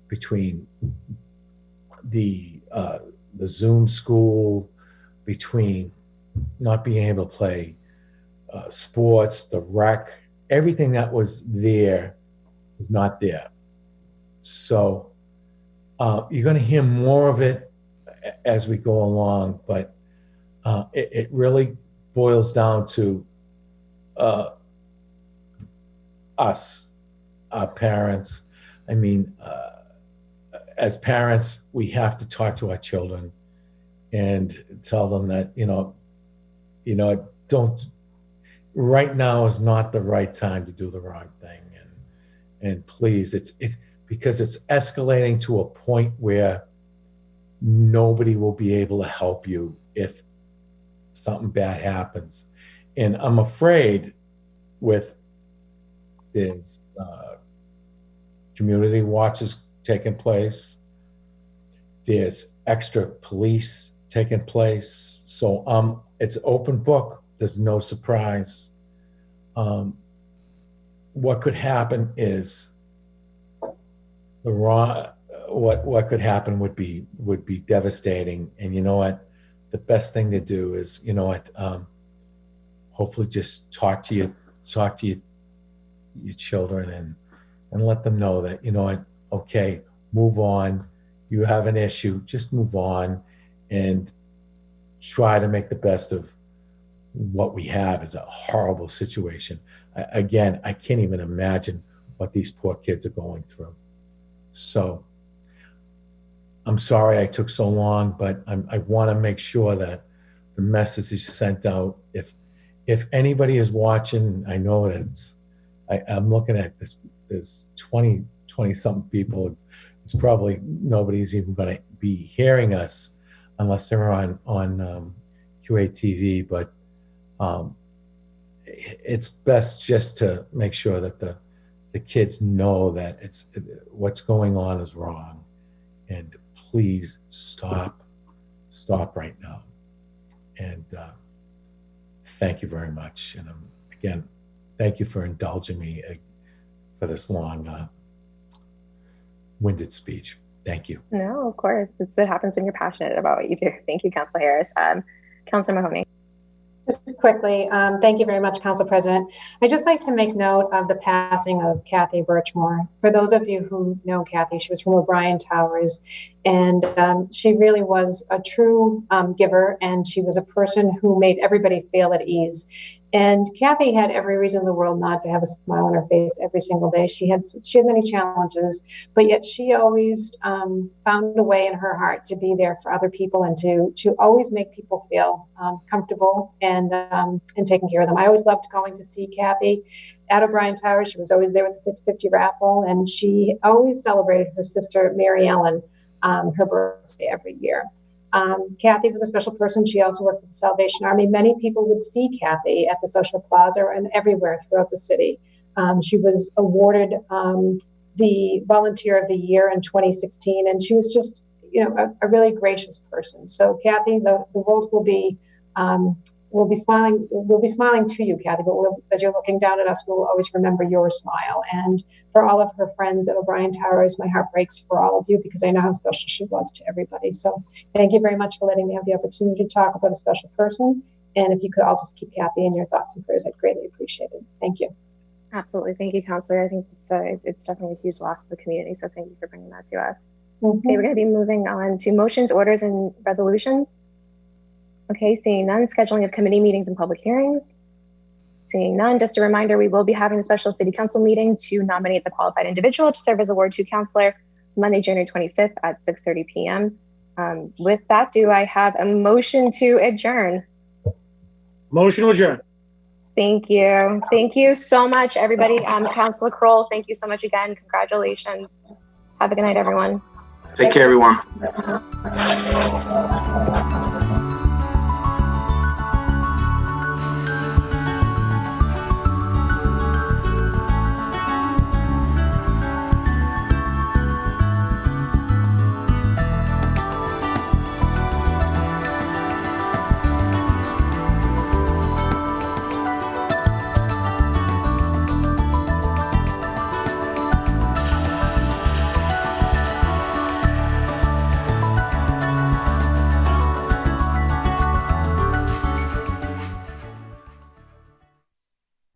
between the Zoom school, between not being able to play sports, the rec, everything that was there is not there. So you're going to hear more of it as we go along, but it really boils down to us, our parents. I mean, as parents, we have to talk to our children and tell them that, don't, right now is not the right time to do the wrong thing. And please, because it's escalating to a point where nobody will be able to help you if something bad happens. And I'm afraid with this community watches taking place, there's extra police taking place. So it's open book. There's no surprise. What could happen is what could happen would be devastating. And you know what? The best thing to do is, you know what? Hopefully, just talk to your children and let them know that, you know what? Okay, move on. You have an issue. Just move on and try to make the best of what we have. Is a horrible situation. Again, I can't even imagine what these poor kids are going through. So I'm sorry I took so long, but I want to make sure that the message is sent out. If anybody is watching, I know that I'm looking at this. There's 20 something people. It's probably nobody's even going to be hearing us unless they're on QATV. But it's best just to make sure that the kids know that what's going on is wrong, and please stop right now. And thank you very much. And again, thank you for indulging me for this long winded speech. Thank you. No, of course. It's what happens when you're passionate about what you do. Thank you, Councilor Harris. Councilor Mahoney. Just quickly, thank you very much, Council President. I'd just like to make note of the passing of Kathy Birchmore. For those of you who know Kathy, she was from O'Brien Towers, and she really was a true giver, and she was a person who made everybody feel at ease. And Kathy had every reason in the world not to have a smile on her face every single day. She had many challenges, but yet she always found a way in her heart to be there for other people and to always make people feel comfortable and taking care of them. I always loved going to see Kathy at O'Brien Towers. She was always there with the 50-50 raffle, and she always celebrated her sister, Mary Ellen, her birthday every year. Kathy was a special person. She also worked with the Salvation Army. Many people would see Kathy at the Social Plaza and everywhere throughout the city. She was awarded the Volunteer of the Year in 2016, and she was just, a really gracious person. So, Kathy, the world will be smiling. We'll be smiling to you, Kathy. But as you're looking down at us, we'll always remember your smile. And for all of her friends at O'Brien Towers, my heart breaks for all of you because I know how special she was to everybody. So thank you very much for letting me have the opportunity to talk about a special person. And if you could all just keep Kathy in your thoughts and prayers, I'd greatly appreciate it. Thank you. Absolutely. Thank you, Councilor. I think it's definitely a huge loss to the community. So thank you for bringing that to us. Okay, we're going to be moving on to motions, orders, and resolutions. Okay, seeing none, scheduling of committee meetings and public hearings. Seeing none, just a reminder, we will be having a special city council meeting to nominate the qualified individual to serve as a Ward 2 councilor Monday, January 25th at 6:30 p.m. With that, do I have a motion to adjourn? Motion to adjourn. Thank you. Thank you so much, everybody. Councilor Kroll, thank you so much again. Congratulations. Have a good night, everyone. Take care, everyone.